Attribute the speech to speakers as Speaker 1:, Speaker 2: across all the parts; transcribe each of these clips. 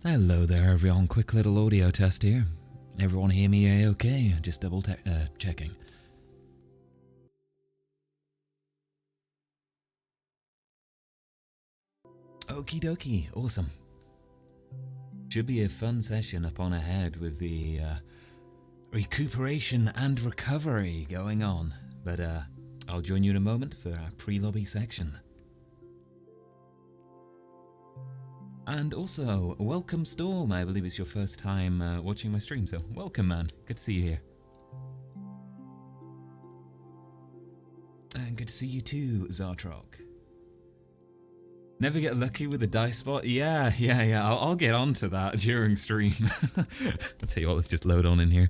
Speaker 1: Hello there everyone, quick little audio test here. Everyone hear me a-okay? Just double checking. Okie dokie, awesome. Should be a fun session up on ahead with the recuperation and recovery going on. But I'll join you in a moment for our pre-lobby section. And also, welcome Storm, I believe it's your first time watching my stream, so welcome man, good to see you here. And good to see you too, Zartrok. Never get lucky with the dice spot? Yeah, I'll get onto that during stream. I'll tell you what, let's just load on in here.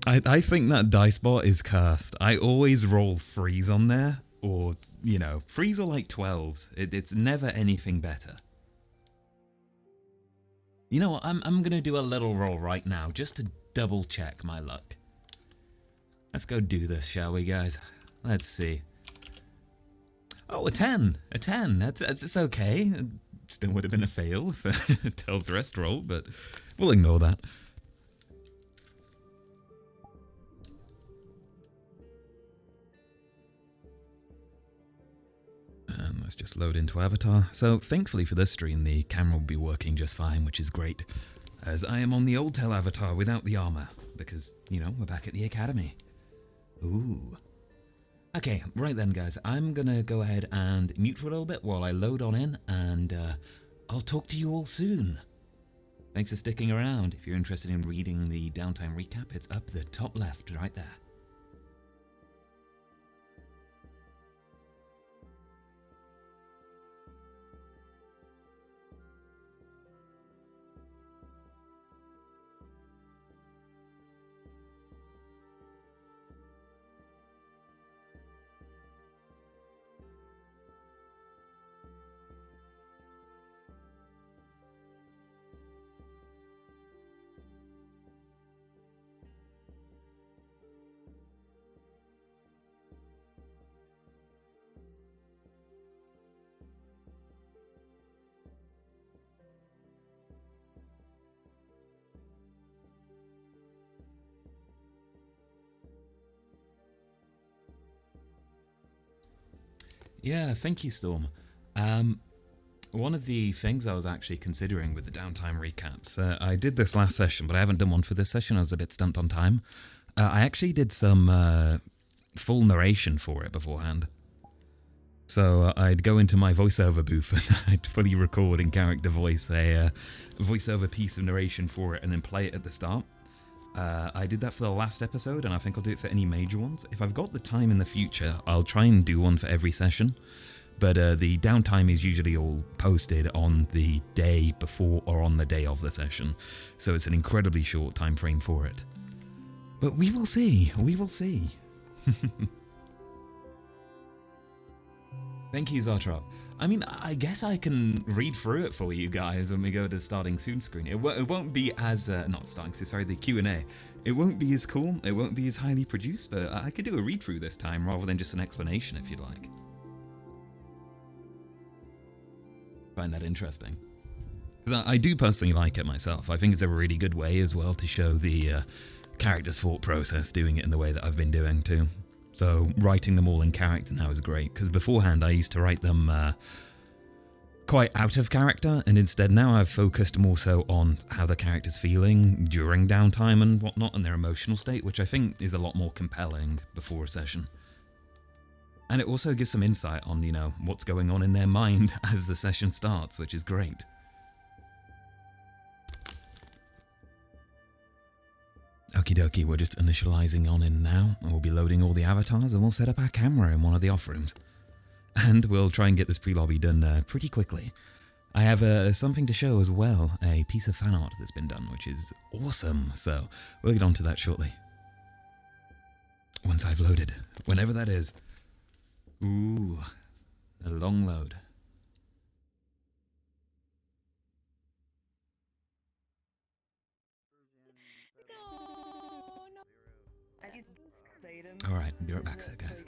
Speaker 1: I think that dice spot is cursed. I always roll 3s on there, or, you know, 3s are like 12s. It's never anything better. You know what, I'm gonna do a little roll right now, just to double check my luck. Let's go do this, shall we guys? Let's see. Oh, a 10, it's okay. It still would have been a fail for Tel's rest roll, but we'll ignore that. And let's just load into Avatar. So thankfully for this stream, the camera will be working just fine, which is great, as I am on the old Tel Avatar without the armor, because, you know, we're back at the Academy. Ooh. Okay, right then guys, I'm gonna go ahead and mute for a little bit while I load on in, and I'll talk to you all soon. Thanks for sticking around. If you're interested in reading the Downtime recap, it's up the top left right there. Yeah, thank you, Storm. One of the things I was actually considering with the Downtime recaps, I did this last session, but I haven't done one for this session. I was a bit stumped on time. I actually did some full narration for it beforehand. So I'd go into my voiceover booth and I'd fully record in character voice a voiceover piece of narration for it and then play it at the start. I did that for the last episode, and I think I'll do it for any major ones. If I've got the time in the future, I'll try and do one for every session. But the downtime is usually all posted on the day before or on the day of the session. So it's an incredibly short time frame for it. But we will see. We will see. Thank you, Zartrop. I mean, I guess I can read through it for you guys when we go to starting soon screen. It won't be as, not starting, sorry, the Q&A. It won't be as cool, it won't be as highly produced, but I could do a read through this time rather than just an explanation if you'd like. Find that interesting. Because I do personally like it myself. I think it's a really good way as well to show the character's thought process, doing it in the way that I've been doing too. So writing them all in character now is great, because beforehand I used to write them quite out of character, and instead now I've focused more so on how the character's feeling during downtime and whatnot, and their emotional state, which I think is a lot more compelling before a session. And it also gives some insight on, you know, what's going on in their mind as the session starts, which is great. Okie dokie, we're just initializing on in now, and we'll be loading all the avatars, and we'll set up our camera in one of the off rooms. And we'll try and get this pre-lobby done pretty quickly. I have something to show as well, a piece of fan art that's been done, which is awesome, so we'll get on to that shortly. Once I've loaded, whenever that is. Ooh, a long load. Alright, be right back, guys.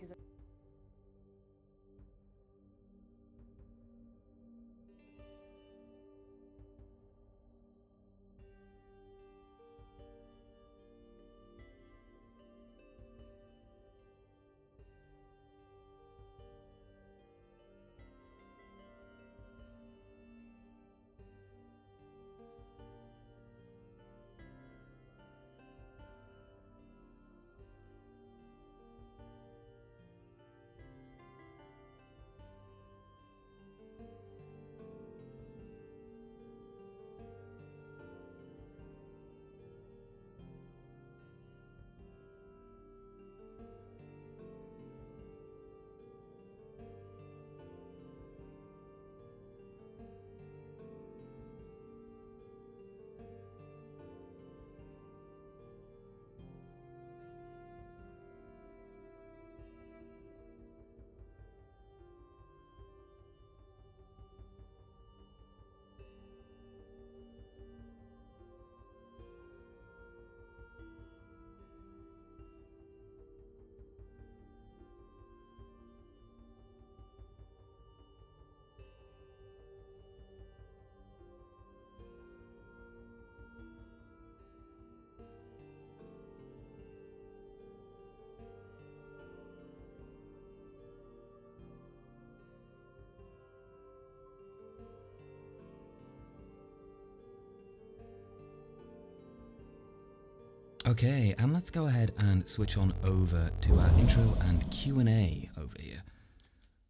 Speaker 1: Okay, and let's go ahead and switch on over to our intro and Q&A over here.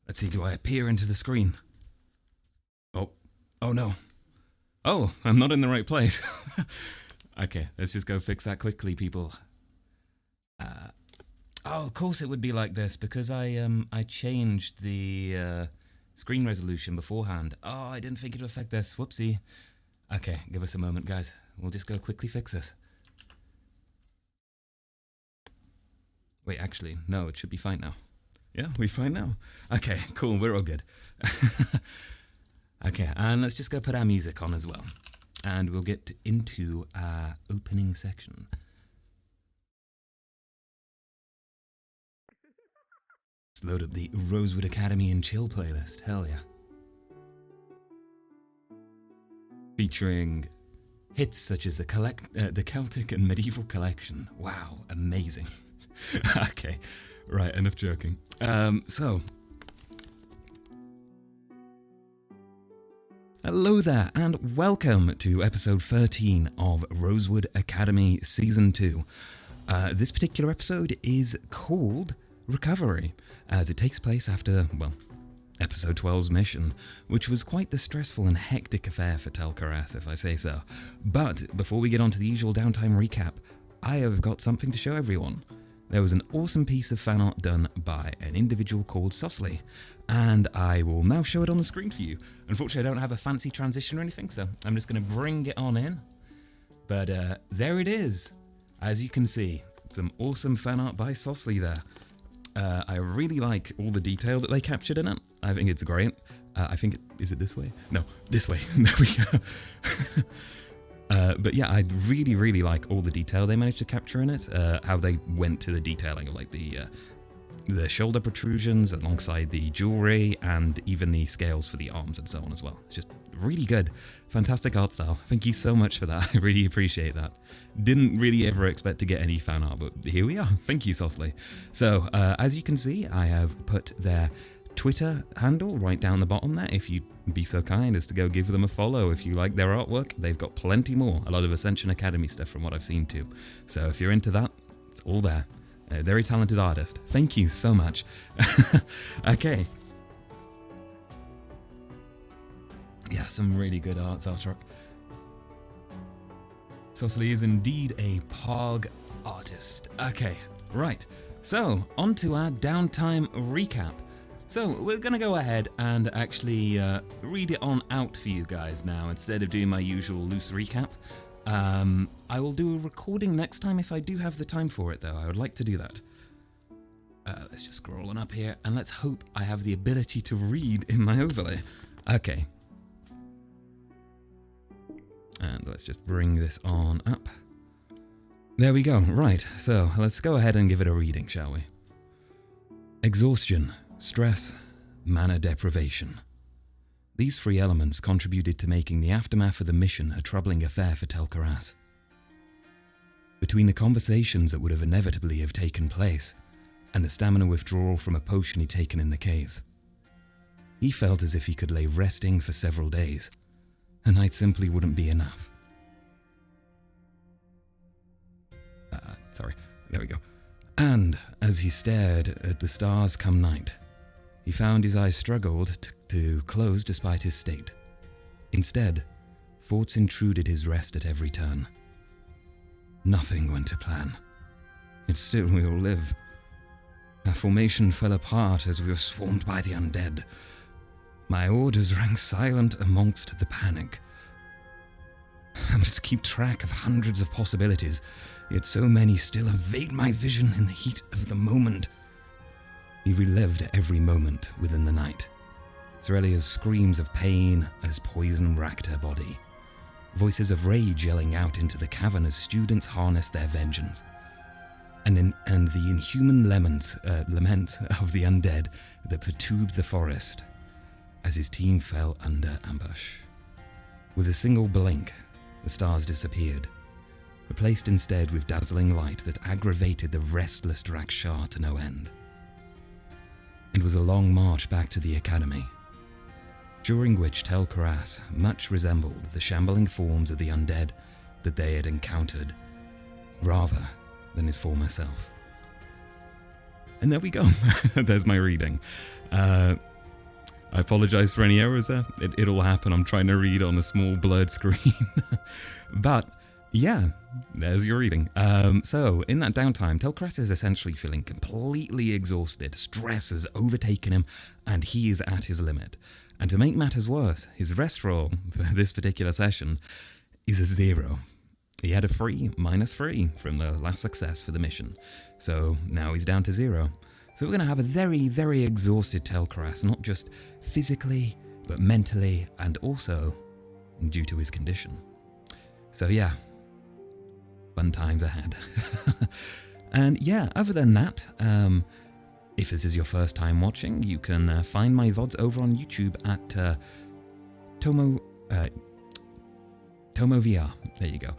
Speaker 1: Let's see, do I appear into the screen? Oh no. Oh, I'm not in the right place. Okay, let's just go fix that quickly, people. Oh, of course it would be like this, because I changed the screen resolution beforehand. Oh, I didn't think it would affect this. Whoopsie. Okay, give us a moment, guys. We'll just go quickly fix this. Wait, actually, no, it should be fine now. Yeah, we're fine now. Okay, cool, we're all good. Okay, and let's just go put our music on as well. And we'll get into our opening section. Let's load up the Rosewood Academy and Chill playlist, hell yeah. Featuring hits such as the Celtic and Medieval Collection. Wow, amazing. Okay, right, enough joking. Hello there, and welcome to episode 13 of Rosewood Academy Season 2. This particular episode is called Recovery, as it takes place after, well, episode 12's mission, which was quite the stressful and hectic affair for Tel'Kahras, if I say so. But before we get on to the usual downtime recap, I have got something to show everyone. There was an awesome piece of fan art done by an individual called Susly, and I will now show it on the screen for you. Unfortunately, I don't have a fancy transition or anything, so I'm just going to bring it on in. But there it is. As you can see, some awesome fan art by Susly there. I really like all the detail that they captured in it. I think it's great. I think, is it this way? No, this way. There we go. But yeah, I really, really like all the detail they managed to capture in it. How they went to the detailing of like the shoulder protrusions alongside the jewelry and even the scales for the arms and so on as well. It's just really good. Fantastic art style. Thank you so much for that. I really appreciate that. Didn't really ever expect to get any fan art, but here we are. Thank you, Susly. So, as you can see, I have put their Twitter handle right down the bottom there. If you'd be so kind as to go give them a follow if you like their artwork. They've got plenty more. A lot of Ascension Academy stuff from what I've seen too. So if you're into that, it's all there. A very talented artist. Thank you so much. Okay. Yeah, some really good art, Zeltruck. Susly is indeed a Pog artist. Okay, right. So, on to our downtime recap. So, we're going to go ahead and actually read it on out for you guys now, instead of doing my usual loose recap. I will do a recording next time if I do have the time for it, though. I would like to do that. Let's just scroll on up here, and let's hope I have the ability to read in my overlay. Okay. And let's just bring this on up. There we go. Right, so let's go ahead and give it a reading, shall we? Exhaustion, stress, mana deprivation. These three elements contributed to making the aftermath of the mission a troubling affair for Tel'Kahras. Between the conversations that would have inevitably have taken place, and the stamina withdrawal from a potion he'd taken in the caves, he felt as if he could lay resting for several days. A night simply wouldn't be enough. Sorry, there we go. And as he stared at the stars come night, he found his eyes struggled to close despite his state. Instead, thoughts intruded his rest at every turn. Nothing went to plan. Yet still we all live. Our formation fell apart as we were swarmed by the undead. My orders rang silent amongst the panic. I must keep track of hundreds of possibilities, yet so many still evade my vision in the heat of the moment. He relived every moment within the night. Cerelia's screams of pain as poison racked her body. Voices of rage yelling out into the cavern as students harnessed their vengeance. And the inhuman lament of the undead that perturbed the forest as his team fell under ambush. With a single blink, the stars disappeared, replaced instead with dazzling light that aggravated the restless Drakshar to no end. It was a long march back to the academy, during which Tel'Kahras much resembled the shambling forms of the undead that they had encountered rather than his former self. And there we go. There's my reading. I apologize for any errors there. It'll happen. I'm trying to read on a small blurred screen. But yeah, there's your reading. So in that downtime, Tel'Kahras is essentially feeling completely exhausted. Stress has overtaken him, and he is at his limit. And to make matters worse, his rest roll for this particular session is a 0. He had a -3 from the last success for the mission. So now he's down to 0. So we're going to have a very, very exhausted Tel'Kahras, not just physically, but mentally, and also due to his condition. So yeah, fun times ahead. And yeah, other than that, if this is your first time watching, you can find my VODs over on YouTube at Tomo VR. There you go.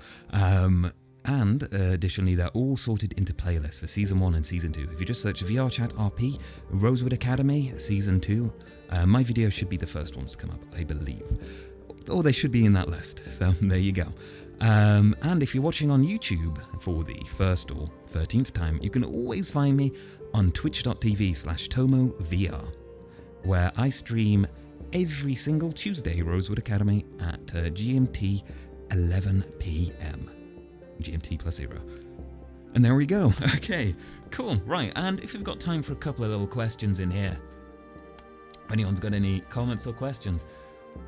Speaker 1: And additionally, they're all sorted into playlists for Season 1 and Season 2. If you just search VRChat RP, Rosewood Academy, Season 2, my videos should be the first ones to come up, I believe. Or they should be in that list, so there you go. And if you're watching on YouTube for the first or 13th time, you can always find me on twitch.tv/TomoVR, where I stream every single Tuesday, Rosewood Academy, at GMT 11 PM. GMT +0. And there we go. Okay, cool. Right, and if you've got time for a couple of little questions in here, if anyone's got any comments or questions,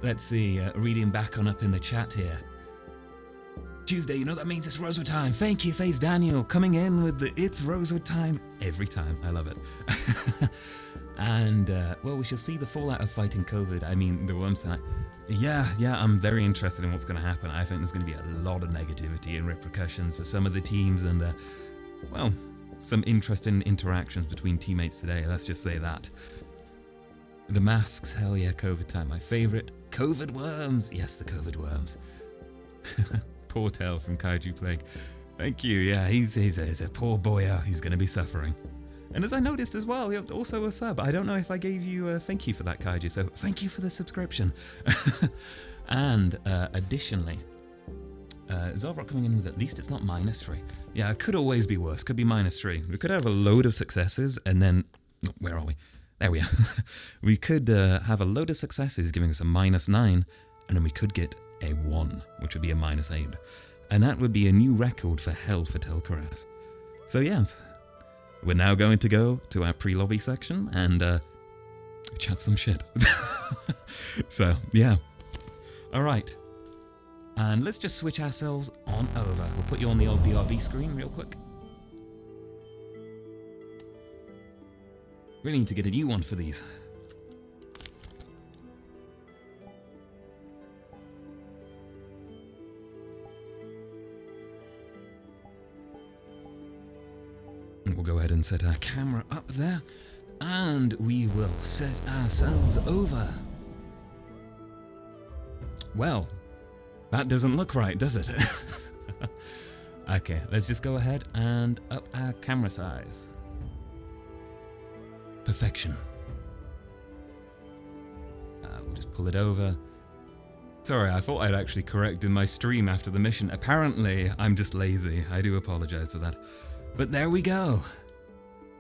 Speaker 1: let's see, reading back on up in the chat here. Tuesday, you know that means it's Rosewood time. Thank you, Face Daniel, coming in with the It's Rosewood time every time. I love it. And, well, we shall see the fallout of fighting COVID. I mean, the worms tonight. Yeah, I'm very interested in what's going to happen. I think there's going to be a lot of negativity and repercussions for some of the teams and, well, some interesting interactions between teammates today. Let's just say that. The masks, hell yeah, COVID time. My favorite, COVID worms. Yes, the COVID worms. Poor Tel from Kaiju Plague. Thank you. Yeah, he's a poor boy. He's going to be suffering. And as I noticed as well, you're also a sub. I don't know if I gave you a thank you for that, Kaiju, so thank you for the subscription. And additionally, Zelrock coming in with at least it's not -3. Yeah, it could always be worse. Could be -3. We could have a load of successes and then... Where are we? There we are. We could have a load of successes giving us a -9, and then we could get a 1, which would be a -8. And that would be a new record for hell for Tel'Kahras. So yes, we're now going to go to our pre-lobby section and chat some shit. So, yeah. Alright. And let's just switch ourselves on over. We'll put you on the old BRB screen real quick. Really need to get a new one for these. We'll go ahead and set our camera up there, and we will set ourselves over. Well, that doesn't look right, does it? Okay, let's just go ahead and up our camera size. Perfection. We'll just pull it over. Sorry, I thought I'd actually corrected my stream after the mission. Apparently, I'm just lazy. I do apologize for that. But there we go.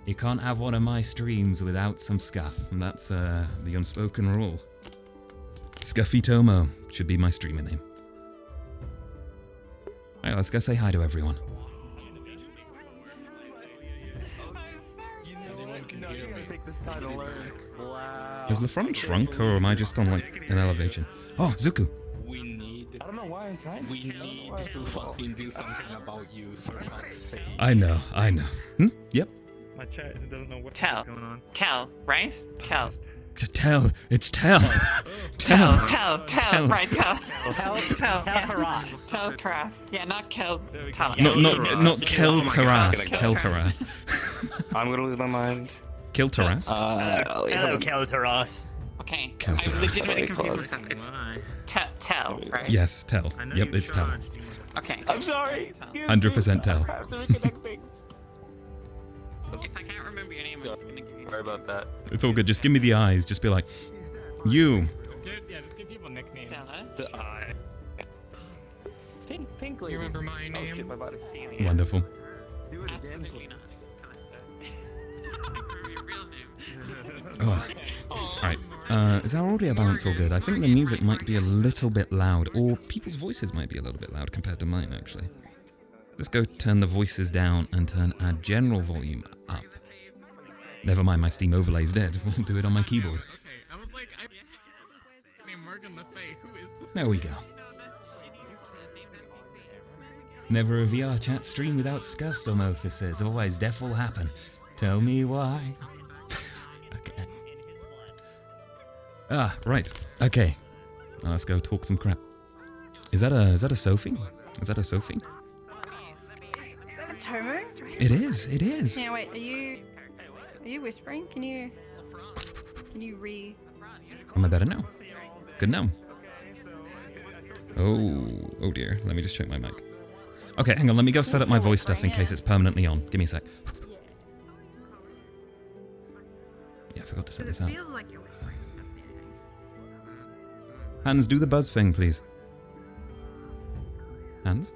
Speaker 1: You can't have one of my streams without some scuff. And that's the unspoken rule. Scuffy Tomo should be my streamer name. Alright, let's go say hi to everyone. Is LeFron shrunk, or am I just on like an elevation? Oh, Zuku!
Speaker 2: I don't know why I'm trying.
Speaker 3: We need to fucking do something about you, for fuck's sake.
Speaker 1: I know. Yep.
Speaker 4: My chat doesn't know what's
Speaker 5: Tel.
Speaker 4: going on.
Speaker 5: Kel, right? Kel.
Speaker 1: It's Tel. Tel.
Speaker 5: Right, Tel. Tel'Kahras. Yeah, not Kel. Tel.
Speaker 1: Not Kel'Kahras. Kel'Kahras.
Speaker 3: I'm gonna lose my mind.
Speaker 1: Kel'Kahras?
Speaker 2: Hello, Tel'Kahras.
Speaker 5: Okay.
Speaker 1: Kel'Kahras.
Speaker 5: I'm legitimately confused with
Speaker 3: Close.
Speaker 5: something. It's
Speaker 4: Why?
Speaker 5: Tel, right?
Speaker 1: Yes, Tel.
Speaker 4: I know
Speaker 1: Yep,
Speaker 4: you
Speaker 1: it's Tel.
Speaker 4: charged, you
Speaker 5: Okay.
Speaker 3: I'm sorry. Excuse
Speaker 1: 100% Tel.
Speaker 5: If I can't remember your name, I'm just gonna give you.
Speaker 3: Sorry about that.
Speaker 1: It's all good. Just give me the eyes. Just be like, you.
Speaker 4: Just give people nicknames.
Speaker 5: Stella.
Speaker 3: The eye.
Speaker 4: Pink lady.
Speaker 3: You remember my
Speaker 4: Oh
Speaker 3: name?
Speaker 4: shit, my body.
Speaker 1: Wonderful.
Speaker 2: Do it again.
Speaker 5: Absolutely not. Remember your real name.
Speaker 1: Oh. Right. Is our audio balance all good? I think the music might be a little bit loud, or people's voices might be a little bit loud compared to mine, actually. Let's go turn the voices down and turn our general volume up. Never mind, my Steam overlay's dead. We'll do it on my keyboard.
Speaker 3: Okay, I was like, name Morgan Le Fay. Who is the?
Speaker 1: There we go. Never a VRChat stream without scuffs, Omopha says. Always death will happen. Tell me why. Okay. Ah, right. Okay. Now let's go talk some crap. Is that a Sophie? Is that a Sophie?
Speaker 6: Is that a Tomo?
Speaker 1: It is. It is.
Speaker 6: Yeah, wait, are you whispering? Can you
Speaker 1: Am I better now? Good now. Oh dear. Let me just check my mic. Okay, hang on. Let me go set up my voice stuff in case it's permanently on. Give me a sec. Yeah, I forgot to set this up.
Speaker 6: like you're whispering?
Speaker 1: Hans, do the buzz thing, please. Hans?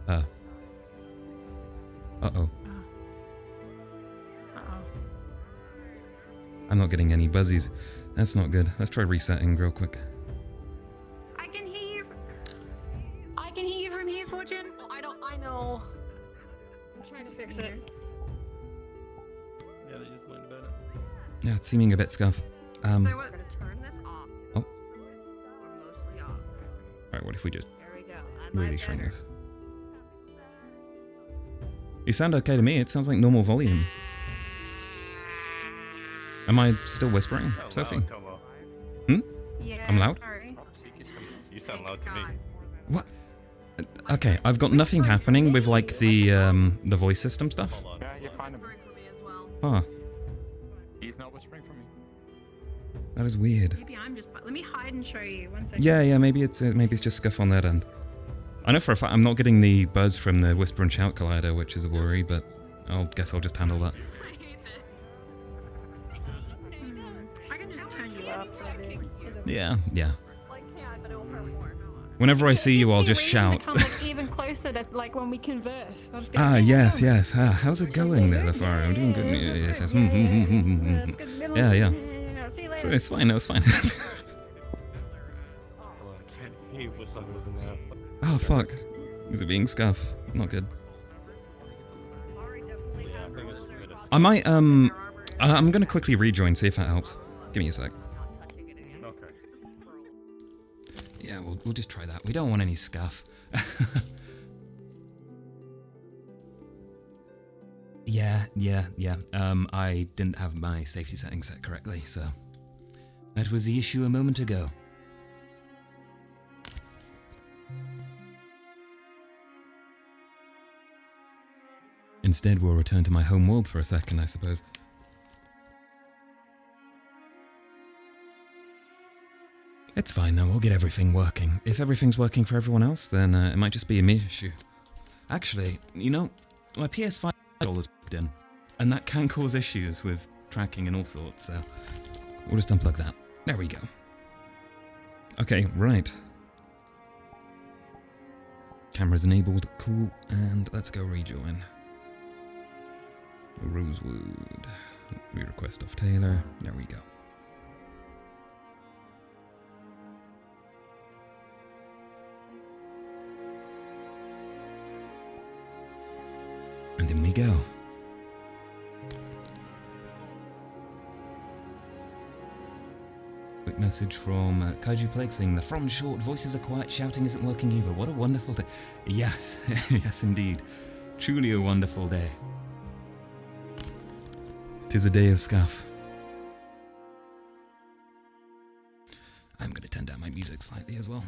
Speaker 1: Uh-oh.
Speaker 6: Uh-oh.
Speaker 1: I'm not getting any buzzies. That's not good. Let's try resetting real quick.
Speaker 6: I can hear you from here, Fortune. I know. I'm trying to fix it.
Speaker 4: Yeah, they just learned about it.
Speaker 1: Yeah, it's seeming a bit scuff.
Speaker 6: So what? I'm gonna turn this off.
Speaker 1: Oh.
Speaker 6: Or mostly off.
Speaker 1: Right, what if we just
Speaker 6: There we go.
Speaker 1: really shrink this? You sound okay to me. It sounds like normal volume. Am I still whispering, Sophie? Hmm?
Speaker 6: Yeah.
Speaker 1: I'm loud?
Speaker 6: Sorry.
Speaker 4: You sound loud to me.
Speaker 1: What? Okay, I've got nothing happening with like the voice system stuff.
Speaker 4: Hold on.
Speaker 3: Yeah, you find him.
Speaker 6: Whispering for me as well.
Speaker 1: Huh.
Speaker 3: He's not whispering for me.
Speaker 1: That is weird.
Speaker 6: Maybe I'm just. Let me hide and show you. 1 second.
Speaker 1: Yeah, maybe it's just scuff on that end. I know for a fact I'm not getting the buzz from the whisper and shout collider, which is a worry, but I'll just handle that.
Speaker 6: I hate this. I can just turn you up.
Speaker 1: Yeah.
Speaker 6: Like, yeah, but it'll hurt more.
Speaker 1: Whenever I see you, I'll just shout.
Speaker 6: Become, like, even closer to like when we converse. I'll just be
Speaker 1: Ah,
Speaker 6: like,
Speaker 1: yes. How's it going there, Lafaro? I'm doing good. Yes. Yeah.
Speaker 6: See you
Speaker 1: So
Speaker 6: later.
Speaker 1: it's fine. No, it's fine.
Speaker 4: Oh, I can't hear what's other than that.
Speaker 1: Oh fuck. Is it being scuff? Not good.
Speaker 4: Yeah, I think it's good.
Speaker 1: I might I'm gonna quickly rejoin, see if that helps. Give me a sec.
Speaker 4: Okay.
Speaker 1: Yeah, we'll just try that. We don't want any scuff. Yeah. I didn't have my safety settings set correctly, so that was the issue a moment ago. Instead, we'll return to my home world for a second, I suppose. It's fine though, we'll get everything working. If everything's working for everyone else, then it might just be a me issue. Actually, you know, my PS5 is plugged in, and that can cause issues with tracking and all sorts, so we'll just unplug that. There we go. Okay, right. Camera's enabled, cool, and let's go rejoin. Rosewood. Re-request off Taylor. There we go. And in we go. Quick message from Kaiju Plague saying, the from short voices are quiet, shouting isn't working either. What a wonderful day. Yes, yes indeed. Truly a wonderful day. 'Tis a day of scuff. I'm going to turn down my music slightly as well.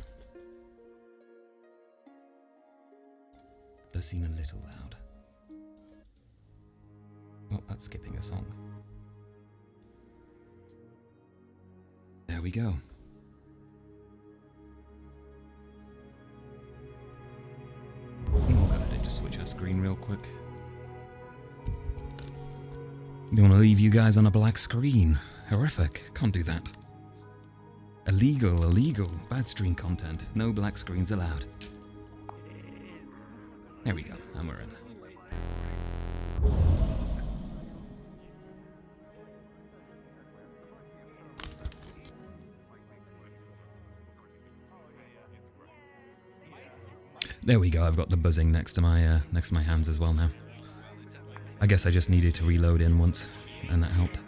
Speaker 1: Does seem a little loud. Oh, that's skipping a song. There we go. We'll go ahead and just switch our screen real quick. Don't want to leave you guys on a black screen. Horrific. Can't do that. Illegal, illegal. Bad stream content. No black screens allowed. There we go, and we're in. There we go, I've got the buzzing next to my hands as well now. I guess I just needed to reload in once, and that helped.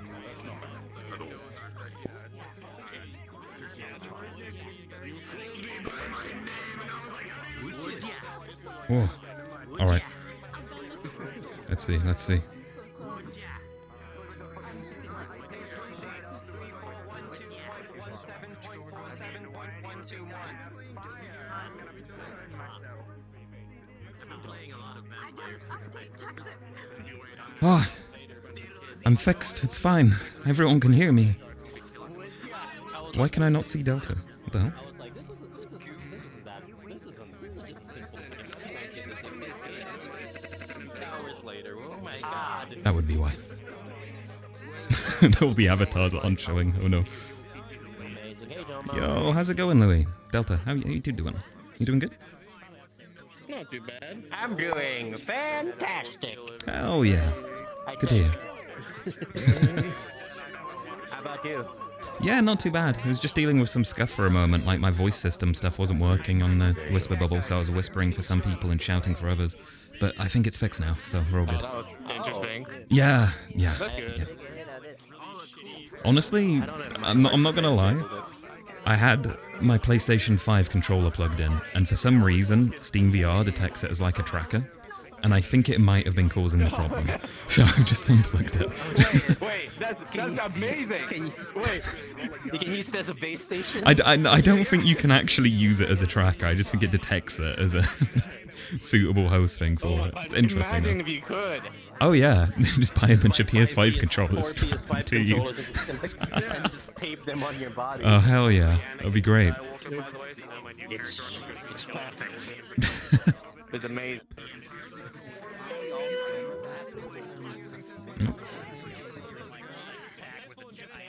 Speaker 1: Oh, alright. Let's see, let's see. Oh, I'm fixed. It's fine. Everyone can hear me. Why can I not see Delta? What the hell? That would be why. All the avatars aren't showing. Oh no. Yo, how's it going, Louis? Delta, how you two doing? You doing good?
Speaker 3: Not too bad.
Speaker 2: I'm doing fantastic.
Speaker 1: Hell yeah. Good to hear.
Speaker 2: How about you?
Speaker 1: Yeah, not too bad. I was just dealing with some scuff for a moment, like my voice system stuff wasn't working on the whisper bubble, so I was whispering for some people and shouting for others. But I think it's fixed now, so we're all good.
Speaker 3: That was interesting.
Speaker 1: Yeah.
Speaker 3: Good.
Speaker 1: Honestly, I'm not gonna lie. I had my PlayStation 5 controller plugged in, and for some reason, SteamVR detects it as like a tracker, and I think it might have been causing the problem. So I've just unplugged it.
Speaker 2: Wait, that's amazing. Can you use it as a base station?
Speaker 1: I don't think you can actually use it as a tracker. I just think it detects it as a suitable host thing for it. It's interesting.
Speaker 2: Imagine
Speaker 1: Though.
Speaker 2: if you could.
Speaker 1: Oh yeah, just buy a bunch of PS5 controllers
Speaker 2: PS5
Speaker 1: to you.
Speaker 2: and just tape them on your body.
Speaker 1: Oh hell yeah, that'd be great.
Speaker 2: It's perfect. It's amazing.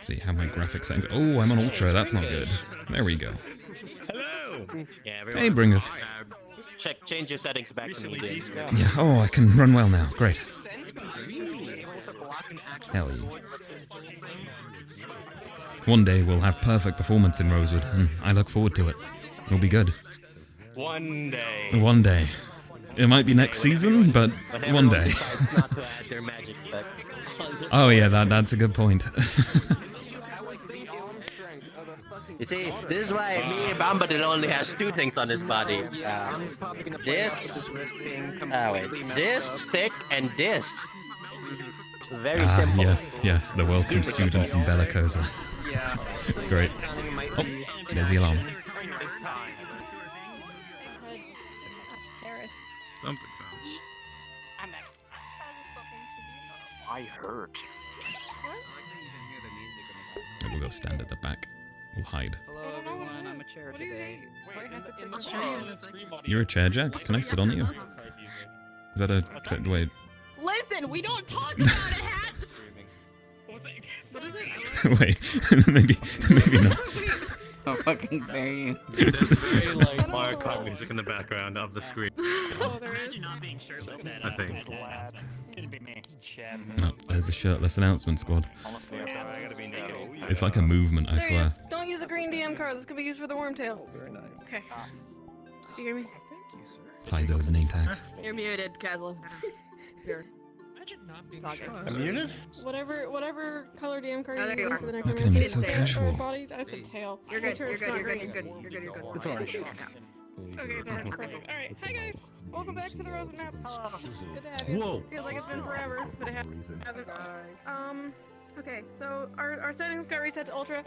Speaker 1: See how my graphics settings. Oh, I'm on ultra. That's not good. There we go.
Speaker 2: Hello. Yeah,
Speaker 1: Hey, bringers.
Speaker 2: Change your settings back to medium.
Speaker 1: Yeah. Oh, I can run well now. Great. Hell yeah. One day we'll have perfect performance in Rosewood, and I look forward to it. It'll be good.
Speaker 2: One day.
Speaker 1: One day. It might be next season, but one day.
Speaker 2: Not to add their magic effects.
Speaker 1: Oh yeah, that's a good point.
Speaker 2: You see, this is why me and Bambadil only has two things on his body. This stick, and this. Very simple.
Speaker 1: Yes, the welcome students in Bellicosa. Great. Oh, there's the alarm.
Speaker 2: I heard.
Speaker 1: We'll go stand at the back. We'll hide.
Speaker 7: Hello everyone, I'm a chair today.
Speaker 6: I'll show you in a second.
Speaker 1: You're a chair, Jack? Can I sit on you? Is that a... Wait.
Speaker 6: Listen, we don't talk about it, Hat! What is it?
Speaker 1: Wait. maybe not.
Speaker 7: I'm fucking pain.
Speaker 4: There's very like Mario Kart music in the background of the screen.
Speaker 6: Oh, there is.
Speaker 4: I think.
Speaker 1: Oh, there's a shirtless announcement squad. It's like a movement, I
Speaker 6: There he
Speaker 1: swear.
Speaker 6: is. Don't use the green DM card. This can be used for the wormtail. Very nice. Okay. Do you hear me?
Speaker 1: Hide those name tags.
Speaker 6: You're muted, Kazla. Here.
Speaker 2: I'm muted?
Speaker 6: Whatever color DM card
Speaker 8: Oh,
Speaker 6: you're
Speaker 8: there you
Speaker 6: using
Speaker 8: are.
Speaker 6: for the
Speaker 1: Look at
Speaker 6: necromancer.
Speaker 1: him, he's so
Speaker 8: Didn't say it.
Speaker 1: casual.
Speaker 6: Body, I said tail.
Speaker 8: You're
Speaker 6: Make
Speaker 8: good.
Speaker 6: sure
Speaker 8: You're
Speaker 6: it's
Speaker 8: good.
Speaker 6: not
Speaker 8: You're good.
Speaker 6: green.
Speaker 8: You're good. You're good. You're good.
Speaker 2: It's orange.
Speaker 6: Okay, it's orange. Perfect. Alright, hi guys! Welcome back to the Rosewood map. Good to have you.
Speaker 4: Whoa.
Speaker 6: Feels like it's been forever, but it hasn't. Okay, so our settings got reset to ultra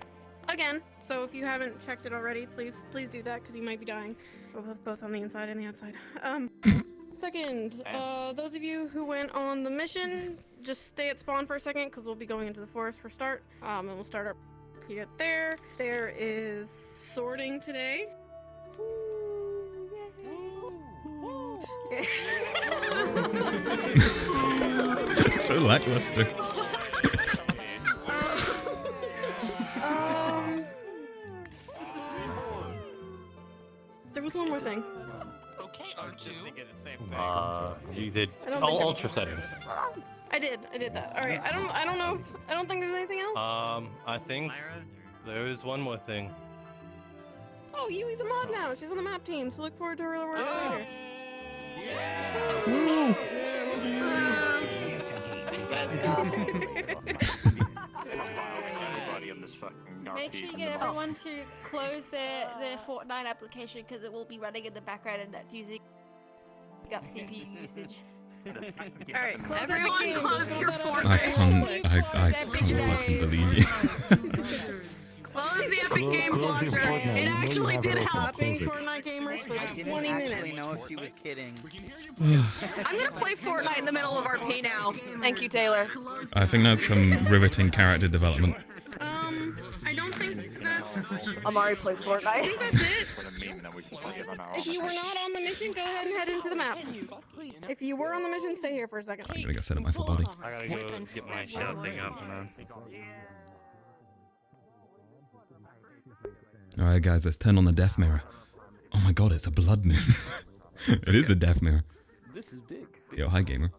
Speaker 6: again. So if you haven't checked it already, please do that because you might be dying, both on the inside and the outside. Second, those of you who went on the mission, just stay at spawn for a second because we'll be going into the forest for start. And we'll start our period there. There is sorting today.
Speaker 1: So lackluster.
Speaker 5: Okay, R2.
Speaker 4: You did
Speaker 6: I don't
Speaker 4: all
Speaker 6: think
Speaker 4: ultra settings.
Speaker 6: I did that. All right. I don't know. I don't think there's anything else.
Speaker 4: I think there is one more thing.
Speaker 6: Oh, Yui's a mod now. She's on the map team, so look forward to her work later.
Speaker 1: Woo!
Speaker 7: Let's go.
Speaker 8: Make sure you get everyone to close their Fortnite application because it will be running in the background and that's using up CPU usage.
Speaker 6: Alright,
Speaker 9: Everyone close your
Speaker 1: I
Speaker 9: Fortnite.
Speaker 1: can't fucking believe you.
Speaker 9: Close the Epic Games launcher. It actually did help.
Speaker 6: Stopping Fortnite gamers for
Speaker 7: I didn't
Speaker 6: 20
Speaker 7: actually
Speaker 6: minutes.
Speaker 7: know if she was kidding.
Speaker 9: I'm gonna play Fortnite in the middle of RP now.
Speaker 6: Thank you, Taylor.
Speaker 1: I think that's some riveting character development.
Speaker 6: I don't think that's...
Speaker 8: Amari plays Fortnite.
Speaker 6: I think that's it. If you were not on the mission, go ahead and head into the map. If you were on the mission, stay here for a second.
Speaker 1: I'm gonna go set up my full body.
Speaker 4: I gotta go get my shot thing up, man.
Speaker 1: Alright guys, let's turn on the death mirror. Oh my god, it's a blood moon. It is a death mirror.
Speaker 3: This is big.
Speaker 1: Yo, hi gamer.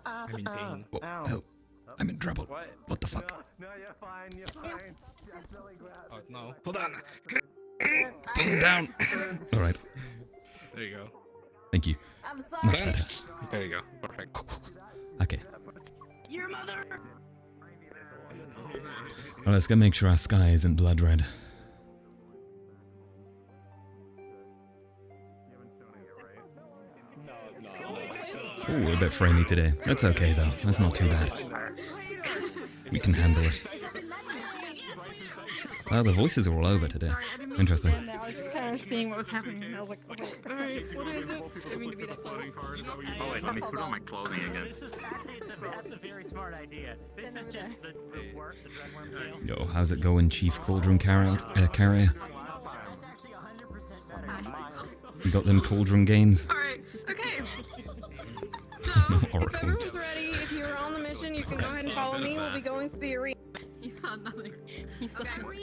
Speaker 3: I'm in pain.
Speaker 1: Oh, help. I'm in trouble. What the fuck?
Speaker 4: No, you're fine, you're fine.
Speaker 3: Oh no. Hold on.
Speaker 1: Calm down. Alright,
Speaker 3: There you go.
Speaker 1: thank you.
Speaker 8: I'm
Speaker 1: Much
Speaker 8: sorry.
Speaker 1: better.
Speaker 3: There you go. Perfect.
Speaker 1: Okay.
Speaker 8: Your mother.
Speaker 1: Well, let's go make sure our sky isn't blood red. Ooh, we're a bit framey today. That's okay though. That's not too bad. We can handle it. Well, the voices are all over today. Interesting.
Speaker 9: I was just kind of seeing what was happening. And I was like, okay.
Speaker 6: Alright, what is it? I didn't mean to be that close.
Speaker 5: Oh wait, let me put on my clothing again.
Speaker 2: That's a very smart idea. This is just the work, the dreadworm tail.
Speaker 1: Yo, how's it going, Chief Cauldron Carrier? You got them cauldron gains?
Speaker 6: Alright, okay. So,
Speaker 1: No,
Speaker 6: if
Speaker 1: Oracle.
Speaker 6: everyone's ready, if you were on the mission, you can go ahead and follow me. We'll be going to the arena.
Speaker 9: He saw nothing. He saw nothing.
Speaker 6: For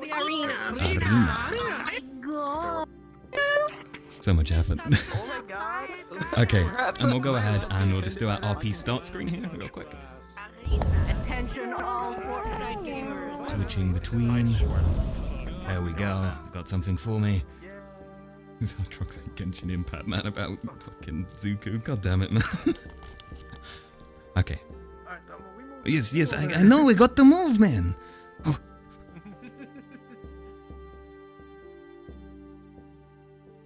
Speaker 6: the arena.
Speaker 1: Arena. So much effort. Okay, and we'll go ahead and we'll just do our RP start screen here real quick.
Speaker 8: Attention all Fortnite gamers.
Speaker 1: Switching between. There we go. Got something for me. This is our trucks and Genshin Impact, man, about fucking Zuko. God damn it, man. Okay. Yes, I know, we got to move, man. Oh.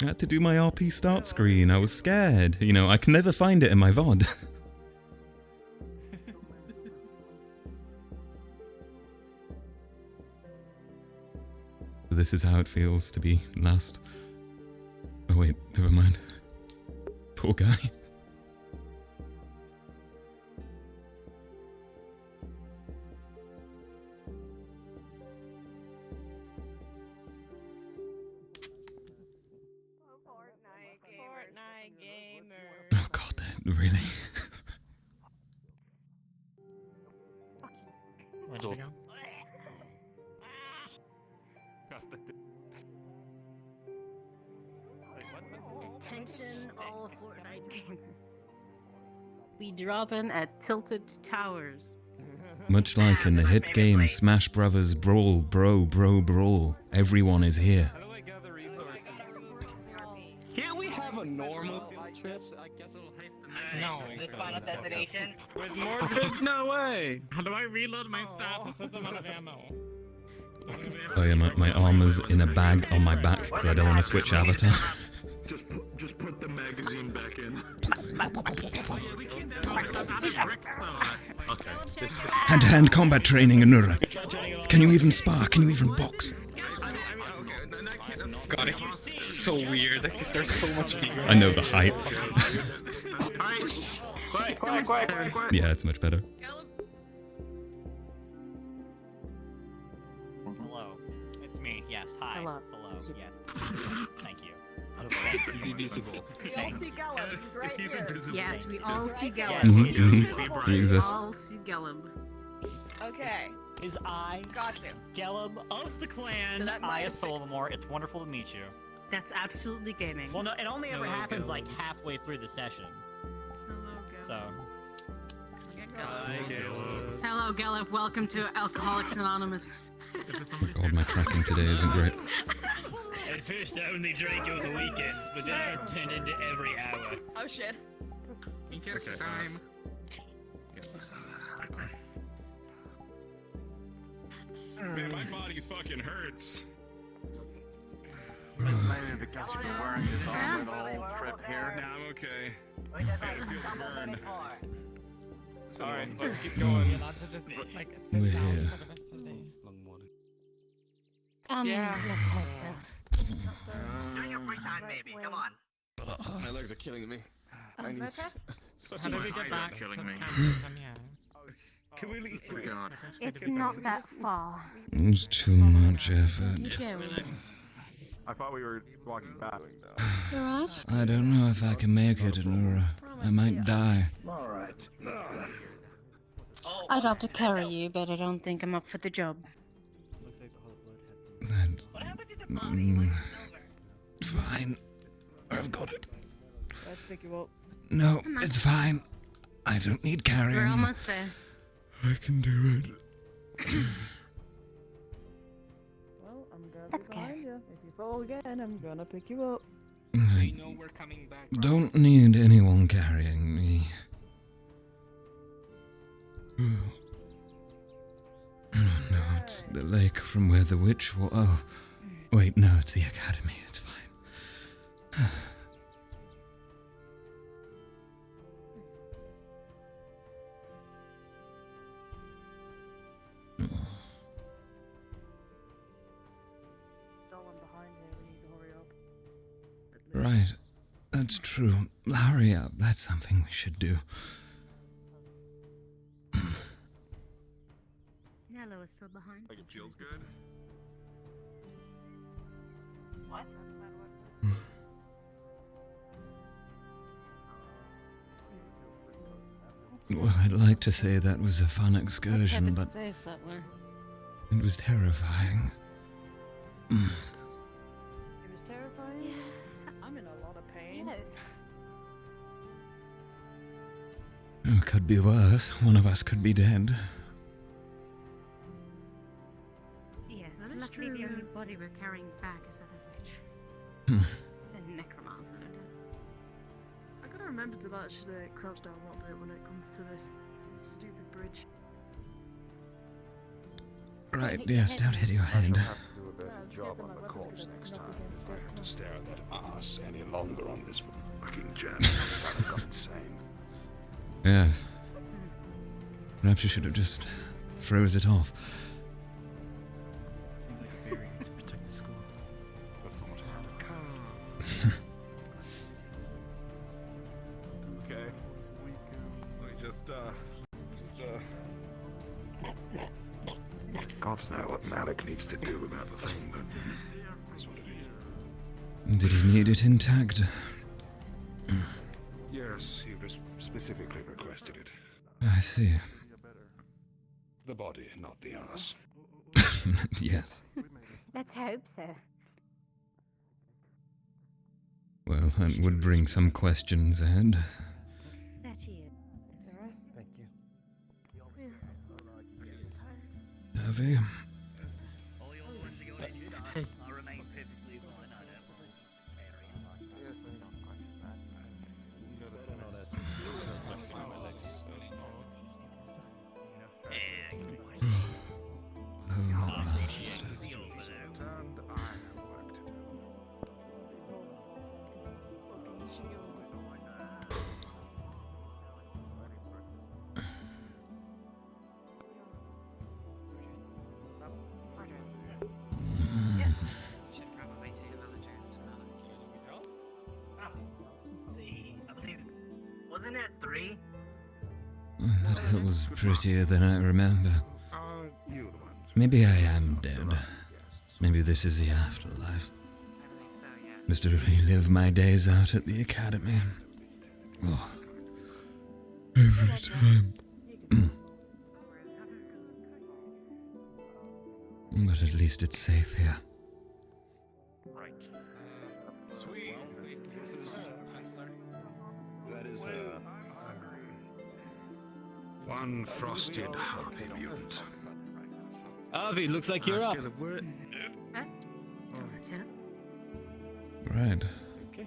Speaker 1: I had to do my RP start screen. I was scared. You know, I can never find it in my VOD. This is how it feels to be last. Oh wait, never mind. Poor guy.
Speaker 8: Fortnite gamer.
Speaker 1: Oh god, really?
Speaker 8: Attention all Fortnite gamers.
Speaker 10: We dropping at Tilted Towers.
Speaker 1: Much like in the hit game Smash Brothers Brawl, Brawl, everyone is here.
Speaker 4: How do I gather resources? Can't we have a normal trip? I guess it'll hype the map.
Speaker 3: No.
Speaker 7: This final destination.
Speaker 4: With more good? No way.
Speaker 3: How do I reload my staff? This is out of ammo.
Speaker 1: Oh yeah, my armor's in a bag on my back because I don't want to switch avatar.
Speaker 5: Just put the magazine back in. Okay.
Speaker 1: Hand-to-hand combat training, Anura. Can you even spar? Can you even box?
Speaker 3: God, it's so weird. Like, there's so much bigger.
Speaker 1: I know the height.
Speaker 5: Quiet.
Speaker 1: Yeah, it's much better.
Speaker 2: Hello. It's me. Yes. Hi.
Speaker 10: Hello.
Speaker 2: Hello.
Speaker 10: It's you.
Speaker 2: Yes. Thank you.
Speaker 3: Easy
Speaker 5: invisible.
Speaker 9: We all see Gellum. He's right
Speaker 5: He's
Speaker 9: here.
Speaker 5: invisible.
Speaker 10: Yes, we all
Speaker 9: Just
Speaker 10: see
Speaker 9: right
Speaker 10: Gellum.
Speaker 9: there.
Speaker 1: Mhm,
Speaker 9: He's
Speaker 1: mhm.
Speaker 9: invisible.
Speaker 1: He exists.
Speaker 10: All see Gellum.
Speaker 9: Okay,
Speaker 11: Is I,
Speaker 9: got you.
Speaker 11: Gellum of the clan,
Speaker 9: So that
Speaker 11: I
Speaker 9: might
Speaker 11: of
Speaker 9: have fixed
Speaker 11: Solomore. It's wonderful to meet you.
Speaker 10: That's absolutely gaming.
Speaker 11: Well, no, it only ever
Speaker 3: Hello,
Speaker 11: happens
Speaker 3: Gellum.
Speaker 11: like halfway through the session. So,
Speaker 10: Hello, Gellum. Welcome to Alcoholics Anonymous.
Speaker 1: God, my tracking today isn't great.
Speaker 11: at first I only drank on the weekends, but then I turned into every hour.
Speaker 9: Oh shit.
Speaker 5: Okay.
Speaker 3: Time.
Speaker 5: Man, my body fucking hurts.
Speaker 2: Maybe because you've been wearing this armor the whole trip here.
Speaker 5: Nah, I'm okay. I had to feel the burn.
Speaker 3: Alright, let's keep going. You're not to just like sit
Speaker 1: We're
Speaker 3: down
Speaker 1: here.
Speaker 3: for the rest of the day.
Speaker 8: Yeah.
Speaker 10: Let's hope so.
Speaker 2: During your free time, maybe. Come on.
Speaker 5: My legs are killing me. I need such
Speaker 3: How
Speaker 5: a
Speaker 3: do we
Speaker 5: rest.
Speaker 3: get back to
Speaker 5: killing me.
Speaker 3: campus?
Speaker 5: Can we leave?
Speaker 2: Oh, God.
Speaker 8: It's not that far.
Speaker 1: It's too much effort.
Speaker 10: Keep going.
Speaker 2: I thought we were walking back.
Speaker 8: You alright?
Speaker 1: I don't know if I can make it, Nura. I might die.
Speaker 2: Alright.
Speaker 10: I'd love to carry you, but I don't think I'm up for the job.
Speaker 1: That's... Fine. I've got it.
Speaker 4: Let's pick you up.
Speaker 1: No, it's fine. I don't need carrying.
Speaker 10: We're almost there.
Speaker 1: I can do it.
Speaker 4: Well, I'm gonna
Speaker 8: Let's
Speaker 4: be
Speaker 8: go.
Speaker 4: behind you. If you fall again, I'm gonna pick you up.
Speaker 3: We
Speaker 1: I
Speaker 3: know we're coming back. right?
Speaker 1: don't need anyone carrying me. Oh, no, it's the lake from where the witch was. Oh, wait, no, it's the academy. It's fine.
Speaker 4: No one behind here. We need to hurry up.
Speaker 1: Right, that's true. Hurry up, that's something we should do.
Speaker 10: Nello is still behind.
Speaker 5: Like it feels good.
Speaker 7: What?
Speaker 1: Well, I'd like to say that was a fun excursion, but
Speaker 10: Stays that way.
Speaker 1: it was terrifying.
Speaker 4: It was terrifying. I'm in a lot of pain.
Speaker 8: Yes.
Speaker 1: It could be worse. One of us could be dead.
Speaker 10: Yes,
Speaker 4: That is
Speaker 10: luckily the
Speaker 4: true.
Speaker 10: only body we're carrying back is that of witch.
Speaker 1: Hmm.
Speaker 10: The necromancer.
Speaker 4: I gotta remember to actually crouch down a little bit when it comes to this stupid bridge.
Speaker 1: Right, yes, don't hit your head.
Speaker 4: Yeah, just get them, my weapon's gonna knock against it.
Speaker 5: to stare at that ass any longer on this fucking jet. I've gone insane.
Speaker 1: Yes. Perhaps you should have just froze it off.
Speaker 5: Seems like a variant to protect the school. The thought had occurred. Okay. We just Gods know what Malik needs to do about the thing, but that's what it is.
Speaker 1: Did he need it intact?
Speaker 5: Yes, he specifically requested it.
Speaker 1: I see.
Speaker 5: The body, not the ass.
Speaker 1: Yes.
Speaker 8: Let's hope so.
Speaker 1: Well, that would bring some questions ahead.
Speaker 10: That he is.
Speaker 3: Thank you.
Speaker 1: Heavy.
Speaker 2: I'll remain perfectly fine. I
Speaker 1: Home at last.
Speaker 5: And I have work to do.
Speaker 4: Fucking shield.
Speaker 7: Should probably take another chance to
Speaker 2: See, I believe. Wasn't it 3?
Speaker 1: That hill was prettier than I remember.
Speaker 5: Are you the ones?
Speaker 1: Maybe I am dead. Maybe this is the afterlife. just to relive my days out at the academy. Oh, every time. But at least it's safe here.
Speaker 12: Right. Sweet. That is
Speaker 5: one frosted harpy mutant.
Speaker 11: Avi, looks like you're up.
Speaker 1: Right.
Speaker 11: Okay.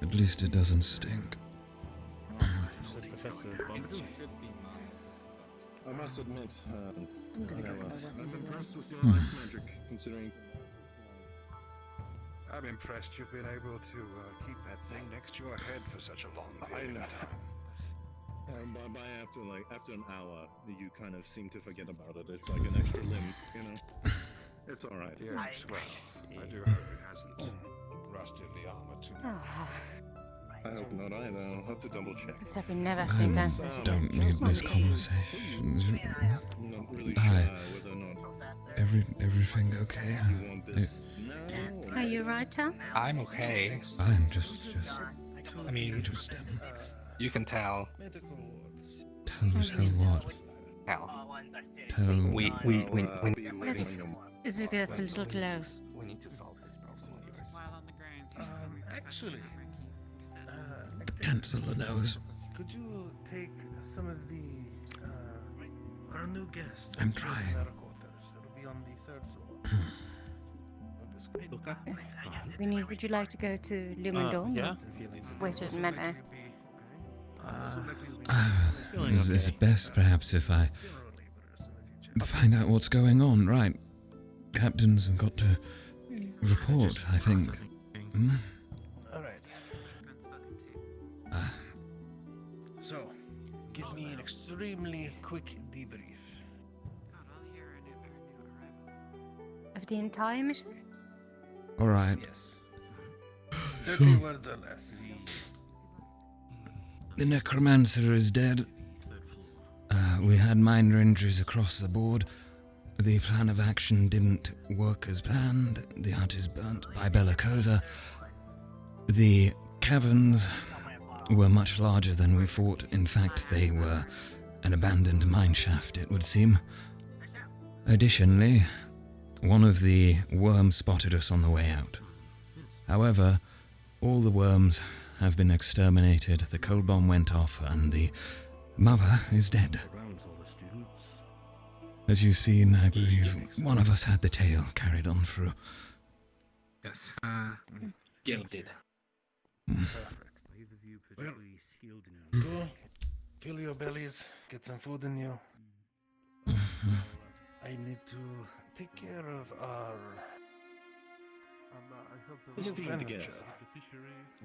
Speaker 1: At least it doesn't stink.
Speaker 12: Professor I must admit,
Speaker 8: I'm gonna go
Speaker 12: I'm impressed with your ice magic, considering...
Speaker 5: I'm impressed you've been able to keep that thing next to your head for such a long period of time.
Speaker 12: After an hour, you kind of seem to forget about it. It's like an extra limb, you know? It's alright.
Speaker 5: Yes, well, I do hope it hasn't rusted the armor too much.
Speaker 12: I hope not either. I'll have to double check.
Speaker 8: Let's hope we never
Speaker 1: I
Speaker 8: think that.
Speaker 1: don't need this conversation.
Speaker 12: I'm not really sure
Speaker 1: Hi.
Speaker 12: whether or not...
Speaker 1: Everything okay?
Speaker 12: You want this now?
Speaker 8: Are you right, Tal?
Speaker 13: I'm okay.
Speaker 1: I'm just
Speaker 13: I mean, you can tell.
Speaker 1: tell what? Tell
Speaker 13: We
Speaker 8: Let's get a little close.
Speaker 13: We need to solve this problem.
Speaker 14: Actually,
Speaker 1: cancel the nose.
Speaker 14: could you take some of the our new guests?
Speaker 1: I'm trying.
Speaker 14: Their quarters. It'll be on the 3rd floor.
Speaker 8: Would you like to go to Lumendorm?
Speaker 3: Yeah.
Speaker 8: Wait a minute.
Speaker 1: It's best perhaps if I find out what's going on, right? Captains have got to report, I think.
Speaker 14: Alright. So, give me an extremely quick debrief.
Speaker 8: Of the entire mission?
Speaker 1: Alright.
Speaker 14: Yes. 30 words or less.
Speaker 1: The necromancer is dead. We had minor injuries across the board. The plan of action didn't work as planned. The hut is burnt by Bellicosa. The caverns were much larger than we thought. In fact, they were an abandoned mineshaft, it would seem. Additionally, one of the worms spotted us on the way out. However, all the worms have been exterminated, the cold bomb went off, and the mother is dead. As you've seen, I believe one of us had the tail carried on through.
Speaker 13: Yes. Gil did.
Speaker 14: Well, go, fill your bellies, get some food in you. I need to take care of our...
Speaker 12: Esteemed guest.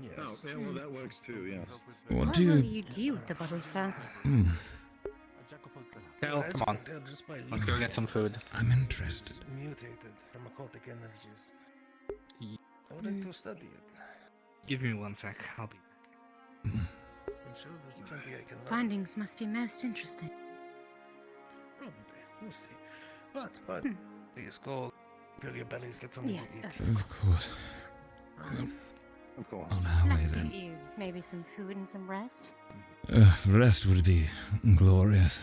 Speaker 14: Yes.
Speaker 12: Oh, yeah, well, that works too, yes.
Speaker 1: What
Speaker 8: What
Speaker 1: do
Speaker 8: will
Speaker 1: you...
Speaker 8: you do with the bottle, sir?
Speaker 13: Kel, come on. Let's go get some food.
Speaker 1: I'm interested.
Speaker 14: Mutated from occultic energies. I would like to study it.
Speaker 13: Give me 1 sec. I'll be.
Speaker 14: I'm sure there's plenty I can learn.
Speaker 8: Findings must be most interesting.
Speaker 14: Probably. We'll see. But, please go fill your bellies, get something
Speaker 8: Yes,
Speaker 14: to eat.
Speaker 1: Of course.
Speaker 12: Of course.
Speaker 1: On our way
Speaker 8: Let's
Speaker 1: then.
Speaker 8: get you maybe some food and some rest.
Speaker 1: Rest would be glorious.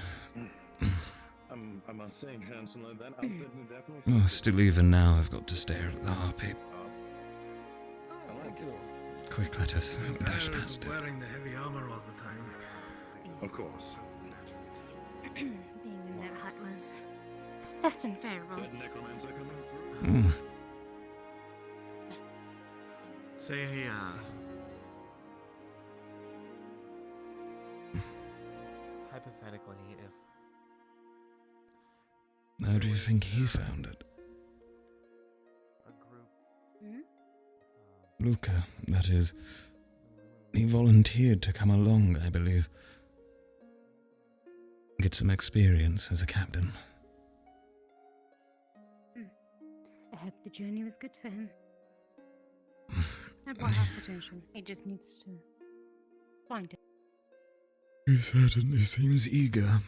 Speaker 12: I must say, Chancellor, that outfit definitely...
Speaker 1: Oh, still even now I've got to stare at the harpy.
Speaker 14: I like you.
Speaker 1: Quick, let us dash
Speaker 14: Tired
Speaker 1: past
Speaker 14: of
Speaker 1: it.
Speaker 14: wearing the heavy armor all the time.
Speaker 12: Of course.
Speaker 8: Being in that hut was less than favorable.
Speaker 12: That necromancer coming through?
Speaker 3: Say, hypothetically, if
Speaker 1: How do you think he found it?
Speaker 3: a group,
Speaker 1: Luca, that is. He volunteered to come along, I believe. Get some experience as a captain.
Speaker 8: I hope the journey was good for him. That boy has potential. He just needs to find it.
Speaker 1: He certainly seems eager.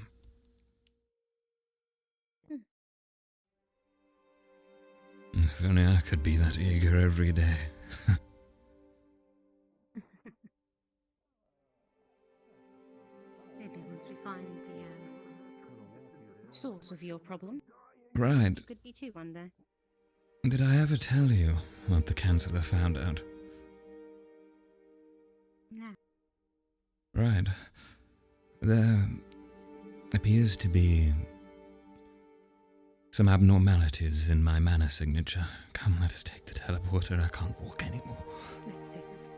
Speaker 1: If only I could be that eager every day.
Speaker 10: Maybe once we find the source of your problem.
Speaker 1: Right.
Speaker 10: Could be too one day.
Speaker 1: Did I ever tell you what the councillor found out?
Speaker 10: No.
Speaker 1: Right. There appears to be some abnormalities in my mana signature. Come, let us take the teleporter. I can't walk anymore.
Speaker 10: Let's take this.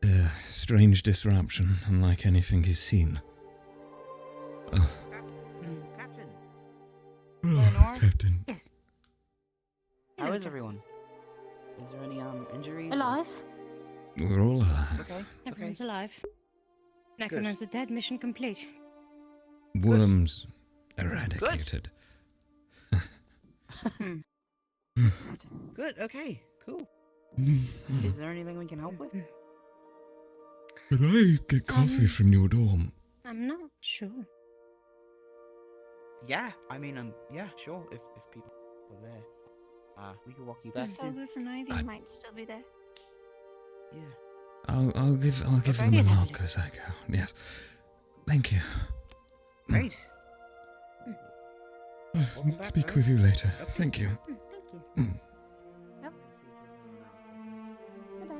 Speaker 10: Yes.
Speaker 1: Strange disruption, unlike anything he's seen. Oh.
Speaker 15: Captain.
Speaker 1: Oh, Captain.
Speaker 10: Yes.
Speaker 15: How is everyone? Is there any injuries?
Speaker 10: Alive.
Speaker 1: We're all alive.
Speaker 15: Okay.
Speaker 10: Everyone's alive. Necromancer dead. Mission complete.
Speaker 1: Worms eradicated.
Speaker 15: Good. Okay. Cool. Is there anything we can help with?
Speaker 1: Could I get coffee from your dorm?
Speaker 10: I'm not sure.
Speaker 15: Yeah. I mean, yeah, sure. If people are there, we can walk you back.
Speaker 8: Solus and Ivy might still be there.
Speaker 15: Yeah.
Speaker 1: I'll give them a knock as I go. Yes. Thank you.
Speaker 15: Great.
Speaker 1: Speak with you later. Thank you.
Speaker 10: Thank you. Yep. Goodbye.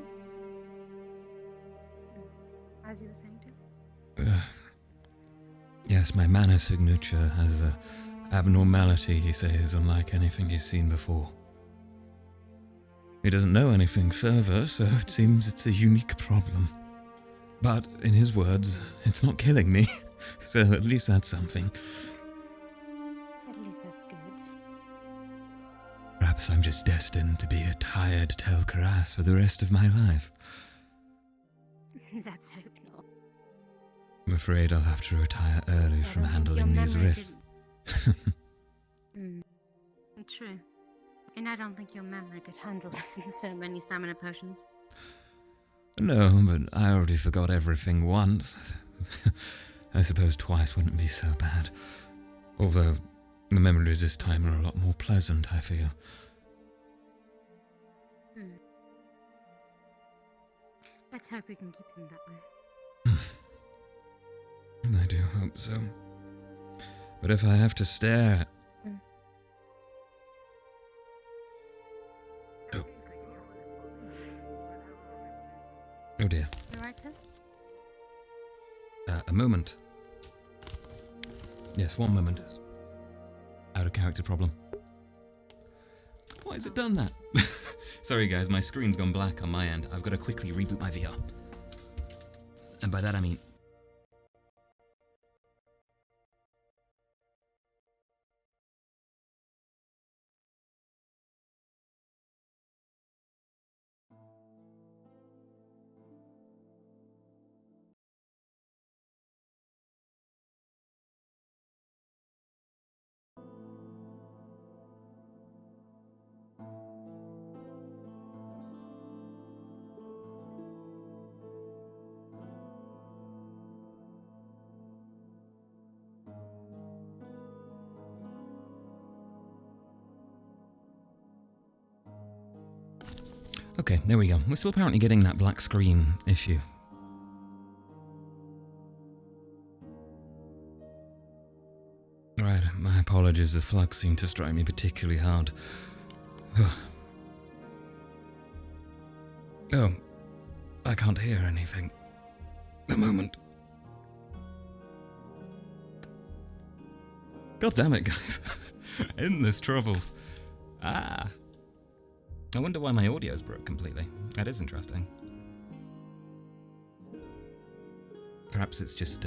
Speaker 10: As you were saying too.
Speaker 1: Yes, my mana signature has a abnormality, he says, unlike anything he's seen before. He doesn't know anything further, so it seems it's a unique problem. But, in his words, it's not killing me, so at least that's something.
Speaker 10: At least that's good.
Speaker 1: Perhaps I'm just destined to be a tired Tel'Kahras for the rest of my life.
Speaker 10: Let's hope not.
Speaker 1: I'm afraid I'll have to retire early from handling these rifts.
Speaker 10: True. And I don't think your memory could handle so many stamina potions.
Speaker 1: No, but I already forgot everything once. I suppose twice wouldn't be so bad. Although, the memories this time are a lot more pleasant, I feel.
Speaker 10: Let's hope we can keep them that way.
Speaker 1: I do hope so. But if I have to stare... Oh dear.
Speaker 10: You alright, Ted?
Speaker 1: A moment. Yes, one moment. Out of character problem. Why has it done that? Sorry guys, my screen's gone black on my end. I've got to quickly reboot my VR. And by that I mean... Okay, there we go. We're still apparently getting that black screen issue. Right, my apologies, the flux seemed to strike me particularly hard. Oh, I can't hear anything. A moment. God damn it, guys. Endless troubles. I wonder why my audio's broke completely. That is interesting. Perhaps it's just,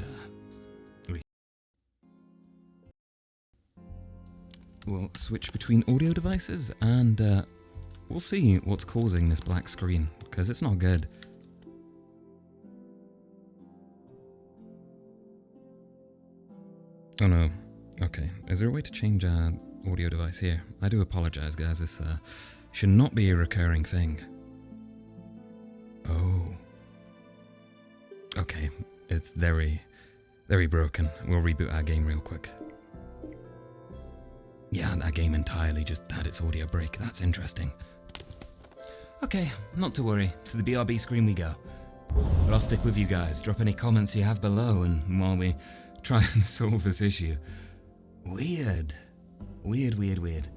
Speaker 1: we'll switch between audio devices and, we'll see what's causing this black screen, because it's not good. Oh no. Okay, is there a way to change our audio device here? I do apologize, guys. This, should not be a recurring thing. Oh. Okay, it's very, very broken. We'll reboot our game real quick. Yeah, that game entirely just had its audio break. That's interesting. Okay, not to worry. To the BRB screen we go. But I'll stick with you guys. Drop any comments you have below, and while we try and solve this issue. Weird. Weird.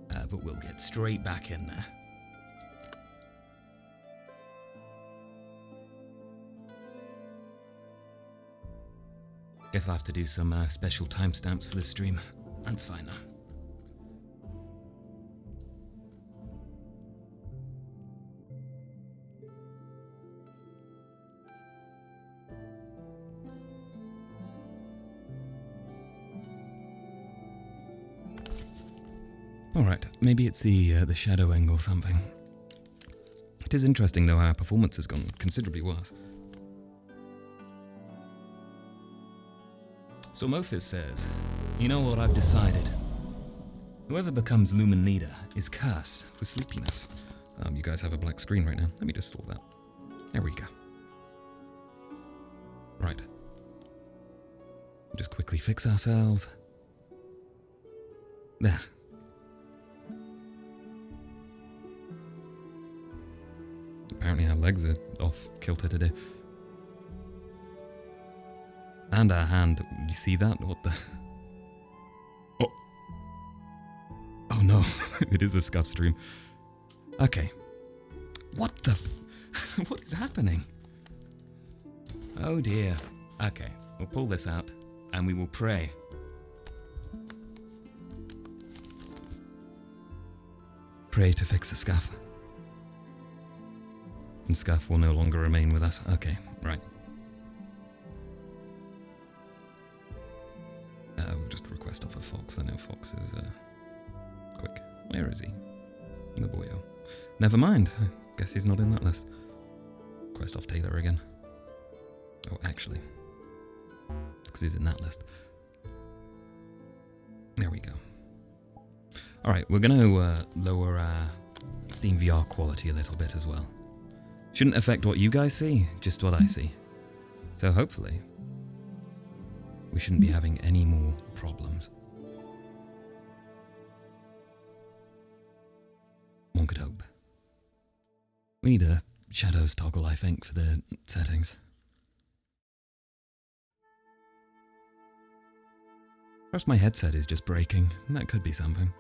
Speaker 1: But we'll get straight back in there. Guess I'll have to do some special timestamps for the stream. That's fine now. Alright, maybe it's the shadowing or something. It is interesting though how our performance has gone considerably worse. So Mophis says, you know what I've decided? Whoever becomes Lumen Leader is cursed with sleepiness. You guys have a black screen right now. Let me just solve that. There we go. Right. Just quickly fix ourselves. There. Apparently our legs are off kilter today. And our hand, you see that? What the? Oh. Oh no, it is a scuff stream. Okay. What the what is happening? Oh dear. Okay, we'll pull this out and we will pray. Pray to fix the scuff. And scuff will no longer remain with us. Okay, right. We'll just request off of Fox. I know Fox is, quick. Where is he? The boyo. Never mind. I guess he's not in that list. Request off Taylor again. Oh, actually. Because he's in that list. There we go. Alright, we're going to lower our Steam VR quality a little bit as well. Shouldn't affect what you guys see, just what I see. So hopefully, we shouldn't be having any more problems. One could hope. We need a shadows toggle, I think, for the settings. Perhaps my headset is just breaking. That could be something.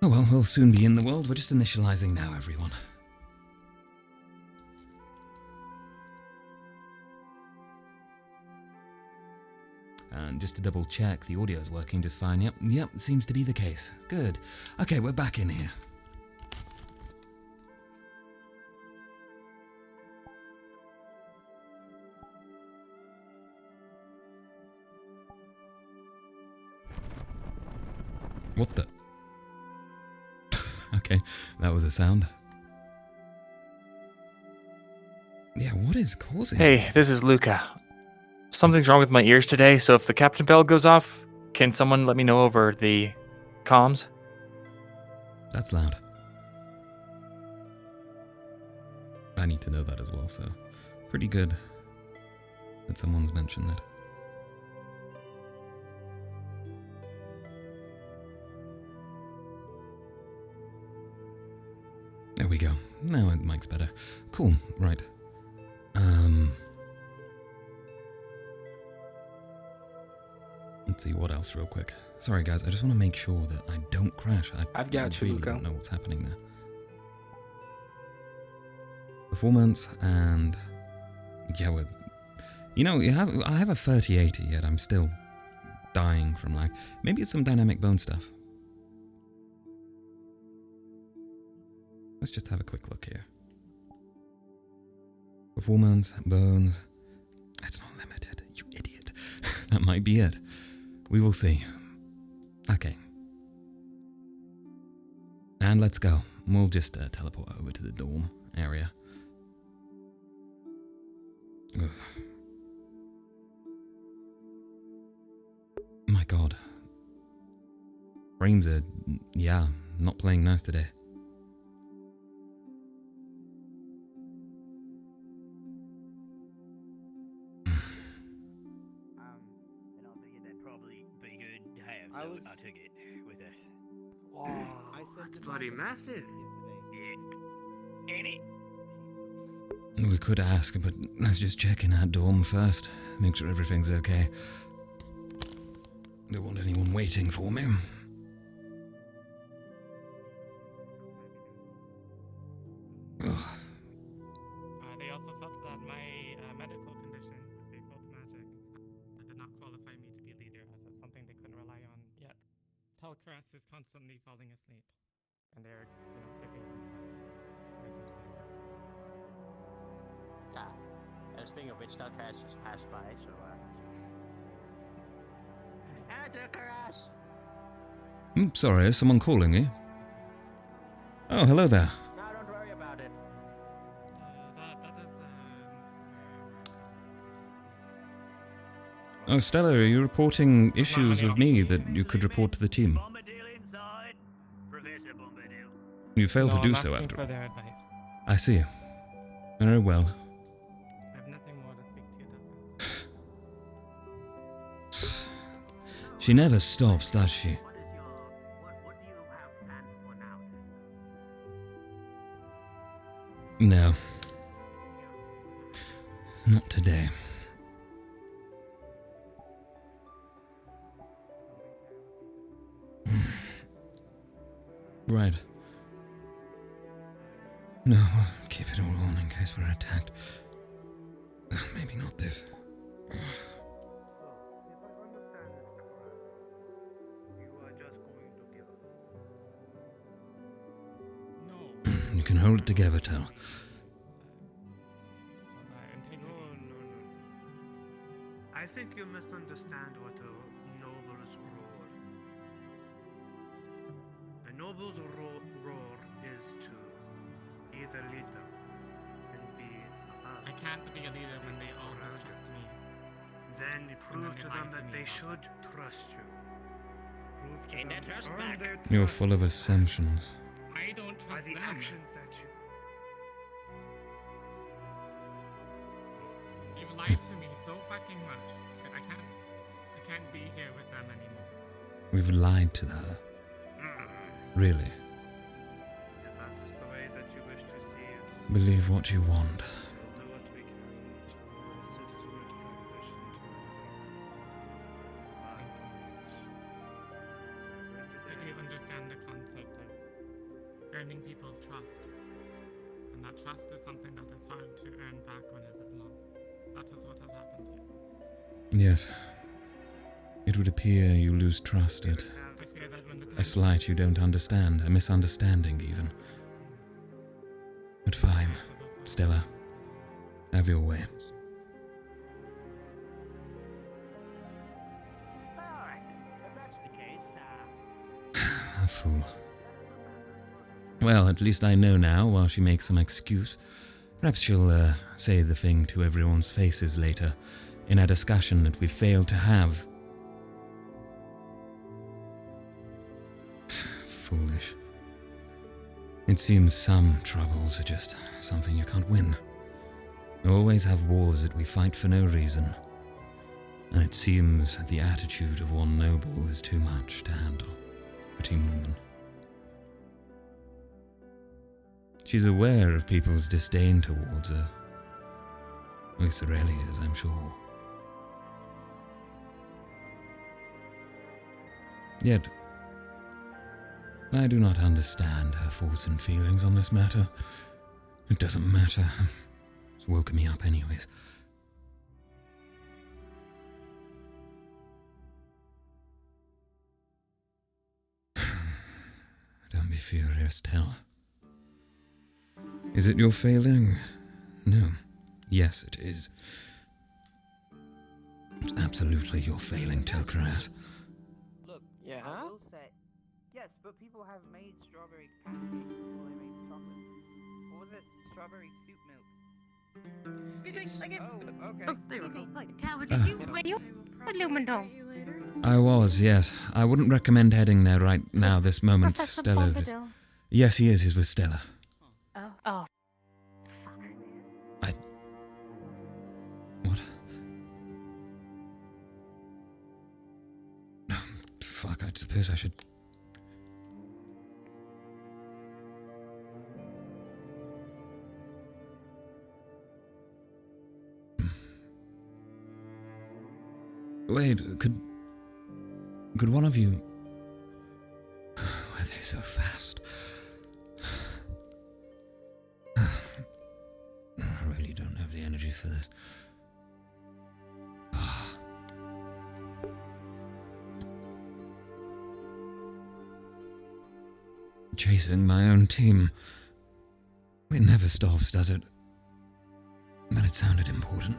Speaker 1: Oh well, we'll soon be in the world. We're just initializing now, everyone. And just to double check, the audio is working just fine. Yep, seems to be the case. Good. Okay, we're back in here. What the? Okay, that was a sound. Yeah, what is causing
Speaker 3: Hey, this is Luca. Something's wrong with my ears today, so if the captain bell goes off, can someone let me know over the comms?
Speaker 1: That's loud. I need to know that as well, so pretty good that someone's mentioned that. There we go. Now the mic's better. Cool, right. Let's see what else real quick. Sorry guys, I just want to make sure that I don't crash.
Speaker 13: I've got you,
Speaker 1: really
Speaker 13: Luca.
Speaker 1: don't know what's happening there. Performance and yeah, I have a 3080 yet I'm still dying from lag. Maybe it's some dynamic bone stuff. Let's just have a quick look here. Performance, bones. That's not limited, you idiot. That might be it. We will see. Okay. And let's go. We'll just teleport over to the dorm area. Ugh. My god. Frames are, yeah, not playing nice today.
Speaker 15: I was.
Speaker 11: I took it with us.
Speaker 15: Wow,
Speaker 14: That's bloody massive.
Speaker 11: Ain't it?
Speaker 1: We could ask, but let's just check in our dorm first. Make sure everything's okay. Don't want anyone waiting for me. Ugh.
Speaker 16: They also felt that my medical condition was the occult magic that did not qualify me to be leader, as it's something they couldn't rely on yet. Tel'Kahras is constantly falling asleep, and they're, giving him drugs to make him stay awake.
Speaker 2: And speaking of which, Tel'Kahras just passed by, so Tel'Kahras!
Speaker 1: Sorry, is someone calling me? Oh, hello there.
Speaker 2: No, don't worry about it.
Speaker 1: Oh, Stella, are you reporting issues with me that you could report to the team? You failed to do so after all. I see. Very well.
Speaker 16: I have nothing more to speak to you about.
Speaker 1: She never stops, does she? No. Not today. Right. No, we'll keep it all on in case we're attacked. Maybe not this. You can hold it together, Tel.
Speaker 14: I think you misunderstand what a noble's roar. A noble's roar is to be the leader and be above.
Speaker 16: I can't be a leader when they all distrust me.
Speaker 14: Then prove to them that they should trust you. Prove to them that earn their
Speaker 1: You're
Speaker 14: trust
Speaker 1: full of assumptions.
Speaker 16: I don't
Speaker 14: by
Speaker 16: trust
Speaker 14: the
Speaker 16: them.
Speaker 14: actions that you.
Speaker 16: You've lied to me so fucking much that I can't be here with them anymore.
Speaker 1: We've lied to her. Really?
Speaker 14: If that is the way that you wish to see us,
Speaker 1: Believe what you want.
Speaker 14: we'll do what we can to assist you in transition to
Speaker 16: I do understand the concept of earning people's trust. And that trust is something that is hard to earn back when it is lost. That is what has happened here.
Speaker 1: Yes. It would appear you lose trust at
Speaker 16: I fear that when the
Speaker 1: a
Speaker 16: time
Speaker 1: slight you don't understand, a misunderstanding even. But fine, Stella. Have your way.
Speaker 2: Alright, if that's the case,
Speaker 1: A fool. Well, at least I know now while she makes some excuse. Perhaps she'll say the thing to everyone's faces later, in a discussion that we failed to have. Foolish. It seems some troubles are just something you can't win. We always have wars that we fight for no reason. And it seems that the attitude of one noble is too much to handle for Team Woman. She's aware of people's disdain towards her. At least Aurelia is, I'm sure. Yet, I do not understand her thoughts and feelings on this matter. It doesn't matter. It's woken me up anyways. Don't be furious, Tel. Is it your failing? No. Yes, it is. It's absolutely your failing, Tel'Kahras.
Speaker 15: Look,
Speaker 2: Yeah?
Speaker 15: I will say, yes, but people have made strawberry pancakes before they made chocolate. What was it? Strawberry soup milk. Oh, okay.
Speaker 10: Tel, were you at Lumendome?
Speaker 1: I was, yes. I wouldn't recommend heading there right now, this moment.
Speaker 10: Professor
Speaker 1: Stella is...
Speaker 10: Bombadil.
Speaker 1: Yes, he is. He's with Stella.
Speaker 10: Oh.
Speaker 1: What? fuck, I suppose I should... Wait, could one of you... Why are they so fast? I really don't have the energy for this. Chasing my own team. It never stops, does it? But it sounded important.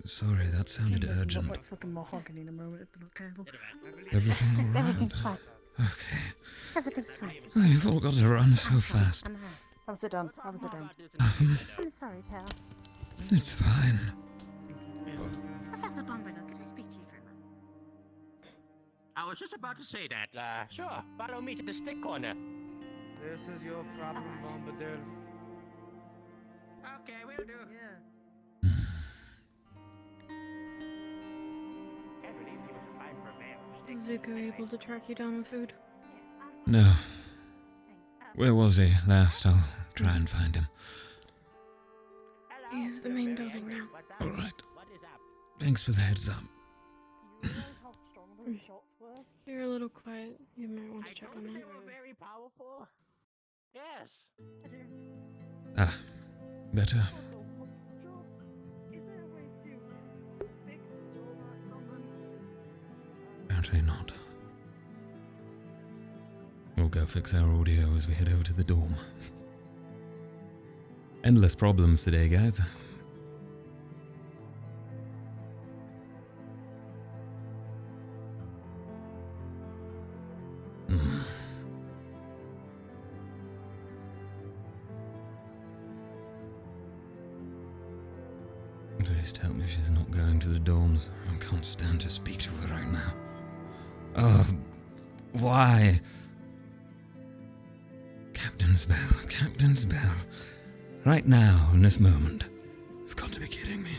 Speaker 1: Sorry, that sounded urgent.
Speaker 4: Like fucking mahogany in a moment if they're not careful.
Speaker 1: Everything alright?
Speaker 10: Everything's fine.
Speaker 1: Okay.
Speaker 10: Everything's fine.
Speaker 1: Oh, you've all got to run so fast.
Speaker 4: Have a sit down. Have a sit down.
Speaker 10: I'm sorry, Tao.
Speaker 1: It's fine.
Speaker 10: Professor Bombadil, could I speak to you for a moment?
Speaker 2: I was just about to say that. Sure, follow me to the stick corner.
Speaker 15: This is your problem, Bombadil.
Speaker 2: Okay, we'll do.
Speaker 15: Yeah.
Speaker 6: Is Zuko able to track you down with food?
Speaker 1: No. Where was he last? I'll try and find him.
Speaker 6: He's at the main building now.
Speaker 1: Alright. Thanks for the heads up.
Speaker 6: You're a little quiet. You might want to check on that.
Speaker 2: They were very powerful. Yes.
Speaker 1: Ah, better. Apparently not. We'll go fix our audio as we head over to the dorm. Endless problems today, guys. Please tell me she's not going to the dorms. I can't stand to speak to her right now. Oh, why? Captain's bell, Captain's bell. Right now, in this moment. You've got to be kidding me.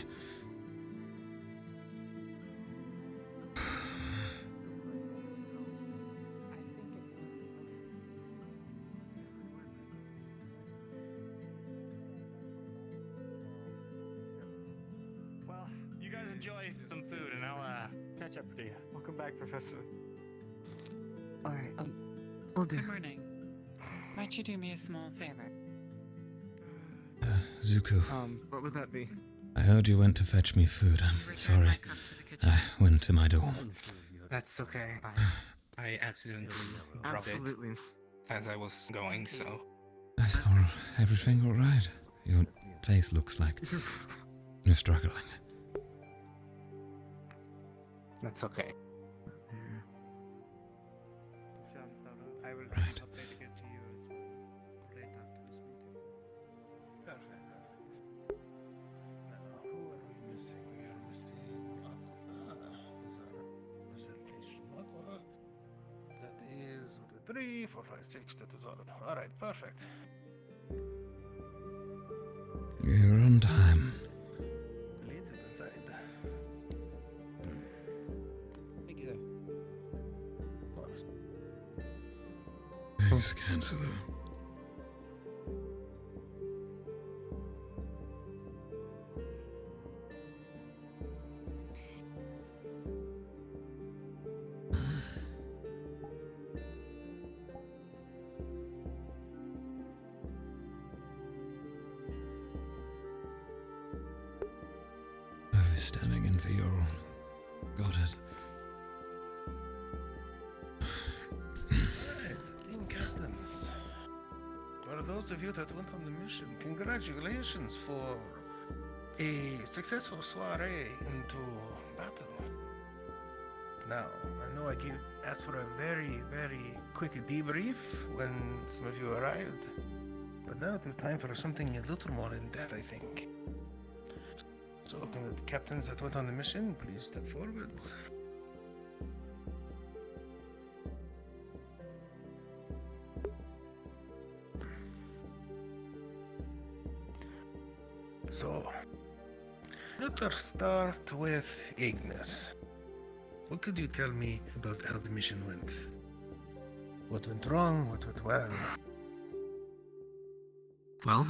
Speaker 3: Well, you guys enjoy some food and I'll catch up with you. Welcome back, Professor.
Speaker 17: Alright,
Speaker 4: I'll do.
Speaker 17: Good morning. Might you do me a small favor?
Speaker 1: Zuko.
Speaker 13: What would that be?
Speaker 1: I heard you went to fetch me food. I'm sorry. I went to my dorm.
Speaker 13: That's okay. I accidentally dropped it as I was going, so...
Speaker 1: That's all. Everything all right? Your face looks like you're struggling.
Speaker 13: That's okay.
Speaker 15: I will
Speaker 1: Right.
Speaker 15: update again to you as well late after this meeting.
Speaker 14: Perfect. Now, who are we missing? We are missing Aqua. These are presentation Aqua. That is 3, 4, 5, 6. That is all. Alright, perfect.
Speaker 1: You're on time.
Speaker 14: Leave it inside. Thank you.
Speaker 1: Thanks, Counselor. Standing in for your... Got it.
Speaker 14: Right, team captains. For those of you that went on the mission, congratulations for a successful soiree into battle. Now, I know I asked for a very, very quick debrief when some of you arrived, but now it is time for something a little more in depth, I think. So, can the captains that went on the mission please step forward? Let us start with Ignis. What could you tell me about how the mission went? What went wrong? What went well?
Speaker 13: Well,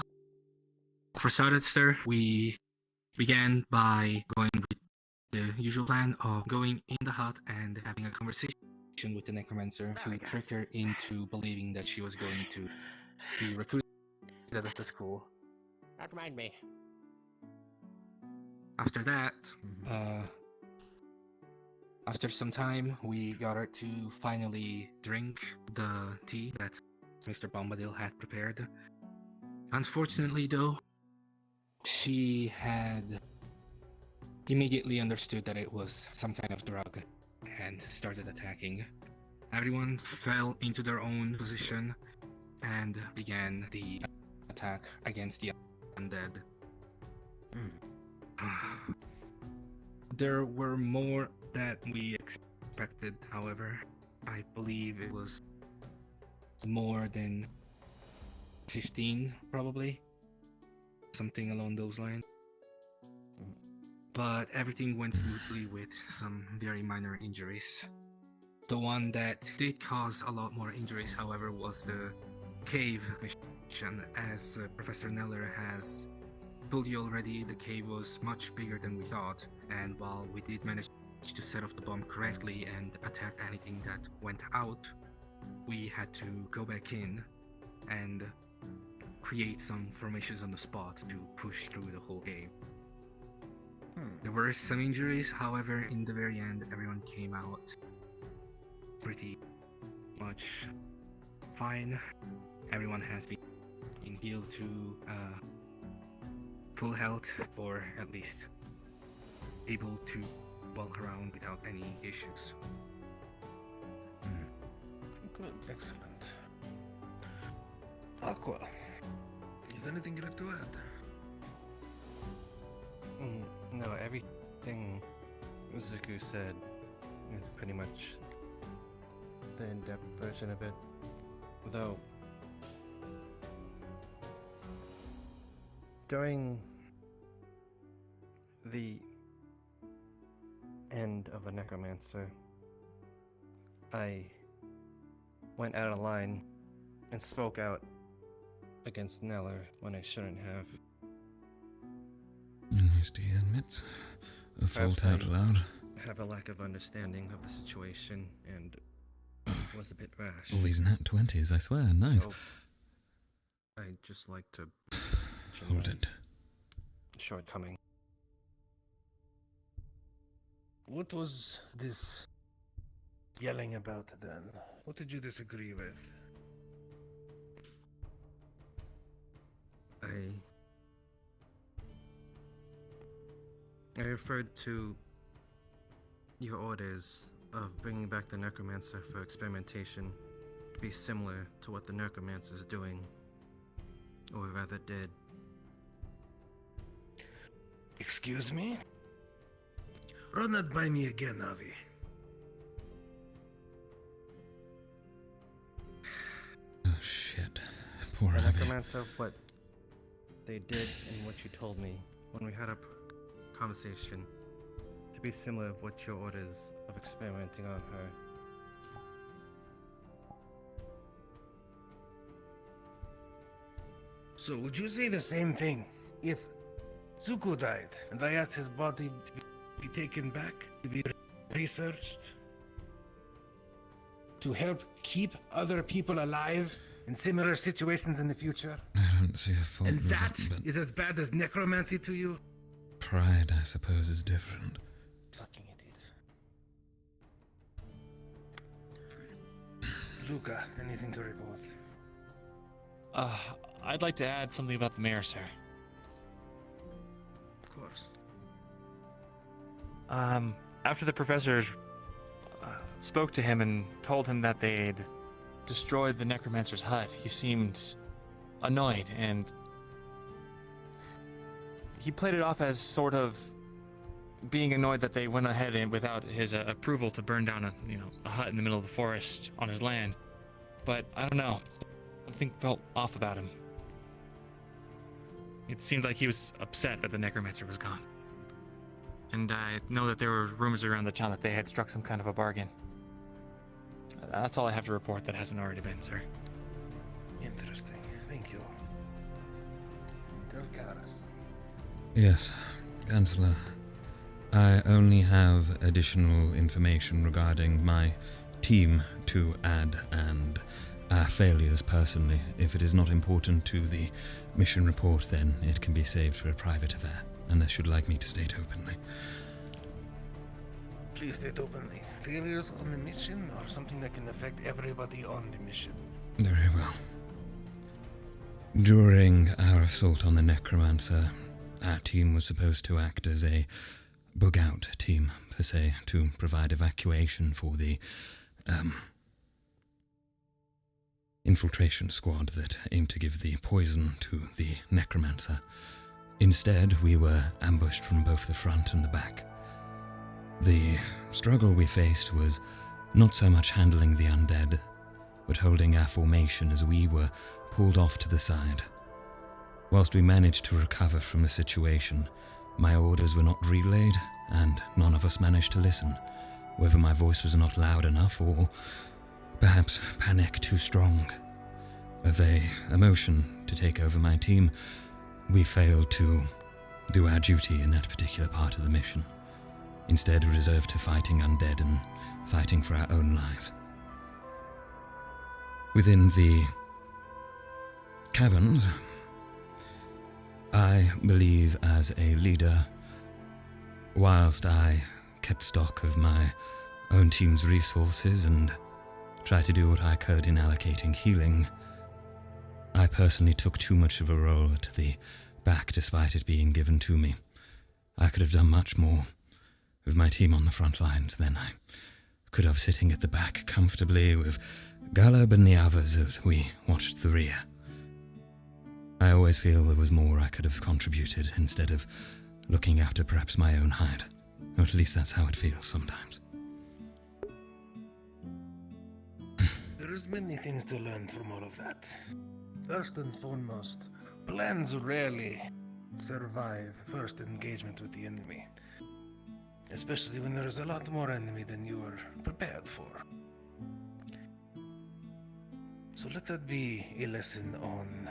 Speaker 13: for starters, sir, we began by going with the usual plan of going in the hut and having a conversation with the necromancer to trick her into believing that she was going to be recruited at the school.
Speaker 2: Don't remind me.
Speaker 13: After that, after some time, we got her to finally drink the tea that Mr. Bombadil had prepared. Unfortunately, though, she had immediately understood that it was some kind of drug and started attacking. Everyone fell into their own position and began the attack against the undead. There were more that we expected, however. I believe it was more than 15, probably. Something along those lines. But everything went smoothly with some very minor injuries. The one that did cause a lot more injuries, however, was the cave mission. As Professor Neller has told you already, the cave was much bigger than we thought, and while we did manage to set off the bomb correctly and attack anything that went out, we had to go back in and create some formations on the spot to push through the whole cave. There were some injuries, however, in the very end, everyone came out pretty much fine. Everyone has been healed to full health, or at least able to walk around without any issues.
Speaker 14: Good, excellent. Aqua, is anything you'd like to add?
Speaker 18: No, everything Zuku said is pretty much the in-depth version of it. Though, during the end of the Necromancer, I went out of line and spoke out against Neller when I shouldn't have.
Speaker 1: Honesty admits a fault out loud.
Speaker 18: I have a lack of understanding of the situation and was a bit rash.
Speaker 1: All these nat 20s, I swear, nice.
Speaker 18: So, I'd just like to
Speaker 1: hold it.
Speaker 18: Shortcoming.
Speaker 14: What was this yelling about then? What did you disagree with?
Speaker 18: I referred to your orders of bringing back the Necromancer for experimentation to be similar to what the Necromancer is doing, or rather did.
Speaker 14: Excuse me? Run that by me again, Avi.
Speaker 1: Oh shit. Poor
Speaker 18: The
Speaker 1: Abby.
Speaker 18: Necromancer, what they did and what you told me when we had a conversation to be similar of what your orders of experimenting on her.
Speaker 14: So would you say the same thing if Zuko died and I asked his body to be taken back, to be researched, to help keep other people alive in similar situations in the future?
Speaker 1: I don't see a fault
Speaker 14: And
Speaker 1: with
Speaker 14: that
Speaker 1: it, but
Speaker 14: is as bad as necromancy to you?
Speaker 1: pride, I suppose, is different.
Speaker 14: Fucking idiot. Luca, anything to report?
Speaker 3: I'd like to add something about the mayor, sir.
Speaker 14: Of course.
Speaker 3: After the professors spoke to him and told him that they'd destroyed the Necromancer's hut, he seemed annoyed, and he played it off as sort of being annoyed that they went ahead and without his approval to burn down a hut in the middle of the forest on his land. But I don't know, something felt off about him. It seemed like he was upset that the Necromancer was gone. And I know that there were rumors around the town that they had struck some kind of a bargain. That's all I have to report that hasn't already been, sir.
Speaker 14: Interesting. Thank you. Tel'Kahras.
Speaker 1: Yes, Chancellor. I only have additional information regarding my team to add and our failures personally. If it is not important to the mission report, then it can be saved for a private affair, unless you'd like me to state openly.
Speaker 14: Please state openly. Failures on the mission or something that can affect everybody on the mission.
Speaker 1: Very well. During our assault on the Necromancer, our team was supposed to act as a bug-out team, per se, to provide evacuation for the infiltration squad that aimed to give the poison to the Necromancer. Instead, we were ambushed from both the front and the back. The struggle we faced was not so much handling the undead, but holding our formation as we were pulled off to the side. Whilst we managed to recover from the situation, my orders were not relayed, and none of us managed to listen, whether my voice was not loud enough or perhaps panic too strong. Of a emotion to take over my team, we failed to do our duty in that particular part of the mission, instead reserved to fighting undead and fighting for our own lives. Within the caverns, I believe as a leader, whilst I kept stock of my own team's resources and tried to do what I could in allocating healing, I personally took too much of a role at the back despite it being given to me. I could have done much more with my team on the front lines than I could have sitting at the back comfortably with Galeb and the others as we watched the rear. I always feel there was more I could have contributed instead of looking after perhaps my own hide. Or at least that's how it feels sometimes.
Speaker 14: There is many things to learn from all of that. First and foremost, plans rarely survive first engagement with the enemy. Especially when there is a lot more enemy than you were prepared for. So let that be a lesson on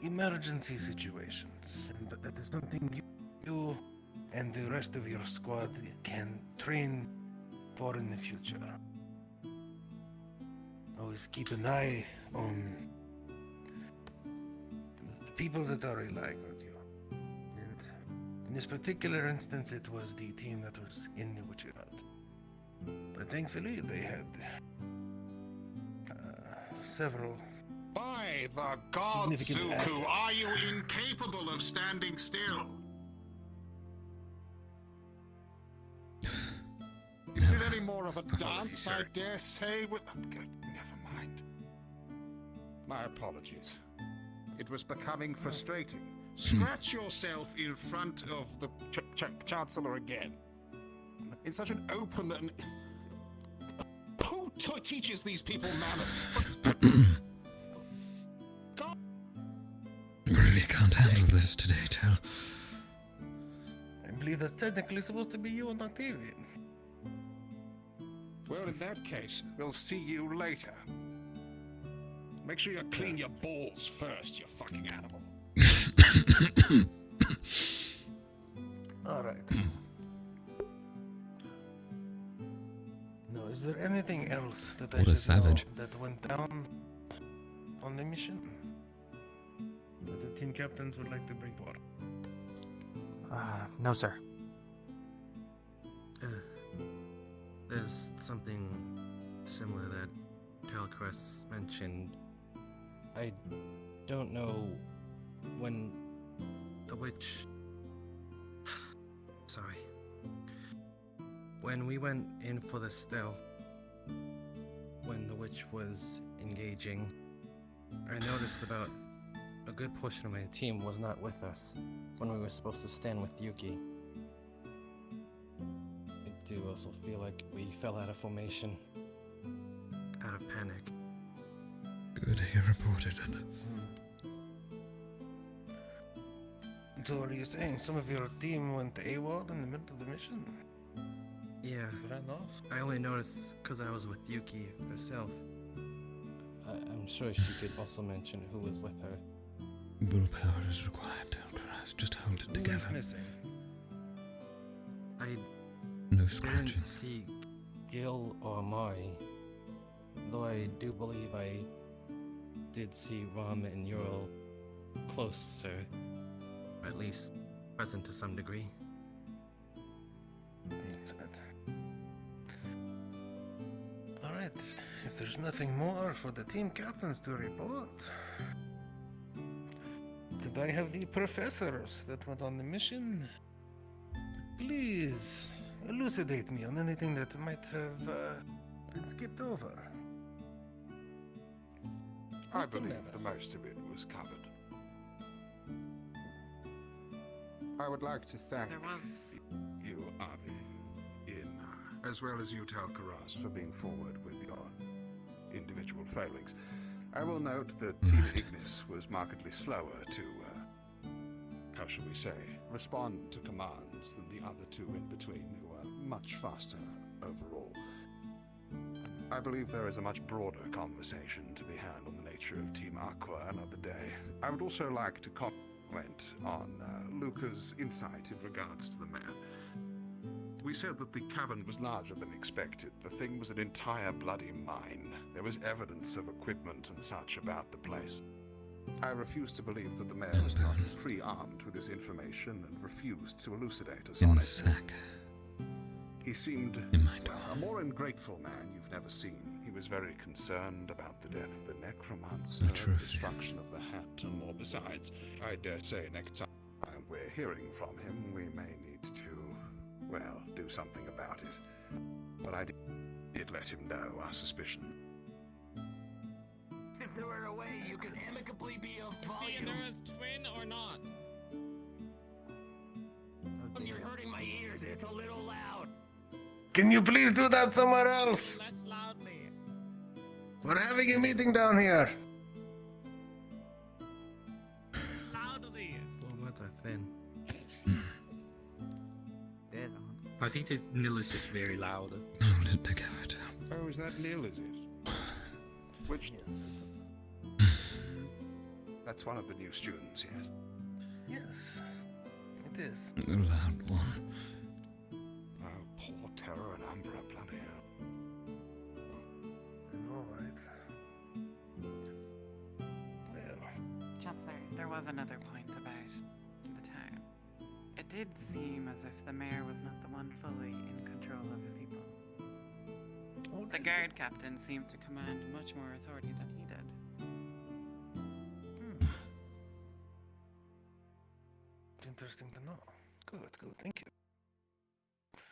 Speaker 14: emergency situations. But that is something you and the rest of your squad can train for in the future. Always keep an eye on the people that are relying on you. And in this particular instance, it was the team that was in the Witcherad. But thankfully, they had several.
Speaker 5: By the gods, Zuku, are you incapable of standing still? Is it any more of a dance, I dare say? Good, never mind. My apologies. It was becoming frustrating. Scratch yourself in front of the Chancellor again. In such an open and... Who teaches these people manners?
Speaker 1: I really can't handle this today, Tel.
Speaker 14: I believe that's technically supposed to be you and Octavian.
Speaker 5: Well, in that case, we'll see you later. Make sure you clean your balls first, you fucking animal.
Speaker 14: Alright. No, is there anything else that I
Speaker 1: What a
Speaker 14: should
Speaker 1: savage.
Speaker 14: know that went down on the mission that the team captains would like to bring forward?
Speaker 3: No, sir.
Speaker 18: There's something similar that Tel'Kahras mentioned. I don't know when the witch... Sorry. When we went in for the stealth, when the witch was engaging, I noticed about a good portion of my team was not with us when we were supposed to stand with Yuki. I do also feel like we fell out of formation. Out of panic.
Speaker 1: Good, he reported it.
Speaker 14: Tor, you're saying some of your team went AWOL in the middle of the mission?
Speaker 18: Yeah.
Speaker 14: Ran off?
Speaker 18: I only noticed because I was with Yuki herself.
Speaker 19: I'm sure she could also mention who was with her.
Speaker 1: Willpower is required, Tel'Kahras. Just hold it together.
Speaker 14: Missing.
Speaker 18: I
Speaker 1: No scratching.
Speaker 19: Didn't see Gil or Mari, though I do believe I did see Ram and Ural closer.
Speaker 18: At least present to some degree.
Speaker 14: Alright, if there's nothing more for the team captains to report, could I have the professors that went on the mission please elucidate me on anything that might have been skipped over?
Speaker 5: I believe the most of it was covered. I would like to thank you, Avi, as well as you, Tel'Kahras, for being forward with your individual failings. I will note that Team Ignis was markedly slower to, how shall we say, respond to commands than the other two in between, who are much faster overall. I believe there is a much broader conversation to be had on the nature of Team Aqua another day. I would also like to comment on Luca's insight in regards to the mayor. We said that the cavern was larger than expected. The thing was an entire bloody mine. There was evidence of equipment and such about the place. I refuse to believe that the mayor was not pre-armed with this information and refused to elucidate us on it.
Speaker 1: Sack.
Speaker 5: He seemed a more ungrateful man you've never seen. He was very concerned about the death of the necromancer, the destruction of the hat, and more besides. I dare say next time we're hearing from him, we may need to, well, do something about it. But I did let him know our suspicion.
Speaker 2: If there were a way you could amicably be of volume.
Speaker 16: Theodora's twin or not?
Speaker 2: You're hurting my ears. It's a little loud.
Speaker 14: Can you please do that somewhere else?
Speaker 16: Less loudly.
Speaker 14: We're having a meeting down here.
Speaker 16: Loudly.
Speaker 18: Well, what are thin?
Speaker 13: I think that Nil is just very loud.
Speaker 1: Hold it together.
Speaker 5: Oh, is that Neil, is it? Which? That's one of the new students, yes?
Speaker 14: Yes, it is.
Speaker 1: The loud one.
Speaker 5: Oh, poor Terror and Umbra, bloody hell.
Speaker 14: I know, right? Well,
Speaker 17: Chancellor, there was another point about the town. It did seem as if the mayor was not the one fully in control of his people. The guard captain seemed to command much more authority than he did.
Speaker 14: Interesting to know. Good, thank you.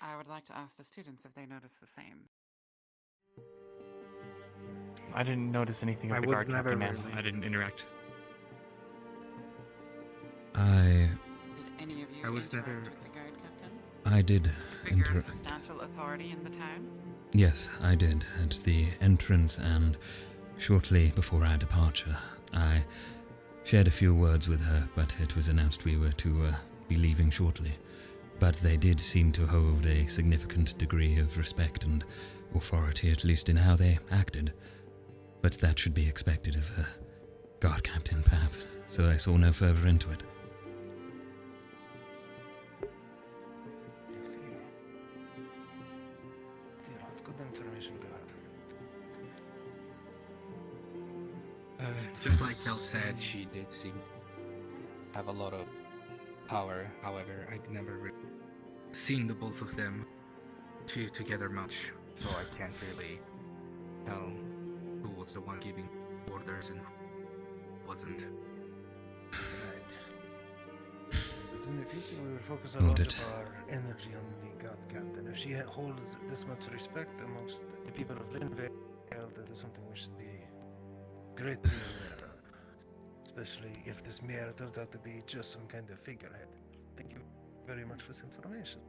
Speaker 17: I would like to ask the students if they noticed the same.
Speaker 3: I didn't notice anything of the guard captain, man. I didn't interact.
Speaker 1: I
Speaker 17: Any of you
Speaker 13: I was
Speaker 17: interact
Speaker 13: never-
Speaker 17: with the guard captain?
Speaker 1: I did
Speaker 17: Figure
Speaker 1: enter.
Speaker 17: substantial authority in the town?
Speaker 1: Yes, I did. At the entrance and shortly before our departure, I shared a few words with her, but it was announced we were to be leaving shortly. But they did seem to hold a significant degree of respect and authority, at least in how they acted. But that should be expected of a guard captain, perhaps, so I saw no further into it.
Speaker 14: Good information to have.
Speaker 13: Just like Kel said, she did seem to have a lot of power. However, I've never seen the both of them together much, so I can't really tell who was the one giving orders and who wasn't.
Speaker 14: Right. But in the future, we will focus a lot of our energy on the god captain. If she holds this much respect amongst the people of Linvale, that is something we should be greatly aware of. Especially if this mayor turns out to be just some kind of figurehead. Thank you very much for this information.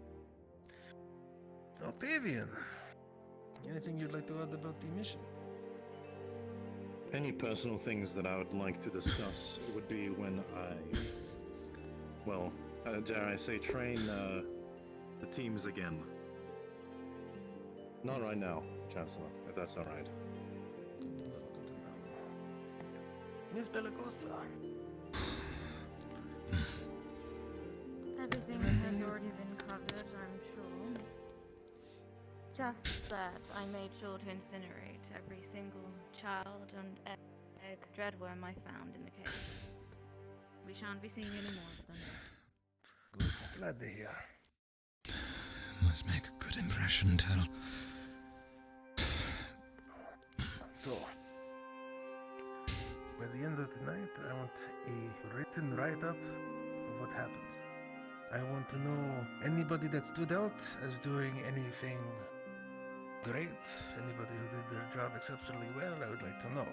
Speaker 14: Octavian, anything you'd like to add about the mission?
Speaker 12: Any personal things that I would like to discuss would be when I well, dare I say, train the teams again. Not right now, Chancellor, if that's all right.
Speaker 14: Miss Bellacosta.
Speaker 10: Everything has already been covered, I'm sure. Just that I made sure to incinerate every single child and egg dreadworm I found in the cave. We shan't be seeing any more of them.
Speaker 14: Good. Glad to hear.
Speaker 1: Must make a good impression, Tel.
Speaker 14: So, by the end of tonight, I want a written write-up of what happened. I want to know anybody that stood out as doing anything great, anybody who did their job exceptionally well, I would like to know.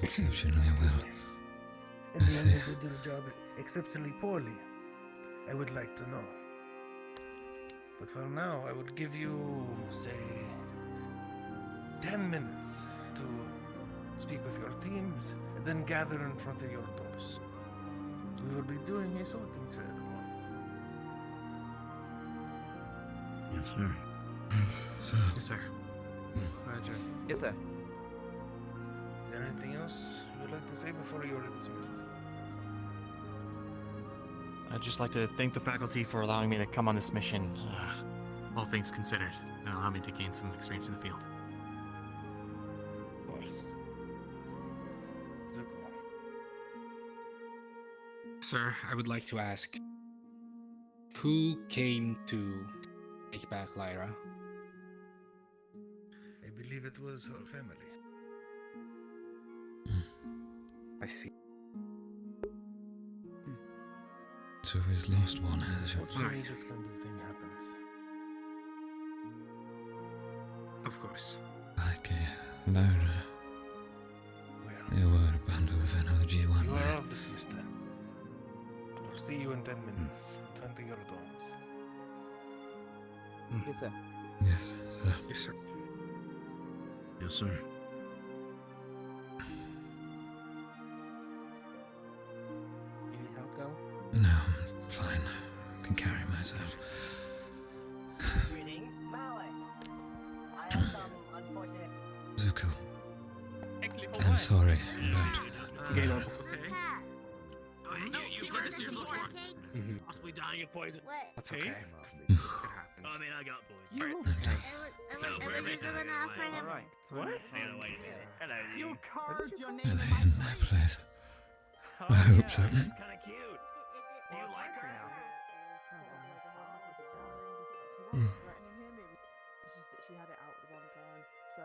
Speaker 1: Exceptionally well.
Speaker 14: Anyone who did their job exceptionally poorly, I would like to know. But for now, I would give you, say, 10 minutes to speak with your teams and then gather in front of your doors. We will be doing a sorting ceremony.
Speaker 18: Yes, sir.
Speaker 1: Sir.
Speaker 18: Yes, sir. Roger.
Speaker 15: Yes, sir.
Speaker 14: Is there anything else you would like to say before you are dismissed?
Speaker 3: I'd just like to thank the faculty for allowing me to come on this mission, all things considered, and allow me to gain some experience in the field.
Speaker 14: Of course. Zuko.
Speaker 13: Sir, I would like to ask, who came to take back Lyra?
Speaker 14: I believe it was her family.
Speaker 13: I see.
Speaker 1: So his lost one has...
Speaker 14: Fortunately, this kind of thing happens.
Speaker 13: Of course.
Speaker 1: Like Lyra. You were a bundle of energy one
Speaker 14: You
Speaker 1: way.
Speaker 14: are all dismissed then. I'll see you in 10 minutes. Turn to your dorms.
Speaker 15: Yes, sir.
Speaker 1: Yes, sir.
Speaker 13: Yes, sir.
Speaker 18: Yes, sir.
Speaker 15: You need help, Del?
Speaker 1: No, I'm fine. I can carry myself.
Speaker 2: Greetings, Malay. I have some unfortunate.
Speaker 1: Zuko. I'm sorry about...
Speaker 13: Get up.
Speaker 11: Okay. Oh, you first. Here's the one. Possibly dying of poison.
Speaker 20: What?
Speaker 13: That's okay.
Speaker 11: I mean, I got poison.
Speaker 2: You.
Speaker 20: It was good enough for him.
Speaker 2: Alright.
Speaker 11: What?
Speaker 2: Hang on, wait a minute. Hello, you
Speaker 11: carved
Speaker 2: your
Speaker 1: Are they in that place? I hope so.
Speaker 2: Kind of cute. Do you like her?
Speaker 4: It's just that she had it out at the wrong time, so.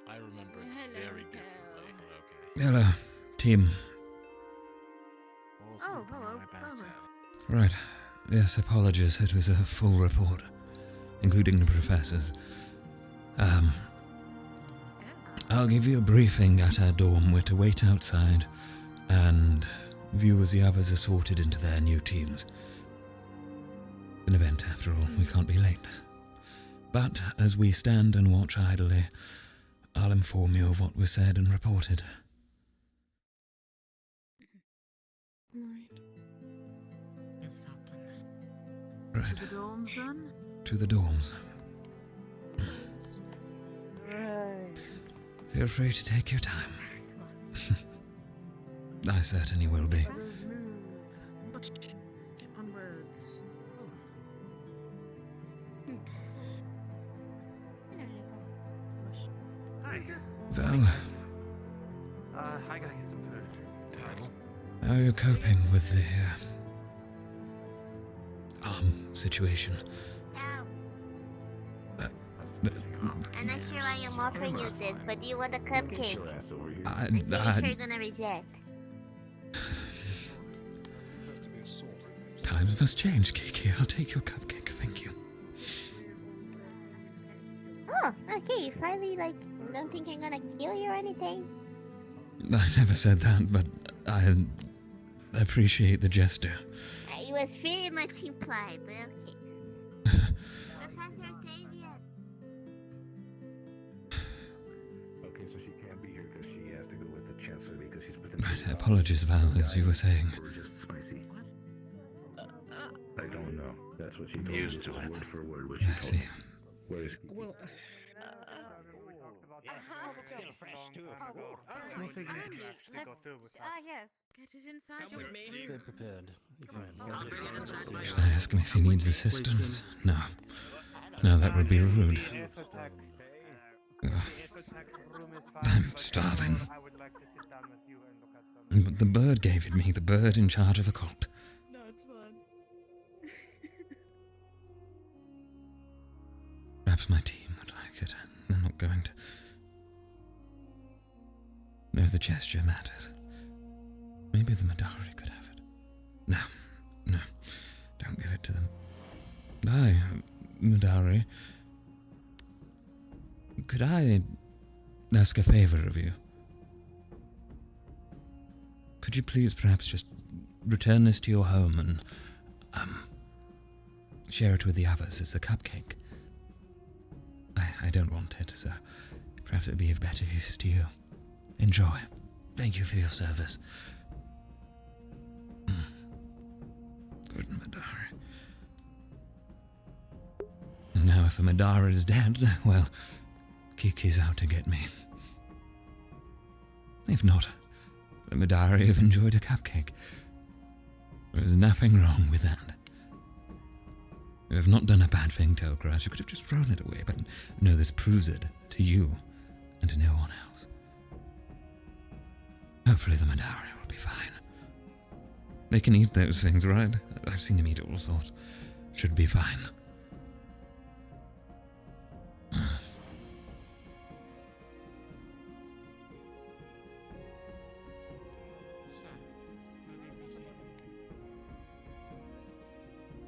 Speaker 21: I remember it very differently, but okay.
Speaker 1: Hello, team.
Speaker 4: Oh, hello.
Speaker 1: Right. Yes, apologies. It was a full report, including the professors. I'll give you a briefing at our dorm. We're to wait outside and view as the others are sorted into their new teams. An event, after all. We can't be late. But as we stand and watch idly, I'll inform you of what was said and reported.
Speaker 10: Yes, Captain.
Speaker 1: Right.
Speaker 4: To the dorms then?
Speaker 1: To the dorms.
Speaker 4: Right.
Speaker 1: Feel free to take your time. I certainly will be.
Speaker 4: Much onwards.
Speaker 15: Hi.
Speaker 1: Val,
Speaker 15: I gotta get some food.
Speaker 21: Title?
Speaker 1: how are you coping with the situation?
Speaker 20: I'm not sure why I'm offering you this, but do you want a cupcake?
Speaker 1: I'm
Speaker 20: pretty sure you're gonna reject.
Speaker 1: Times must change, Kiki. I'll take your cupcake, thank you.
Speaker 20: Oh, okay, you finally, don't think I'm gonna kill you or anything?
Speaker 1: I never said that, but I appreciate the gesture.
Speaker 20: It was very much implied, but okay. Professor Octavian.
Speaker 12: Okay, so she can't be here
Speaker 1: Right, apologies, Val, as you were saying.
Speaker 12: I don't know. That's what she told
Speaker 21: Used
Speaker 12: me.
Speaker 21: to
Speaker 12: Word
Speaker 21: it.
Speaker 12: for word, what she
Speaker 1: I
Speaker 12: told
Speaker 1: see.
Speaker 12: me. Where is he?
Speaker 13: Well,
Speaker 10: Yes. Get it inside your
Speaker 19: Stay prepared.
Speaker 1: Should I ask him if he needs assistance? No. No, that would be rude. Ugh. I'm starving. But the bird gave it me, the bird in charge of a cult.
Speaker 4: No, it's fine.
Speaker 1: Perhaps my team would like it. They're not going to. No, the gesture matters. Maybe the Madari could have it. No, no, don't give it to them. Hi, Madari. Could I ask a favor of you? Could you please perhaps just return this to your home and, share it with the others as a cupcake? I don't want it, so perhaps it would be of better use to you. Enjoy. Thank you for your service. Good Madari. And now if a Madara is dead, well, Kiki's out to get me. If not, the Madari have enjoyed a cupcake. There's nothing wrong with that. You have not done a bad thing, Tel'Kahras. You could have just thrown it away, but no, this proves it to you and to no one else. Hopefully the Madari will be fine. They can eat those things, right? I've seen them eat all sorts. Should be fine.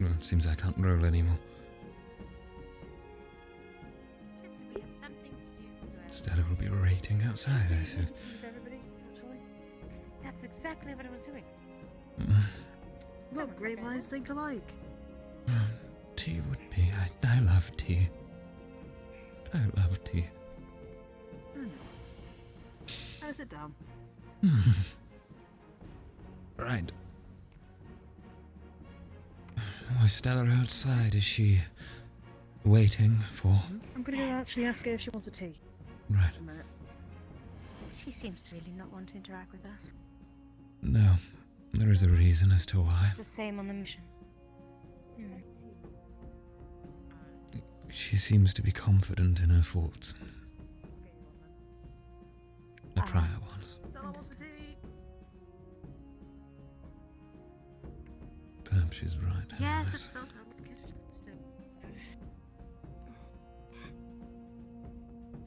Speaker 1: Well, it seems I can't roll anymore.
Speaker 10: Just so we have something to do as well.
Speaker 1: Stella will be rating outside, I see.
Speaker 10: That's exactly what I was doing.
Speaker 4: Look, great minds think alike.
Speaker 1: Tea would be. I love tea. I love tea.
Speaker 4: I know. How's it down?
Speaker 1: Right. Was Stella outside? Is she waiting for...
Speaker 4: I'm gonna go actually ask her if she wants a tea.
Speaker 1: Right.
Speaker 4: A minute.
Speaker 10: She seems to really not want to interact with us.
Speaker 1: No. There is a reason as to why.
Speaker 10: The same on the mission.
Speaker 1: She seems to be confident in her thoughts. The prior ones.
Speaker 4: Stella wants a tea.
Speaker 1: Perhaps she's right.
Speaker 10: Yes, it's so complicated.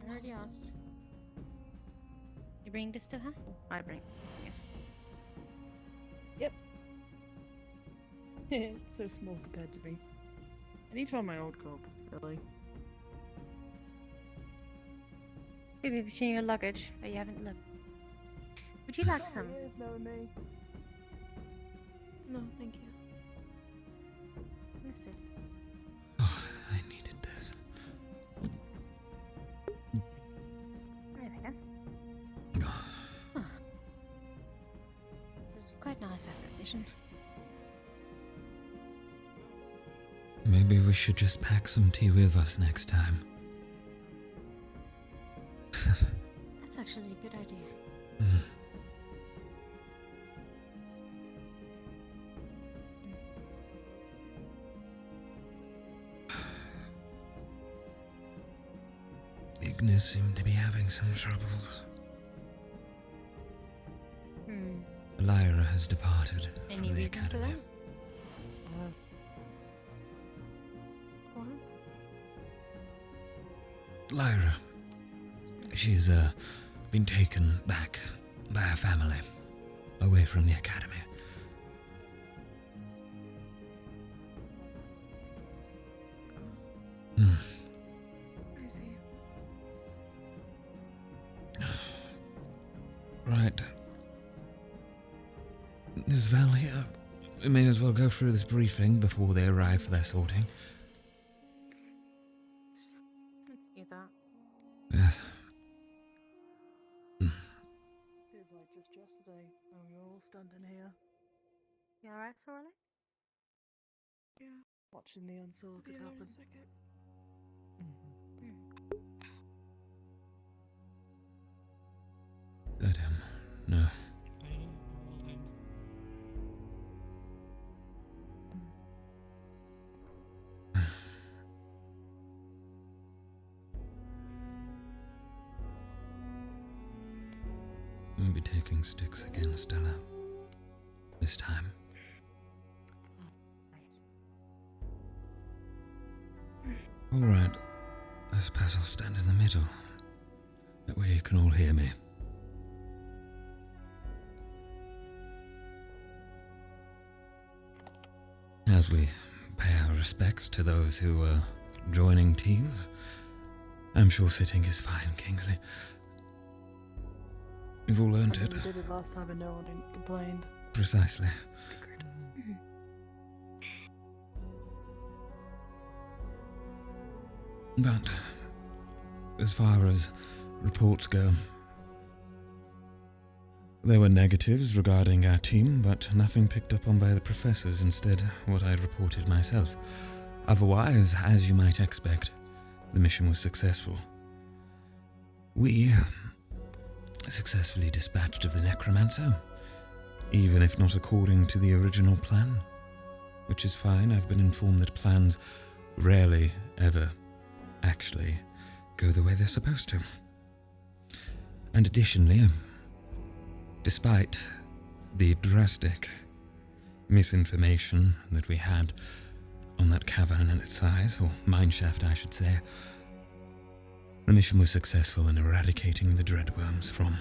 Speaker 10: I already asked. You bring this to her? I bring it.
Speaker 4: Yep. It's so small compared to me. I need to find my old cup, really.
Speaker 10: Maybe between your luggage, but you haven't looked. Would you like some?
Speaker 4: Years knowing me.
Speaker 6: No, thank you.
Speaker 10: Understood.
Speaker 1: Oh, I needed this.
Speaker 10: There we go. Huh. This is quite nice after a mission.
Speaker 1: Maybe we should just pack some tea with us next time.
Speaker 10: That's actually a good idea.
Speaker 1: Ignis seemed to be having some troubles. Lyra has departed
Speaker 10: Any
Speaker 1: from the
Speaker 10: reason for
Speaker 1: academy.
Speaker 10: that?
Speaker 1: Lyra. She's been taken back by her family, away from the academy.
Speaker 6: I see.
Speaker 1: Right. Is Val here? We may as well go through this briefing before they arrive for their sorting.
Speaker 10: Let's do that.
Speaker 1: Yes.
Speaker 4: Feels like just yesterday, and we were all standing here.
Speaker 10: You alright, Sorley?
Speaker 4: Yeah. Watching the unsorted happen.
Speaker 1: Is that him? No. I'll be taking sticks again, Stella. This time. Alright. I suppose I'll stand in the middle. That way you can all hear me. As we pay our respects to those who are joining teams, I'm sure sitting is fine, Kingsley. You've all earned it.
Speaker 4: We did it last time and no one complained.
Speaker 1: Precisely. But as far as reports go, there were negatives regarding our team, but nothing picked up on by the professors, instead what I'd reported myself. Otherwise, as you might expect, the mission was successful. We successfully dispatched of the necromancer, even if not according to the original plan. Which is fine. I've been informed that plans rarely ever actually go the way they're supposed to. And additionally, despite the drastic misinformation that we had on that cavern and its size, or mineshaft I should say, the mission was successful in eradicating the dreadworms from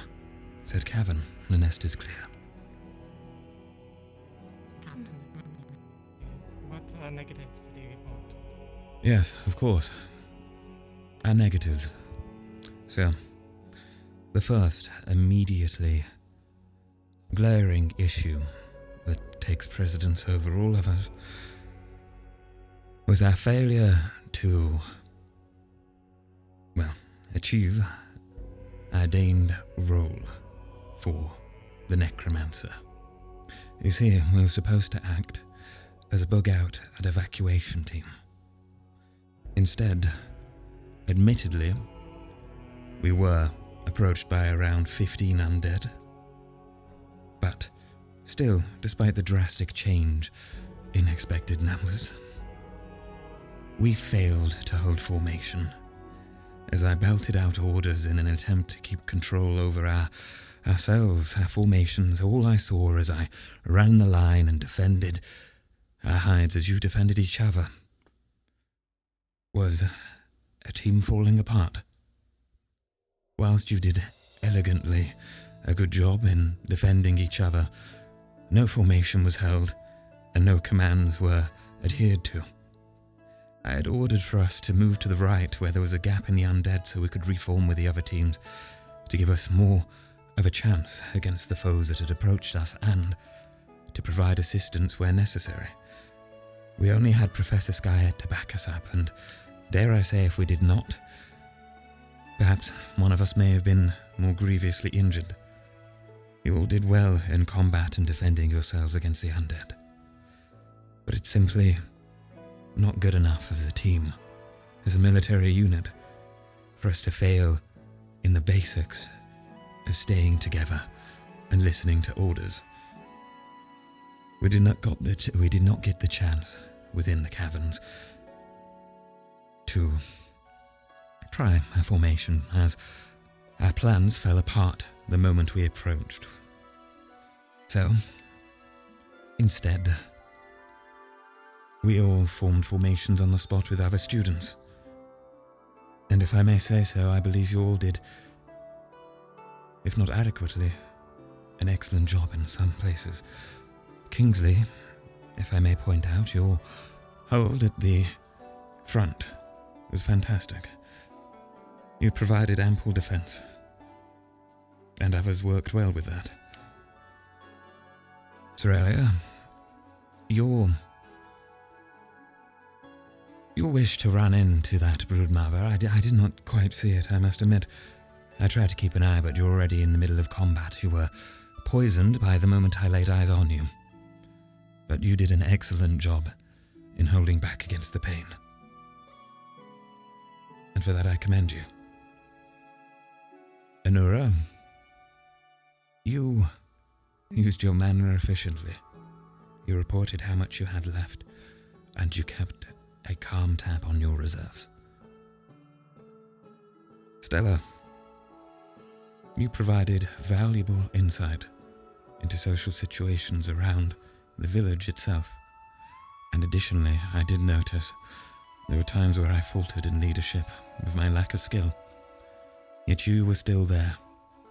Speaker 1: said cavern. The nest is clear.
Speaker 16: What negatives do you want?
Speaker 1: Yes, of course. Our negatives. So, the first immediately glaring issue that takes precedence over all of us was our failure to, well, achieve our ordained role for the necromancer. You see, we were supposed to act as a bug-out and evacuation team. Instead, admittedly, we were approached by around 15 undead. But still, despite the drastic change in expected numbers, we failed to hold formation. As I belted out orders in an attempt to keep control over ourselves, our formations, all I saw as I ran the line and defended our hides as you defended each other was a team falling apart. Whilst you did elegantly a good job in defending each other, no formation was held and no commands were adhered to. I had ordered for us to move to the right where there was a gap in the undead so we could reform with the other teams to give us more of a chance against the foes that had approached us and to provide assistance where necessary. We only had Professor Skyette to back us up, and dare I say if we did not, perhaps one of us may have been more grievously injured. You all did well in combat and defending yourselves against the undead. But it's simply not good enough as a team, as a military unit, for us to fail in the basics of staying together and listening to orders. We did not get the chance within the caverns to try a formation, as our plans fell apart the moment we approached. So, instead, we all formed formations on the spot with other students. And if I may say so, I believe you all did, if not adequately, an excellent job in some places. Kingsley, if I may point out, your hold at the front was fantastic. You provided ample defense, and others worked well with that. Sorelia, your wish to run into that broodmother, I did not quite see it, I must admit. I tried to keep an eye, but you're already in the middle of combat. You were poisoned by the moment I laid eyes on you. But you did an excellent job in holding back against the pain. And for that I commend you. Anura, you used your mana efficiently. You reported how much you had left, and you kept a calm tab on your reserves. Stella, you provided valuable insight into social situations around the village itself. And additionally, I did notice there were times where I faltered in leadership with my lack of skill. Yet you were still there,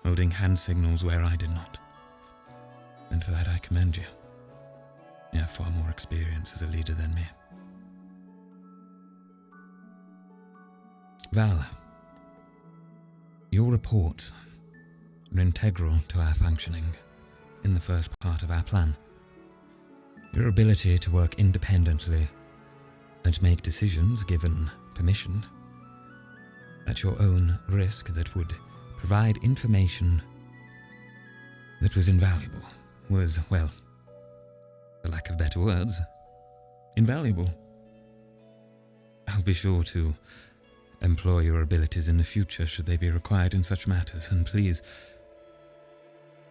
Speaker 1: holding hand signals where I did not. And for that I commend you. You have far more experience as a leader than me. Val, your reports are integral to our functioning in the first part of our plan. Your ability to work independently and make decisions given permission at your own risk that would provide information that was invaluable was, well, for lack of better words, invaluable. I'll be sure to employ your abilities in the future should they be required in such matters, and please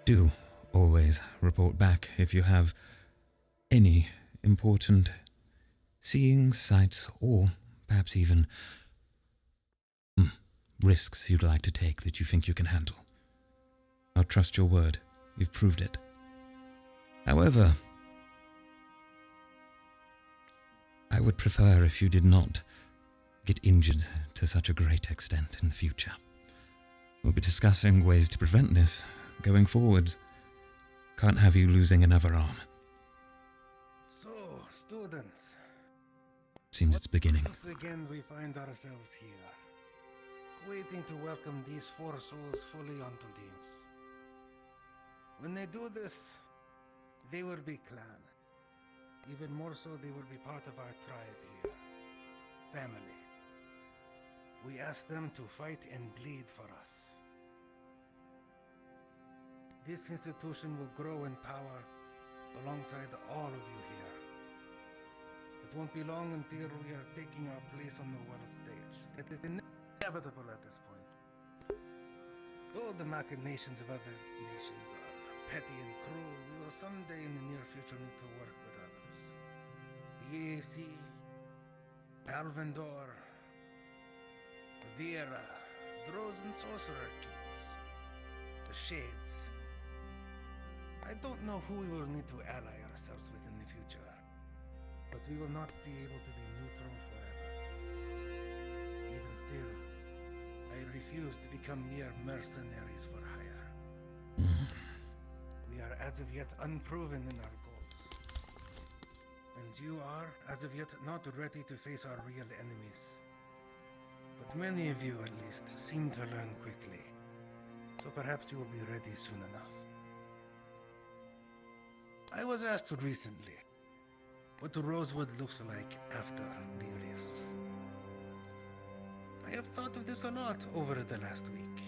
Speaker 1: do always report back if you have any important seeing, sights, or perhaps even risks you'd like to take that you think you can handle. I'll trust your word. You've proved it. However, I would prefer if you did not get injured to such a great extent in the future. We'll be discussing ways to prevent this going forward. Can't have you losing another arm.
Speaker 14: So, students.
Speaker 1: Seems it's beginning.
Speaker 14: Once again, we find ourselves here, waiting to welcome these four souls fully onto teams. When they do this, they will be clan. Even more so, they will be part of our tribe here. Family. We ask them to fight and bleed for us. This institution will grow in power alongside all of you here. It won't be long until we are taking our place on the world stage. It is inevitable at this point. Though the machinations of other nations are petty and cruel, we will someday in the near future need to work with others. The EAC, Alvendor, Vera, Drows and Sorcerer Kings, the Shades. I don't know who we will need to ally ourselves with in the future, but we will not be able to be neutral forever. Even still, I refuse to become mere mercenaries for hire. We are as of yet unproven in our goals. And you are, as of yet, not ready to face our real enemies. But many of you, at least, seem to learn quickly. So perhaps you will be ready soon enough. I was asked recently what Rosewood looks like after the Rifts. I have thought of this a lot over the last week.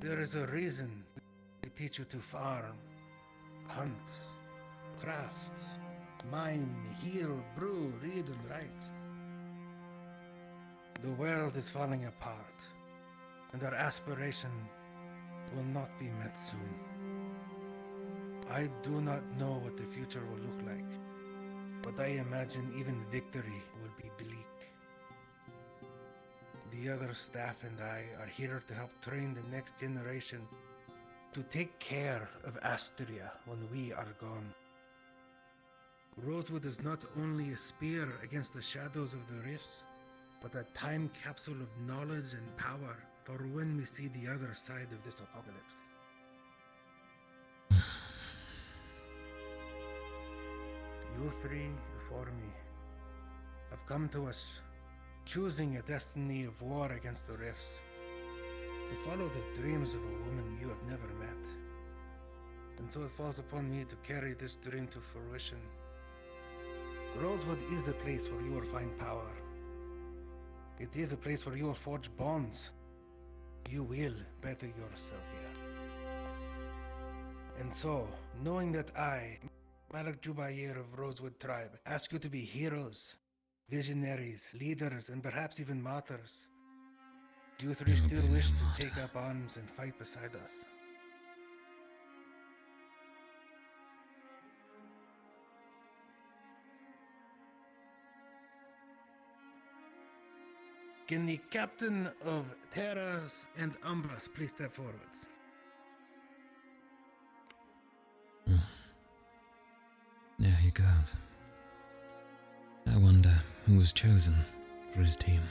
Speaker 14: There is a reason they teach you to farm, hunt, craft, mine, heal, brew, read, and write. The world is falling apart, and our aspiration will not be met soon. I do not know what the future will look like, but I imagine even victory will be bleak. The other staff and I are here to help train the next generation to take care of Astria when we are gone. Rosewood is not only a spear against the shadows of the rifts, but a time capsule of knowledge and power for when we see the other side of this apocalypse. You three before me have come to us choosing a destiny of war against the rifts, to follow the dreams of a woman you have never met. And so it falls upon me to carry this dream to fruition. Rosewood is a place where you will find power. It is a place where you will forge bonds. you will better yourself here. And so, knowing that I, Malak Jubair of Rosewood Tribe, ask you to be heroes, visionaries, leaders, and perhaps even martyrs, do you three still wish to take up arms and fight beside us? Can the captain of Terras and Umbras please step forwards?
Speaker 1: There he goes. I wonder who was chosen for his team.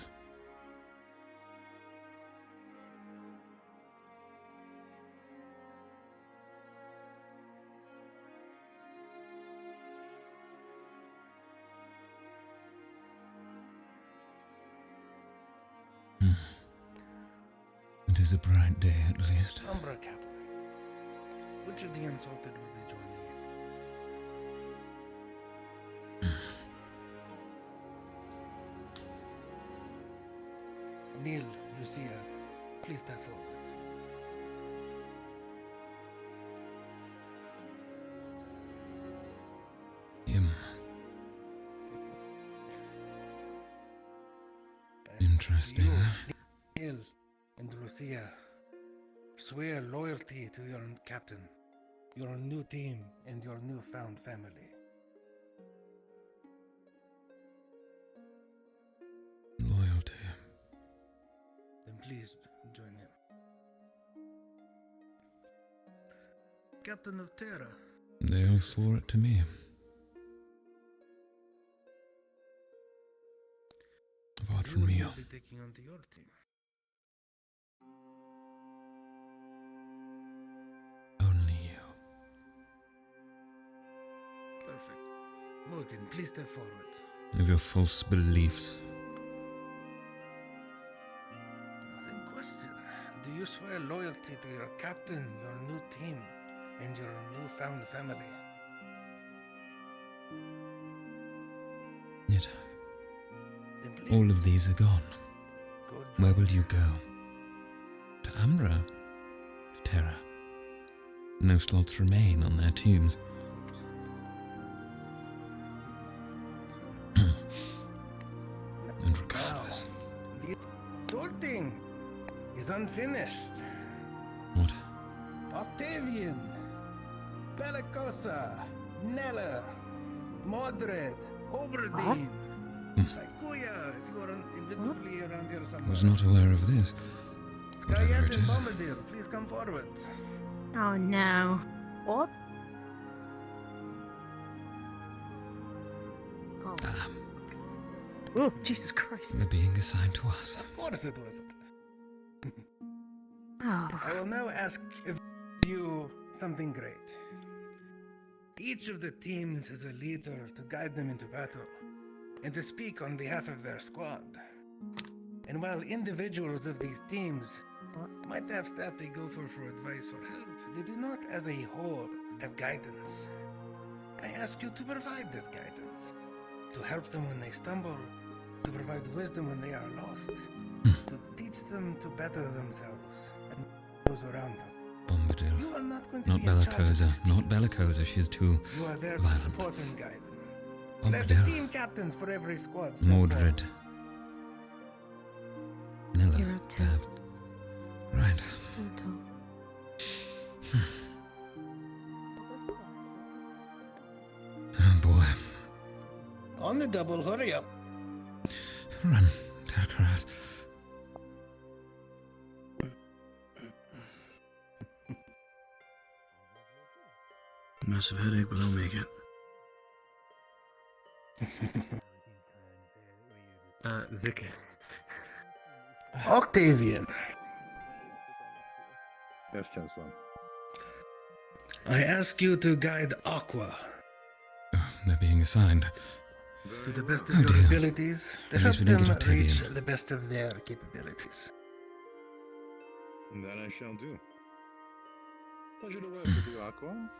Speaker 1: It is a bright day, at least.
Speaker 14: Umbra captain, which of the insulted will be joining you? Neil, Lucia, please step forward.
Speaker 1: Him. Interesting.
Speaker 14: Neil and Lucia, swear loyalty to your captain, your new team, and your newfound family.
Speaker 1: Loyalty.
Speaker 14: Then please join him. Captain of Terra.
Speaker 1: They all swore it to me. Apart from you.
Speaker 14: Will be taking onto your team.
Speaker 1: Only you.
Speaker 14: Perfect. Morgan, please step forward.
Speaker 1: Of your false beliefs.
Speaker 14: Same question. Do you swear loyalty to your captain, your new team, and your newfound family?
Speaker 1: Yet, all of these are gone. Where will you go? To Ambra? To Terra? No slots remain on their tombs. And regardless.
Speaker 14: The sorting is unfinished.
Speaker 1: What?
Speaker 14: Octavian, Bellicosa, Nella, Mordred, Oberdeen, Akuya, if you are invisibly around here somewhere.
Speaker 1: I was not aware of this. Whatever
Speaker 14: Skyette
Speaker 1: it
Speaker 14: and
Speaker 1: is.
Speaker 14: Bombardier, please come forward.
Speaker 6: Oh no. What? Oh, Jesus Christ.
Speaker 1: They're being assigned to us.
Speaker 14: Of course it wasn't.
Speaker 6: Oh.
Speaker 14: I will now ask of you something great. Each of the teams has a leader to guide them into battle and to speak on behalf of their squad. And while individuals of these teams might have stat they go for advice or help, they do not as a whole have guidance. I ask you to provide this guidance, to help them when they stumble, to provide wisdom when they are lost, to teach them to better themselves and those around them.
Speaker 1: Bombadil.
Speaker 14: You are not going to
Speaker 1: Not
Speaker 14: be in charge of
Speaker 1: Bellicosa. Not Bellicosa. She's too
Speaker 14: You are there to
Speaker 1: violent.
Speaker 14: support and guide them. Let the
Speaker 1: Bombadil.
Speaker 14: team captains for every squad step
Speaker 1: Mordred.
Speaker 14: forward.
Speaker 1: Nilla.
Speaker 6: You're up to
Speaker 1: Gab. Right. Oh boy.
Speaker 14: On the double, hurry up.
Speaker 1: Run, Tel'Kahras.
Speaker 9: Massive headache, but I'll make it.
Speaker 18: Zika.
Speaker 14: Octavian.
Speaker 12: Yes, Chancellor.
Speaker 14: I ask you to guide Aqua
Speaker 1: They're being assigned.
Speaker 14: to the best of
Speaker 1: Oh,
Speaker 14: your
Speaker 1: dear.
Speaker 14: abilities, to
Speaker 1: At
Speaker 14: help
Speaker 1: least we didn't
Speaker 14: them
Speaker 1: get
Speaker 14: reach
Speaker 1: Octavian.
Speaker 14: the best of their capabilities.
Speaker 12: And that I shall do. Pleasure to work with you, Aqua.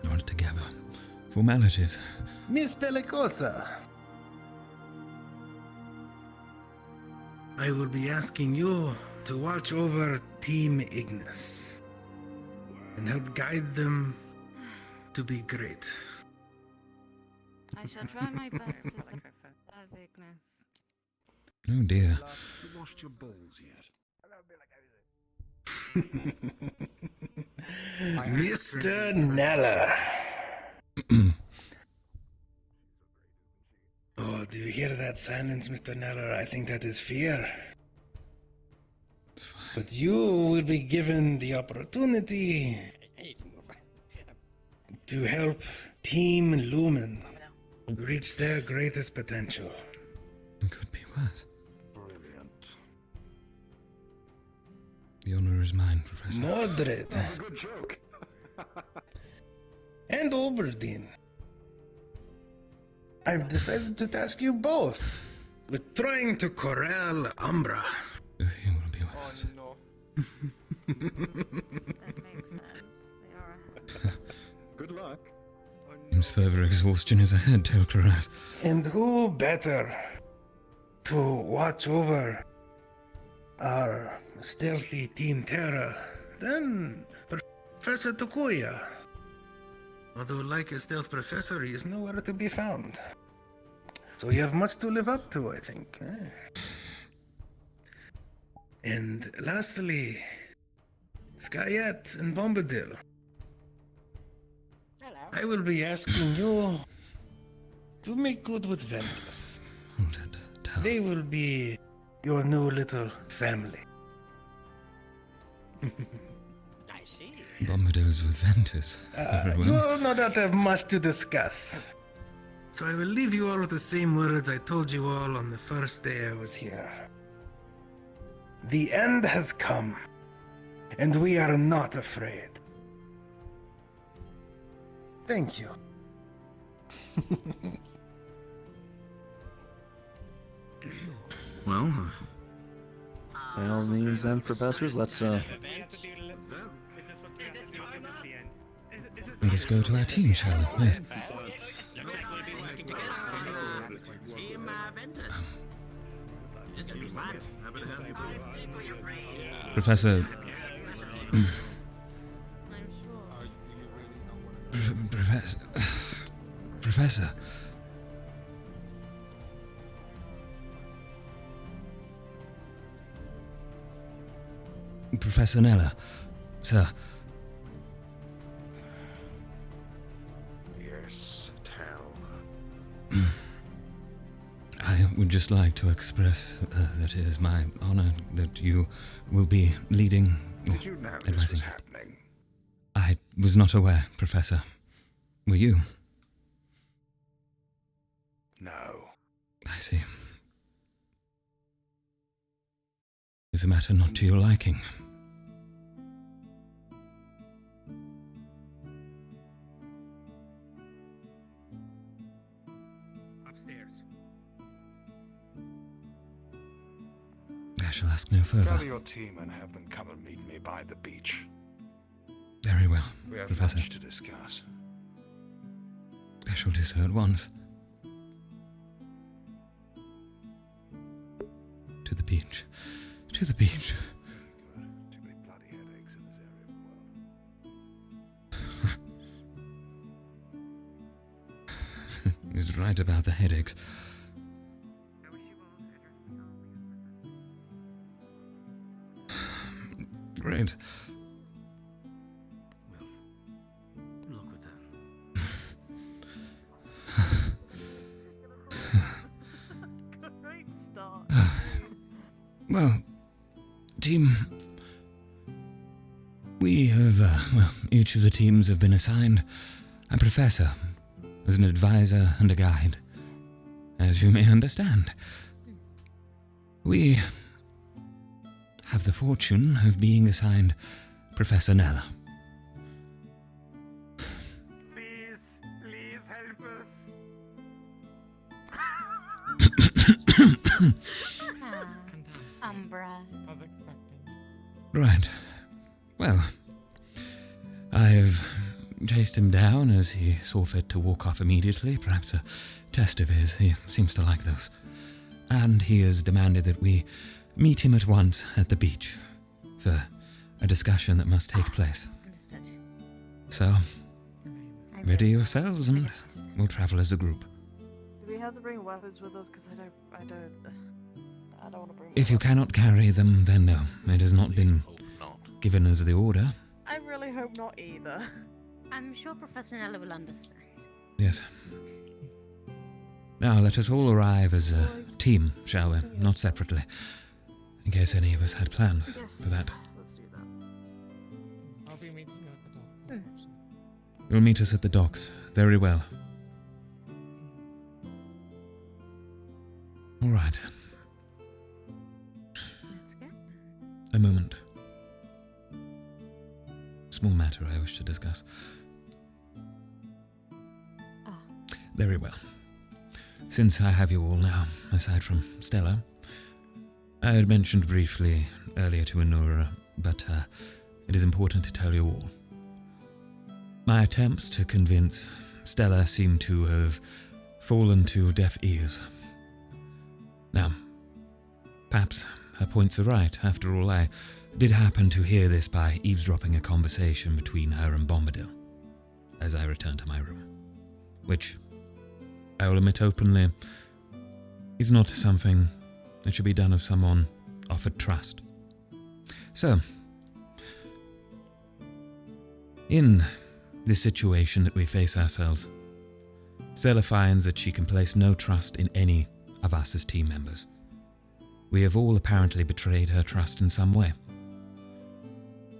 Speaker 1: In order to gather formalities.
Speaker 14: Miss Bellicosa. I will be asking you to watch over Team Ignis and help guide them to be great.
Speaker 10: I shall try my best to serve Ignis.
Speaker 1: Oh dear.
Speaker 5: You washed your balls yet?
Speaker 14: Mr. Nella. Oh, do you hear that silence, Mr. Nella? I think that is fear. But you will be given the opportunity to help Team Lumen reach their greatest potential.
Speaker 1: It could be worse.
Speaker 5: Brilliant.
Speaker 1: The honor is mine, Professor.
Speaker 14: Mordred.
Speaker 5: That's a good joke.
Speaker 14: And Oberdeen. I've decided to task you both with trying to corral Umbra.
Speaker 1: He will be with us.
Speaker 15: No.
Speaker 10: That makes sense. They are.
Speaker 12: Good luck.
Speaker 1: Seems further exhaustion is ahead, Tel'Kahras.
Speaker 14: And who better to watch over our stealthy Team Terra than Professor Tokuya? Although, like a stealth professor, he is nowhere to be found. So you have much to live up to, I think. And lastly, Skyette and Bombadil.
Speaker 15: Hello.
Speaker 14: I will be asking you to make good with Ventus.
Speaker 1: Hold it. Tell.
Speaker 14: They will be your new little family.
Speaker 15: I see.
Speaker 1: Bombadil's with Ventus. Very
Speaker 14: You
Speaker 1: well.
Speaker 14: all no doubt have much to discuss. So I will leave you all with the same words I told you all on the first day I was here. The end has come, and we are not afraid. Thank you.
Speaker 9: Well, by all means then, professors, let's
Speaker 1: Let us go to our team, shall we? Yes. Professor... Professor... Professor... Professor Nella, sir.
Speaker 5: Yes, Tal.
Speaker 1: I would just like to express that it is my honor that you will be leading...
Speaker 5: Did you know this
Speaker 1: advising.
Speaker 5: was happening?
Speaker 1: I was not aware, Professor. Were you?
Speaker 5: No.
Speaker 1: I see. Is the matter not to your liking?
Speaker 13: Upstairs.
Speaker 1: I shall ask no further.
Speaker 5: Gather your team and have them come and meet me by the beach.
Speaker 1: Very well,
Speaker 5: We have
Speaker 1: Professor.
Speaker 5: much to discuss.
Speaker 1: I shall do so at once. To the beach. To the beach.
Speaker 5: Very good. Too many bloody headaches in this area of the world.
Speaker 1: He's right about the headaches. Great.
Speaker 9: Good luck with that.
Speaker 15: Great start.
Speaker 1: Well, team... We have, each of the teams have been assigned a professor as an advisor and a guide, as you may understand. We have the fortune of being assigned Professor Nella.
Speaker 15: Please help us.
Speaker 8: Umbra.
Speaker 16: As expected.
Speaker 1: Right. Well, I've chased him down as he saw fit to walk off immediately. Perhaps a test of his. He seems to like those. And he has demanded that we meet him at once at the beach for a discussion that must take place.
Speaker 10: Understood.
Speaker 1: So, ready yourselves and we'll travel as a group.
Speaker 4: Do we have to bring weapons with us? Because I don't want to bring.
Speaker 1: If you cannot carry them, then no. It has not been given as the order.
Speaker 4: I really hope not either.
Speaker 10: I'm sure Professor Nella will understand.
Speaker 1: Yes. Now let us all arrive as a team, shall we? Not separately. In case any of us had plans for that.
Speaker 4: Let's do that.
Speaker 16: I'll be meeting you at the docks, unfortunately.
Speaker 1: You'll meet us at the docks. Very well. All right.
Speaker 10: Let's go.
Speaker 1: A moment. Small matter I wish to discuss. Very well. Since I have you all now, aside from Stella, I had mentioned briefly earlier to Anura, but it is important to tell you all. My attempts to convince Stella seem to have fallen to deaf ears. Now, perhaps her points are right. After all, I did happen to hear this by eavesdropping a conversation between her and Bombadil as I returned to my room, which, I will admit openly, is not something that should be done of someone offered trust. So, in this situation that we face ourselves, Stella finds that she can place no trust in any of us as team members. We have all apparently betrayed her trust in some way.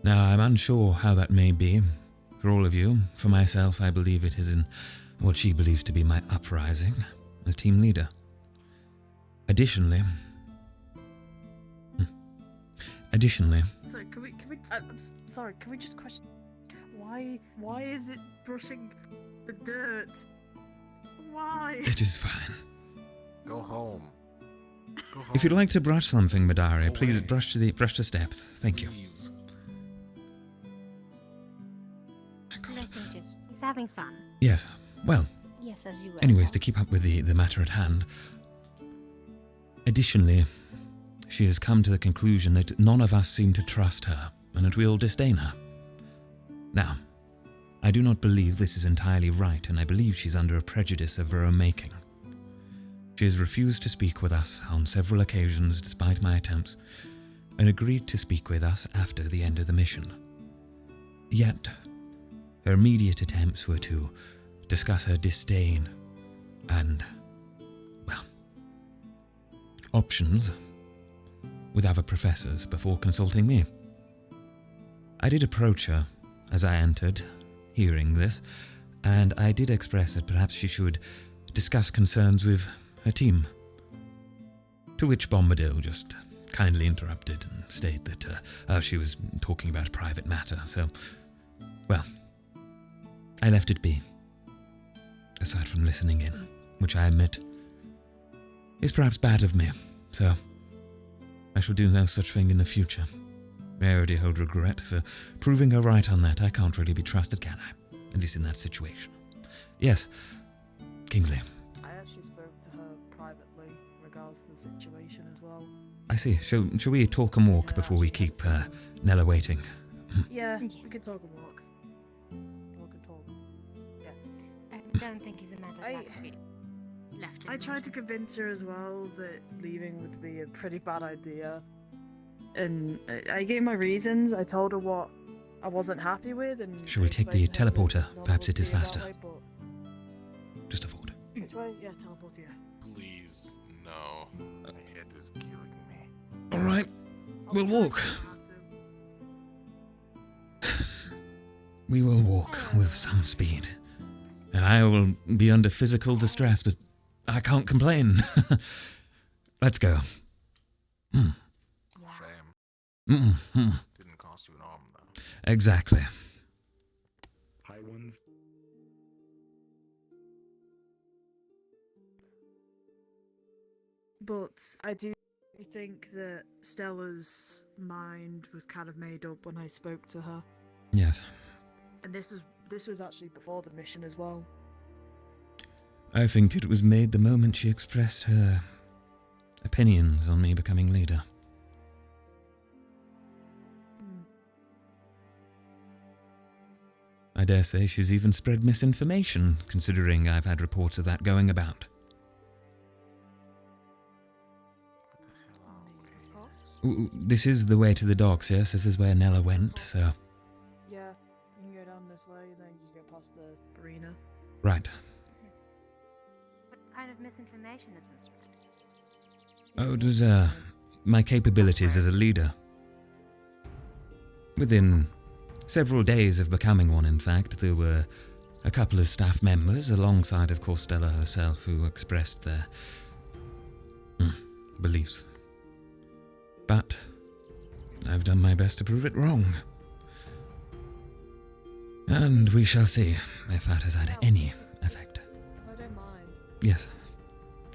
Speaker 1: Now, I'm unsure how that may be for all of you. For myself, I believe it is in what she believes to be my uprising as team leader. Additionally,
Speaker 4: So can we? I'm sorry. Can we just question? Why is it brushing the dirt? Why?
Speaker 1: it is fine.
Speaker 21: Go home. Go home.
Speaker 1: If you'd like to brush something, Madari, please brush the steps. Thank you.
Speaker 10: Let him just. He's having fun.
Speaker 1: Yes, well,
Speaker 10: Yes, as you were.
Speaker 1: anyways, to keep up with the matter at hand, additionally, she has come to the conclusion that none of us seem to trust her, and that we all disdain her. Now, I do not believe this is entirely right, and I believe she's under a prejudice of her own making. She has refused to speak with us on several occasions despite my attempts, and agreed to speak with us after the end of the mission. Yet, her immediate attempts were to discuss her disdain and, well, options with other professors before consulting me. I did approach her as I entered, hearing this, and I did express that perhaps she should discuss concerns with her team. To which Bombadil just kindly interrupted and stated that she was talking about a private matter, so, well, I left it be. Aside from listening in, which I admit is perhaps bad of me, so I shall do no such thing in the future. I already hold regret for proving her right on that. I can't really be trusted, can I? At least in that situation. Yes, Kingsley.
Speaker 4: I actually spoke to her privately in regards to the situation as well.
Speaker 1: I see. Shall we talk and walk before we keep Nella waiting?
Speaker 4: Yeah, we could talk and walk. Walk and talk. Yeah.
Speaker 10: I don't think he's a man that be left.
Speaker 4: I tried to convince her as well that leaving would be a pretty bad idea. And I gave my reasons. I told her what I wasn't happy with. And
Speaker 1: Shall we take the teleporter? Perhaps it is faster. Just a thought.
Speaker 4: Which way? Yeah, teleport, yeah.
Speaker 21: Please, no. My head is killing me.
Speaker 1: Alright, we'll walk. We will walk with some speed. And I will be under physical distress, but I can't complain. Let's go.
Speaker 21: Shame. Didn't cost you an arm, though.
Speaker 1: Exactly.
Speaker 12: High one.
Speaker 4: But I do think that Stella's mind was kind of made up when I spoke to her.
Speaker 1: Yes.
Speaker 4: And this was actually before the mission as well.
Speaker 1: I think it was made the moment she expressed her opinions on me becoming leader. I dare say she's even spread misinformation, considering I've had reports of that going about. This is the way to the docks, yes? This is where Nella went, so...
Speaker 4: Yeah, you can go down this way, then you can go past the arena.
Speaker 1: Right.
Speaker 10: What kind of misinformation has been spread?
Speaker 1: Oh, it was, my capabilities as a leader. Within several days of becoming one, in fact, there were a couple of staff members, alongside, of course, Stella herself, who expressed their beliefs. But I've done my best to prove it wrong. And we shall see if that has had any effect.
Speaker 4: I don't mind.
Speaker 1: Yes,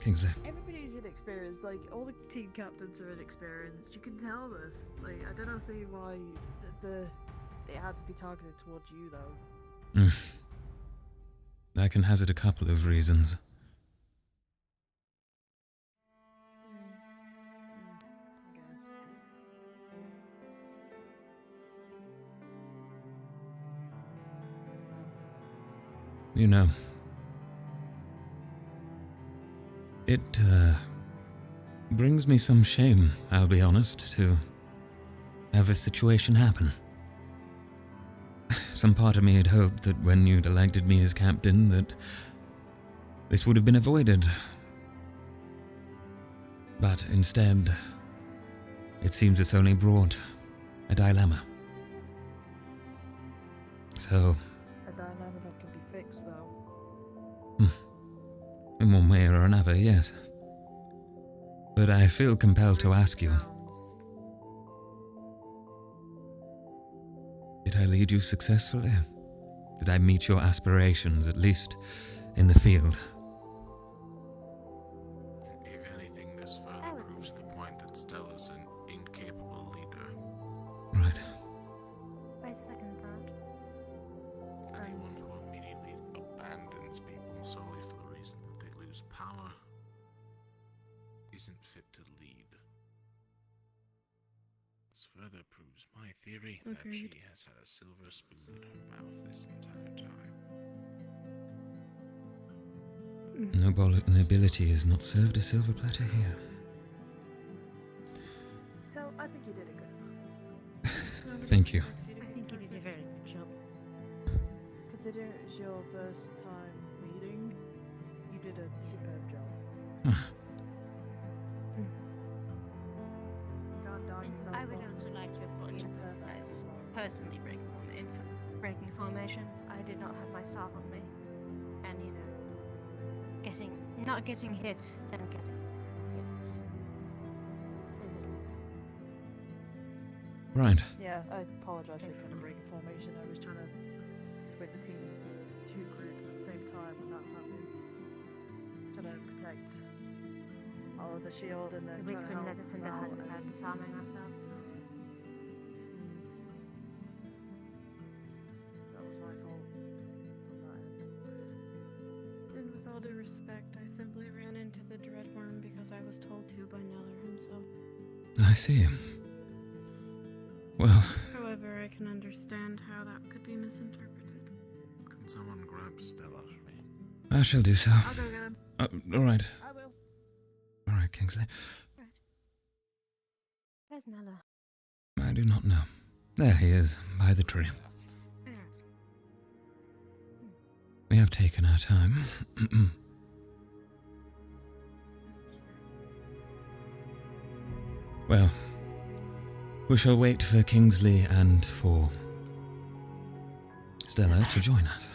Speaker 1: Kingsley.
Speaker 4: Everybody's inexperienced, like, all the team captains are inexperienced. You can tell this. Like, I don't see why it had to be targeted towards you, though.
Speaker 1: I can hazard a couple of reasons.
Speaker 4: I guess.
Speaker 1: You know, it brings me some shame, I'll be honest, to have this situation happen. Some part of me had hoped that when you'd elected me as captain that this would have been avoided. But instead, it seems it's only brought a dilemma. So...
Speaker 4: A dilemma that can be fixed, though.
Speaker 1: in one way or another, yes. But I feel compelled to ask you. Did I lead you successfully? Did I meet your aspirations, at least in the field?
Speaker 21: If anything, this further proves the point that Stella's an incapable leader.
Speaker 1: Right.
Speaker 10: I second that.
Speaker 21: Anyone who immediately abandons people solely for the reason that they lose power isn't fit to lead. This further proves my theory that she has had a silver spoon in her mouth this entire time.
Speaker 1: Nobility is not served a silver platter here.
Speaker 4: So, I think you did a good job.
Speaker 1: Thank you.
Speaker 10: I think you did a very good job.
Speaker 4: Considering it was your first time leading, you did a superb job.
Speaker 10: I would also like to apologize personally breaking formation. I did not have my staff on me, and not getting hit, then getting hit.
Speaker 1: Right.
Speaker 4: Yeah, I apologize for trying to break a formation. I was trying to split the team into two groups at the same time, and that's happening. Trying to protect all of the shield and then
Speaker 10: Which
Speaker 4: trying to
Speaker 10: would
Speaker 4: help
Speaker 10: let us into
Speaker 4: Val
Speaker 10: disarming ourselves.
Speaker 4: That was my fault on that end.
Speaker 6: And with all due respect, I simply ran into the Dreadworm because I was told to by Neller himself.
Speaker 1: I see. Well...
Speaker 6: However, I can understand how that could be misinterpreted.
Speaker 21: Can someone grab Stella for me?
Speaker 1: I shall do so.
Speaker 4: I'll go get him.
Speaker 1: Alright.
Speaker 4: I will.
Speaker 1: Alright, Kingsley.
Speaker 10: Where's Nella?
Speaker 1: I do not know. There he is, by the tree.
Speaker 10: Yes.
Speaker 1: We have taken our time. Well, we shall wait for Kingsley and for Stella to join us.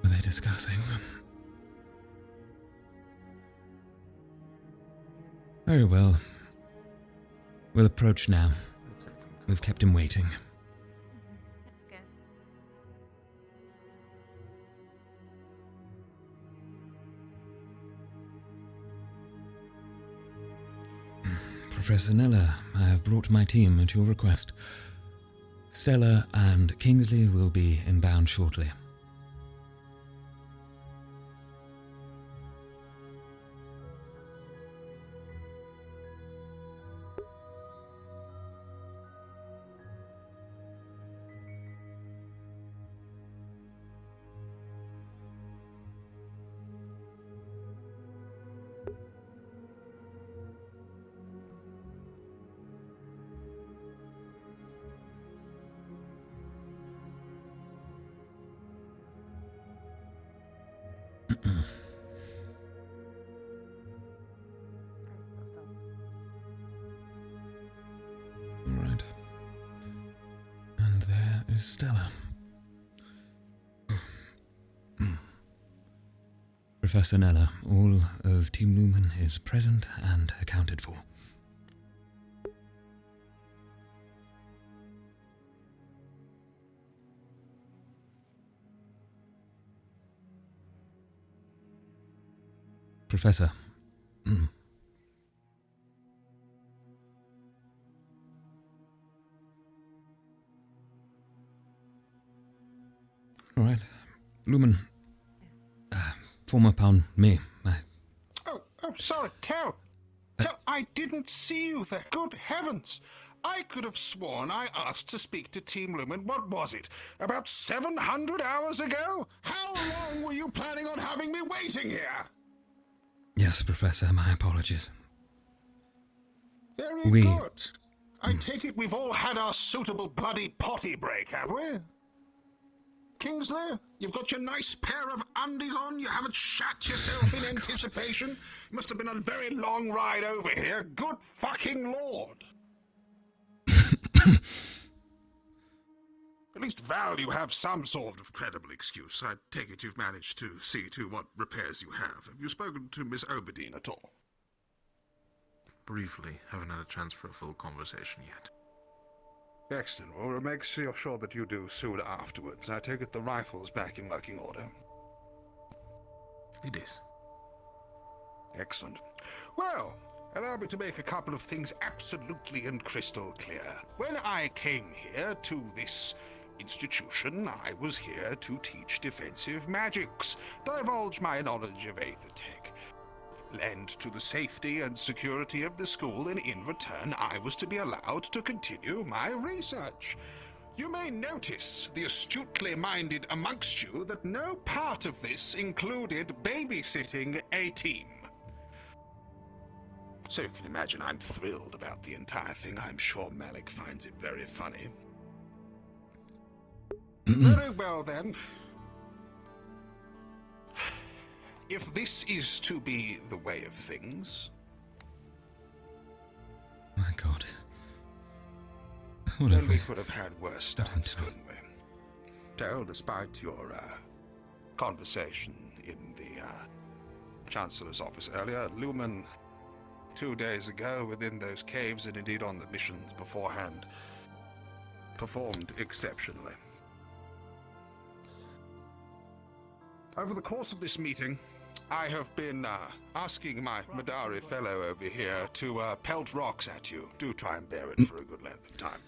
Speaker 1: Were they discussing? Very well. We'll approach now. We've kept him waiting.
Speaker 10: Let's go.
Speaker 1: Professor Nella, I have brought my team at your request. Stella and Kingsley will be inbound shortly. Alright. And there is Stella. Professor Nella, all of Team Lumen is present and accounted for. Professor. All right. Lumen. Former pound me.
Speaker 5: Oh, sorry, Tel. I didn't see you there. Good heavens. I could have sworn I asked to speak to Team Lumen, what was it, about 700 hours ago? How long were you planning on having me waiting here?
Speaker 1: Yes, Professor, my apologies.
Speaker 5: Very good. I take it we've all had our suitable bloody potty break, have we? Kingsley, you've got your nice pair of undies on? You haven't shat yourself in anticipation? It must have been a very long ride over here. Good fucking lord. At least, Val, you have some sort of credible excuse. I take it you've managed to see to what repairs you have. Have you spoken to Miss Oberdine at all?
Speaker 21: Briefly, haven't had a chance for a full conversation yet.
Speaker 5: Excellent. Well, we'll make sure that you do soon afterwards. I take it the rifle's back in working order.
Speaker 21: It is.
Speaker 5: Excellent. Well, allow me to make a couple of things absolutely and crystal clear. When I came here to this institution, I was here to teach defensive magics, divulge my knowledge of Aethertech, lend to the safety and security of the school, and in return I was to be allowed to continue my research. You may notice, the astutely minded amongst you, that no part of this included babysitting a team. So you can imagine I'm thrilled about the entire thing. I'm sure Malik finds it very funny. Very well then. If this is to be the way of things...
Speaker 1: My God.
Speaker 5: Then we could have had worse starts, couldn't we? Tel, despite your conversation in the Chancellor's office earlier, Lumen, 2 days ago, within those caves and indeed on the missions beforehand, performed exceptionally. Over the course of this meeting, I have been asking my Madari fellow over here to pelt rocks at you. Do try and bear it for a good length of time.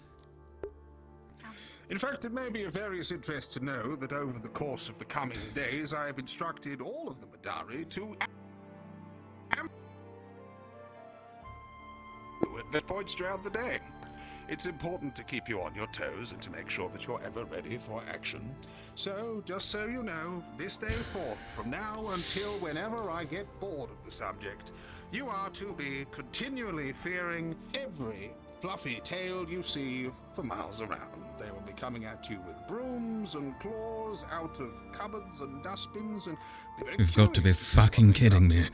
Speaker 5: In fact, it may be of various interest to know that over the course of the coming days, I have instructed all of the Madari to at points throughout the day. It's important to keep you on your toes and to make sure that you're ever ready for action. So, just so you know, this day forth, from now until whenever I get bored of the subject, you are to be continually fearing every fluffy tail you see for miles around. They will be coming at you with brooms and claws out of cupboards and dustbins, and
Speaker 1: You've got to be fucking kidding me.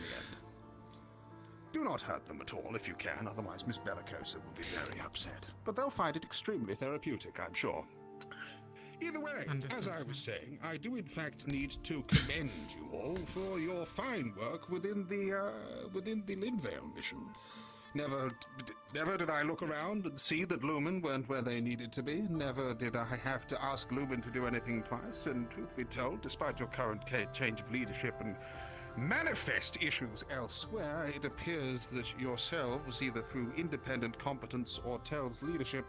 Speaker 5: Do not hurt them at all if you can, otherwise Miss Bellicosa will be very upset. But they'll find it extremely therapeutic, I'm sure. Either way, as I was saying, I do in fact need to commend you all for your fine work within the Linvale mission. Never did I look around and see that Lumen weren't where they needed to be. Never did I have to ask Lumen to do anything twice. And truth be told, despite your current change of leadership and manifest issues elsewhere, it appears that yourselves, either through independent competence or Tel's leadership,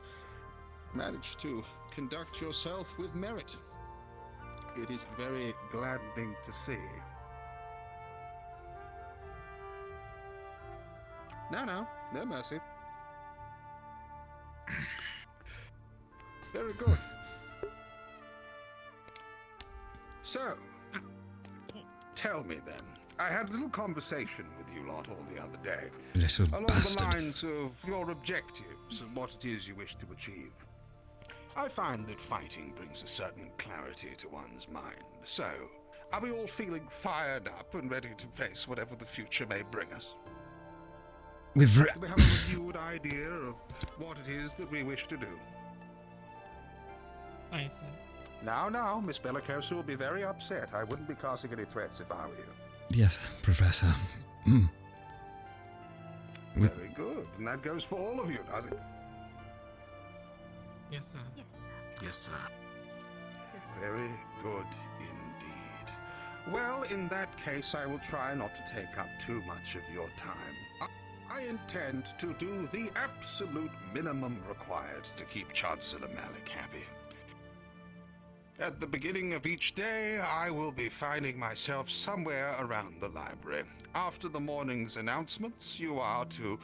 Speaker 5: managed to conduct yourself with merit. It is very gladdening to see. No mercy. Very good. So, tell me then. I had a little conversation with you lot all the other day.
Speaker 1: Little
Speaker 5: along
Speaker 1: bastard.
Speaker 5: the lines of your objectives and what it is you wish to achieve. I find that fighting brings a certain clarity to one's mind, so Are we all feeling fired up and ready to face whatever the future may bring us?
Speaker 1: We
Speaker 5: Do we have a reviewed idea of what it is that we wish to do?
Speaker 16: I see.
Speaker 5: Now, Miss Bellicoso will be very upset. I wouldn't be casting any threats if I were you.
Speaker 1: Yes, Professor.
Speaker 5: Very good. And that goes for all of you, does it?
Speaker 16: Yes, sir.
Speaker 20: Yes, sir.
Speaker 21: Yes, sir.
Speaker 5: Very good indeed. Well, in that case, I will try not to take up too much of your time. I intend to do the absolute minimum required to keep Chancellor Malik happy. At the beginning of each day, I will be finding myself somewhere around the library. After the morning's announcements, you are to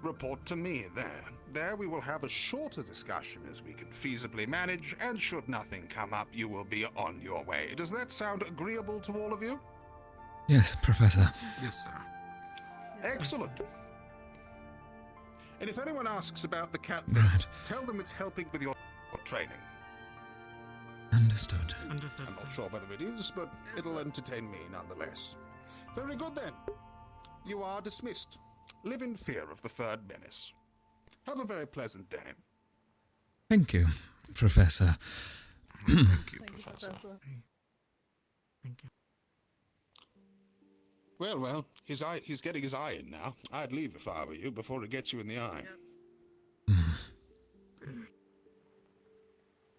Speaker 5: report to me there. There we will have a shorter discussion as we can feasibly manage, and should nothing come up, you will be on your way. Does that sound agreeable to all of you?
Speaker 1: Yes, Professor.
Speaker 21: Yes, sir.
Speaker 5: Excellent. And if anyone asks about the cat, tell them it's helping with your training.
Speaker 1: Understood.
Speaker 16: Understood.
Speaker 5: I'm not sure whether it is, but it'll entertain me nonetheless. Very good then. You are dismissed. Live in fear of the third menace. Have a very pleasant day.
Speaker 1: Thank you, Professor.
Speaker 21: Thank you, Professor.
Speaker 16: Thank you.
Speaker 5: Well, he's getting his eye in now. I'd leave if I were you before it gets you in the eye.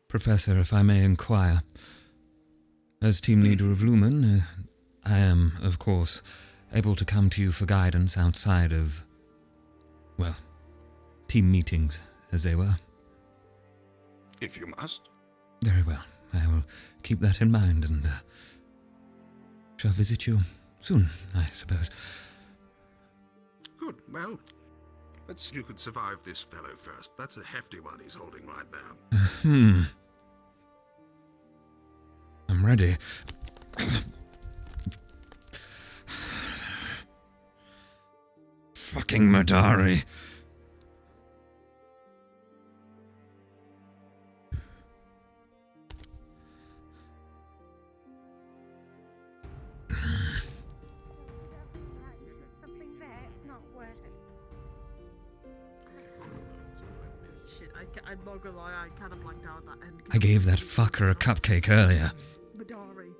Speaker 1: Professor, if I may inquire, as team leader of Lumen, I am, of course, able to come to you for guidance outside of, well, team meetings, as they were.
Speaker 5: If you must.
Speaker 1: Very well. I will keep that in mind and shall visit you soon, I suppose.
Speaker 5: Good. Well, let's see if you could survive this fellow first. That's a hefty one he's holding right now.
Speaker 1: I'm ready. Fucking Madari.
Speaker 10: Something there, it's not worth it.
Speaker 4: Shit, I'm not gonna lie, I kind of blanked out at that end.
Speaker 1: I gave that fucker a cupcake earlier.
Speaker 4: Madari.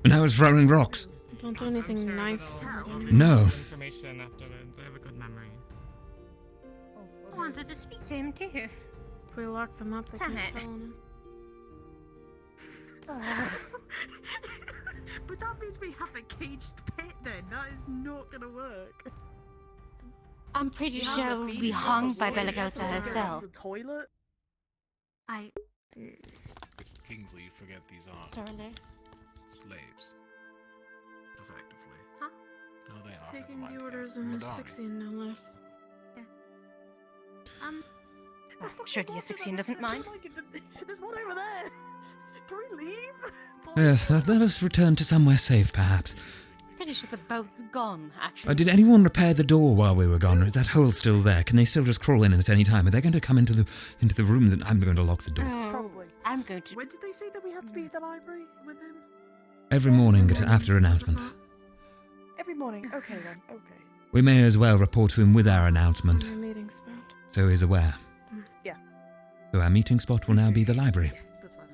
Speaker 1: And I was throwing rocks.
Speaker 6: Don't do anything
Speaker 16: sure
Speaker 6: nice.
Speaker 1: No.
Speaker 16: Information afterwards. I have a good memory.
Speaker 10: I wanted to speak to him too.
Speaker 6: If we lock them up, they
Speaker 10: Damn
Speaker 6: can't
Speaker 10: it.
Speaker 6: tell on us.
Speaker 4: But that means we have a caged pit then. That is not gonna work.
Speaker 10: I'm pretty sure it will be hung by Bellicosa herself.
Speaker 4: The toilet?
Speaker 21: Kingsley, you forget these are
Speaker 10: Sorry.
Speaker 21: slaves. Effectively.
Speaker 10: Huh?
Speaker 21: No, they are.
Speaker 6: Taking
Speaker 21: Never mind.
Speaker 6: the orders in
Speaker 21: Madari.
Speaker 6: 16, no less.
Speaker 10: I'm sure DS16 doesn't mind.
Speaker 4: There's one over there. Can we leave?
Speaker 1: Yes, let us return to somewhere safe, perhaps.
Speaker 10: Pretty sure the boat's gone, actually.
Speaker 1: Did anyone repair the door while we were gone, or is that hole still there? Can they still just crawl in at any time? Are they going to come into the rooms and I'm going to lock the door?
Speaker 4: Probably.
Speaker 10: I'm going to.
Speaker 4: When did they say that we have to be at the library with him?
Speaker 1: Every morning after announcement.
Speaker 4: Every morning. Okay then. Okay.
Speaker 1: We may as well report to him with our announcement,
Speaker 6: Our meeting spot.
Speaker 1: so he's aware.
Speaker 4: Yeah.
Speaker 1: So our meeting spot will now be the library.
Speaker 4: That's fine.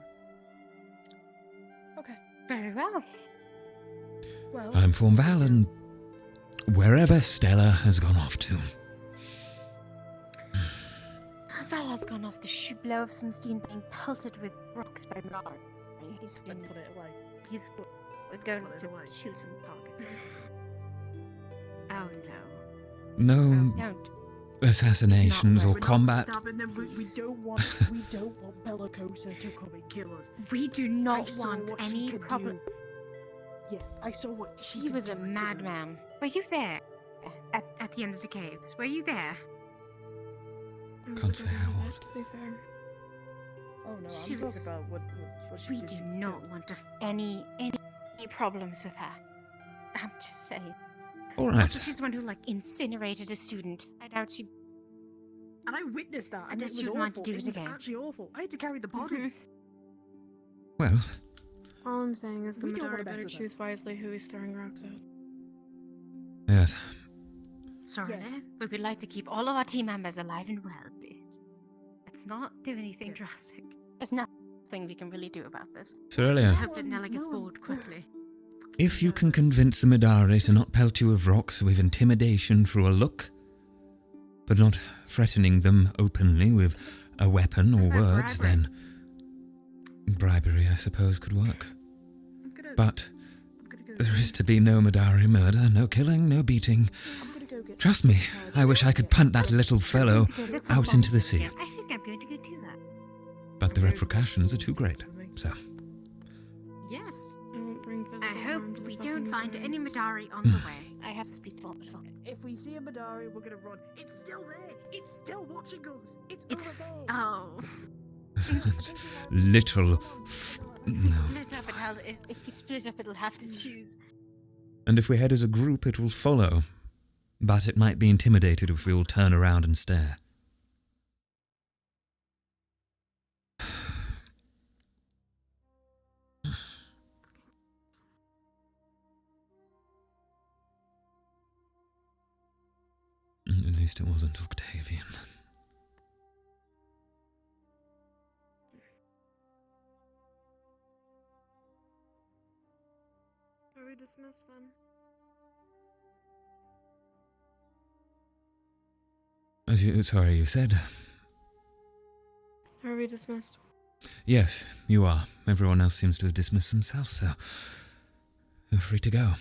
Speaker 4: Okay.
Speaker 10: Very well.
Speaker 4: Well.
Speaker 1: I'll inform Val and wherever Stella has gone off to.
Speaker 10: Val has gone off the below of some steam being pelted with rocks by Mar. He's been.
Speaker 4: Put it away.
Speaker 10: He's going
Speaker 4: Put it
Speaker 10: to
Speaker 4: away.
Speaker 10: shoot some targets. Oh no.
Speaker 1: No
Speaker 10: Don't.
Speaker 1: assassinations or
Speaker 4: We're not
Speaker 1: combat.
Speaker 4: stabbing them. We don't want. We don't want Bellicosa to come and kill us.
Speaker 10: We do
Speaker 4: I
Speaker 10: not
Speaker 4: saw
Speaker 10: want
Speaker 4: what she
Speaker 10: any
Speaker 4: could
Speaker 10: problem.
Speaker 4: do. Yeah, I saw what she
Speaker 10: He
Speaker 4: could
Speaker 10: was a
Speaker 4: do to them.
Speaker 10: madman. Were you there? At the end of the caves? Were you there?
Speaker 1: Can't say I was.
Speaker 6: To be fair.
Speaker 4: Oh no,
Speaker 10: She
Speaker 4: I'm
Speaker 10: was-
Speaker 4: talking about what she
Speaker 10: We
Speaker 4: did
Speaker 10: do
Speaker 4: to
Speaker 10: not want any problems with her. I'm just saying.
Speaker 1: All right.
Speaker 10: Also, she's the one who incinerated a student. I doubt she.
Speaker 4: And I witnessed that, and
Speaker 10: I
Speaker 4: it
Speaker 10: bet
Speaker 4: was
Speaker 10: you'd
Speaker 4: awful.
Speaker 10: want to do it
Speaker 4: was
Speaker 10: again.
Speaker 4: actually awful. I had to carry the body.
Speaker 1: Well,
Speaker 6: All I'm saying is the
Speaker 4: We don't
Speaker 6: Madari
Speaker 4: wanna
Speaker 6: better
Speaker 4: mess with
Speaker 6: choose wisely who he's throwing rocks at.
Speaker 1: Yes.
Speaker 10: Sorry, but we'd like to keep all of our team members alive and well, but let's not do anything drastic. There's nothing we can really do about this.
Speaker 1: Cerelia.
Speaker 10: Just hope that Nella gets forward quickly.
Speaker 1: If you can convince the Madari to not pelt you with rocks with intimidation through a look, but not threatening them openly with a weapon or words, then bribery, I suppose, could work. But there is to be no Madari murder, no killing, no beating. Trust me, I wish I could punt that little fellow out into the sea.
Speaker 10: I think I'm going to go do that.
Speaker 1: But the repercussions are too great, so...
Speaker 10: Yes.
Speaker 6: I won't bring
Speaker 10: I hope we don't find
Speaker 6: Madari.
Speaker 10: any Madari on the way. I have to speak to Bombadil.
Speaker 4: If we see a Madari, we're gonna run. It's still there. It's still watching us. It's over there.
Speaker 10: Oh.
Speaker 1: Little...
Speaker 10: If we split up, it'll have to choose.
Speaker 1: And if we head as a group, it will follow. But it might be intimidated if we all turn around and stare. At least it wasn't Octavian.
Speaker 6: Are we dismissed then?
Speaker 1: You said?
Speaker 6: Are we dismissed?
Speaker 1: Yes, you are. Everyone else seems to have dismissed themselves, so you're free to go.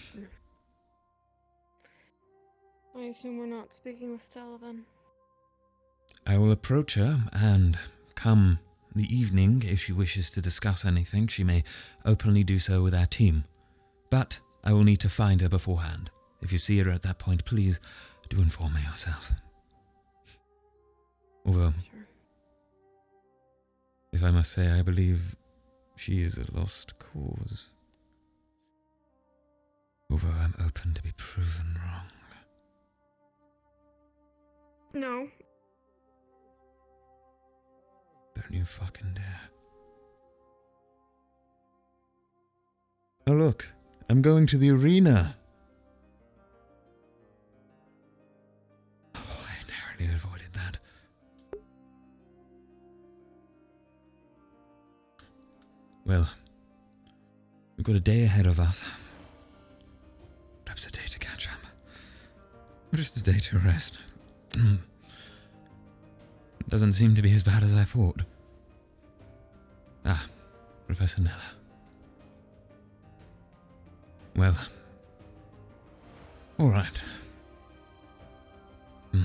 Speaker 6: I assume we're not speaking with Stella then.
Speaker 1: I will approach her, and come the evening, if she wishes to discuss anything, she may openly do so with our team. But I will need to find her beforehand. If you see her at that point, please do inform me yourself. Although, if I must say, I believe she is a lost cause. Although I'm open to be proven wrong.
Speaker 6: No.
Speaker 1: Don't you fucking dare. Oh look, I'm going to the arena. Oh, I narrowly avoided that. Well, we've got a day ahead of us. Perhaps a day to catch up. Or just a day to rest. Doesn't seem to be as bad as I thought. Ah, Professor Nella. Well, all right.
Speaker 5: You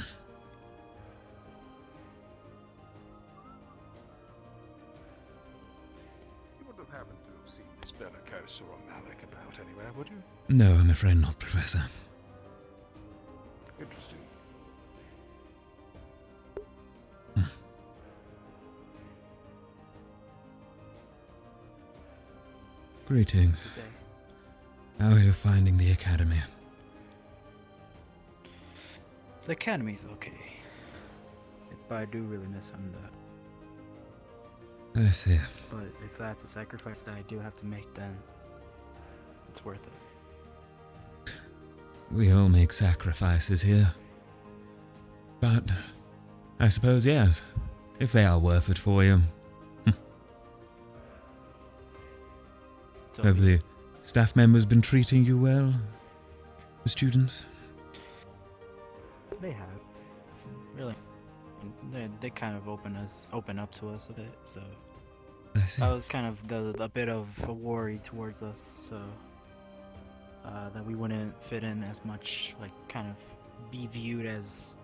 Speaker 5: wouldn't have happened to have seen this Tel'Kahras or Malik about anywhere, would you?
Speaker 1: No, I'm afraid not, Professor.
Speaker 5: Interesting.
Speaker 1: Greetings. How are you finding the academy?
Speaker 9: The academy's okay. But I do really miss him, though.
Speaker 1: I see.
Speaker 9: But if that's a sacrifice that I do have to make, then it's worth it.
Speaker 1: We all make sacrifices here. But I suppose yes, if they are worth it for you. Have the staff members been treating you well? The students?
Speaker 9: They have. Really. They kind of open up to us a bit, so
Speaker 1: I see.
Speaker 9: that was kind of a bit of a worry towards us, so that we wouldn't fit in as much, like kind of be viewed as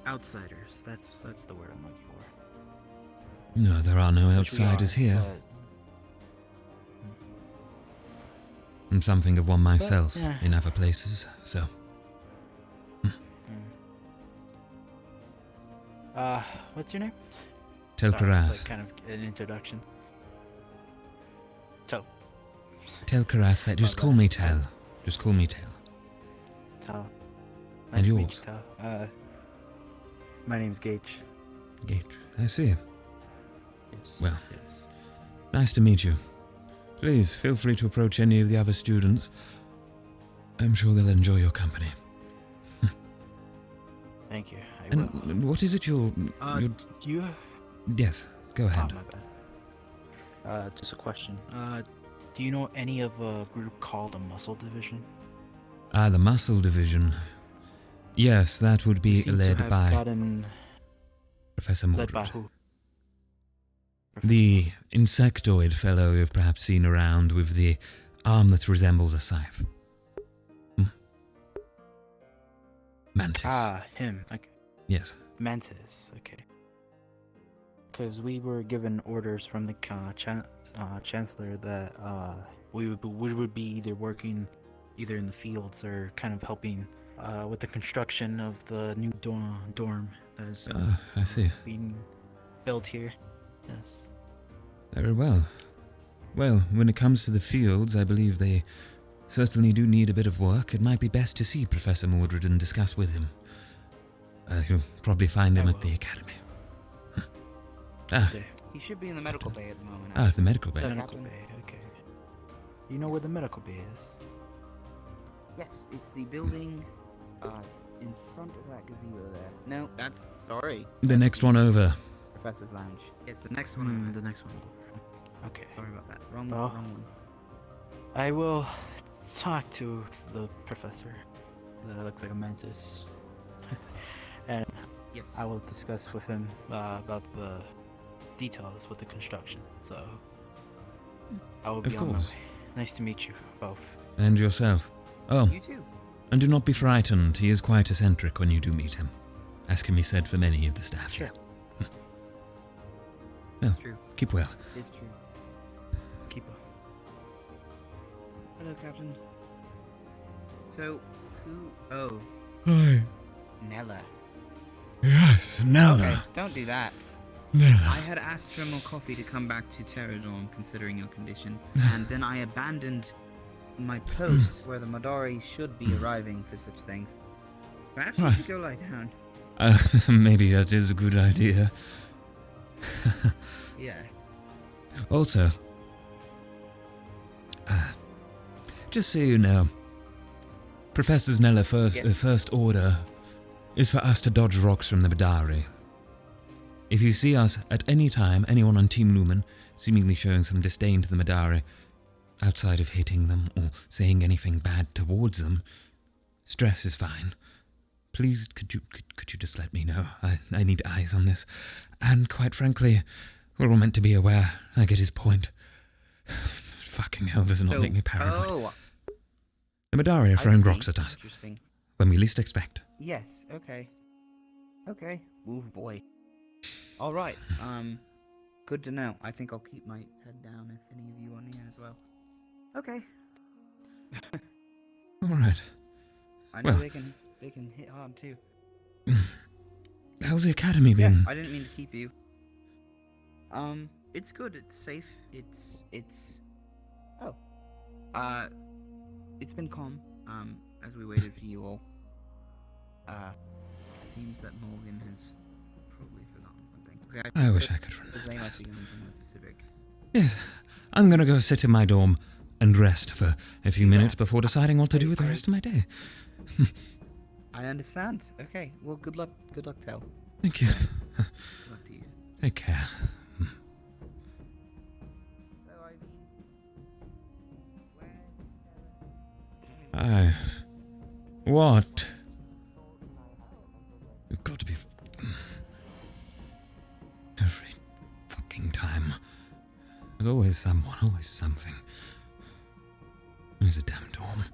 Speaker 9: outsiders. That's the word I'm looking for.
Speaker 1: No, there are no
Speaker 9: Which we
Speaker 1: outsiders
Speaker 9: are,
Speaker 1: here.
Speaker 9: but-
Speaker 1: I'm something of one myself
Speaker 9: yeah.
Speaker 1: in other places, so.
Speaker 9: What's your name?
Speaker 1: Tel'Kahras.
Speaker 9: Like kind of an introduction.
Speaker 1: Tel'Kahras Faermorn. Just call me Tel. Just call me Tel.
Speaker 9: Tal.
Speaker 1: And
Speaker 9: Nice to meet
Speaker 1: yours?
Speaker 9: you, Tal. My name's Gage.
Speaker 1: Gage. I see.
Speaker 9: Yes.
Speaker 1: Well,
Speaker 9: yes.
Speaker 1: nice to meet you. Please, feel free to approach any of the other students. I'm sure they'll enjoy your company.
Speaker 9: Thank you.
Speaker 1: And what is it you're...
Speaker 9: Do you...
Speaker 1: Yes, go ahead.
Speaker 9: My bad. Just a question. Do you know any of a group called the Muscle Division?
Speaker 1: The Muscle Division. Yes, that would be led by Professor Mordred.
Speaker 9: Led by who?
Speaker 1: The insectoid fellow you've perhaps seen around with the arm that resembles a scythe. Mantis.
Speaker 9: Ah, him. Okay.
Speaker 1: Yes.
Speaker 9: Mantis. Okay. Because we were given orders from the Chancellor that we would be either working either in the fields or kind of helping with the construction of the new dorm that's
Speaker 1: I see.
Speaker 9: being built here. Yes.
Speaker 1: Very well. Well, when it comes to the fields, I believe they certainly do need a bit of work. It might be best to see Professor Mordred and discuss with him. You'll probably find him at the academy.
Speaker 15: He should be in the medical bay at the moment.
Speaker 1: The medical bay.
Speaker 9: Medical bay, okay. You know where the medical bay is?
Speaker 15: Yes, it's the building in front of that gazebo there. No, that's... Sorry.
Speaker 1: The next one over.
Speaker 15: Professor's Lounge. It's the next one over.
Speaker 9: The next one. Okay.
Speaker 15: Sorry about that. Wrong one.
Speaker 9: I will talk to the professor. That looks like a mantis. And
Speaker 15: yes,
Speaker 9: I will discuss with him about the details with the construction. So I will be on my way. Nice to meet you both.
Speaker 1: And yourself. Oh.
Speaker 15: You too.
Speaker 1: And do not be frightened. He is quite eccentric when you do meet him. As can be said for many of the staff here. Well,
Speaker 15: true.
Speaker 1: Keep well.
Speaker 15: It's true.
Speaker 9: Keep well.
Speaker 15: Hello, Captain. So, who... Oh.
Speaker 1: Hi.
Speaker 15: Nella.
Speaker 1: Yes, Nella.
Speaker 15: Okay, don't do that.
Speaker 1: Nella.
Speaker 15: I had asked for more coffee to come back to Terradorm, considering your condition, and then I abandoned my post where the Madari should be arriving for such things. Perhaps you should go lie down.
Speaker 1: Maybe that is a good idea.
Speaker 15: Yeah.
Speaker 1: Also, just so you know, Professor Nella first order is for us to dodge rocks from the Madari. If you see us at any time, anyone on Team Lumen, seemingly showing some disdain to the Madari, outside of hitting them or saying anything bad towards them, stress is fine. Please, could you just let me know? I need eyes on this. And quite frankly, we're all meant to be aware. I get his point. Fucking hell, does it not make me paranoid?
Speaker 15: Oh.
Speaker 1: The Madari are throwing rocks at us. When we least expect.
Speaker 15: Yes, okay. Okay. Ooh, boy. Alright, good to know. I think I'll keep my head down if any of you are near as well. Okay.
Speaker 1: Alright.
Speaker 15: I know
Speaker 1: Well,
Speaker 15: they can hit hard too.
Speaker 1: How's the academy been?
Speaker 15: I didn't mean to keep you. It's good, it's safe, it's been calm, as we waited for you all. It seems that Morgan has probably forgotten something. Okay,
Speaker 1: I wish I could remember
Speaker 15: they might
Speaker 1: faster.
Speaker 15: be something more specific.
Speaker 1: Yes, I'm gonna go sit in my dorm and rest for a few minutes before deciding what to do with the rest of my day.
Speaker 15: I understand. Okay, well, good luck, Tel.
Speaker 1: Thank you.
Speaker 15: Good luck to you.
Speaker 1: Take care. What? You've got to be... Every fucking time. There's always someone, always something. There's a damn dorm.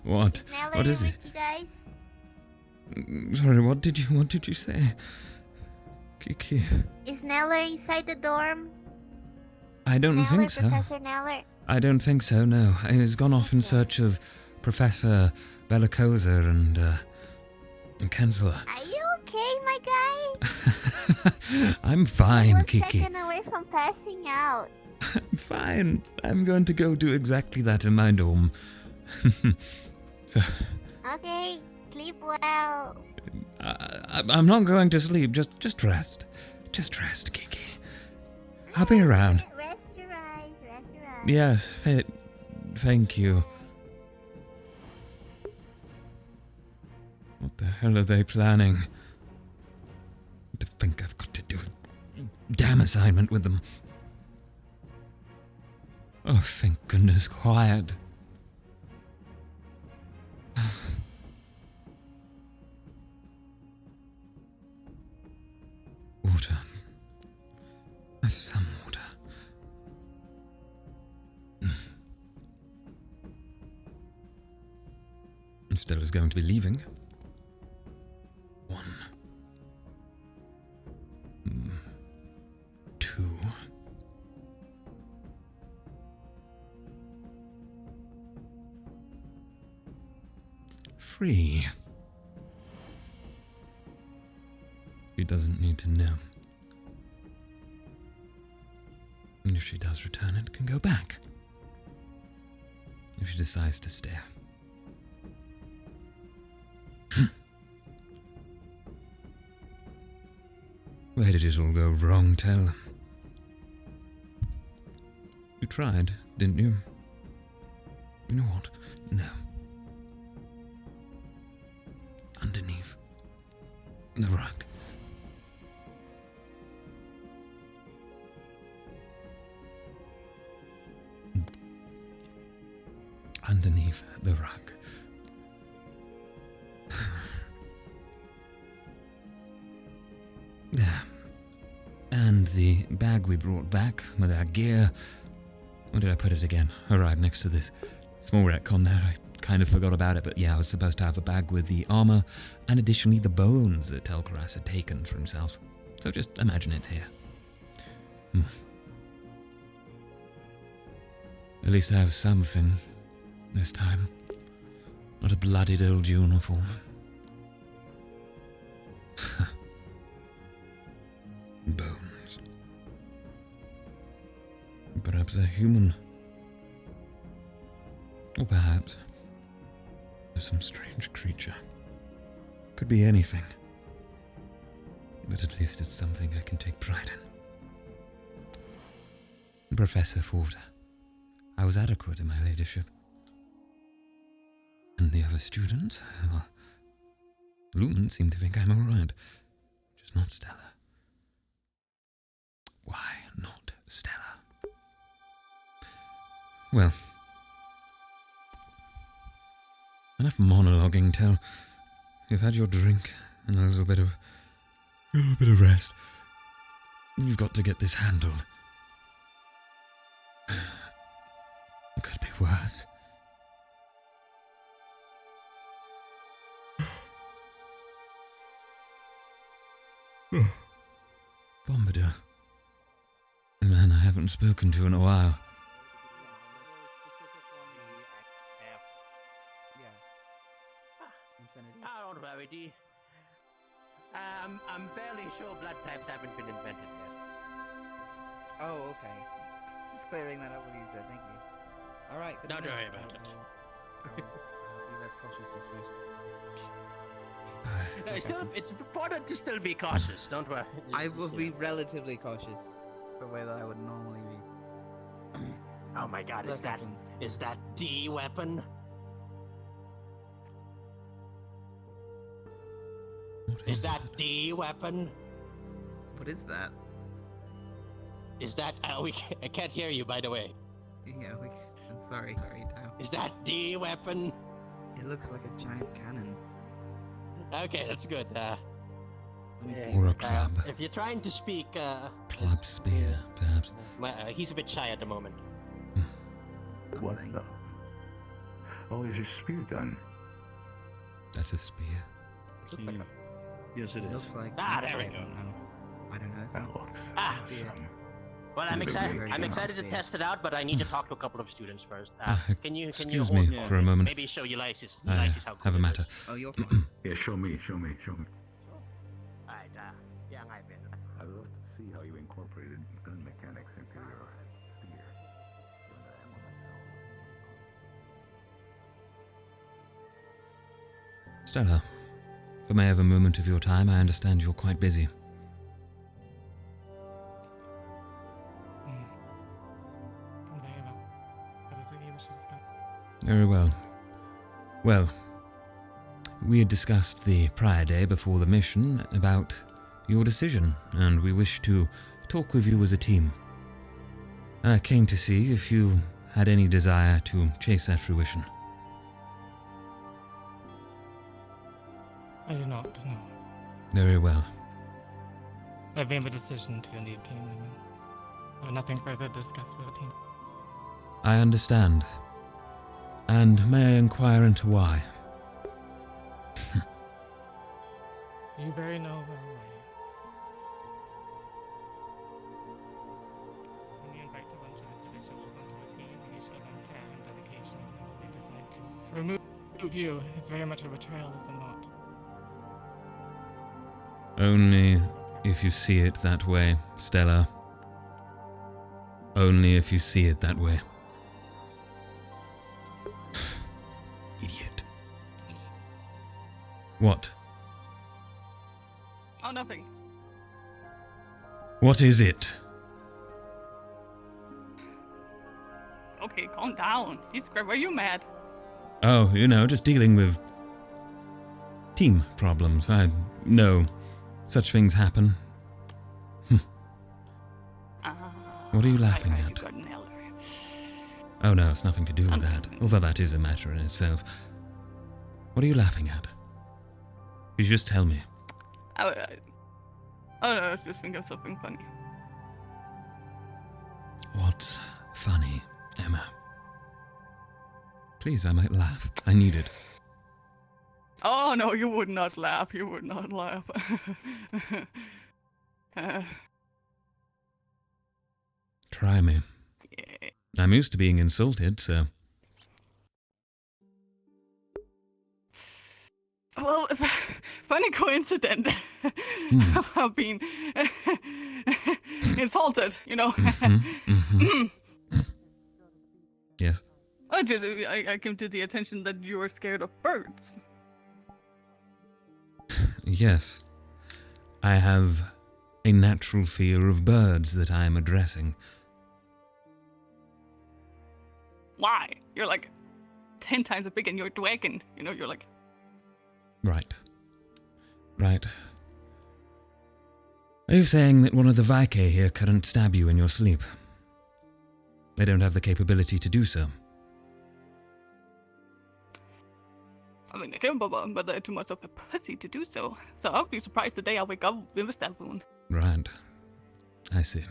Speaker 1: What? What is it?
Speaker 20: You guys?
Speaker 1: Sorry, what did you say? Kiki.
Speaker 20: Is Neller inside the dorm?
Speaker 1: I don't think so.
Speaker 20: Professor Neller?
Speaker 1: I don't think so, no. He's gone off in search of Professor Bellicosa and Chancellor.
Speaker 20: Are you okay, my guy?
Speaker 1: I'm fine,
Speaker 20: 1
Speaker 1: Kiki.
Speaker 20: second away from passing out.
Speaker 1: I'm fine. I'm going to go do exactly that in my dorm. So,
Speaker 20: Okay. Sleep well.
Speaker 1: I'm not going to sleep. Just rest. Just rest, Kiki. I'll be around.
Speaker 20: Rest your eyes. Rest your eyes.
Speaker 1: Yes, thank you. What the hell are they planning? To think I've got to do a damn assignment with them. Oh, thank goodness, quiet. Water. Some water. Stella's going to be leaving. 1. 2. 3. She doesn't need to know. And if she does return, it can go back. If she decides to stay. Where did it all go wrong, Tel? You tried, didn't you? You know what? No. Underneath the rug. Underneath the rug. There. And the bag we brought back with our gear. Where did I put it again? Oh, right, next to this small retcon there. I kind of forgot about it, but yeah, I was supposed to have a bag with the armor and additionally the bones that Tel'Kahras had taken for himself. So just imagine it's here. At least I have something this time. Not a bloodied old uniform. Bones. Perhaps a human. Or perhaps some strange creature. Could be anything. But at least it's something I can take pride in. Professor thought I was adequate in my leadership. And the other students, well, Lumen seemed to think I'm alright. Just not Stella. Why not Stella? Well, enough monologuing, Tel. You've had your drink and a little bit of rest. You've got to get this handled. It could be worse. Bombardier. A man I haven't spoken to in a while.
Speaker 2: Don't worry, D. I'm fairly sure blood types haven't been invented yet.
Speaker 15: Oh, okay. Just clearing that up with you, sir. Thank you. All right.
Speaker 2: Don't worry about it.
Speaker 15: Be less cautious this week.
Speaker 2: No, it's important to still be cautious. Don't worry.
Speaker 15: I will be relatively cautious, the way that I would normally be.
Speaker 2: Oh my God! Is that D weapon? Is that D weapon?
Speaker 15: What is that?
Speaker 2: Is that? I can't hear you, by the way.
Speaker 15: Yeah, I'm sorry, Tom.
Speaker 2: Is that D weapon?
Speaker 15: It looks like a giant cannon.
Speaker 2: Okay, that's good.
Speaker 1: Or a club.
Speaker 2: If you're trying to speak,
Speaker 1: Club spear, perhaps.
Speaker 2: He's a bit shy at the moment.
Speaker 7: What the? Oh, is your spear gun?
Speaker 1: That's a spear.
Speaker 2: Looks like
Speaker 12: yes, it is.
Speaker 15: Looks like.
Speaker 2: There we go.
Speaker 15: I don't know. It's not.
Speaker 2: Well, I'm excited to test it out, but I need to talk to a couple of students first. Can you
Speaker 1: Excuse me for a moment.
Speaker 2: Maybe show Ulysses
Speaker 1: I
Speaker 2: how
Speaker 1: have a matter.
Speaker 15: Oh, you're fine.
Speaker 7: Yeah, show me.
Speaker 2: Alright, yeah, I've been.
Speaker 7: I'd love to see how you incorporated gun mechanics into your spear.
Speaker 1: Stella, if I may have a moment of your time, I understand you're quite busy. Very well. Well, we had discussed the prior day before the mission about your decision, and we wish to talk with you as a team. I came to see if you had any desire to chase that fruition.
Speaker 16: I do not, no.
Speaker 1: Very well.
Speaker 16: I've made a decision to lead team. I have nothing further to discuss with the team.
Speaker 1: I understand. And may I inquire into why?
Speaker 16: You very know well why. When you invite a bunch of individuals onto a team and you show them care and dedication, and they decide to remove you is very much a betrayal, is it not?
Speaker 1: Only if you see it that way, Stella. Only if you see it that way. Idiot. What?
Speaker 6: Oh, nothing.
Speaker 1: What is it?
Speaker 6: Okay, calm down. Jesus Christ, why are you mad?
Speaker 1: Oh, just dealing with team problems. I know such things happen. What are you laughing at? Oh no, it's nothing to do with that. Although that is a matter in itself. What are you laughing at? Could you just tell me?
Speaker 6: Oh no, I was just thinking of something funny.
Speaker 1: What's funny, Emma? Please, I might laugh. I need it.
Speaker 6: Oh no, you would not laugh. You would not laugh.
Speaker 1: Try me. I'm used to being insulted, so...
Speaker 6: Well, funny coincidence. About being insulted,
Speaker 1: Yes.
Speaker 6: I came to the attention that you are scared of birds.
Speaker 1: Yes. I have a natural fear of birds that I am addressing.
Speaker 6: Why? You're like 10 times as big and you're a dragon. You're like...
Speaker 1: Right. Are you saying that one of the Vaike here couldn't stab you in your sleep? They don't have the capability to do so.
Speaker 6: I mean, I can't, but they're too much of a pussy to do so. So I'll be surprised the day I wake up with a stab wound.
Speaker 1: Right. I see.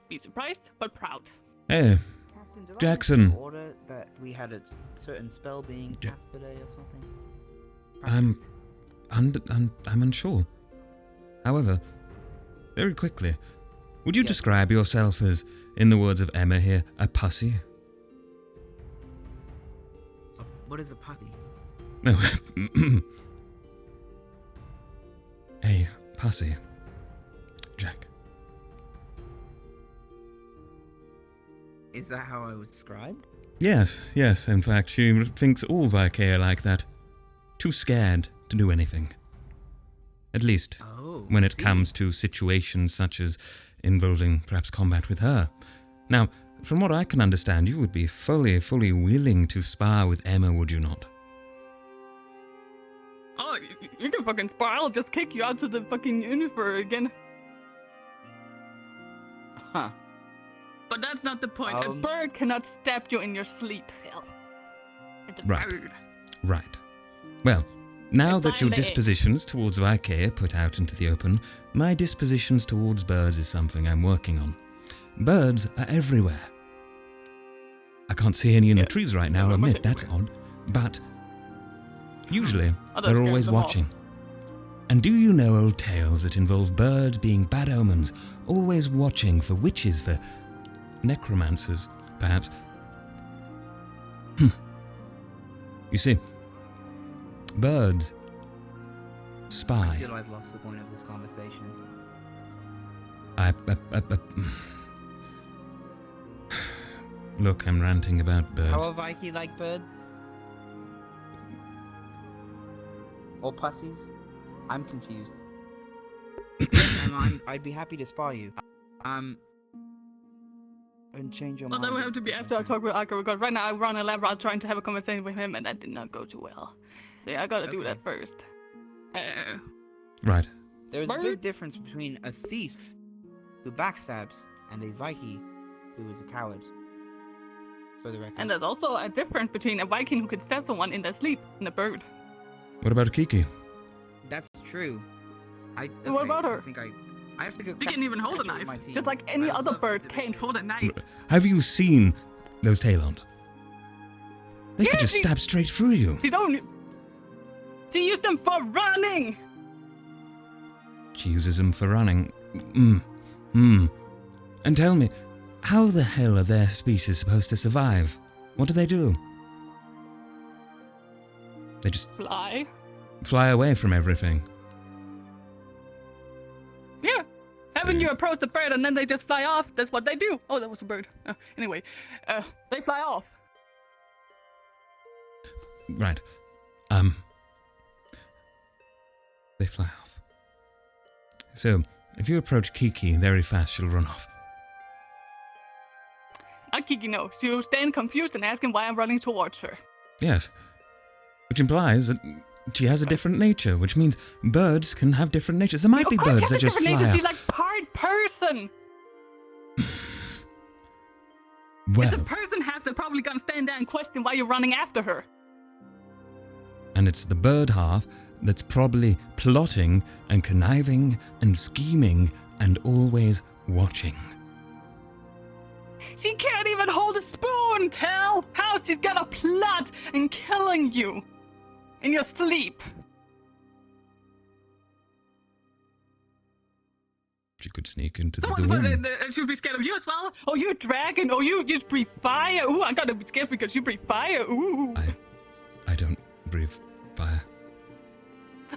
Speaker 6: Be surprised, but proud.
Speaker 1: Hey,
Speaker 9: Captain, did
Speaker 1: Jackson.
Speaker 9: I order that we had a certain spell being cast today or something?
Speaker 1: I'm unsure. However, very quickly, would you describe yourself as, in the words of Emma here, a pussy?
Speaker 9: What is a putty?
Speaker 1: No. A pussy. Jack.
Speaker 9: Is that how I was described?
Speaker 1: Yes. In fact, she thinks all Vaike are like that. Too scared to do anything. At least, when it comes to situations such as involving perhaps combat with her. Now, from what I can understand, you would be fully willing to spar with Emma, would you not?
Speaker 6: Oh, you can fucking spar. I'll just kick you out to the fucking universe again.
Speaker 9: Huh.
Speaker 6: But that's not the point. A bird cannot stab you in your sleep, Phil. It's a bird.
Speaker 1: Right. Well, now that your dispositions towards Vaike are put out into the open, my dispositions towards birds is something I'm working on. Birds are everywhere. I can't see any in the trees right now, I'll admit, that's odd. But usually, they're always watching. And do you know old tales that involve birds being bad omens, always watching for witches, for necromancers, perhaps? You see, birds spy.
Speaker 9: I feel I've lost the point of this conversation.
Speaker 1: Look, I'm ranting about birds.
Speaker 9: How are Vaike like birds?
Speaker 15: Or pussies? I'm confused. Yes, Emma, I'd be happy to spar you. And change your
Speaker 6: Well,
Speaker 15: mind.
Speaker 6: that would have to be after I talk with Akira, because right now I run a labyrinth trying to have a conversation with him, and that did not go too well. So yeah, I gotta do that first.
Speaker 1: Right.
Speaker 15: There's a big difference between a thief who backstabs and a Viking who is a coward. For the record.
Speaker 6: And there's also a difference between a Viking who can stab someone in their sleep and a bird.
Speaker 1: What about Kiki?
Speaker 15: That's true.
Speaker 6: What about her?
Speaker 15: I have to go.
Speaker 6: She can't even hold a knife, just like any other birds can't hold a knife.
Speaker 1: Have you seen those Talons? They could just stab straight through you.
Speaker 6: She used them for running.
Speaker 1: She uses them for running. And tell me, how the hell are their species supposed to survive? What do? They just fly away from everything.
Speaker 6: Yeah. Haven't you approach the bird and then they just fly off? That's what they do. Oh, that was a bird. Anyway, they fly off.
Speaker 1: Right. They fly off. So, if you approach Kiki very fast, she'll run off.
Speaker 6: Not Kiki, no. She'll stand confused and asking why I'm running towards her.
Speaker 1: Yes. Which implies that she has a different nature, which means birds can have different natures. There might be birds that just fly off.
Speaker 6: She's like part person.
Speaker 1: Well,
Speaker 6: it's a person half that's probably gonna stand there and question why you're running after her.
Speaker 1: And it's the bird half that's probably plotting and conniving and scheming and always watching.
Speaker 6: She can't even hold a spoon, Tel! How she's gonna plot and killing you in your sleep?
Speaker 1: She could sneak into the room.
Speaker 6: She'll be scared of you as well. Oh, you're a dragon. Oh, you breathe fire. Ooh, I gotta be scared because you breathe fire. Ooh.
Speaker 1: I don't breathe fire.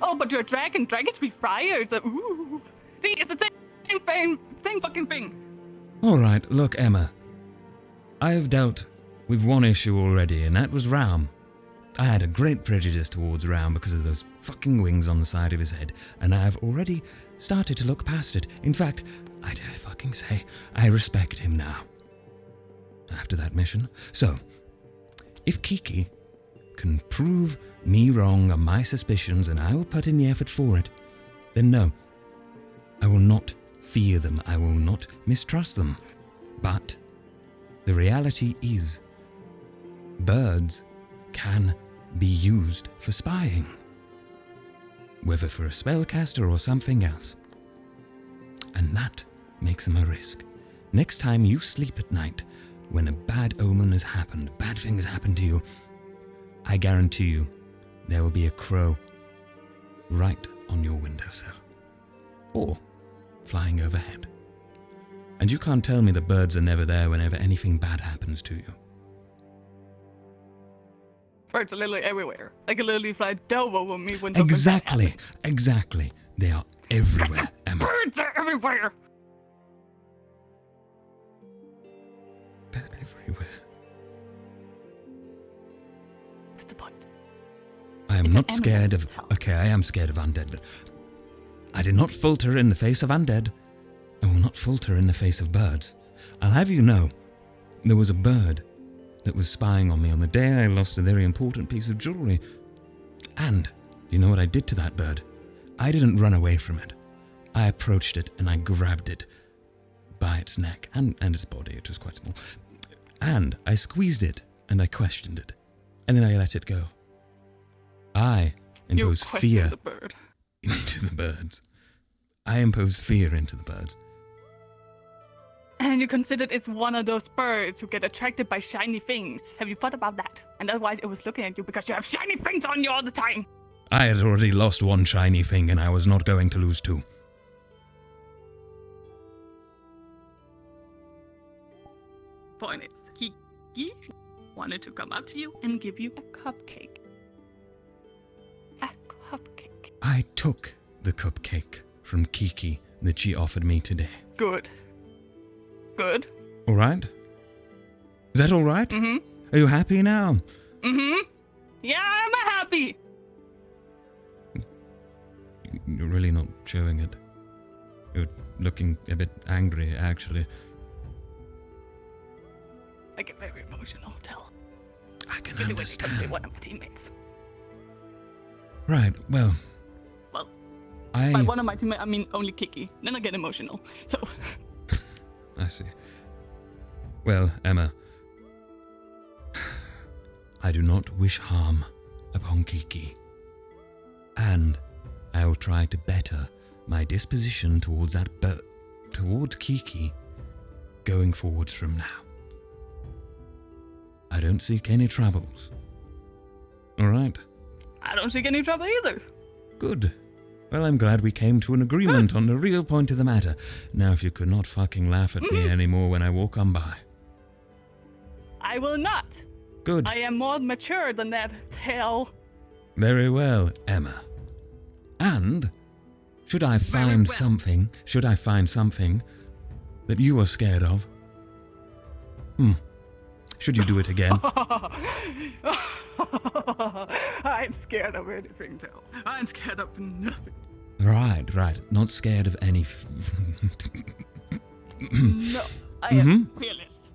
Speaker 6: Oh, but you're a dragon. Dragons breathe fire. So, ooh. See, it's the same fucking thing.
Speaker 1: All right, look, Emma. I have dealt with one issue already, and that was Raum. I had a great prejudice towards Raum because of those fucking wings on the side of his head, and I have already started to look past it. In fact, I dare fucking say I respect him now. After that mission. So, if Kiki can prove me wrong on my suspicions, and I will put in the effort for it, then no, I will not fear them. I will not mistrust them. But the reality is, birds can be used for spying, whether for a spellcaster or something else. And that makes them a risk. Next time you sleep at night, when a bad omen has happened, bad things happen to you, I guarantee you there will be a crow right on your windowsill, or flying overhead. And you can't tell me the birds are never there whenever anything bad happens to you.
Speaker 6: Birds are literally everywhere. They can literally fly dove over me when
Speaker 1: Exactly. They are everywhere, Emma.
Speaker 6: Birds are everywhere.
Speaker 1: They're everywhere.
Speaker 6: What's the point?
Speaker 1: I am not scared of... Okay, I am scared of undead, but I did not falter in the face of undead. I will not falter in the face of birds. I'll have you know, there was a bird that was spying on me on the day I lost a very important piece of jewelry. And you know what I did to that bird? I didn't run away from it. I approached it and I grabbed it by its neck and its body. It was quite small. And I squeezed it and I questioned it. And then I let it go. I impose fear into the birds. I impose fear into the birds.
Speaker 6: And you considered it's one of those birds who get attracted by shiny things. Have you thought about that? And that's why it was looking at you, because you have shiny things on you all the time.
Speaker 1: I had already lost one shiny thing and I was not going to lose two.
Speaker 6: Point is, Kiki wanted to come up to you and give you a cupcake. A cupcake.
Speaker 1: I took the cupcake from Kiki that she offered me today.
Speaker 6: Good. Good.
Speaker 1: All right? Is that all right?
Speaker 6: Mm-hmm.
Speaker 1: Are you happy now?
Speaker 6: Mm-hmm. Yeah, I'm happy.
Speaker 1: You're really not showing it. You're looking a bit angry, actually.
Speaker 17: I get very emotional, Tel.
Speaker 1: I can
Speaker 17: Really
Speaker 1: understand.
Speaker 17: one of my teammates.
Speaker 1: Right, well...
Speaker 17: Well,
Speaker 1: I...
Speaker 17: by one of my teammates, I mean only Kiki. Then I get emotional, so...
Speaker 1: I see. Well, Emma... I do not wish harm upon Kiki. And I will try to better my disposition towards towards Kiki going forwards from now. I don't seek any troubles. Alright?
Speaker 17: I don't seek any trouble either.
Speaker 1: Good. Well, I'm glad we came to an agreement on the real point of the matter. Now, if you could not fucking laugh at me anymore when I walk on by.
Speaker 17: I will not.
Speaker 1: Good.
Speaker 17: I am more mature than that, Tel.
Speaker 1: Very well, Emma. And should I find something that you are scared of? Should you do it again?
Speaker 17: I'm scared of anything, Tel. I'm scared of nothing.
Speaker 1: Right. Not scared of any...
Speaker 17: No, I am fearless.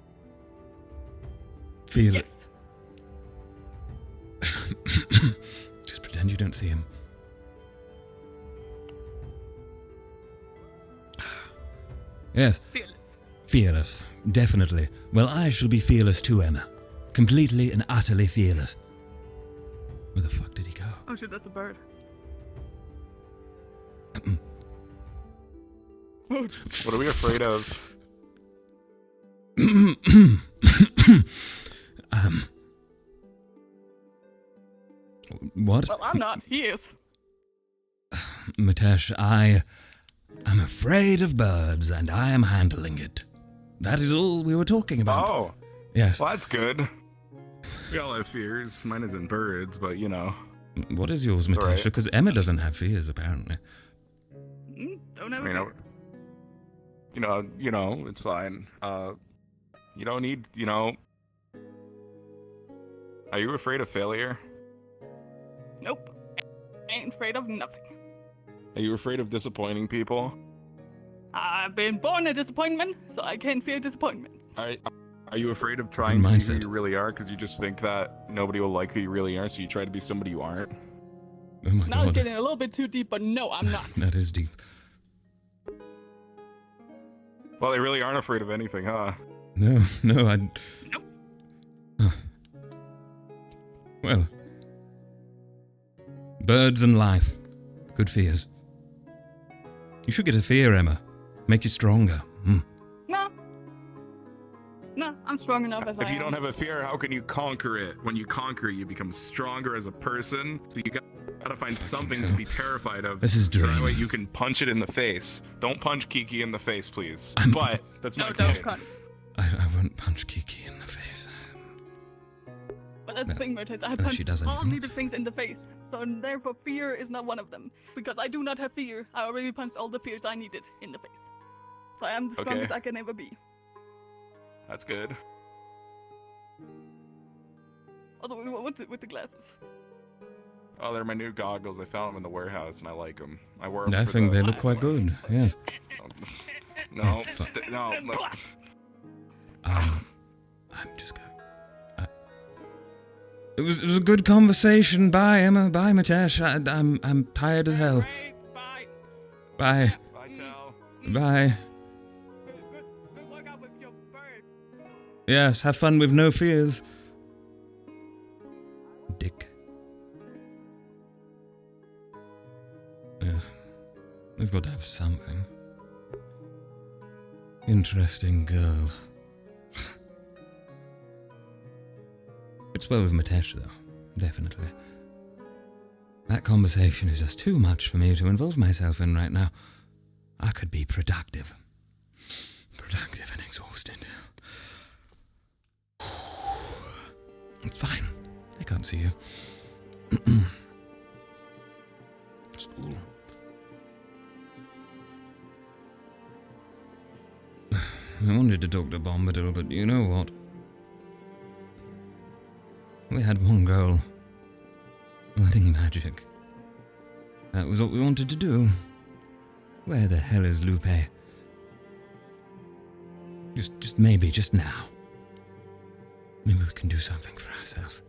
Speaker 1: Fearless. Just pretend you don't see him. Yes. Fearless. Definitely. Well, I shall be fearless too, Emma. Completely and utterly fearless. Where the fuck did he go?
Speaker 17: Oh shit, that's a bird.
Speaker 22: What are we afraid of?
Speaker 1: What?
Speaker 17: Well, I'm not. He is.
Speaker 1: Mitesh, I am afraid of birds, and I am handling it. That is all we were talking about.
Speaker 22: Oh.
Speaker 1: Yes.
Speaker 22: Well, that's good. We all have fears. Mine isn't birds, but you know.
Speaker 1: What is yours,
Speaker 22: It's
Speaker 1: Mitesh?
Speaker 22: alright.
Speaker 1: Because Emma doesn't have fears, apparently.
Speaker 17: Don't have
Speaker 22: You know, it's fine. You don't need, Are you afraid of failure?
Speaker 17: Nope. Ain't afraid of nothing.
Speaker 22: Are you afraid of disappointing people?
Speaker 17: I've been born a disappointment, so I can't fear disappointment.
Speaker 22: Are you afraid of trying to be
Speaker 1: mindset.
Speaker 22: who you really are because you just think that nobody will like who you really are, so you try to be somebody you aren't?
Speaker 1: Oh my
Speaker 17: Now it's
Speaker 1: god.
Speaker 17: getting a little bit too deep, but no, I'm not.
Speaker 1: That is deep.
Speaker 22: Well, they really aren't afraid of anything, huh?
Speaker 1: No, I...
Speaker 17: Nope.
Speaker 1: Huh. Well. Birds and life. Good fears. You should get a fear, Emma. Make you stronger.
Speaker 17: No, I'm strong enough as I am.
Speaker 22: If you don't have a fear, how can you conquer it? When you conquer it, you become stronger as a person. So you gotta find something to be terrified of.
Speaker 1: This is
Speaker 22: so that way
Speaker 1: dreaming.
Speaker 22: you can punch it in the face. Don't punch Kiki in the face, please. But that's my
Speaker 17: don't
Speaker 22: point.
Speaker 1: I won't punch Kiki in the face.
Speaker 17: But that's the thing, Mertens. I
Speaker 1: Unless she
Speaker 17: punch
Speaker 1: does
Speaker 17: all
Speaker 1: anything.
Speaker 17: needed things in the face, so therefore fear is not one of them. Because I do not have fear. I already punched all the fears I needed in the face. So I am the
Speaker 22: Okay.
Speaker 17: strongest I can ever be.
Speaker 22: That's good.
Speaker 17: Although, what's it with the glasses?
Speaker 22: Oh, they're my new goggles. I found them in the warehouse, and I like them. I wear them.
Speaker 1: I think they look quite good. Yes.
Speaker 22: No,
Speaker 1: Oh, fuck.
Speaker 22: no. Look.
Speaker 1: I'm just going. It was a good conversation. Bye, Emma. Bye, Mitesh. I'm tired as hell.
Speaker 17: Bye.
Speaker 1: Bye.
Speaker 22: Bye, Tel.
Speaker 1: Bye.
Speaker 17: Good work out with your bird.
Speaker 1: Yes, have fun with no fears. Dick. Yeah. We've got to have something. Interesting girl. It's well with Mitesh, though. Definitely. That conversation is just too much for me to involve myself in right now. I could be productive. Productive and exhausted. Fine. I can't see you. School. I wanted to talk to Bombadil, but you know what? We had one goal. Learning magic. That was what we wanted to do. Where the hell is Lupe? Just maybe, just now. Maybe we can do something for ourselves.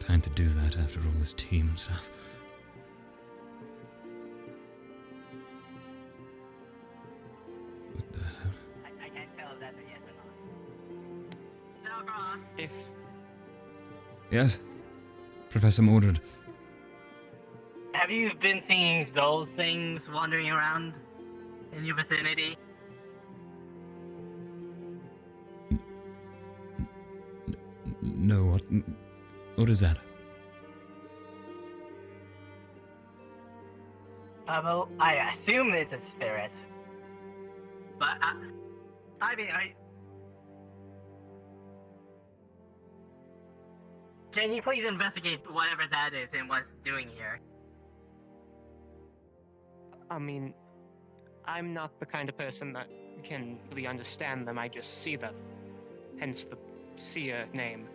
Speaker 1: Time to do that after all this team stuff. What the hell?
Speaker 2: I can't tell if that's a yes or not. Tel'Kahras. If
Speaker 1: Yes? Professor Mordred.
Speaker 2: have you been seeing those things wandering around in your vicinity?
Speaker 1: No, what is that?
Speaker 2: Well, I assume it's a spirit. But, I mean, can you please investigate whatever that is and what's doing here?
Speaker 16: I mean, I'm not the kind of person that can really understand them, I just see them. Hence the seer name.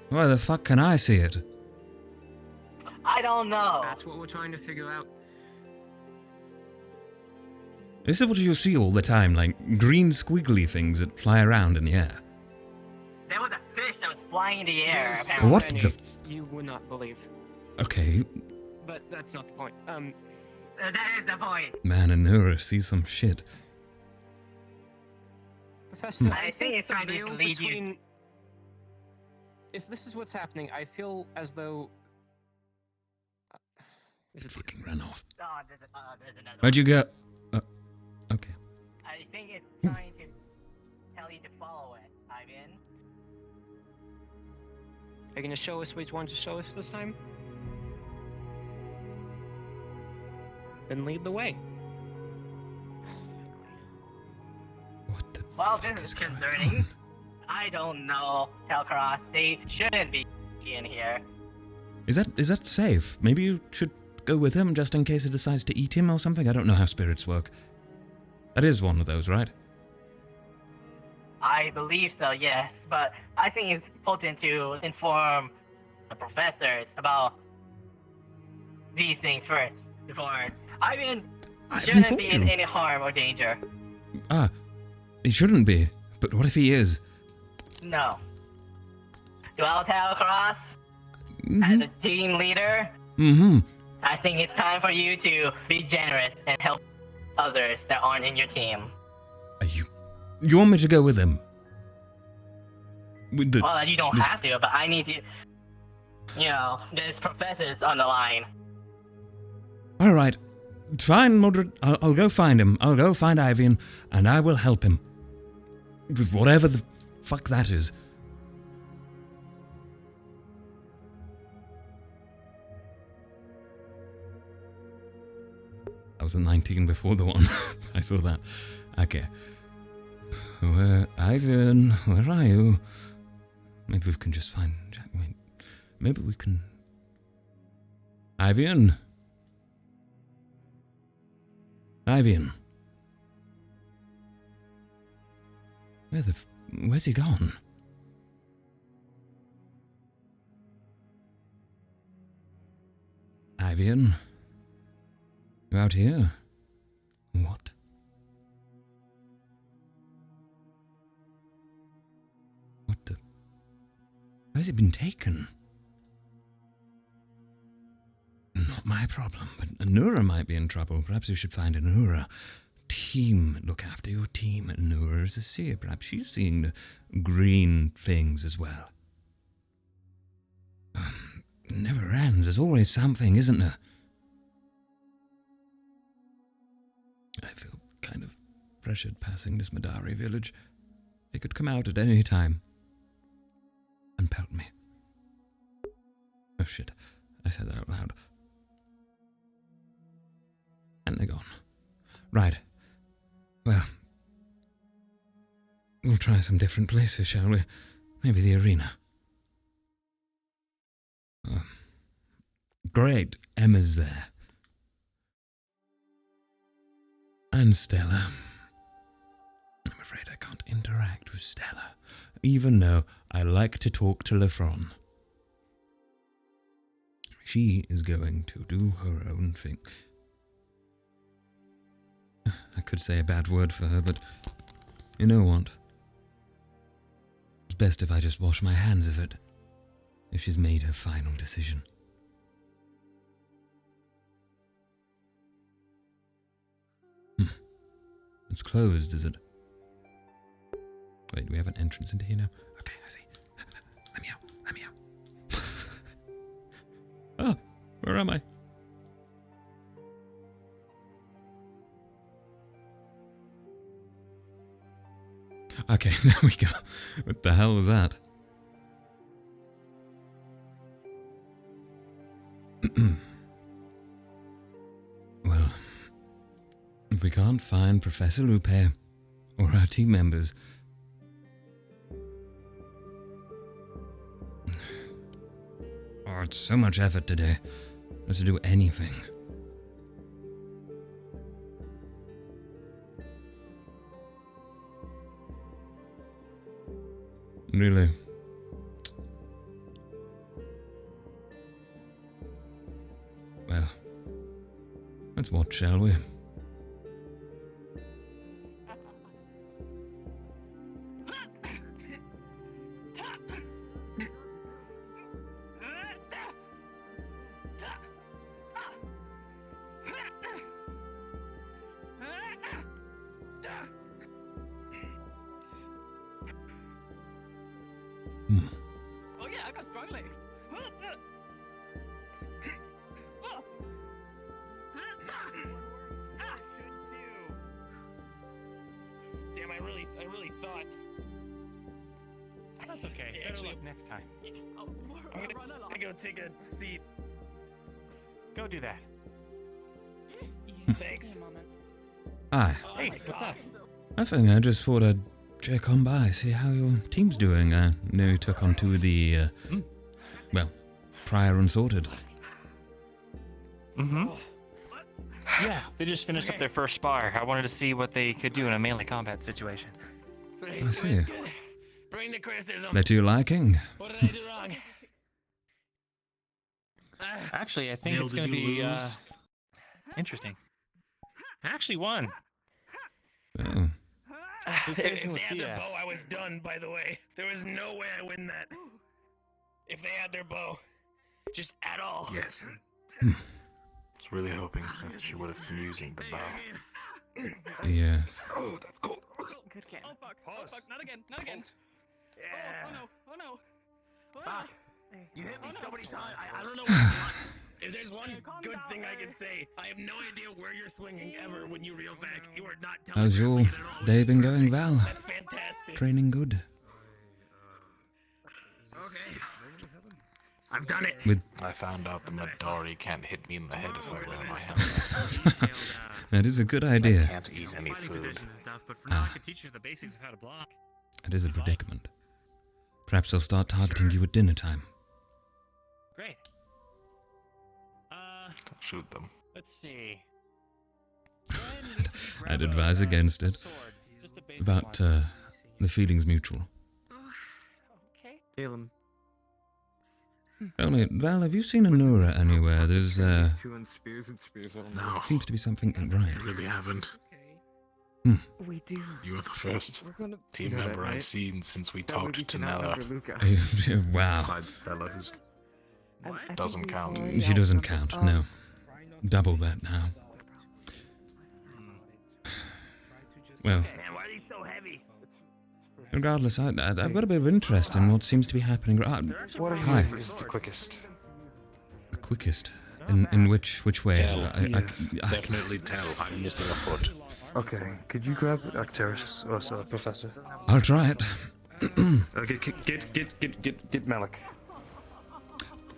Speaker 1: Why the fuck can I see it?
Speaker 2: I don't know.
Speaker 16: That's what we're trying to figure out.
Speaker 1: Is it what you see all the time, like green squiggly things that fly around in the air?
Speaker 2: There was a fish that was flying in the air.
Speaker 16: There's
Speaker 2: apparently.
Speaker 1: What the
Speaker 16: You would not believe.
Speaker 1: Okay,
Speaker 16: But that's not the point.
Speaker 2: That is the point.
Speaker 1: man, Anura sees some shit.
Speaker 16: Professor,
Speaker 2: I think it's trying to lead you.
Speaker 16: If this is what's happening, I feel as though...
Speaker 1: It fucking ran off.
Speaker 2: Oh, there's another
Speaker 1: Where'd you go? Okay.
Speaker 2: I think it's trying to tell you to follow it, Ivan.
Speaker 16: Are you gonna show us what you want to show us this time? Then lead the way.
Speaker 2: Well, this is concerning. I don't know, Tel'Kahras. They shouldn't be in here.
Speaker 1: Is that safe? Maybe you should go with him just in case it decides to eat him or something? I don't know how spirits work. That is one of those, right?
Speaker 2: I believe so, yes. But I think it's important to inform the professors about these things first before. I mean, shouldn't be in any harm or danger.
Speaker 1: Ah, he shouldn't be. But what if he is?
Speaker 2: No. Well, Tel'Kahras, as a team leader, I think it's time for you to be generous and help others that aren't in your team.
Speaker 1: You want me to go with him? With the,
Speaker 2: Well, you don't
Speaker 1: this-
Speaker 2: have to, but I need to. You know, there's professors on the line.
Speaker 1: All right. Fine, Mordred. I'll go find him. I'll go find Ivian, and I will help him. With whatever the fuck that is. I was a 19 before the one. I saw that. Okay. Ivan, where are you? Maybe we can just find Jack. Wait, maybe we can... Ivan? Ivan? Where's he gone? Ivan? You out here? What? What the... Where's it been taken? Not my problem, but Anura might be in trouble. Perhaps you should find Anura. Team, look after your team. Anura is a seer. Perhaps she's seeing the green things as well. It never ends. There's always something, isn't there? I feel kind of pressured passing this Madari village. It could come out at any time and pelt me. Oh shit, I said that out loud. And they're gone. Right. Well, we'll try some different places, shall we? Maybe the arena. Great, Emma's there. And Stella. I'm afraid I can't interact with Stella, even though I like to talk to Lefron. She is going to do her own thing. I could say a bad word for her, but you know what? It's best if I just wash my hands of it, if she's made her final decision. It's closed, is it? Wait, do we have an entrance into here now? Okay, I see. Let me out. Let me out. Oh, where am I? Okay, there we go. What the hell was that? Well, if we can't find Professor Lupe or our team members, oh, it's so much effort today just to do anything. Really? Well, let's watch, shall we?
Speaker 17: Oh yeah, I got strong legs.
Speaker 16: Damn, I really thought. That's okay. Actually, next time. I'm gonna go take a seat. Go do that. Thanks.
Speaker 1: Hi.
Speaker 16: Hey, what's up?
Speaker 1: Nothing, I just thought I'd check on by, see how your team's doing. I know you took on two of the, well, prior unsorted.
Speaker 3: Mm-hmm. Yeah, they just finished up their first spar. I wanted to see what they could do in a melee combat situation.
Speaker 1: I see.
Speaker 16: Bring the criticism.
Speaker 1: They're to your liking?
Speaker 16: What did I do wrong?
Speaker 3: Actually, I think
Speaker 16: Neil,
Speaker 3: it's
Speaker 16: did
Speaker 3: going to
Speaker 16: you
Speaker 3: be
Speaker 16: lose?
Speaker 3: interesting. I actually won.
Speaker 1: Oh.
Speaker 16: If they had their bow, I was done, by the way. There was no way I win that. If they had their bow. Just at all.
Speaker 21: Yes. I was really hoping that she would have been using the bow.
Speaker 1: Yes.
Speaker 21: Oh,
Speaker 17: Good kid. Oh fuck! Oh fuck! Not again! Not again!
Speaker 16: Yeah.
Speaker 17: Oh no! Oh no!
Speaker 16: Fuck. You hit me so many times. I don't know what you want. If there's one good thing I can say, I have no idea where you're swinging ever when you reel back. You are not telling
Speaker 1: How's your day been going, Val?
Speaker 16: That's fantastic.
Speaker 1: Training good?
Speaker 16: Okay. I've done it.
Speaker 21: I found out the Midori can't hit me in the head if I wear my helmet.
Speaker 1: That is a good
Speaker 21: I
Speaker 1: idea.
Speaker 21: can't eat any food.
Speaker 3: But for now, I can teach you the basics of how to block.
Speaker 1: It is a predicament. Perhaps they'll start targeting you at dinner time.
Speaker 3: Great.
Speaker 21: Shoot them.
Speaker 3: Let's see.
Speaker 1: I'd advise against it. About, the feeling's mutual.
Speaker 9: Caleb.
Speaker 1: Tell me, Val, have you seen Anura anywhere? There's,
Speaker 21: No.
Speaker 1: seems to be something right.
Speaker 21: I really haven't.
Speaker 4: We do.
Speaker 21: You are the first
Speaker 4: gonna
Speaker 21: team
Speaker 4: do that,
Speaker 21: member
Speaker 4: right?
Speaker 21: I've seen since we
Speaker 4: That way
Speaker 21: talked
Speaker 4: we
Speaker 21: to
Speaker 4: can outnumber Luca.
Speaker 21: Nella.
Speaker 1: Wow.
Speaker 21: Besides Stella, who's doesn't count.
Speaker 1: She doesn't count, no. Double that now. Well,
Speaker 16: Man, why are these so heavy?
Speaker 1: regardless, I've got a bit of interest in what seems to be happening. Hi.
Speaker 21: Is the quickest.
Speaker 1: The quickest? In which way?
Speaker 21: Tell.
Speaker 1: I
Speaker 21: Definitely tell. I'm missing a foot.
Speaker 11: Okay, could you grab Acteris or so, Professor?
Speaker 1: I'll try it.
Speaker 11: Okay, get Malik.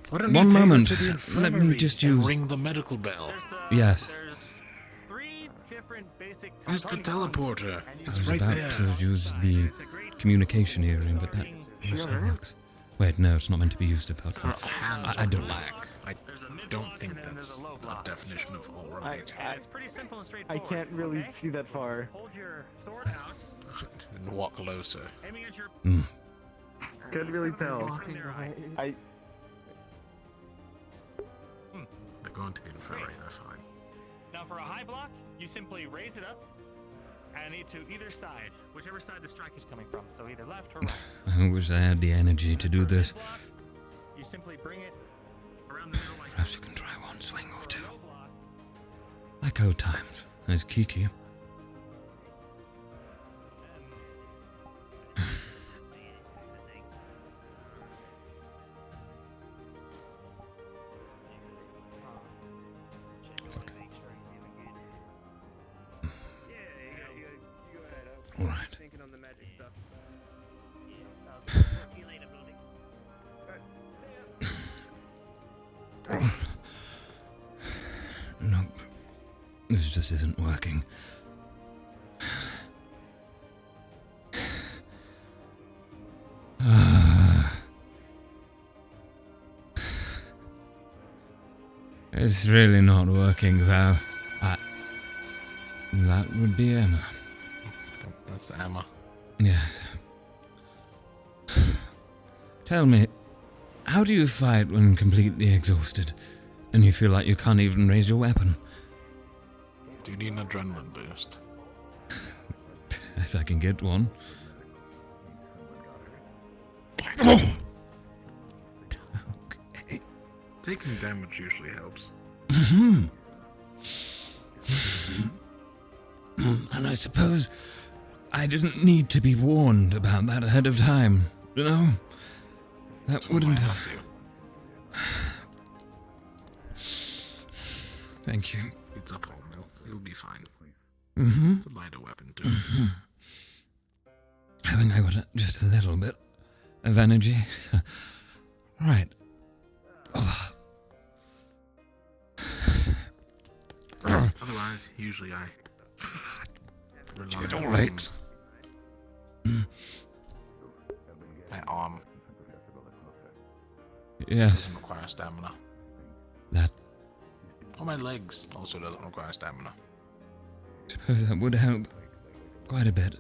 Speaker 21: Why don't
Speaker 1: One
Speaker 21: you take her
Speaker 1: moment.
Speaker 21: to the
Speaker 1: Let
Speaker 21: infirmary
Speaker 1: me just
Speaker 21: and
Speaker 1: use.
Speaker 21: ring the medical bell.
Speaker 1: Yes.
Speaker 21: Use the teleporter.
Speaker 1: I
Speaker 21: It's
Speaker 1: was
Speaker 21: right
Speaker 1: about
Speaker 21: there.
Speaker 1: to use the communication earring, but that also works. Wait, no, it's not meant to be used apart from.
Speaker 21: Hands
Speaker 1: I don't.
Speaker 21: black. I don't think that's a definition of all right.
Speaker 16: It's pretty simple and
Speaker 9: I
Speaker 16: straightforward.
Speaker 9: can't really see that far.
Speaker 16: Hold your sword out.
Speaker 21: And walk closer.
Speaker 16: Aiming at your
Speaker 9: Can't really tell. I
Speaker 21: going to the infirmary, that's fine.
Speaker 3: Now for a high block, you simply raise it up and to either side, whichever side the strike is coming from, so either left or right.
Speaker 1: I wish I had the energy to do this.
Speaker 3: You simply bring it around the middle like
Speaker 1: Perhaps you can try one swing or two. Like old times. There's Kiki. All right. Nope. This just isn't working. It's really not working, Val. That would be Emma.
Speaker 21: That's Emma.
Speaker 1: Yes. Tell me, how do you fight when completely exhausted and you feel like you can't even raise your weapon?
Speaker 21: Do you need an adrenaline boost?
Speaker 1: If I can get one.
Speaker 21: Okay. Taking damage usually helps.
Speaker 1: And I suppose I didn't need to be warned about that ahead of time, you know? That wouldn't have... Thank you.
Speaker 21: It's a palm mill. You'll be fine.
Speaker 1: Mm-hmm.
Speaker 21: It's a lighter weapon, too.
Speaker 1: Mm-hmm. I think I got just a little bit of energy. Right. Oh.
Speaker 21: Otherwise, usually I rely
Speaker 1: Get
Speaker 21: on
Speaker 1: all right.
Speaker 21: my arm.
Speaker 1: Yes.
Speaker 21: Doesn't require stamina.
Speaker 1: That...
Speaker 21: Or my legs also doesn't require stamina.
Speaker 1: I suppose that would help quite a bit.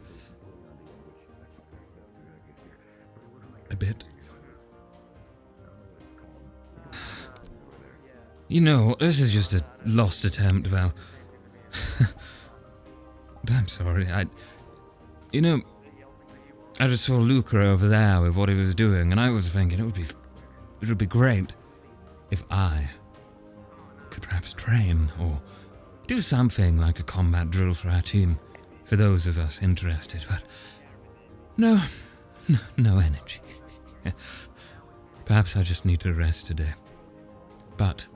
Speaker 1: A bit. You know, this is just a lost attempt, Val. I'm sorry, You know, I just saw Luca over there with what he was doing, and I was thinking it would be great if I could perhaps train or do something like a combat drill for our team, for those of us interested, but no energy. Perhaps I just need to rest today. But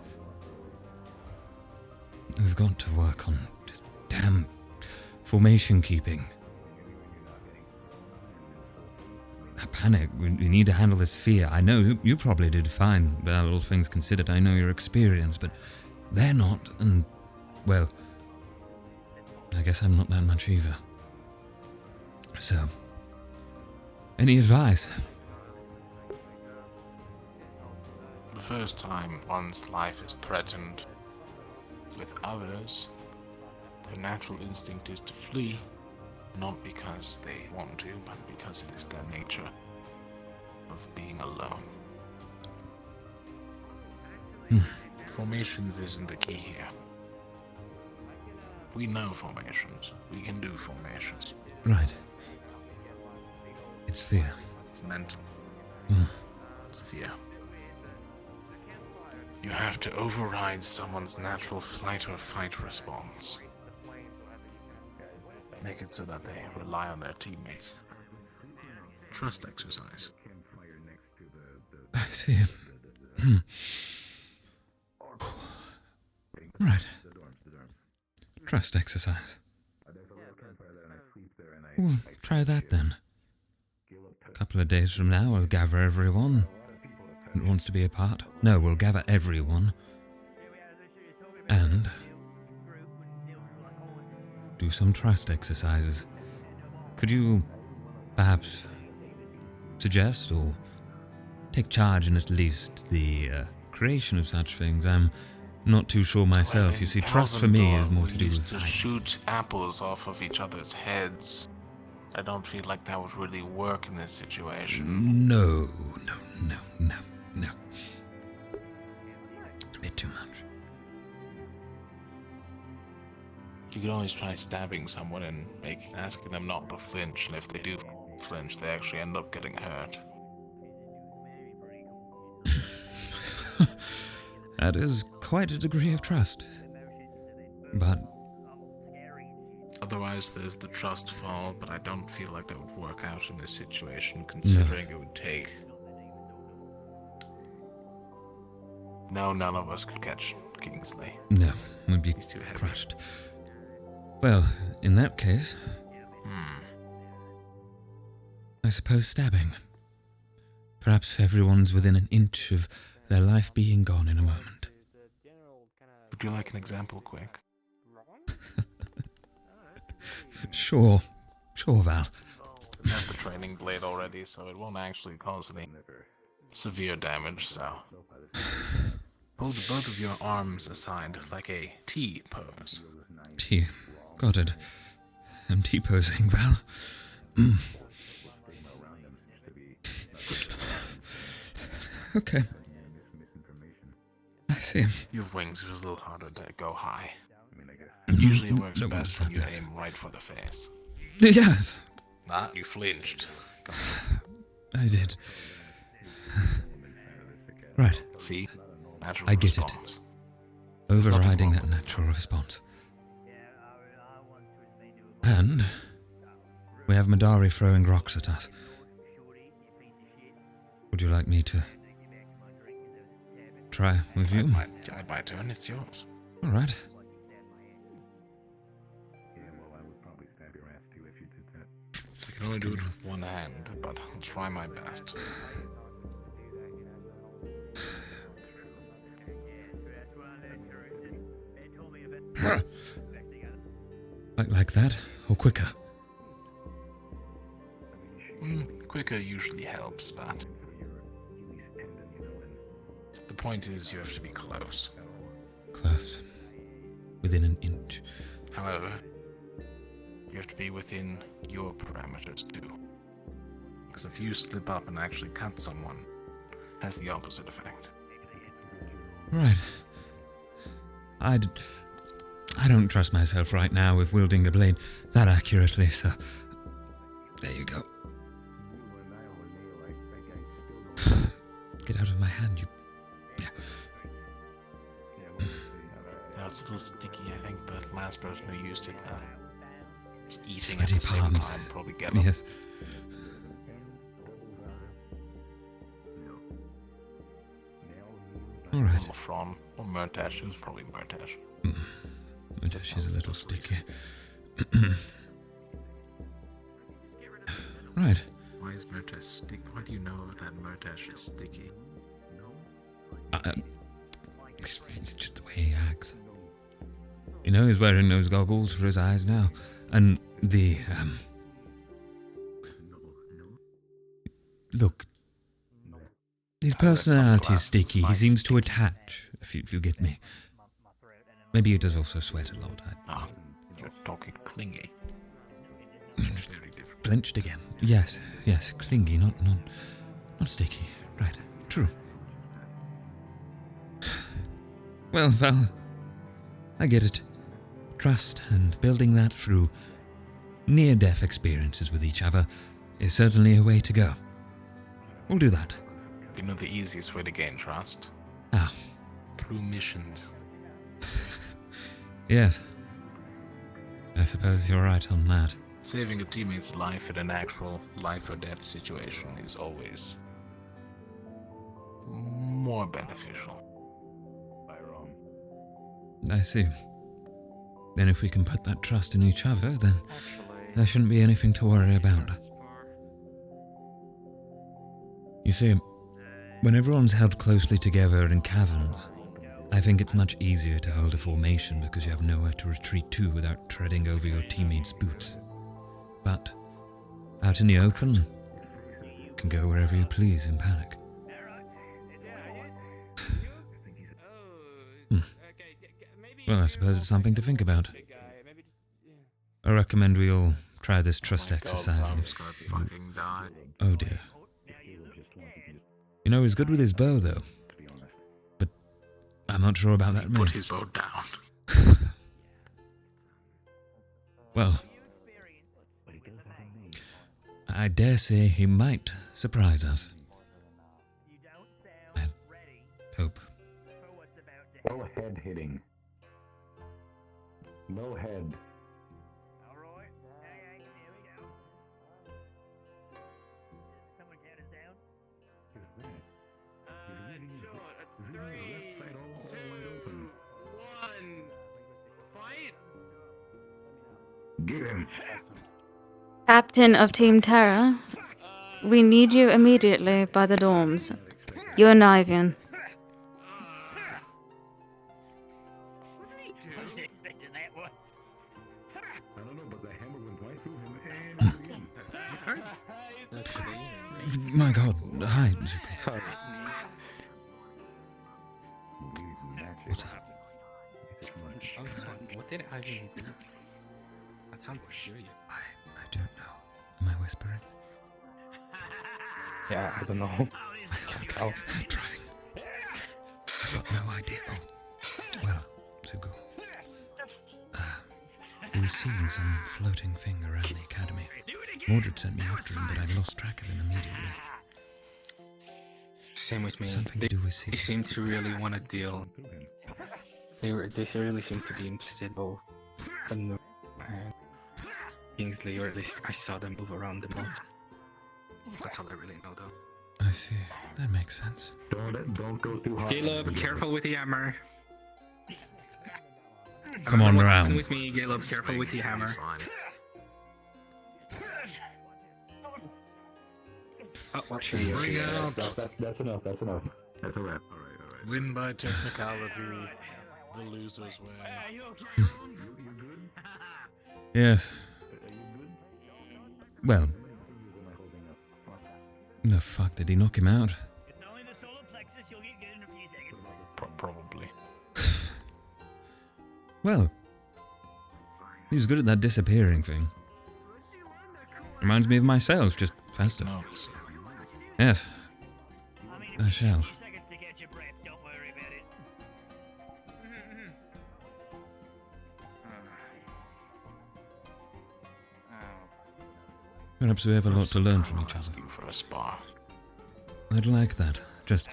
Speaker 1: we've got to work on this damn formation keeping. I panic. We need to handle this fear. I know you probably did fine, well, all things considered. I know your experience, but they're not, and, well, I guess I'm not that much either. So, any advice?
Speaker 21: The first time one's life is threatened with others, their natural instinct is to flee, not because they want to, but because it is their nature of being alone. Formations isn't the key here. We know formations. We can do formations.
Speaker 1: Right. It's fear.
Speaker 21: It's mental.
Speaker 1: Mm.
Speaker 21: It's fear. You have to override someone's natural flight or fight response. Make it so that they rely on their teammates. Trust exercise.
Speaker 1: I see. Right. Trust exercise. Well, try that then. A couple of days from now, I'll gather everyone that wants to be a part. No, we'll gather everyone. And do some trust exercises. Could you perhaps suggest or take charge in at least the creation of such things? I'm not too sure myself. You see, trust for me is more to do with
Speaker 21: to shoot apples off of each other's heads. I don't feel like that would really work in this situation.
Speaker 1: No. A bit too much.
Speaker 21: You could always try stabbing someone and asking them not to flinch, and if they do flinch, they actually end up getting hurt.
Speaker 1: That is quite a degree of trust. But
Speaker 21: otherwise, there's the trust fall, but I don't feel like that would work out in this situation, considering it would take... No, none of us could catch Kingsley.
Speaker 1: no, we'd be
Speaker 21: He's too heavy.
Speaker 1: crushed. Well, in that case, I suppose stabbing. Perhaps everyone's within an inch of their life being gone in a moment.
Speaker 21: Would you like an example, quick?
Speaker 1: Sure, Val.
Speaker 21: I have the training blade already, so it won't actually cause any severe damage, so... Hold both of your arms aside like a T pose.
Speaker 1: T. Got it. I'm T-posing, Val. Okay. I see.
Speaker 21: You have wings, it was a little harder to go high. Usually it works best when you aim right for the face.
Speaker 1: Yes.
Speaker 21: Ah, you flinched.
Speaker 1: I did. Right.
Speaker 21: See? Natural
Speaker 1: I get
Speaker 21: response.
Speaker 1: it. Overriding that natural response. And we have Madari throwing rocks at us. Would you like me to try with you?
Speaker 21: My turn, it's yours.
Speaker 1: All right.
Speaker 21: I can only do it with one hand, but I'll try my best.
Speaker 1: Like that, or quicker?
Speaker 21: Quicker usually helps, but the point is you have to be close.
Speaker 1: Close. Within an inch.
Speaker 21: However, you have to be within your parameters too. Because if you slip up and actually cut someone, it has the opposite effect.
Speaker 1: Right. I don't trust myself right now with wielding a blade that accurately, so there you go. Get out of my hand, you...
Speaker 21: Now it's a little sticky, I think, but last person who used it was eating
Speaker 1: Sweaty
Speaker 21: at the same
Speaker 1: palms.
Speaker 21: time, probably get them.
Speaker 1: Yes. All right.
Speaker 21: Or from, or Murtash, who's probably Murtash.
Speaker 1: Murtash is a little sticky. Right.
Speaker 21: Why is Murtash sticky? Why do you know that Murtash is sticky?
Speaker 1: It's just the way he acts. You know, he's wearing those goggles for his eyes now. And the, look. His personality is sticky. He seems to attach, if you get me. Maybe he does also sweat a lot.
Speaker 21: You're talking clingy.
Speaker 1: Flinched again. Yes, clingy, not sticky. Right, true. Well, Val, I get it. Trust and building that through near-death experiences with each other is certainly a way to go. We'll do that.
Speaker 21: You know the easiest way to gain trust?
Speaker 1: Ah.
Speaker 21: Through missions.
Speaker 1: Yes. I suppose you're right on that.
Speaker 21: Saving a teammate's life in an actual life or death situation is always more beneficial.
Speaker 1: I see. Then if we can put that trust in each other, then there shouldn't be anything to worry about. You see, when everyone's held closely together in caverns, I think it's much easier to hold a formation because you have nowhere to retreat to without treading over your teammates' boots. But out in the open, you can go wherever you please in panic. Well, I suppose it's something to think about. I recommend we all try this trust exercise. Oh dear. You know, he's good with his bow, though. But I'm not sure about that.
Speaker 21: Put his bow down.
Speaker 1: Well, I dare say he might surprise us. I hope.
Speaker 7: No head hitting. No head. Get him.
Speaker 10: Captain of Team Terra, we need you immediately by the dorms. You're Nivian.
Speaker 7: I don't know, but the hammer went right through him and
Speaker 1: My God, hi.
Speaker 9: Sorry.
Speaker 1: What's up?
Speaker 13: Oh, what did Ivan do? That sounds serious.
Speaker 1: I don't know. Am I whispering?
Speaker 9: Yeah, I don't know. I can't tell.
Speaker 1: I'm trying. I've got no idea. Oh, well, Zuko. He was seeing some floating thing around the academy. Mordred sent me after him, but I lost track of him immediately.
Speaker 13: Same with me.
Speaker 1: Something to do with
Speaker 13: They seem to really want to deal. They really seem to be interested both in and Kingsley, or at least I saw them move around the moat. That's all I really know, though.
Speaker 1: I see. That makes sense.
Speaker 7: Don't go too hard.
Speaker 13: Caleb, careful with the hammer.
Speaker 1: Come on, round.
Speaker 13: Come with me, Caleb. Careful with the hammer. Oh, what should you
Speaker 7: Bring
Speaker 13: see?
Speaker 7: it out. That's enough. That's enough. That's a wrap. All right.
Speaker 18: Win by technicality, the loser's way.
Speaker 1: Yes. Well. The fuck, did he knock him out?
Speaker 21: Probably.
Speaker 1: Well. He was good at that disappearing thing. Reminds me of myself, just faster. Yes. I shall. Perhaps we have a lot to learn from each other.
Speaker 21: For a spar.
Speaker 1: I'd like that. Just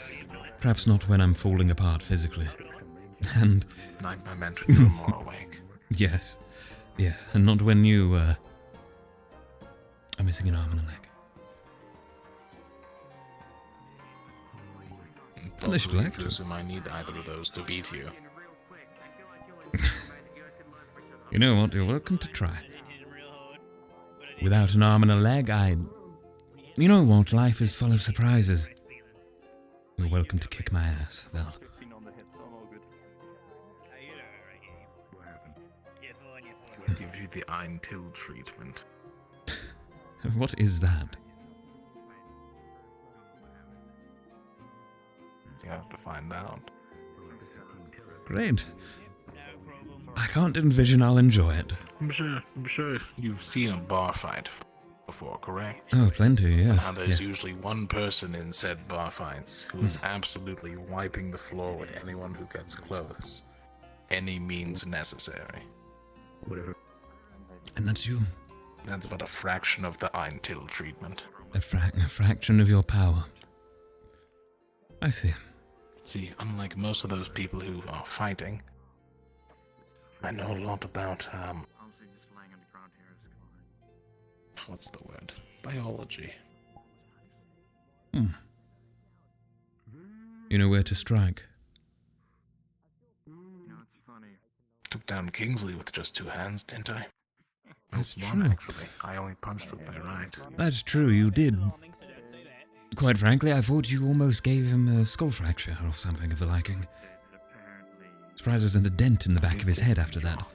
Speaker 1: perhaps not when I'm falling apart physically. And
Speaker 21: Night my mentor, you're more awake.
Speaker 1: yes. Yes. And not when you are missing an arm and a leg. Unless you'd like to.
Speaker 21: Presume I need either of those to beat you.
Speaker 1: You know what? You're welcome to try. Without an arm and a leg, You know what? Life is full of surprises. You're welcome to kick my ass, Vel.
Speaker 21: I'll give you the Eintil treatment.
Speaker 1: What is that?
Speaker 21: You have to find out.
Speaker 1: Great. I can't envision I'll enjoy it.
Speaker 21: I'm sure you've seen a bar fight before, correct?
Speaker 1: Oh, plenty, yes.
Speaker 21: Now there's
Speaker 1: yes.
Speaker 21: usually one person in said bar fights who is absolutely wiping the floor with anyone who gets close. Any means necessary.
Speaker 7: Whatever.
Speaker 1: And that's you.
Speaker 21: That's about a fraction of the Eintil treatment.
Speaker 1: A fraction of your power. I see.
Speaker 21: See, unlike most of those people who are fighting, I know a lot about, what's the word? Biology.
Speaker 1: Hmm. You know where to strike.
Speaker 21: Took down Kingsley with just 2 hands, didn't I?
Speaker 1: That's
Speaker 21: one,
Speaker 1: true.
Speaker 21: actually. I only punched with my right.
Speaker 1: That's true, you did. Quite frankly, I thought you almost gave him a skull fracture or something of the liking. Surprised there wasn't a dent in the back of his head after that.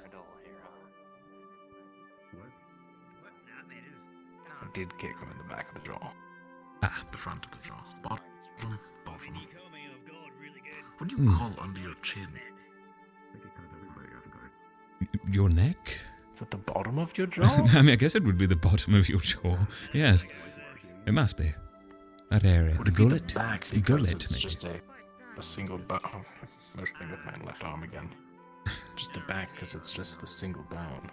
Speaker 21: I did kick him in the back of the jaw.
Speaker 1: Ah.
Speaker 21: The front of the jaw. Bottom. What do you call under your chin?
Speaker 1: Your neck?
Speaker 21: Is it the bottom of your jaw?
Speaker 1: I mean, I guess it would be the bottom of your jaw. Yes. It must be. That area.
Speaker 21: Would
Speaker 1: The
Speaker 21: it be
Speaker 1: gullet?
Speaker 21: the back
Speaker 1: The
Speaker 21: because
Speaker 1: gullet,
Speaker 21: it's
Speaker 1: maybe.
Speaker 21: just a single bone. Oh, motioning with my left arm again. Just the back because it's just the single bone.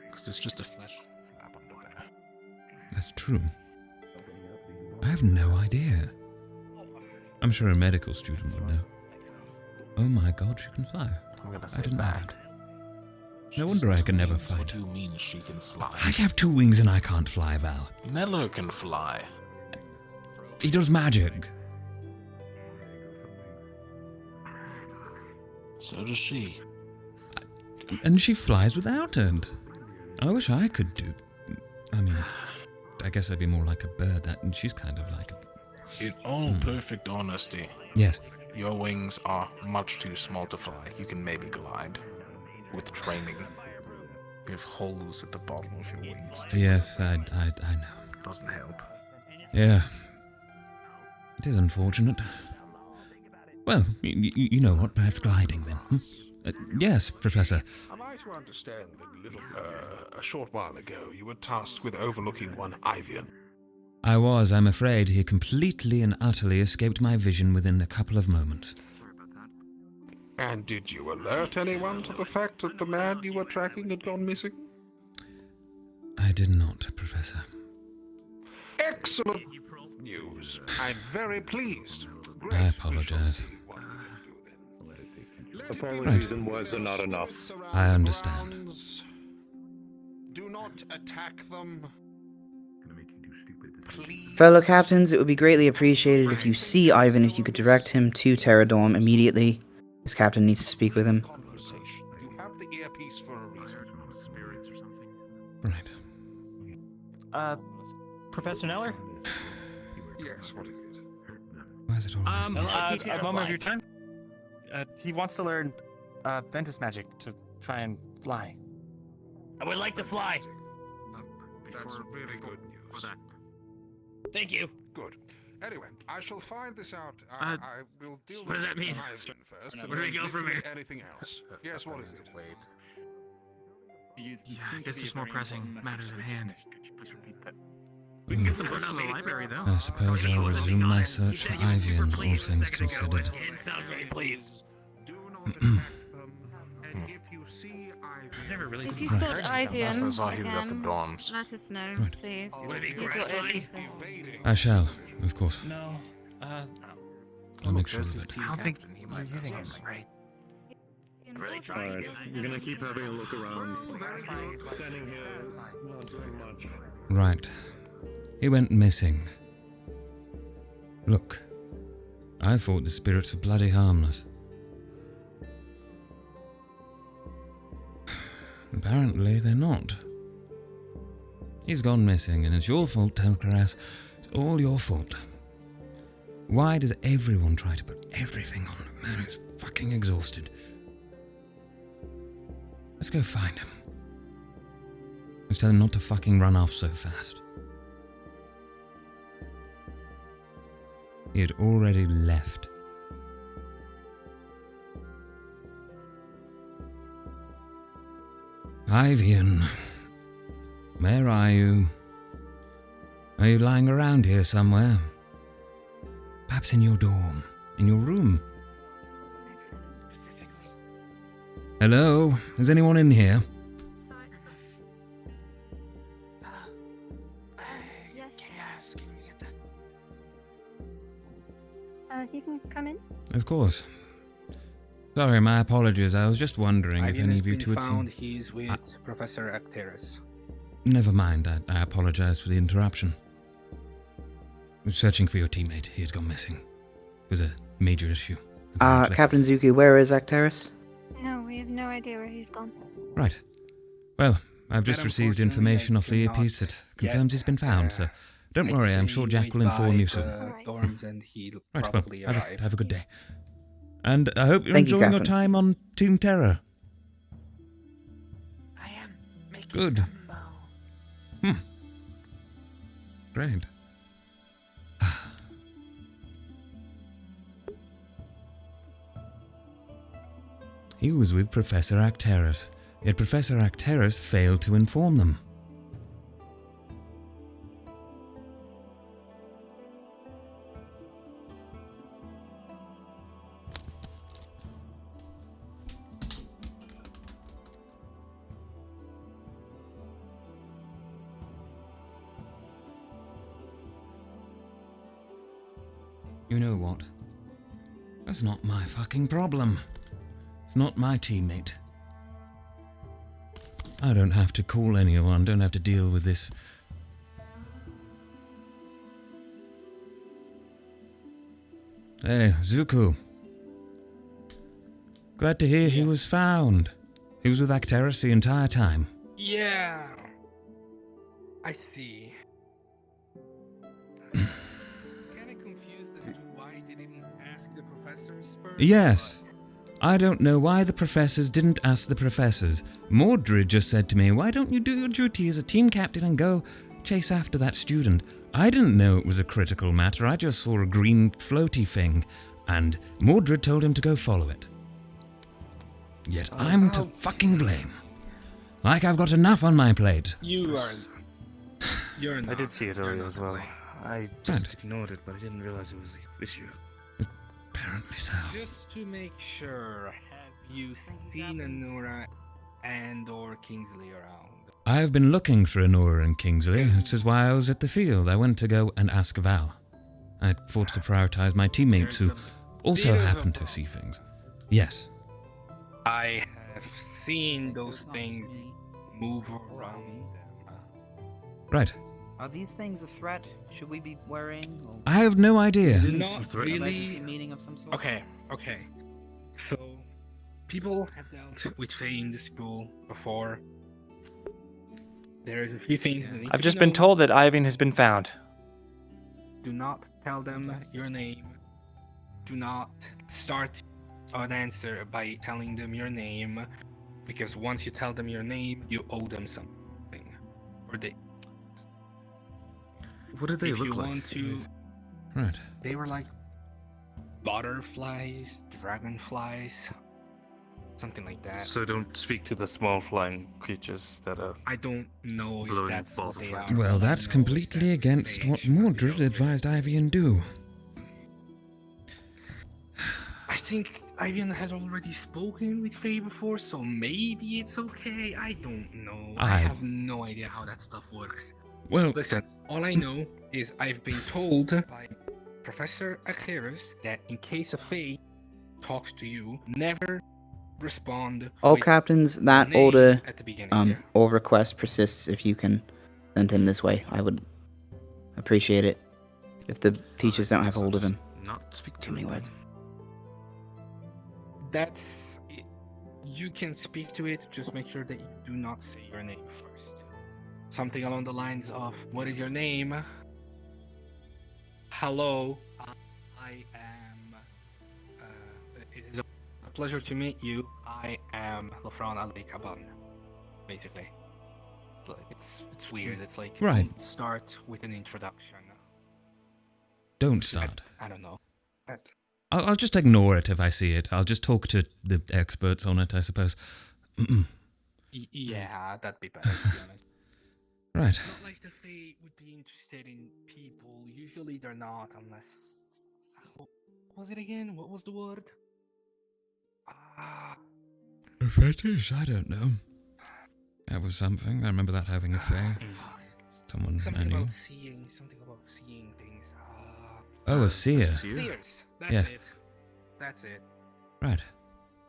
Speaker 21: Because there's just a flesh flap under there.
Speaker 1: That's true. I have no idea. I'm sure a medical student would know. Oh my god, she can fly.
Speaker 21: I'm gonna
Speaker 1: I
Speaker 21: say
Speaker 1: didn't know
Speaker 21: bad.
Speaker 1: that. No wonder I can never
Speaker 21: What
Speaker 1: find
Speaker 21: do
Speaker 1: her.
Speaker 21: you mean she can fly?
Speaker 1: I have 2 wings and I can't fly, Val.
Speaker 21: Nello can fly.
Speaker 1: He does magic.
Speaker 21: So does she.
Speaker 1: And she flies without it. I wish I could do... I mean, I guess I'd be more like a bird, and she's kind of like a...
Speaker 21: In all perfect honesty,
Speaker 1: Yes.
Speaker 21: your wings are much too small to fly. You can maybe glide with training. You have holes at the bottom of your wings.
Speaker 1: Yes, I know.
Speaker 21: Doesn't help.
Speaker 1: Yeah. It is unfortunate. Well, you know what, perhaps gliding then. Yes, Professor.
Speaker 5: Am I to understand that a short while ago you were tasked with overlooking one Ivian?
Speaker 1: I was, I'm afraid. He completely and utterly escaped my vision within a couple of moments.
Speaker 5: And did you alert anyone to the fact that the man you were tracking had gone missing?
Speaker 1: I did not, Professor.
Speaker 5: Excellent news. I'm very pleased.
Speaker 1: I apologize.
Speaker 12: Apologies and words are not enough.
Speaker 1: I understand.
Speaker 5: Do not attack them.
Speaker 15: Fellow captains, it would be greatly appreciated if you see Ivan if you could direct him to Terradome immediately. This captain needs to speak with him.
Speaker 5: You have the earpiece for a reason.
Speaker 1: Right.
Speaker 14: Professor Neller?
Speaker 5: Yes, what is it?
Speaker 1: Why is it always...
Speaker 14: A moment of your time. He wants to learn Ventus magic to try and fly.
Speaker 2: I would like to fly.
Speaker 5: That's really good news.
Speaker 2: Thank you.
Speaker 5: Good. Anyway, I shall find this out.
Speaker 2: Uh,
Speaker 5: I will deal
Speaker 2: what
Speaker 5: with
Speaker 2: does that mean?
Speaker 5: Ivan first.
Speaker 2: Where do we go from here?
Speaker 5: Anything else? Yes, what is it?
Speaker 19: Yeah, I guess there's more pressing matters at hand.
Speaker 14: We can get some books from the library, though.
Speaker 1: I suppose I'll resume my search for Ivy and all things considered.
Speaker 2: You didn't sound very pleased.
Speaker 14: Never really
Speaker 10: If you spot Ivian
Speaker 21: That's why he was at the
Speaker 10: again,
Speaker 21: dorms.
Speaker 10: let us know,
Speaker 1: Right.
Speaker 10: please.
Speaker 2: Would it be
Speaker 10: Use your earpieces.
Speaker 1: I shall, of course.
Speaker 14: No.
Speaker 1: I'll make sure of it.
Speaker 14: I don't think you're using him right.
Speaker 2: I'm really trying
Speaker 12: Alright,
Speaker 2: to.
Speaker 12: I'm gonna keep having a look around. Standing here, not doing much.
Speaker 1: Right. He went missing. Look, I thought the spirits were bloody harmless. Apparently they're not. He's gone missing, and it's your fault, Tel'Kahras. It's all your fault. Why does everyone try to put everything on a man who's fucking exhausted? Let's go find him. Let's tell him not to fucking run off so fast. He had already left. Ivian, where are you? Are you lying around here somewhere? Perhaps in your dorm, in your room. Hello? Is anyone in here?
Speaker 8: You can come in.
Speaker 1: Of course. Sorry, my apologies. I was just wondering if
Speaker 13: Ivan
Speaker 1: any
Speaker 13: has
Speaker 1: of you
Speaker 13: been
Speaker 1: two had
Speaker 13: found.
Speaker 1: seen...
Speaker 13: He's with Professor Acteris.
Speaker 1: Never mind. I apologize for the interruption. I was searching for your teammate. He had gone missing. It was a major issue. apparently.
Speaker 15: Captain Zuki, where is Acteris?
Speaker 8: No, we have no idea where he's gone.
Speaker 1: Right. Well, I've just
Speaker 13: But
Speaker 1: received
Speaker 13: unfortunately,
Speaker 1: information
Speaker 13: I
Speaker 1: off the
Speaker 13: cannot
Speaker 1: earpiece that confirms he's been found, so don't
Speaker 13: I'd
Speaker 1: worry, I'm
Speaker 13: say
Speaker 1: sure Jack will
Speaker 13: wait
Speaker 1: inform
Speaker 13: by
Speaker 1: you soon.
Speaker 13: the dorms and he'll
Speaker 1: Right, well,
Speaker 13: probably
Speaker 1: have
Speaker 13: arrive.
Speaker 1: a good day. And I hope you're
Speaker 15: Thank you,
Speaker 1: enjoying your
Speaker 15: Captain.
Speaker 1: time on Team Terror.
Speaker 19: I am making
Speaker 1: Good. Great. He was with Professor Acteris, yet Professor Acteris failed to inform them. You know what? That's not my fucking problem. It's not my teammate. I don't have to call anyone, don't have to deal with this. Hey, Zuko. Glad to hear he was found. He was with Acteris the entire time.
Speaker 13: Yeah. I see. Kinda confused as to why they didn't ask the professors first.
Speaker 1: Yes. I don't know why the professors didn't ask the professors. Mordred just said to me, why don't you do your duty as a team captain and go chase after that student? I didn't know it was a critical matter. I just saw a green floaty thing, and Mordred told him to go follow it. Yet I'm to fucking blame. Like I've got enough on my plate.
Speaker 13: You're not.
Speaker 11: I did see it earlier as well. I just ignored it, but I didn't realize it was an issue.
Speaker 1: Apparently so.
Speaker 13: Just to make sure, have you seen Anura and or Kingsley around?
Speaker 1: I've been looking for Honora and Kingsley. This is why I was at the field. I went to go and ask Val. I thought to prioritize my teammates who also happen to see things. Yes.
Speaker 13: I have seen those things move around.
Speaker 1: Right.
Speaker 15: Are these things a threat? Should we be worrying? Or...
Speaker 1: I have no idea.
Speaker 13: Not really.
Speaker 15: Meaning of some sort?
Speaker 13: Okay. So, people have dealt with Fae in the school before. There's a few things that need
Speaker 14: I've
Speaker 13: to
Speaker 14: just
Speaker 13: be
Speaker 14: been
Speaker 13: known.
Speaker 14: told that Ivan has been found.
Speaker 13: Do not tell them your name. Do not start an answer by telling them your name, because once you tell them your name, you owe them something. Or they.
Speaker 11: What did they
Speaker 13: if
Speaker 11: look
Speaker 13: you
Speaker 11: like?
Speaker 13: Want to,
Speaker 1: Right.
Speaker 13: They were like butterflies, dragonflies, something like that.
Speaker 11: So don't speak to the small flying creatures that are.
Speaker 13: I don't know if
Speaker 11: blowing
Speaker 13: that's
Speaker 11: balls
Speaker 13: what
Speaker 11: of
Speaker 13: they
Speaker 11: light.
Speaker 13: are.
Speaker 1: Well, that's completely against what Mordred advised Ivian do.
Speaker 13: I think Ivan had already spoken with Faye before, so maybe it's okay. I don't know. I have no idea how that stuff works.
Speaker 1: Well,
Speaker 13: listen, all I know is I've been told by Professor Akheris that in case a Fae talks to you, never respond.
Speaker 6: All
Speaker 13: with
Speaker 6: captains, that
Speaker 13: name
Speaker 6: order
Speaker 13: at the beginning.
Speaker 6: or request persists. If you can send him this way, I would appreciate it. If the teachers don't have hold of him.
Speaker 11: Not speak
Speaker 6: too many words.
Speaker 13: That's. You can speak to it, just make sure that you do not say your name first. Something along the lines of, what is your name? Hello, I am. It is a pleasure to meet you. I am Lafran Ali Kaban. Basically, it's weird. It's like
Speaker 1: Right.
Speaker 13: don't start with an introduction.
Speaker 1: Don't start.
Speaker 13: I don't know.
Speaker 1: I'll just ignore it if I see it. I'll just talk to the experts on it, I suppose.
Speaker 13: Yeah, that'd be better, to be honest.
Speaker 1: Right.
Speaker 13: It's not like the Fae would be interested in people. Usually they're not, unless. What was it again? What was the word?
Speaker 1: A fetish? I don't know. That was something. I remember that having a fair. Someone I
Speaker 13: Something
Speaker 1: knew.
Speaker 13: about seeing things.
Speaker 1: Oh, a seer.
Speaker 13: Seers. That's
Speaker 1: Yes.
Speaker 13: it. That's it.
Speaker 1: Right.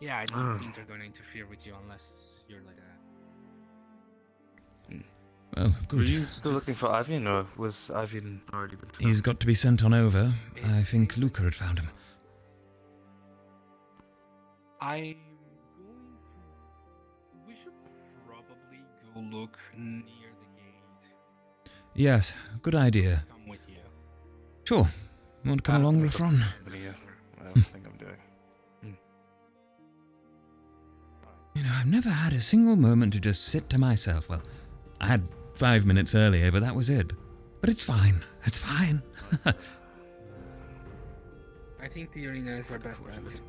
Speaker 13: Yeah, I don't think they're going to interfere with you unless you're like that.
Speaker 1: Well,
Speaker 11: Were
Speaker 1: good.
Speaker 11: you still looking for Ivan, or was Ivan already been found?
Speaker 1: He's got to be sent on over. I think Luca had found him.
Speaker 13: I'm going to. We should probably go look near the gate.
Speaker 1: Yes, good idea.
Speaker 13: Come with you.
Speaker 1: Sure. Want to come along, Lafron?
Speaker 11: I don't think I'm doing.
Speaker 1: You know, I've never had a single moment to just sit to myself. Well, I had 5 minutes earlier, but that was it. But it's fine. It's fine.
Speaker 13: I think the arena is our best bet.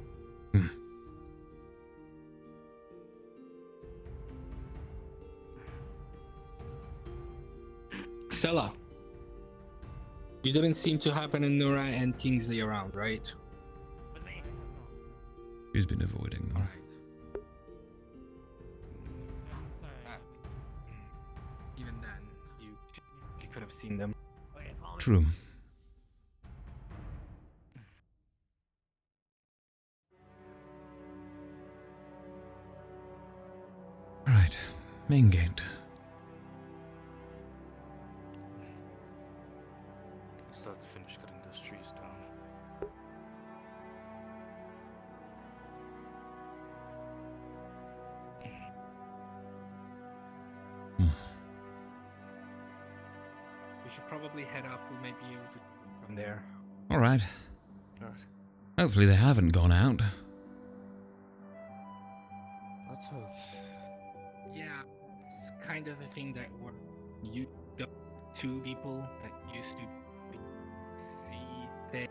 Speaker 13: Sella, you didn't seem to happen in Nora and Kingsley around, right?
Speaker 1: He's been avoiding them.
Speaker 13: Even then, you could have seen them.
Speaker 1: True. Main gate.
Speaker 11: Still have to finish cutting those trees down.
Speaker 13: We should probably head up. We may be able to from there.
Speaker 1: Alright.
Speaker 11: Alright.
Speaker 1: Hopefully they haven't gone out.
Speaker 11: Let's hope.
Speaker 13: Yeah, it's kind of the thing that you the two people that used to see they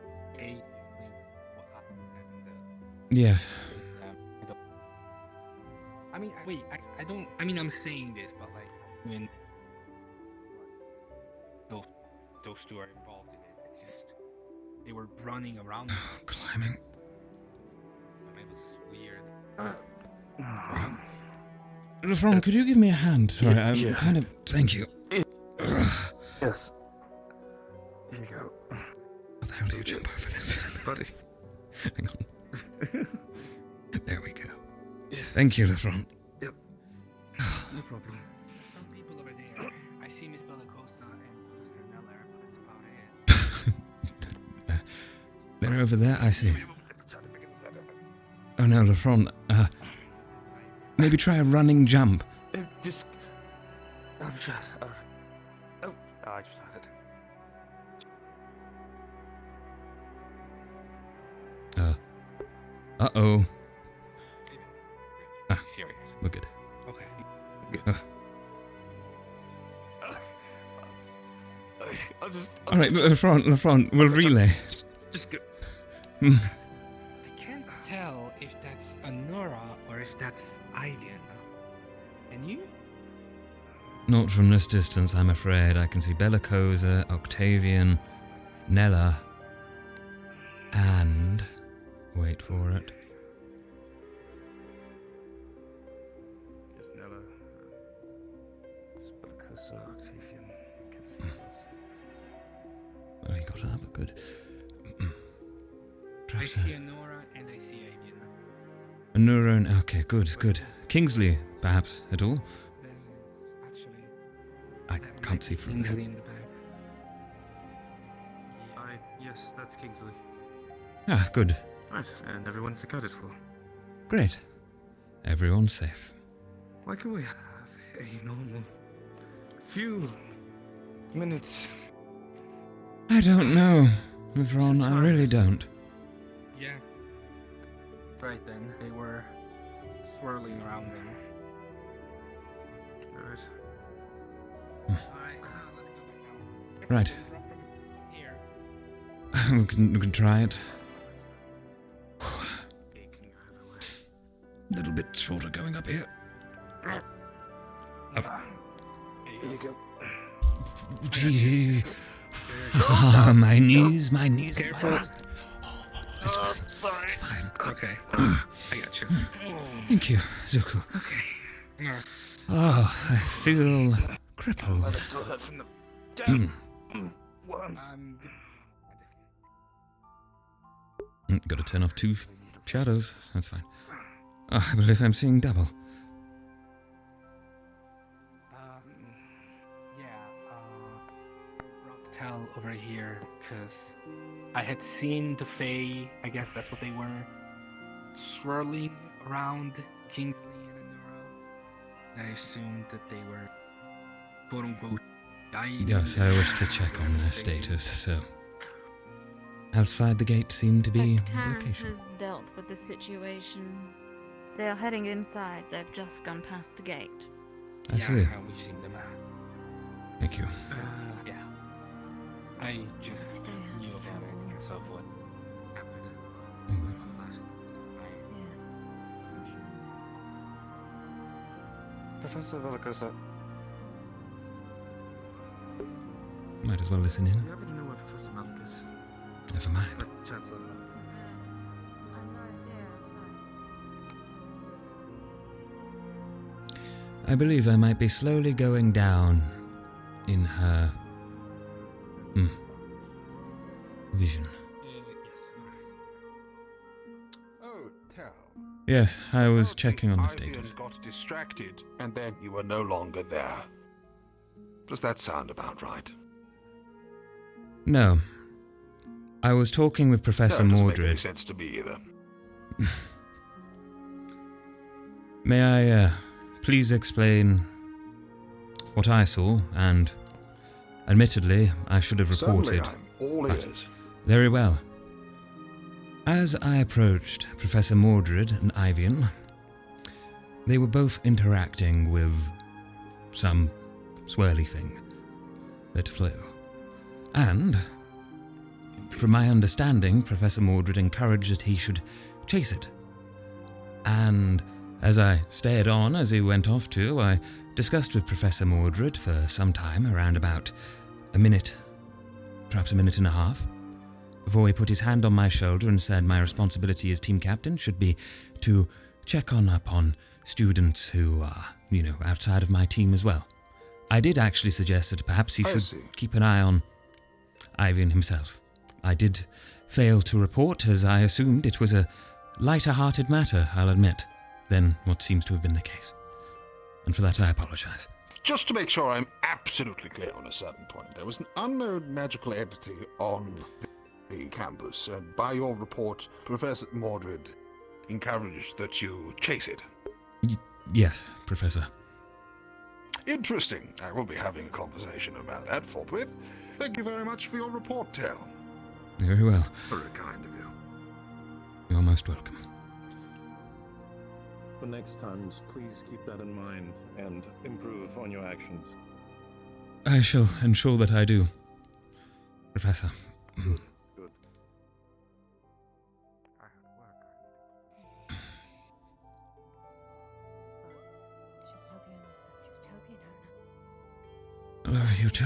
Speaker 13: what happened and
Speaker 1: Yes.
Speaker 13: I mean, wait, I don't. I mean, I'm saying this, but like when those two are involved in it, it's just they were running around.
Speaker 1: Climbing.
Speaker 13: It was weird.
Speaker 1: Lefron, could you give me a hand? Sorry, I'm
Speaker 11: yeah.
Speaker 1: kind of... Thank you.
Speaker 11: Yes. Here you go.
Speaker 1: How the hell do you jump over this?
Speaker 11: Buddy.
Speaker 1: Hang on. There we go. Thank you, Lefron.
Speaker 11: Yep.
Speaker 13: No problem. Some people over there. I see Miss Bellacosta and Professor Neller, but that's about it.
Speaker 1: They're over there, I see. Oh no, Lefron, maybe try a running jump.
Speaker 11: Just... I'm sure... Oh, I just had it.
Speaker 1: Uh-oh.
Speaker 11: Serious.
Speaker 1: We're good.
Speaker 13: Okay.
Speaker 11: I'll just...
Speaker 1: Alright, Lefron, we'll relay.
Speaker 11: Just go...
Speaker 1: Hmm.
Speaker 13: I can't tell if that's Anora or if that's Ivian. Can you?
Speaker 1: Not from this distance, I'm afraid. I can see Bellacosa, Octavian, Nella, and... Wait for it.
Speaker 11: There's Nella. Bellacosa, Octavian. You can see us.
Speaker 1: Oh, he got it up, good.
Speaker 13: I
Speaker 1: Perhaps,
Speaker 13: see Anora and I see Ivian.
Speaker 1: a neuron. Okay, good. Kingsley, perhaps, at all?
Speaker 13: Then it's actually
Speaker 1: I can't see from
Speaker 13: Kingsley
Speaker 1: there.
Speaker 13: in the back.
Speaker 11: Yes, that's Kingsley.
Speaker 1: Ah, good.
Speaker 11: Right, and everyone's accounted for.
Speaker 1: Great. Everyone's safe.
Speaker 11: Why can't we have a normal few minutes?
Speaker 1: I don't know, Lefron, I really don't.
Speaker 13: Yeah. Right then, they were swirling around them.
Speaker 11: Alright.
Speaker 13: Alright, let's go back out.
Speaker 1: Right.
Speaker 13: Here.
Speaker 1: we can try it. A little bit shorter going up here.
Speaker 11: Here you go.
Speaker 1: Gee. Ah, my knees.
Speaker 13: Careful.
Speaker 1: It's fine.
Speaker 13: Sorry.
Speaker 1: It's fine.
Speaker 13: It's okay. I got you.
Speaker 1: Thank you, Zuko.
Speaker 13: Okay.
Speaker 1: Oh, I feel crippled.
Speaker 11: I still hurt from the worms.
Speaker 1: Gotta turn off 2 shadows. That's fine. Oh, I believe I'm seeing double.
Speaker 13: Tell over here, because I had seen the Fae, I guess that's what they were, swirling around Kingsley and Anora. I assumed that they were, quote unquote, dying.
Speaker 1: Yes, I wish to check on their status, so... Outside the gate seemed to be
Speaker 10: Tel'Kahras
Speaker 1: location.
Speaker 10: has dealt with the situation. They are heading inside. They've just gone past the gate.
Speaker 1: I see.
Speaker 13: We've seen them.
Speaker 1: Thank you.
Speaker 13: Yeah. I just knew about it because of what happened last night.
Speaker 11: Professor Bellacosa.
Speaker 1: Might as well listen in.
Speaker 11: Do you happen to know where Professor Malik is?
Speaker 1: Never mind.
Speaker 11: Chancellor Malik is.
Speaker 1: I believe I might be slowly going down in her... vision.
Speaker 5: Oh, Tel.
Speaker 1: Yes, I was checking on the
Speaker 5: Ivian
Speaker 1: status.
Speaker 5: got distracted, and then you were no longer there. Does that sound about right?
Speaker 1: No. I was talking with Professor
Speaker 5: no,
Speaker 1: Mordred.
Speaker 5: Doesn't make any sense to me either.
Speaker 1: May I, please explain what I saw, and admittedly, I should have reported.
Speaker 5: Certainly, I'm all ears.
Speaker 1: Very well. As I approached Professor Mordred and Ivian, they were both interacting with some swirly thing that flew. And, from my understanding, Professor Mordred encouraged that he should chase it. And as I stared on as he went off too, I discussed with Professor Mordred for some time, around about a minute, perhaps a minute and a half, before he put his hand on my shoulder and said my responsibility as team captain should be to check up on students who are, outside of my team as well. I did actually suggest that perhaps he should keep an eye on Ivian himself. I did fail to report, as I assumed it was a lighter-hearted matter, I'll admit, than what seems to have been the case. And for that I apologize.
Speaker 5: Just to make sure I'm absolutely clear on a certain point, there was an unknown magical entity on the campus, and by your report, Professor Mordred encouraged that you chase it.
Speaker 1: Yes, Professor.
Speaker 5: Interesting. I will be having a conversation about that forthwith. Thank you very much for your report, Tel.
Speaker 1: Very well.
Speaker 5: Very kind of you.
Speaker 1: You're most welcome.
Speaker 12: For next times, please keep that in mind and improve on your actions.
Speaker 1: I shall ensure that I do, Professor.
Speaker 12: Good.
Speaker 1: Hello, you two.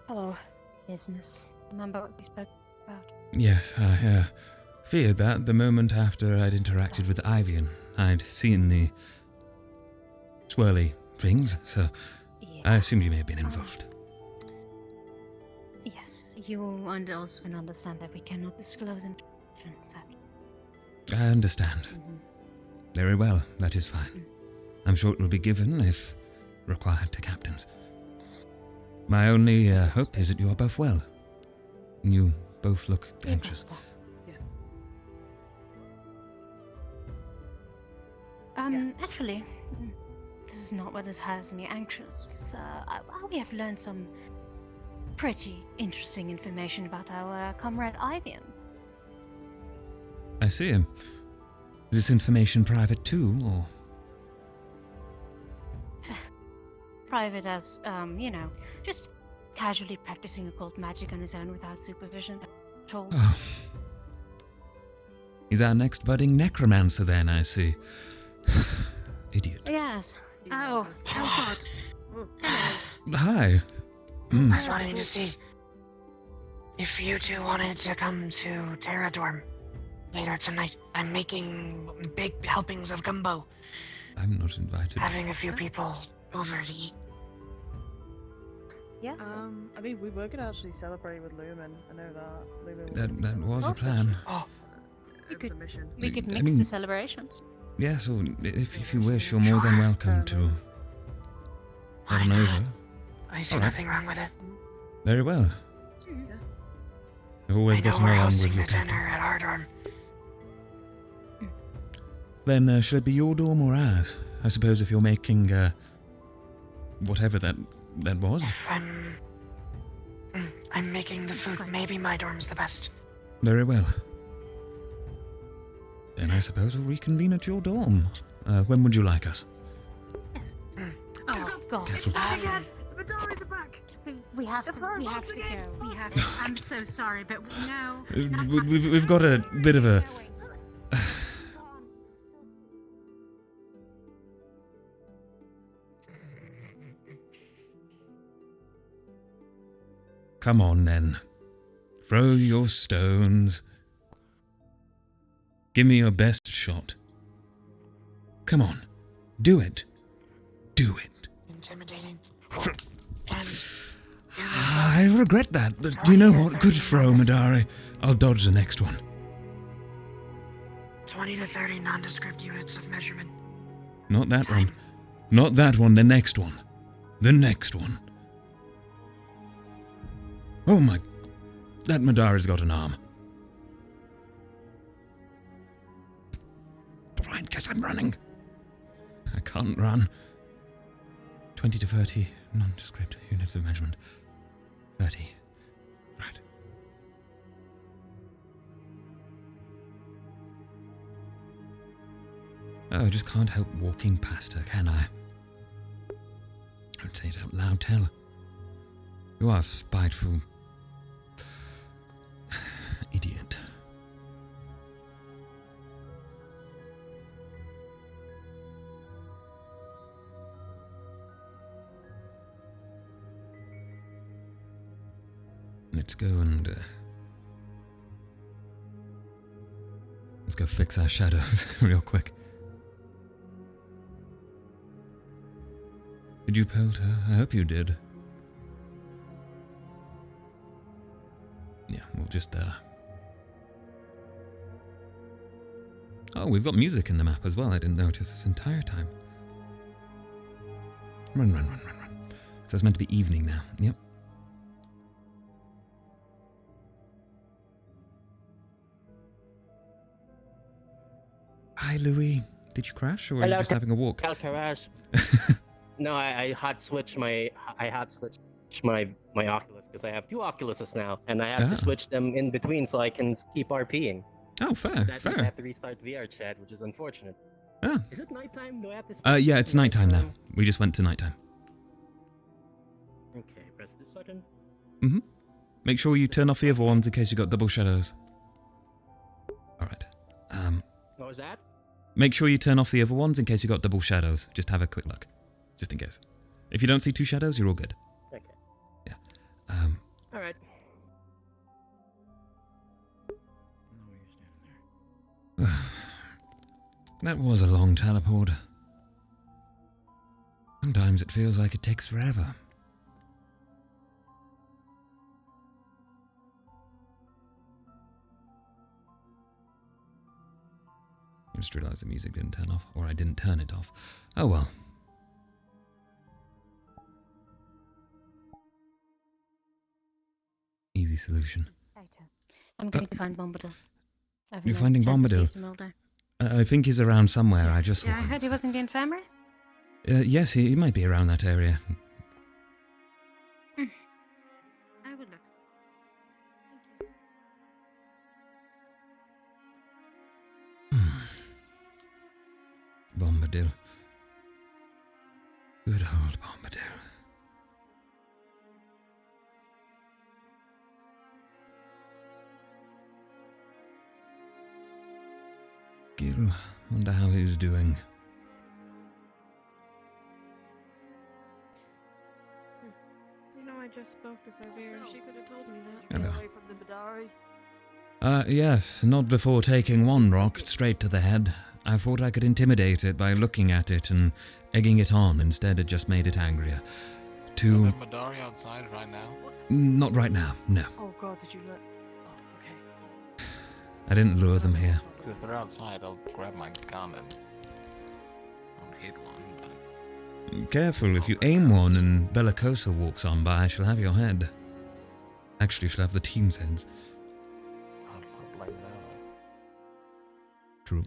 Speaker 10: Hello. Business. Remember what we spoke about?
Speaker 1: Yes, I feared that the moment after I'd interacted with Ivian. I'd seen the swirly things, so I assumed you may have been involved.
Speaker 10: Yes, you also can understand that we cannot disclose information, sadly.
Speaker 1: I understand. Very well, that is fine. I'm sure it will be given if required to captains. My only hope is that you are both well. You both look anxious.
Speaker 10: Actually, this is not what has me anxious. It's, we have learned some pretty interesting information about our comrade Ivian.
Speaker 1: I see. Is this information private too, or?
Speaker 10: Private as, just casually practicing occult magic on his own without supervision at all.
Speaker 1: Oh. He's our next budding necromancer then, I see. Idiot.
Speaker 10: Yes. Oh God. Hello.
Speaker 1: Hi.
Speaker 20: I was wanting to see if you two wanted to come to Terradorm later tonight. I'm making big helpings of gumbo.
Speaker 1: I'm not invited.
Speaker 20: Having a few people over to eat.
Speaker 10: Yeah.
Speaker 4: I mean, we were gonna actually celebrate with Lumen. I know that. Lumen.
Speaker 1: That was a plan.
Speaker 10: We could
Speaker 1: I
Speaker 10: mix
Speaker 1: mean-
Speaker 10: the celebrations.
Speaker 1: Yes, or if you wish, you're more than welcome to head on over.
Speaker 20: I see
Speaker 1: All right.
Speaker 20: nothing wrong with it.
Speaker 1: Very well. I've always
Speaker 20: I know
Speaker 1: gotten
Speaker 20: we're
Speaker 1: along
Speaker 20: hosting
Speaker 1: with your
Speaker 20: a dinner
Speaker 1: captain.
Speaker 20: at our dorm.
Speaker 1: Then should it be your dorm or ours? I suppose if you're making whatever that was.
Speaker 20: I'm making the food. Maybe my dorm's the best.
Speaker 1: Very well. Then I suppose we'll reconvene at your dorm. When would you like us?
Speaker 10: Oh God.
Speaker 1: Careful.
Speaker 4: The Madari's are back.
Speaker 10: We have to go. We have to. I'm so sorry, but no.
Speaker 1: We've got a bit of a. Come on then. Throw your stones. Give me your best shot. Come on. Do it. Do it.
Speaker 20: Intimidating.
Speaker 1: I regret that, but you know what? Good throw, Madari. I'll dodge the next one.
Speaker 20: 20 to 30 nondescript units of measurement.
Speaker 1: Not that one. Not that one, the next one. The next one. Oh my... That Madara's got an arm. Brian, guess I'm running. I can't run. 20 to 30 nondescript units of measurement. 30. Right. Oh, I just can't help walking past her, can I? Don't say it out loud, Tel. You are a spiteful... idiot. Let's go and... let's go fix our shadows real quick. Did you pelt her? I hope you did. Yeah, we'll just, Oh, we've got music in the map as well. I didn't notice this entire time. Run, run, run, run, run. So it's meant to be evening now. Yep. Hi, Louis. Did you crash, or are you just having a walk?
Speaker 17: Tel'Kahras. No, I hot switched my Oculus because I have two Oculuses now, and I have to switch them in between so I can keep RPing.
Speaker 1: Oh, fair,
Speaker 17: That means I have to restart VRChat, which is unfortunate.
Speaker 1: Ah.
Speaker 17: Is it nighttime? Do I have to?
Speaker 1: Yeah, it's nighttime now. We just went to nighttime.
Speaker 17: Okay, press this button.
Speaker 1: Mm-hmm. Make sure you turn off the other ones in case you got double shadows. All right.
Speaker 17: What was that?
Speaker 1: Make sure you turn off the other ones in case you got double shadows. Just have a quick look. Just in case. If you don't see two shadows, you're all good.
Speaker 17: Okay.
Speaker 1: Yeah.
Speaker 17: All right.
Speaker 1: That was a long teleport. Sometimes it feels like it takes forever. I just realised the music didn't turn off, or I didn't turn it off. Oh well. Easy solution.
Speaker 10: I'm going to find Bombadil.
Speaker 1: You're finding Bombadil? I think he's around somewhere.
Speaker 10: Yes.
Speaker 1: I just saw
Speaker 10: Yeah, I
Speaker 1: him.
Speaker 10: heard he wasn't in infirmary.
Speaker 1: Yes, he might be around that area.
Speaker 10: I would look.
Speaker 1: Bombadil. Good old Bombadil. Gil, wonder how he's doing.
Speaker 4: You know, I just spoke to Severe. She could have told me that.
Speaker 1: Hello.
Speaker 4: Get away from the Madari.
Speaker 1: Yes, not before taking one rock straight to the head. I thought I could intimidate it by looking at it and egging it on. Instead, it just made it angrier.
Speaker 21: Are there Madari outside right now?
Speaker 1: Not right now, no.
Speaker 4: Oh god, did you let... Oh, okay.
Speaker 1: I didn't lure them here.
Speaker 21: If they're outside, I'll grab my gun and I'll hit one. But
Speaker 1: Careful, if you aim one and Bellicosa walks on by, she'll have your head. Actually, she'll have the team's heads.
Speaker 21: I'll blame that.
Speaker 1: True.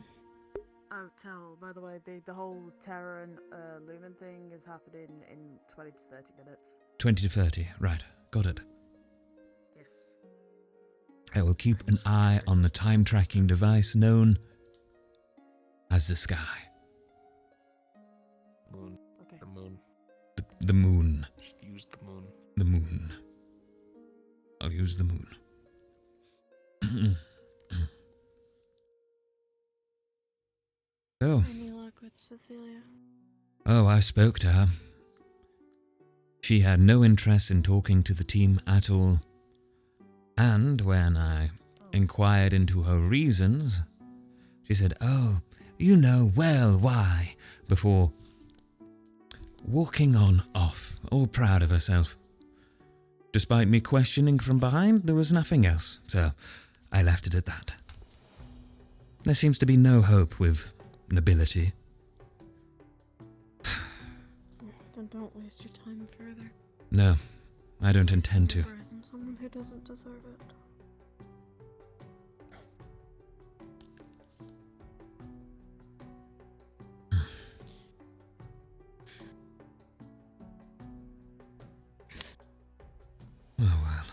Speaker 4: Oh, Tel, by the way, the whole Terra and Lumen thing is happening in 20 to 30 minutes.
Speaker 1: 20 to 30, right. Got it.
Speaker 4: Yes.
Speaker 1: I will keep an eye on the time-tracking device known as the sky.
Speaker 21: Moon.
Speaker 4: Okay.
Speaker 21: The moon.
Speaker 1: The moon.
Speaker 21: Just use the moon.
Speaker 1: The moon. I'll use the moon. Oh.
Speaker 10: Any luck with Cecilia?
Speaker 1: Oh, I spoke to her. She had no interest in talking to the team at all. And when I inquired into her reasons, she said, "Oh, you know well why," before walking on off, all proud of herself. Despite me questioning from behind, there was nothing else, so I left it at that. There seems to be no hope with nobility.
Speaker 8: Then don't waste your time further.
Speaker 1: No, I don't intend to.
Speaker 8: On someone who doesn't deserve it.
Speaker 1: Oh well.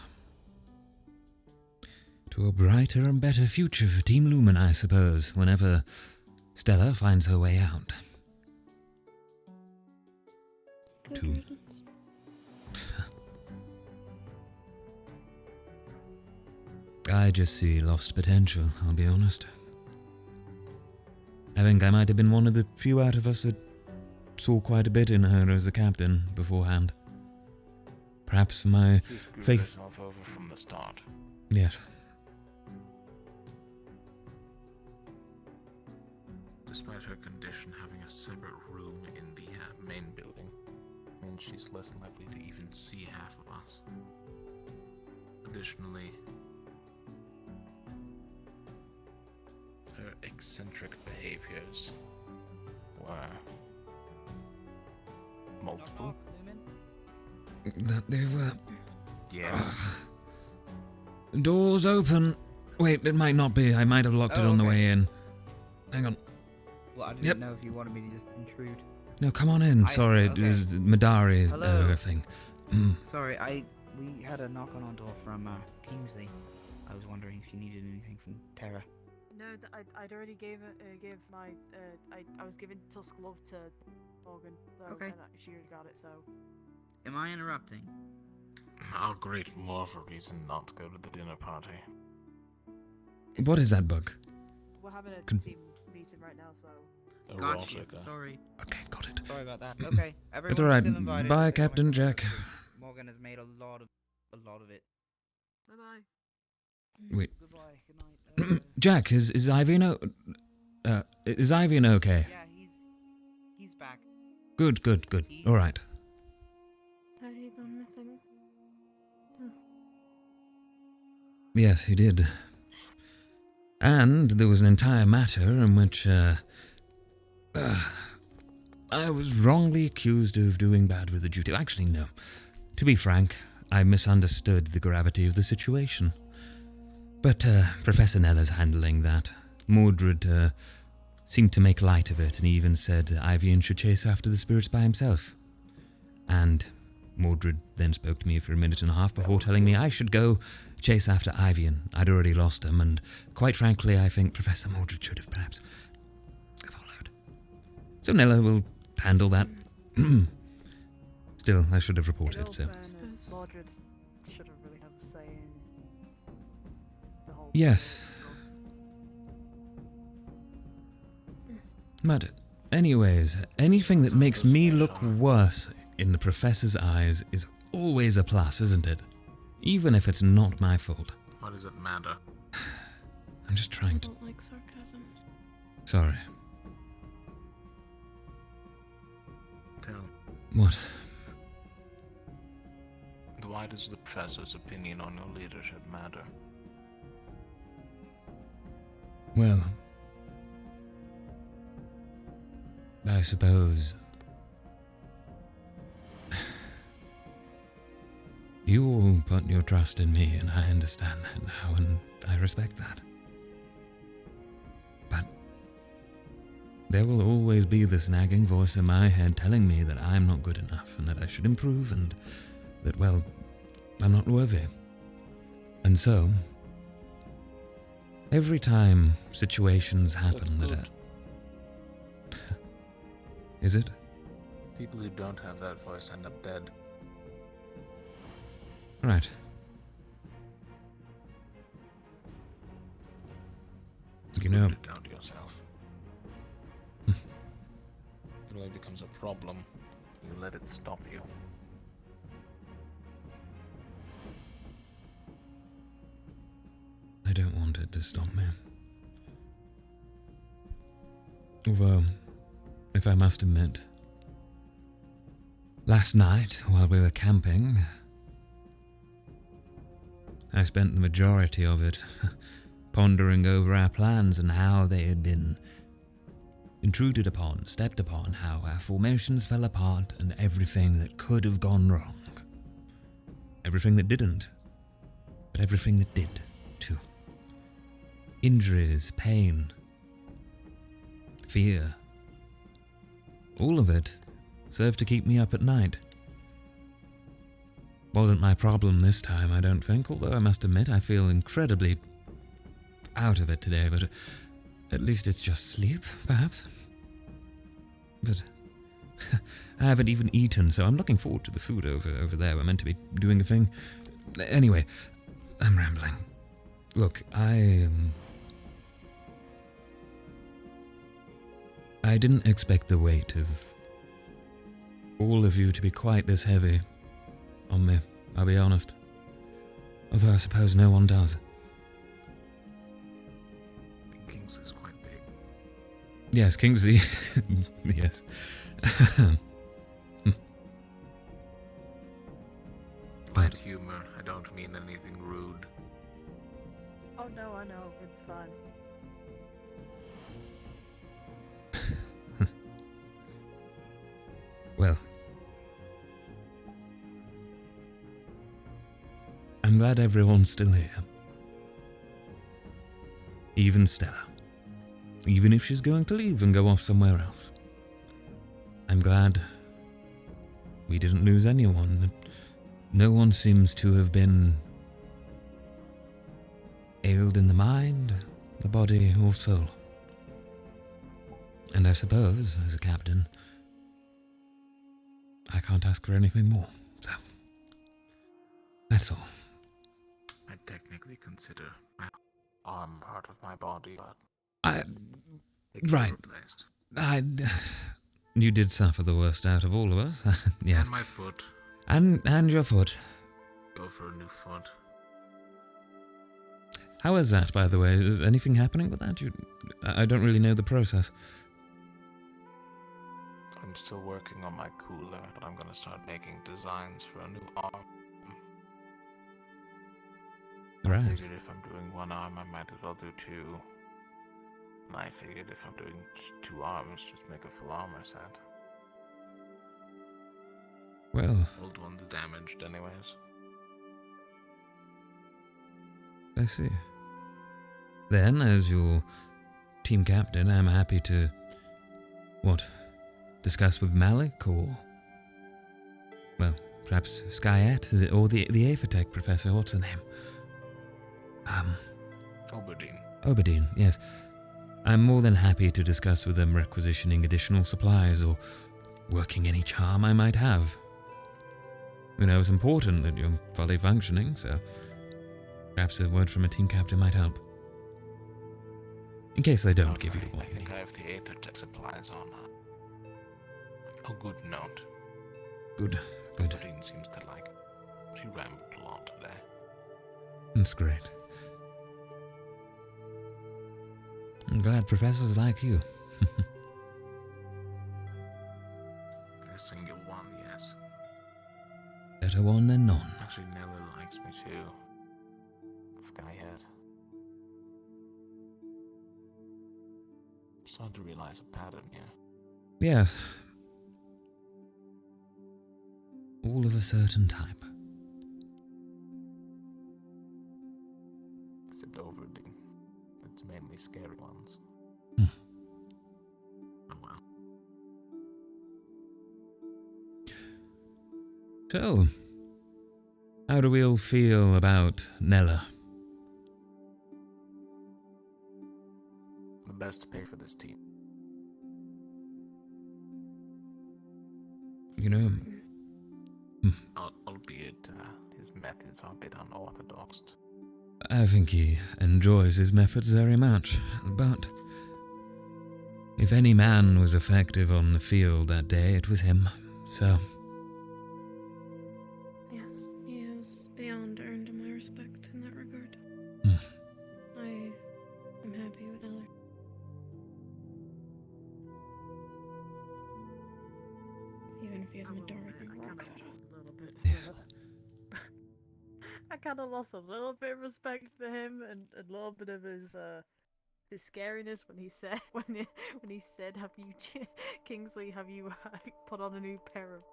Speaker 1: To a brighter and better future for Team Lumen, I suppose, whenever Stella finds her way out.
Speaker 8: Good.
Speaker 1: I just see lost potential, I'll be honest. I think I might have been one of the few out of us that saw quite a bit in her as a captain beforehand. Perhaps my
Speaker 21: She screwed
Speaker 1: faith...
Speaker 21: herself over from the start.
Speaker 1: Yes.
Speaker 21: Despite her condition, having a separate room in the main building means she's less likely to even see half of us. Additionally, her eccentric behaviors were multiple.
Speaker 1: That they were...
Speaker 21: Yes.
Speaker 1: Doors open. Wait, it might not be. I might have locked it on the way in. Hang on.
Speaker 15: Well, I didn't know if you wanted me to just intrude.
Speaker 1: No, come on in. Sorry, it was the Madari thing.
Speaker 15: Sorry, we had a knock on our door from Kingsley. I was wondering if you needed anything from Terra.
Speaker 4: No, I'd already gave my I was giving Tusk Love to Morgan, so
Speaker 15: Okay.
Speaker 4: and she already got it. So
Speaker 15: Am I interrupting?
Speaker 21: Oh, great. More of a reason not to go to the dinner party.
Speaker 1: What is that bug?
Speaker 4: we're having a
Speaker 1: Con-
Speaker 4: team meeting right now. So
Speaker 15: Got you. Sorry.
Speaker 1: Okay, got it.
Speaker 15: Sorry about that. Okay, everyone's
Speaker 1: It's alright.
Speaker 15: still invited.
Speaker 1: Bye,
Speaker 15: Everyone-
Speaker 1: Captain Jack.
Speaker 15: Morgan has made a lot of it.
Speaker 4: bye bye.
Speaker 1: Wait.
Speaker 15: Goodbye. Good night.
Speaker 1: Jack, is Ivian is Ivian okay?
Speaker 15: Yeah, he's back.
Speaker 1: Good. Alright.
Speaker 8: Had he gone missing? Oh.
Speaker 1: Yes, he did. And there was an entire matter in which I was wrongly accused of doing bad with the duty. Actually, no. To be frank, I misunderstood the gravity of the situation. But Professor Nella's handling that. Mordred seemed to make light of it and even said Ivian should chase after the spirits by himself. And Mordred then spoke to me for a minute and a half before telling me I should go chase after Ivian. I'd already lost him, and quite frankly, I think Professor Mordred should have perhaps followed. So Nella will handle that. Still, I should have reported, so...
Speaker 4: Mordred should have really had a say in the whole
Speaker 1: Yes. But anyways, anything that makes me look worse in the Professor's eyes is always a plus, isn't it? Even if it's not my fault.
Speaker 21: Why does it matter?
Speaker 1: I'm just trying to...
Speaker 8: I don't like sarcasm.
Speaker 1: Sorry.
Speaker 21: Tell.
Speaker 1: What?
Speaker 21: Why does the professor's opinion on your leadership matter?
Speaker 1: Well... I suppose... You all put your trust in me, and I understand that now, and I respect that. But there will always be this nagging voice in my head telling me that I'm not good enough, and that I should improve, and that, well, I'm not worthy. And so, every time situations happen that are... Is it?
Speaker 21: People who don't have that voice end up dead.
Speaker 1: Right. You know...
Speaker 21: Doubt yourself. It only becomes a problem. You let it stop you.
Speaker 1: I don't want it to stop me. Although, if I must admit, last night, while we were camping, I spent the majority of it pondering over our plans and how they had been intruded upon, stepped upon, how our formations fell apart, and everything that could have gone wrong. Everything that didn't, but everything that did, too. Injuries, pain, fear. All of it served to keep me up at night. Wasn't my problem this time, I don't think, although I must admit I feel incredibly out of it today, but at least it's just sleep, perhaps. But I haven't even eaten, so I'm looking forward to the food over there. We're meant to be doing a thing. Anyway, I'm rambling. Look, I didn't expect the weight of all of you to be quite this heavy on me, I'll be honest. Although I suppose no one does.
Speaker 11: Kingsley's quite big.
Speaker 1: Yes, Kingsley. Yes.
Speaker 11: Light humor, I don't mean anything rude.
Speaker 4: Oh no, I know, it's fine.
Speaker 1: Well, I'm glad everyone's still here. Even Stella. Even if she's going to leave and go off somewhere else. I'm glad we didn't lose anyone. No one seems to have been ailed in the mind, the body, or soul. And I suppose, as a captain, I can't ask for anything more, so that's all.
Speaker 11: I technically consider my arm part of my body, but
Speaker 1: Right. You did suffer the worst out of all of us. Yes.
Speaker 11: And my foot.
Speaker 1: And your foot.
Speaker 11: Go for a new foot.
Speaker 1: How is that, by the way? Is anything happening with that? I don't really know the process.
Speaker 21: I'm still working on my cooler, but I'm gonna start making designs for a new arm.
Speaker 1: Right.
Speaker 21: I figured if I'm doing one arm, I might as well do two. And I figured if I'm doing two arms, just make a full armor set.
Speaker 1: Well,
Speaker 21: Old one's damaged anyways.
Speaker 1: I see. Then, as your team captain, I'm happy to... discuss with Malik, or... well, perhaps Skyette, or the Aethertech professor, what's her name? Oberdeen, yes. I'm more than happy to discuss with them requisitioning additional supplies, or working any charm I might have. You know, it's important that you're fully functioning, so perhaps a word from a team captain might help. In case they don't give you
Speaker 21: I
Speaker 1: one.
Speaker 21: think I have the Aethertech supplies on a good note.
Speaker 1: Good.
Speaker 21: Oberdeen seems to like it. She rambled a lot today.
Speaker 1: That's great. I'm glad professors like you.
Speaker 11: A single one, yes.
Speaker 1: Better one than none.
Speaker 21: Actually, Nella likes me too. Skyhead. I'm starting to realize a pattern here.
Speaker 1: Yes. All of a certain type.
Speaker 21: Except Overding. It's mainly scary ones.
Speaker 1: Oh
Speaker 21: well.
Speaker 1: So, how do we all feel about Nella?
Speaker 21: The best to pay for this team.
Speaker 1: You know...
Speaker 21: Albeit his methods are a bit unorthodox.
Speaker 1: I think he enjoys his methods very much, but if any man was effective on the field that day, it was him, so...
Speaker 10: Yes, he has beyond earned my respect in that regard. I am happy with Eller. Even if he has Midori and rocks at it.
Speaker 4: I kind of lost a little bit of respect for him and a little bit of his scariness when he said have you Kingsley, have you put on a new pair of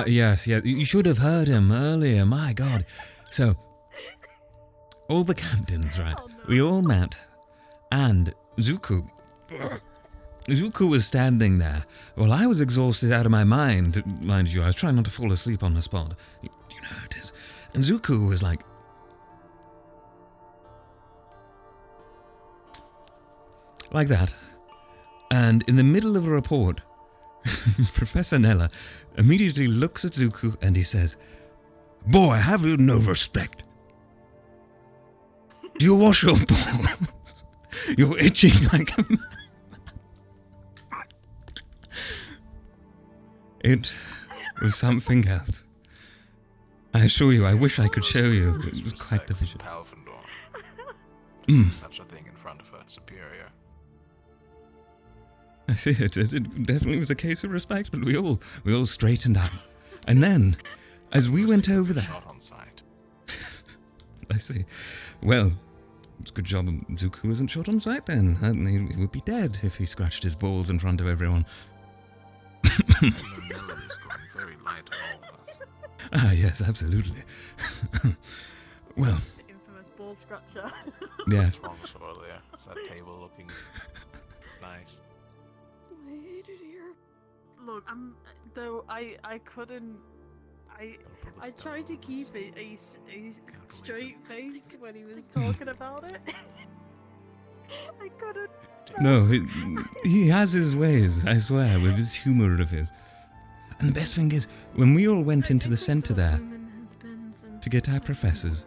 Speaker 1: Yes, you should have heard him earlier, my god. So, all the captains, right, we all met, and Zuko was standing there. Well, I was exhausted out of my mind you. I was trying not to fall asleep on the spot. You know how it is. And Zuko was like that. And in the middle of a report, Professor Nella immediately looks at Zuko and he says, "Boy, have you no respect? Do you wash your balls? You're itching like a man." It was something else. I assure you, I wish I could show you. It was quite the vision.
Speaker 21: Such a thing in front of a superior.
Speaker 1: I see it. It definitely was a case of respect, but we all straightened up. And then, as we went over there...
Speaker 21: Shot on sight.
Speaker 1: I see. Well, it's a good job Zuko wasn't shot on sight then. He would be dead if he scratched his balls in front of everyone.
Speaker 21: Melody is going very light on all of us.
Speaker 1: Ah, yes, absolutely. Well...
Speaker 4: The infamous ball scratcher.
Speaker 1: Yes.
Speaker 21: What's wrong over there? Is that table looking nice?
Speaker 8: I hate it here.
Speaker 4: Look, I couldn't. I tried to keep a straight face when he was talking about it. I couldn't.
Speaker 1: No, he has his ways, I swear, with his humour of his. And the best thing is, when we all went into the centre there to get our professors,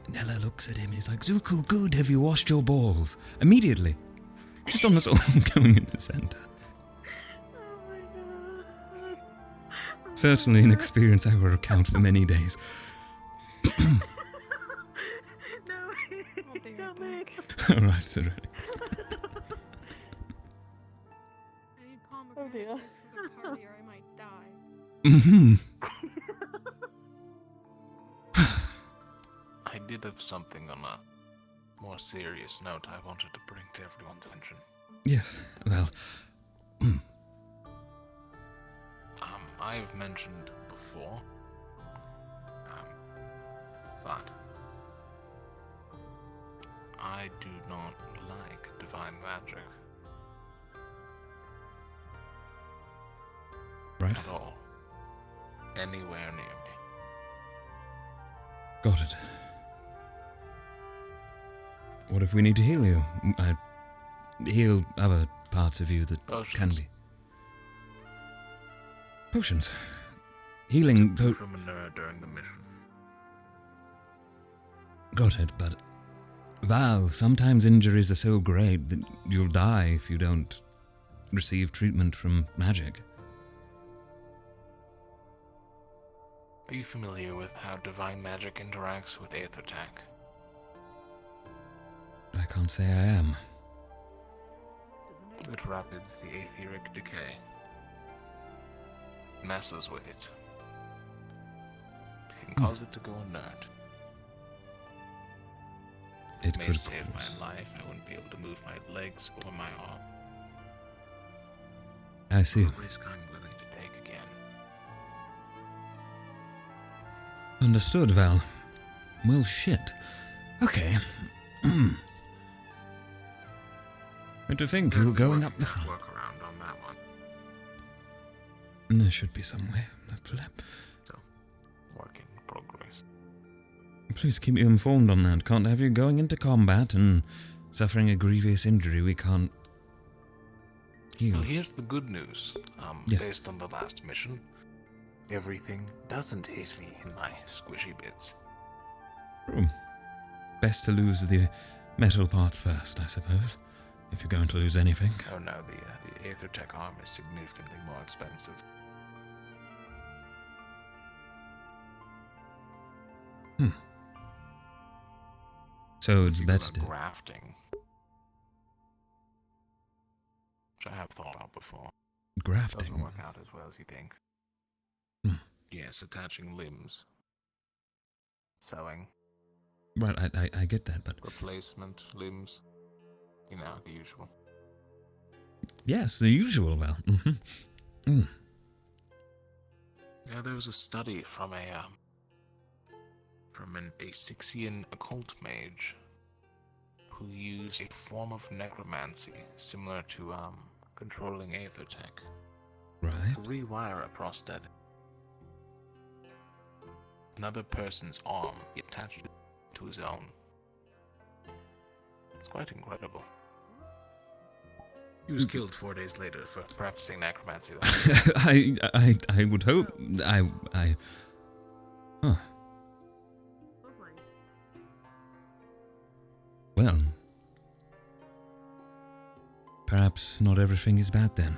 Speaker 1: Nella looks at him and he's like, "Zuko, good, have you washed your balls?" Immediately. Just on us all going in the centre. Certainly an experience I will recount for many days. Alright, so ready.
Speaker 8: I need pomegranate for the party or I might die.
Speaker 21: I did have something on a more serious note I wanted to bring to everyone's attention.
Speaker 1: Yes, well...
Speaker 21: I've mentioned before, but I do not like divine magic.
Speaker 1: Right.
Speaker 21: At all. Anywhere near me.
Speaker 1: Got it. What if we need to heal you? I heal other parts of you that can be. Potions. Healing
Speaker 21: from a nerd during the mission.
Speaker 1: Got it, but Val, sometimes injuries are so great that you'll die if you don't receive treatment from magic.
Speaker 21: Are you familiar with how divine magic interacts with aether tech?
Speaker 1: I can't say I am.
Speaker 21: It rapids the aetheric decay. Messes with it. Can cause it to go inert.
Speaker 1: It
Speaker 21: may
Speaker 1: could
Speaker 21: save my life. I wouldn't be able to move my legs or my arm.
Speaker 1: I see.
Speaker 21: A risk I'm willing to take again.
Speaker 1: Understood, Val. Well, shit. Okay. What do you think? You were going up the front.
Speaker 21: Work around on that one.
Speaker 1: There should be some way.
Speaker 21: So, work in progress.
Speaker 1: Please keep me informed on that. Can't have you going into combat and suffering a grievous injury we can't heal.
Speaker 21: Well, here's the good news.
Speaker 1: Yes.
Speaker 21: Based on the last mission, everything doesn't hit me in my squishy bits.
Speaker 1: Best to lose the metal parts first, I suppose, if you're going to lose anything.
Speaker 21: Oh no, the aether tech arm is significantly more expensive.
Speaker 1: So it's better to...
Speaker 21: grafting. Which I have thought out before.
Speaker 1: Grafting?
Speaker 21: Doesn't work out as well as you think. Yes, attaching limbs sewing,
Speaker 1: Right, I get that, but
Speaker 21: replacement limbs, you know, the usual.
Speaker 1: yes, the usual. Well,
Speaker 21: Yeah, there was a study from an Asixian occult mage who used a form of necromancy similar to controlling aether tech.
Speaker 1: Right.
Speaker 21: To rewire a prosthetic. Another person's arm, he attached it to his own. It's quite incredible. He was killed 4 days later for practicing necromancy.
Speaker 1: I would hope. Huh. Well, perhaps not everything is bad then.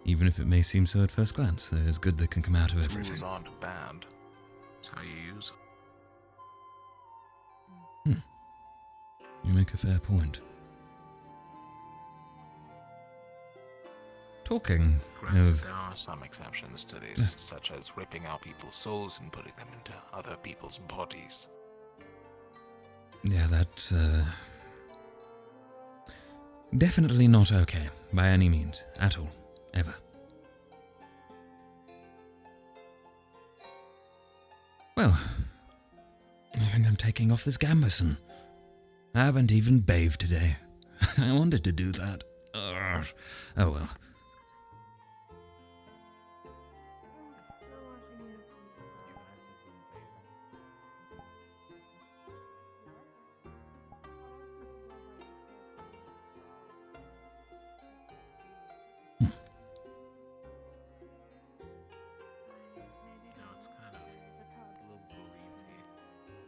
Speaker 1: Even if it may seem so at first glance, there's good that can come out of everything.
Speaker 21: Tools aren't bad. It's how you use
Speaker 1: them. You make a fair point. Talking
Speaker 21: Granted,
Speaker 1: of...
Speaker 21: there are some exceptions to this, such as ripping out people's souls and putting them into other people's bodies.
Speaker 1: Yeah, that's, definitely not okay, by any means, at all, ever. Well, I think I'm taking off this gambeson. I haven't even bathed today. I wanted to do that. Urgh. Oh well.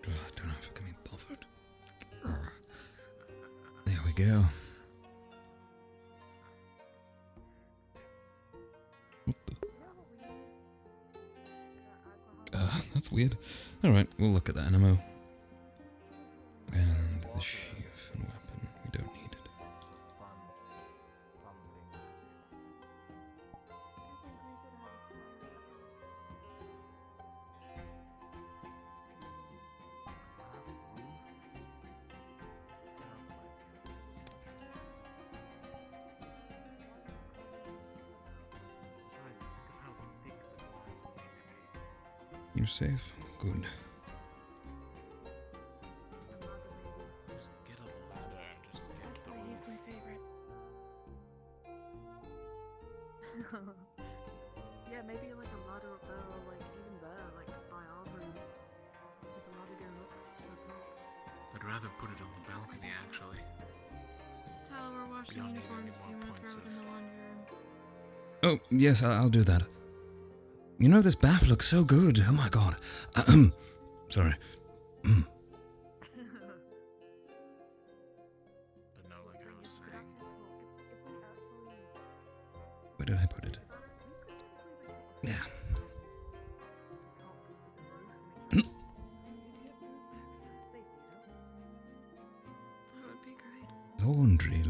Speaker 1: I don't know if I can be bothered. There we go. That's weird. Alright, we'll look at that in a mo. And the sheath and weapon, we don't need it. You're safe? Good.
Speaker 21: Just get a ladder and just get to the roof.
Speaker 10: He's my favorite.
Speaker 4: Yeah, maybe like a ladder up there, or like even there, like by our room. Just a ladder going up to the top.
Speaker 13: I'd rather put it on the balcony, actually.
Speaker 10: Tyler, we're washing
Speaker 13: don't need
Speaker 10: uniforms.
Speaker 13: any
Speaker 10: If you
Speaker 13: more
Speaker 10: want to
Speaker 13: points
Speaker 10: throw it in the laundry room.
Speaker 1: Oh, yes, I'll do that. You know, this bath looks so good. Oh my god. Sorry.
Speaker 21: But no, like I was saying.
Speaker 1: Where did I put it? Yeah.
Speaker 10: That would be great.
Speaker 1: Laundry.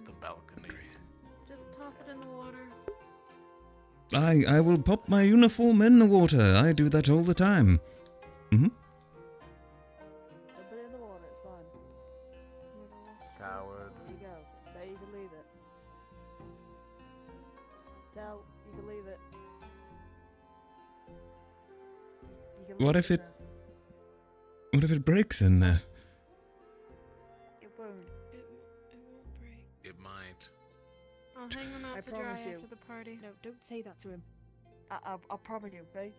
Speaker 21: The balcony.
Speaker 10: Just toss it in the water.
Speaker 1: I will pop my uniform in the water. I do that all the time. Mm-hmm.
Speaker 4: Put it in the water, it's fine.
Speaker 21: Coward.
Speaker 4: There you go. There you can leave it. Tell, you can leave it. You can
Speaker 1: What
Speaker 4: leave
Speaker 1: if it...
Speaker 4: there.
Speaker 1: What if it breaks in there?
Speaker 4: It won't.
Speaker 10: It won't break.
Speaker 21: It might.
Speaker 10: I'll hang them out
Speaker 4: I
Speaker 10: to dry
Speaker 4: promise you.
Speaker 10: after the party.
Speaker 4: No, don't say that to him. I'll promise you, okay?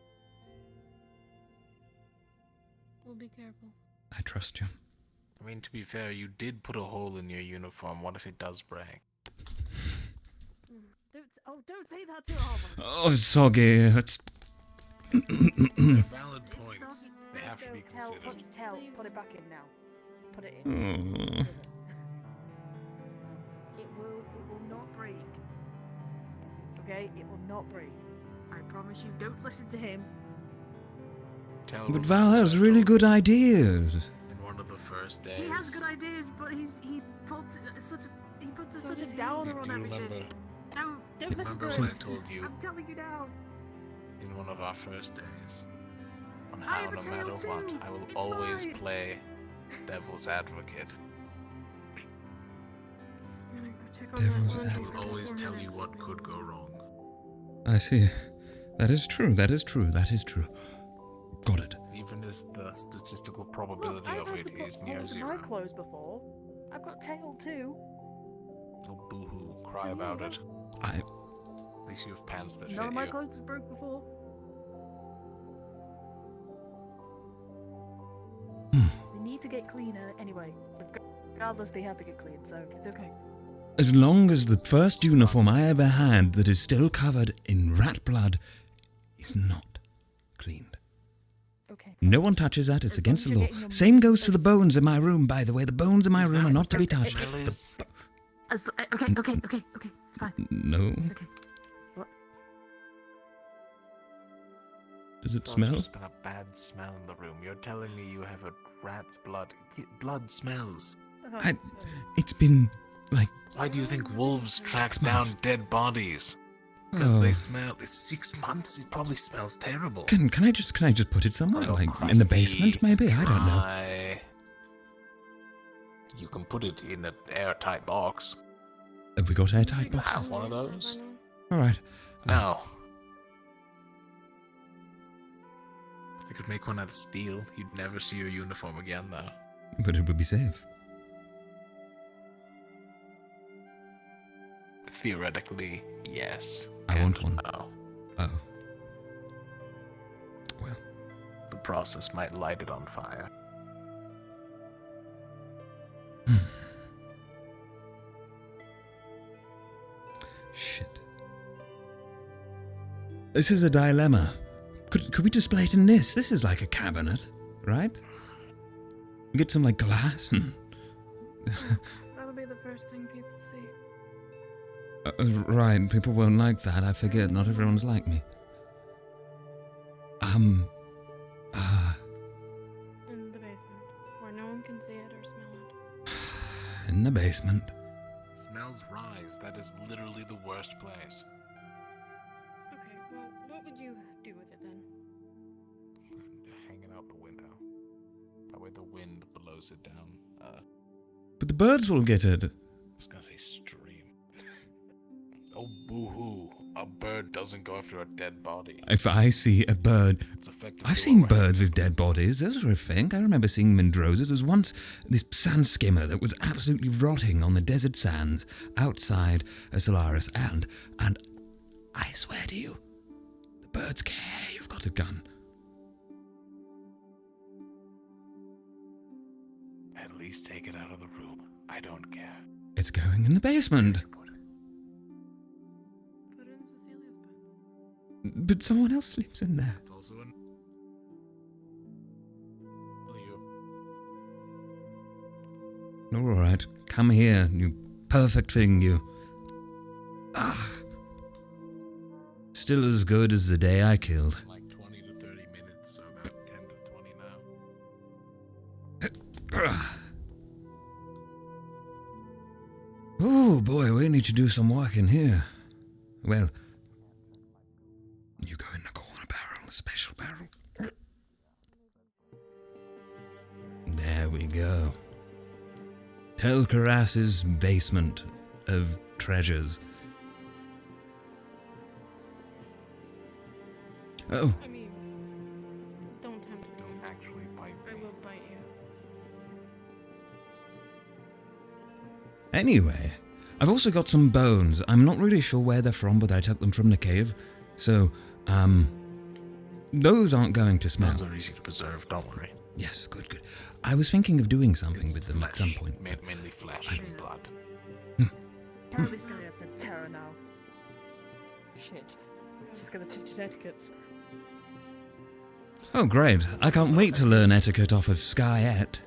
Speaker 10: We'll be careful.
Speaker 1: I trust you.
Speaker 21: I mean, to be fair, you did put a hole in your uniform. What if it does break?
Speaker 4: Don't say that to him.
Speaker 1: Oh, soggy. It's...
Speaker 21: Valid points. They have to be considered.
Speaker 4: Put it back in now. Put it
Speaker 1: Oh.
Speaker 4: in. It will not break. Okay? It will not break. I promise you, don't listen to him.
Speaker 1: But Val has really good ideas.
Speaker 21: In one of the first days.
Speaker 4: He has good ideas, but he puts such a downer on
Speaker 21: Do you
Speaker 4: everything.
Speaker 21: remember?
Speaker 4: No, don't listen
Speaker 21: Remember
Speaker 4: to
Speaker 21: when
Speaker 4: him.
Speaker 21: I told you
Speaker 4: I'm telling you now.
Speaker 21: in one of our first days how, no matter what, I will always play devil's advocate.
Speaker 19: Devil's
Speaker 13: I
Speaker 19: advocate.
Speaker 13: will always tell you what could go wrong.
Speaker 1: I see. That is true. That is true. That is true. Got it.
Speaker 21: Even as the statistical probability
Speaker 4: I've
Speaker 21: of
Speaker 4: had
Speaker 21: it
Speaker 4: to put
Speaker 21: is near
Speaker 4: holes in my
Speaker 21: zero.
Speaker 4: clothes before. I've got tail too.
Speaker 21: Oh, boo-hoo. Cry about it. At least you have pants that
Speaker 4: None
Speaker 21: fit
Speaker 4: of my
Speaker 21: you.
Speaker 4: clothes have broke before. They need to get cleaner anyway. Regardless, they have to get clean, so it's okay.
Speaker 1: As long as the first uniform I ever had that is still covered in rat blood is not cleaned.
Speaker 4: Okay.
Speaker 1: No one touches that, it's against the law. Same goes for the bones in my room, by the way. The bones in my room are not to be touched.
Speaker 4: Okay, it's fine.
Speaker 1: No.
Speaker 4: Okay. What?
Speaker 1: Does it
Speaker 21: So
Speaker 1: smell?
Speaker 21: There's been a bad smell in the room. You're telling me you have a rat's blood. Blood smells.
Speaker 1: It's been, like...
Speaker 21: Why do you think wolves track
Speaker 1: 6
Speaker 21: down
Speaker 1: months.
Speaker 21: dead bodies? Because they
Speaker 1: Oh.
Speaker 21: smell. It's 6 months. It probably smells terrible.
Speaker 1: Can I just put it somewhere? Like, in the basement, maybe? I don't know.
Speaker 21: Dry. You can put it in an airtight box.
Speaker 1: Have we got airtight boxes?
Speaker 21: Have one of those.
Speaker 1: Alright.
Speaker 21: No.
Speaker 13: I could make one out of steel. You'd never see your uniform again, though.
Speaker 1: But it would be safe.
Speaker 21: Theoretically, yes.
Speaker 1: I want one.
Speaker 21: No.
Speaker 1: Oh. Well.
Speaker 21: The process might light it on fire.
Speaker 1: Shit. This is a dilemma. Could we display it in this? This is like a cabinet, right? Get some, like, glass and...
Speaker 4: That'll be the first thing people see.
Speaker 1: Right, people won't like that. I forget, not everyone's like me.
Speaker 8: In the basement, where no one can see it or smell it.
Speaker 1: In the basement.
Speaker 21: Smells rise. That is literally the worst place.
Speaker 8: Okay, well, what would you do with it then?
Speaker 21: Hanging out the window. That way the wind blows it down.
Speaker 1: But the birds will get it.
Speaker 21: I was gonna say stream. Oh, boo-hoo. A bird doesn't go after a dead body.
Speaker 1: If I see a bird... I've seen birds with dead bodies. Those are a thing. I remember seeing them in droves. There was once this sand skimmer that was absolutely rotting on the desert sands outside Solaris. And I swear to you, the birds care you've got a gun.
Speaker 21: At least take it out of the room. I don't care.
Speaker 1: It's going in the basement. But someone else sleeps in there.
Speaker 13: It's also an...
Speaker 1: Alright, come here, you perfect thing, you. Still as good as the day I killed.
Speaker 13: Like 20 to 30 minutes, so about 10 to 20 now.
Speaker 1: Oh boy, we need to do some work in here. Well, you go in the corner barrel, the special barrel. There we go. Tel'Kahras's basement of treasures. Oh,
Speaker 8: I mean, don't tempt me.
Speaker 21: Don't actually bite me.
Speaker 8: I will bite you.
Speaker 1: anyway, I've also got some bones. I'm not really sure where they're from, but I took them from the cave. So, those aren't going to smell.
Speaker 21: Bones are easy to preserve, don't worry.
Speaker 1: Yes, good, good. I was thinking of doing something with them at some point.
Speaker 21: Mainly flesh and blood.
Speaker 4: Apparently he's gonna get to Terra now. Shit. Just gonna teach his etiquettes.
Speaker 1: Oh, great. I can't wait to learn etiquette off of Skyette.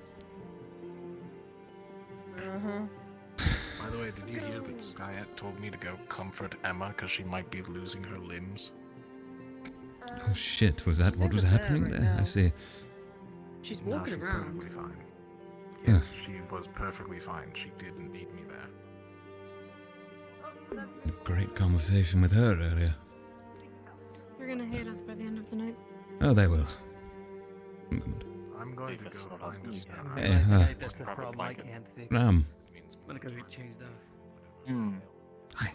Speaker 21: By the way, did you hear that Skyette told me to go comfort Emma because she might be losing her limbs?
Speaker 1: Oh shit, was that what was happening there? I see.
Speaker 4: She's
Speaker 21: No,
Speaker 4: walking
Speaker 21: she's
Speaker 4: around.
Speaker 21: perfectly fine. Yes, she was perfectly fine. She didn't need me there.
Speaker 1: Great conversation with her earlier.
Speaker 8: They're gonna hate us by the end of the night.
Speaker 1: Oh, they will.
Speaker 18: I'm going to go find him.
Speaker 1: Hey,
Speaker 9: That's a problem I can't fix.
Speaker 1: Ram.
Speaker 9: I'm gonna go get changed up.
Speaker 1: Hi.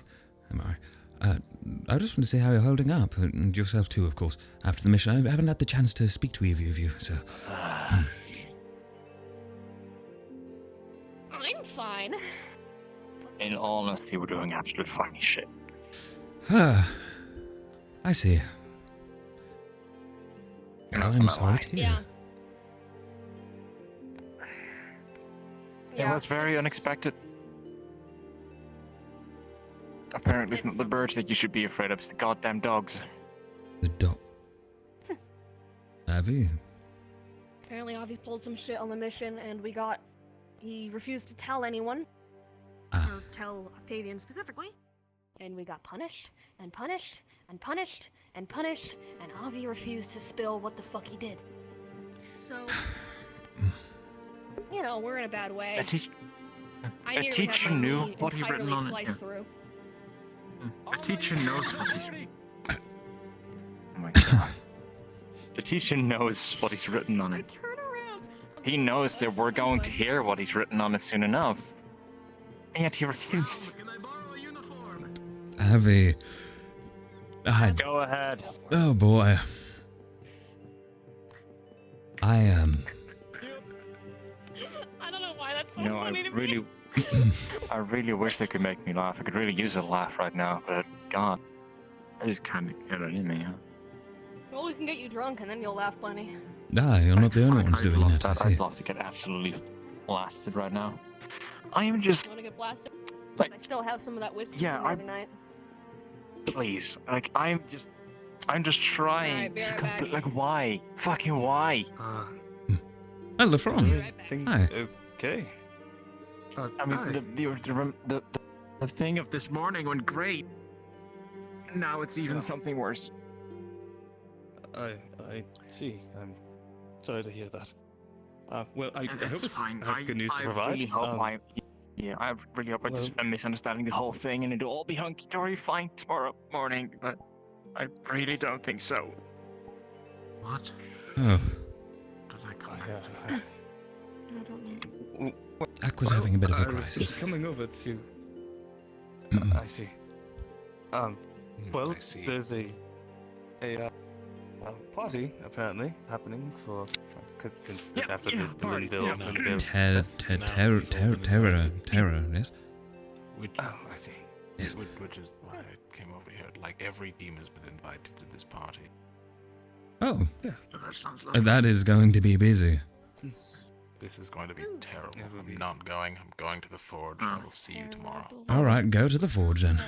Speaker 1: I'm alright. I just want to see how you're holding up, and yourself too, of course. After the mission, I haven't had the chance to speak to either of you, so...
Speaker 8: I'm fine.
Speaker 16: In all honesty, we're doing absolute fucking shit.
Speaker 1: I see. Well, I'm sorry to hear.
Speaker 8: Yeah.
Speaker 16: It was very unexpected. Apparently, it's not the birds that you should be afraid of, it's the goddamn dogs.
Speaker 1: The dog. Avi?
Speaker 8: Apparently Avi pulled some shit on the mission and he refused to tell anyone. Or tell Octavian specifically. And we got punished, and punished, and punished, and punished, and Avi refused to spill what the fuck he did. So, you know, we're in a bad way. I
Speaker 16: A
Speaker 8: nearly
Speaker 16: teacher
Speaker 8: had my
Speaker 16: knew
Speaker 8: knee
Speaker 16: what he written
Speaker 8: entirely
Speaker 16: on it.
Speaker 8: sliced through.
Speaker 16: A teacher knows what he's... Oh my god. The teacher knows what he's written on it. He knows that we're going to hear what he's written on it soon enough. And yet he refused.
Speaker 1: Avi.
Speaker 16: Go ahead.
Speaker 1: Oh boy.
Speaker 8: I don't know why that's so
Speaker 16: You know,
Speaker 8: funny to me.
Speaker 16: I really wish they could make me laugh. I could really use a laugh right now, but god. I just kind of get it in me, huh?
Speaker 8: Well, we can get you drunk and then you'll laugh plenty.
Speaker 1: You're not the only ones
Speaker 16: I'd
Speaker 1: doing
Speaker 16: love
Speaker 1: that, I
Speaker 16: that.
Speaker 1: see.
Speaker 16: I'd love to get absolutely blasted right now. I am just...
Speaker 8: You wanna get blasted?
Speaker 16: Like-
Speaker 8: I still have some of that whiskey
Speaker 16: Yeah,
Speaker 8: from the other night.
Speaker 16: Please. Like, I'm just trying.
Speaker 8: Alright, be right back.
Speaker 16: Like, why? Fucking why?
Speaker 1: Hello, Fron. Hi.
Speaker 16: Okay. I mean, the thing of this morning went great. Now it's even something worse.
Speaker 11: I see. I'm sorry to hear that. Well, I hope it's
Speaker 16: fine.
Speaker 11: I have good news to provide.
Speaker 16: I really hope I really hope I'm misunderstanding the whole thing and it'll all be hunky-dory fine tomorrow morning, but I really don't think so.
Speaker 18: What?
Speaker 1: Oh.
Speaker 18: Did I come
Speaker 8: I don't know.
Speaker 1: Ak was having a bit of a
Speaker 11: I was
Speaker 1: crisis.
Speaker 11: just coming over to... I see. Well, there's a party apparently happening for since after the Linville
Speaker 1: Terror, yes?
Speaker 11: Oh, I see.
Speaker 1: Yes.
Speaker 21: Which is why I came over here. Like, every team has been invited to this party.
Speaker 1: Oh.
Speaker 11: Yeah.
Speaker 16: That sounds
Speaker 1: That is going to be busy.
Speaker 21: This is going to be terrible. I'm not going. I'm going to the forge. I will see you tomorrow.
Speaker 1: Alright, go to the forge then.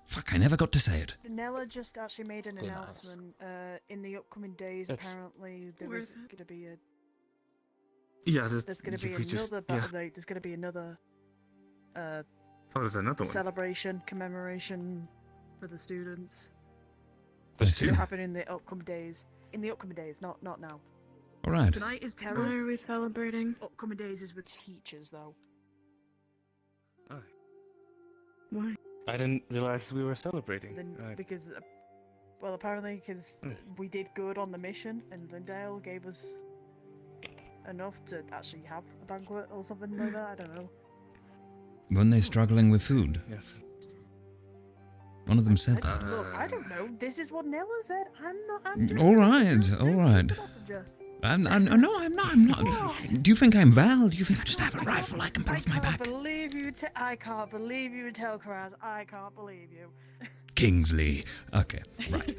Speaker 1: Fuck, I never got to say it.
Speaker 4: Nella just actually made an
Speaker 1: Good
Speaker 4: announcement. In the upcoming days,
Speaker 11: That's-
Speaker 4: apparently there is going to be a.
Speaker 11: Yeah,
Speaker 4: There's going to be
Speaker 11: we just-
Speaker 4: another battle date. There's going to be another.
Speaker 11: Oh, there's another one.
Speaker 4: Celebration, commemoration for the students.
Speaker 1: I
Speaker 4: It's
Speaker 1: see.
Speaker 4: going to happen in the upcoming days. In the upcoming days, not now.
Speaker 1: Alright.
Speaker 4: Tonight is terrors.
Speaker 19: Why are we celebrating?
Speaker 4: Upcoming days is with teachers, though.
Speaker 19: Why?
Speaker 11: I didn't realize we were celebrating.
Speaker 4: Then because, well, apparently because
Speaker 11: Hmm.
Speaker 4: we did good on the mission, and Lindale gave us enough to actually have a banquet or something like that. I don't know.
Speaker 1: Weren't they struggling with food?
Speaker 11: Yes.
Speaker 1: One of them said that.
Speaker 4: Look, I don't know. This is what Nella said. I'm not. I'm just
Speaker 1: Alright.
Speaker 4: messenger.
Speaker 1: No, I'm not. Do you think I'm Val? Do you think I just have a rifle I can pull off my back?
Speaker 4: I can't believe you, Tel'Kahras. I can't believe you.
Speaker 1: Kingsley. Okay, right.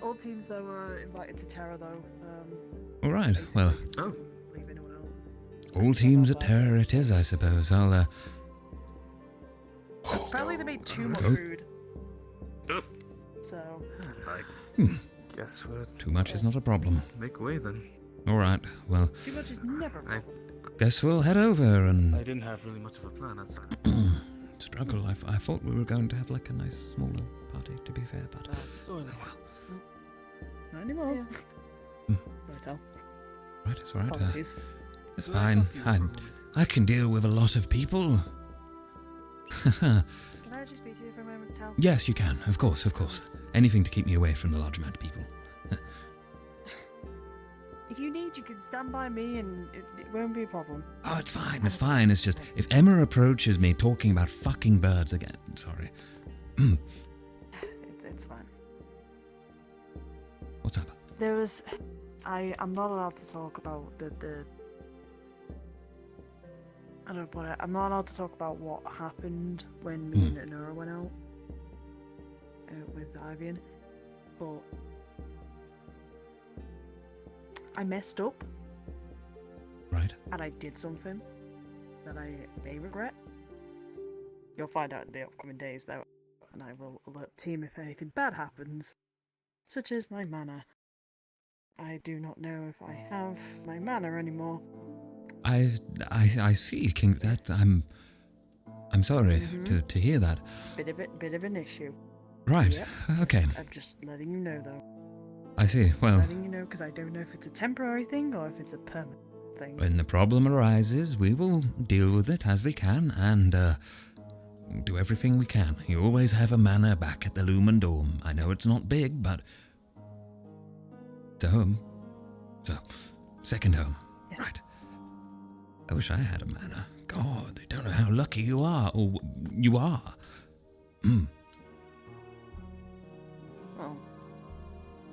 Speaker 4: All teams though were invited to Terra though.
Speaker 1: Alright, well.
Speaker 11: Oh.
Speaker 4: Leave anyone else.
Speaker 1: All teams at Terror it is, I suppose. I'll,
Speaker 4: Apparently they made too much
Speaker 1: Go.
Speaker 4: food. So.
Speaker 11: Guess we're...
Speaker 1: Too much is not a problem.
Speaker 11: Make way then.
Speaker 1: Alright, well,
Speaker 4: Too much is never.
Speaker 1: guess we'll head over
Speaker 11: I
Speaker 1: and
Speaker 11: didn't have really much of a plan, that's
Speaker 1: struggle. I thought we were going to have like a nice smaller party, to be fair, but
Speaker 4: Not anymore.
Speaker 1: Hmm.
Speaker 4: Right, Al.
Speaker 1: right, it's alright.
Speaker 4: Apologies.
Speaker 1: It's fine. I can deal with a lot of people.
Speaker 4: Can I just speak to you for a moment? Tell?
Speaker 1: Yes, you can. Of course, of course. Anything to keep me away from the large amount of people.
Speaker 4: If you need, you can stand by me and it won't be a problem.
Speaker 1: Oh, it's fine, it's fine. It's just, if Emma approaches me talking about fucking birds again, sorry.
Speaker 4: It's fine.
Speaker 1: What's up?
Speaker 4: There was... I'm not allowed to talk about the I don't know what I'm not allowed to talk about what happened when me and Nora went out with Ivian, but I messed up.
Speaker 1: Right.
Speaker 4: And I did something that I may regret. You'll find out in the upcoming days, though, and I will alert the team if anything bad happens, such as my mana. I do not know if I have my mana anymore.
Speaker 1: I see, King. That I'm sorry to hear that.
Speaker 4: Bit of an issue.
Speaker 1: Right.
Speaker 4: Yep.
Speaker 1: Okay.
Speaker 4: I'm just letting you know, though.
Speaker 1: I see. Well,
Speaker 4: Letting you know because I don't know if it's a temporary thing or if it's a permanent thing.
Speaker 1: when the problem arises, we will deal with it as we can and do everything we can. You always have a manor back at the Lumen Dome. I know it's not big, but it's a home. So, second home.
Speaker 4: Yes.
Speaker 1: Right. I wish I had a manor. God, I don't know how lucky you are, or you are.
Speaker 4: Well,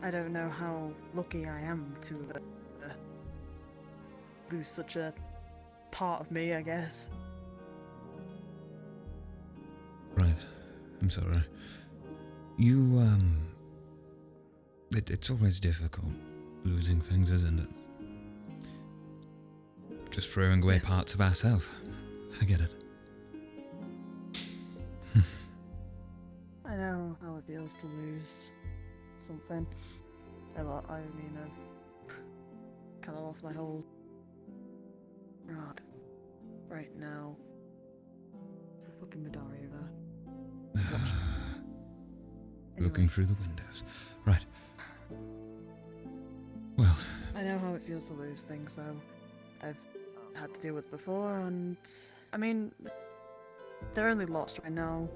Speaker 4: I don't know how lucky I am to lose such a part of me, I guess.
Speaker 1: Right. I'm sorry. You, it's always difficult losing things, isn't it? Just throwing away parts of ourselves. I get it.
Speaker 4: I know how it feels to lose something. I mean, I've kind of lost my whole rod right now. There's a fucking Midori there.
Speaker 1: Looking through the windows. Right. Well.
Speaker 4: I know how it feels to lose things, though. I've had to deal with before, and I mean, they're only lost right now.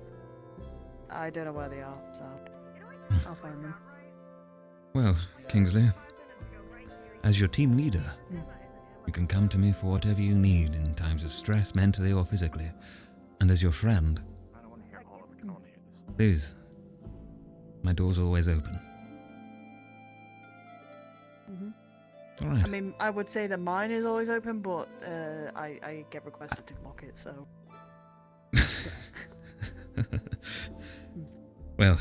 Speaker 4: I don't know where they are, so I'll find them.
Speaker 1: Well, Kingsley, as your team leader, you can come to me for whatever you need in times of stress, mentally or physically. And as your friend, please, my door's always open. All right.
Speaker 4: I mean, I would say that mine is always open, but I get requested to lock it, so.
Speaker 1: Well,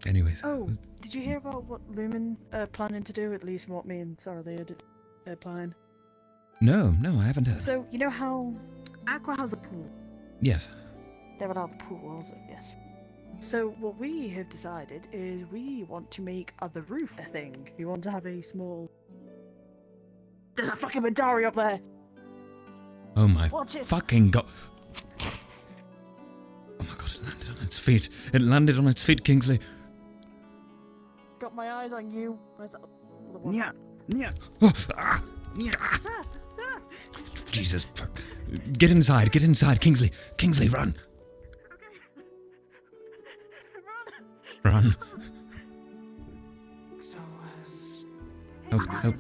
Speaker 1: anyways.
Speaker 4: Oh, did you hear about what Lumen are planning to do? At least what me and Saralia are planning.
Speaker 1: No, I haven't heard.
Speaker 4: So, you know how Aqua has a pool?
Speaker 1: Yes.
Speaker 4: There are the pools, yes. So, what we have decided is we want to make the roof a thing. We want to have a small... There's a fucking Midori up there!
Speaker 1: Oh my
Speaker 4: Watch it.
Speaker 1: fucking god. Oh my god, it landed on its feet. It landed on its feet, Kingsley.
Speaker 4: Got my eyes on you. Where's that other one?
Speaker 15: Yeah.
Speaker 1: Oh, ah, ah. Jesus, fuck. Get inside, Kingsley. Kingsley, run. Run. Help.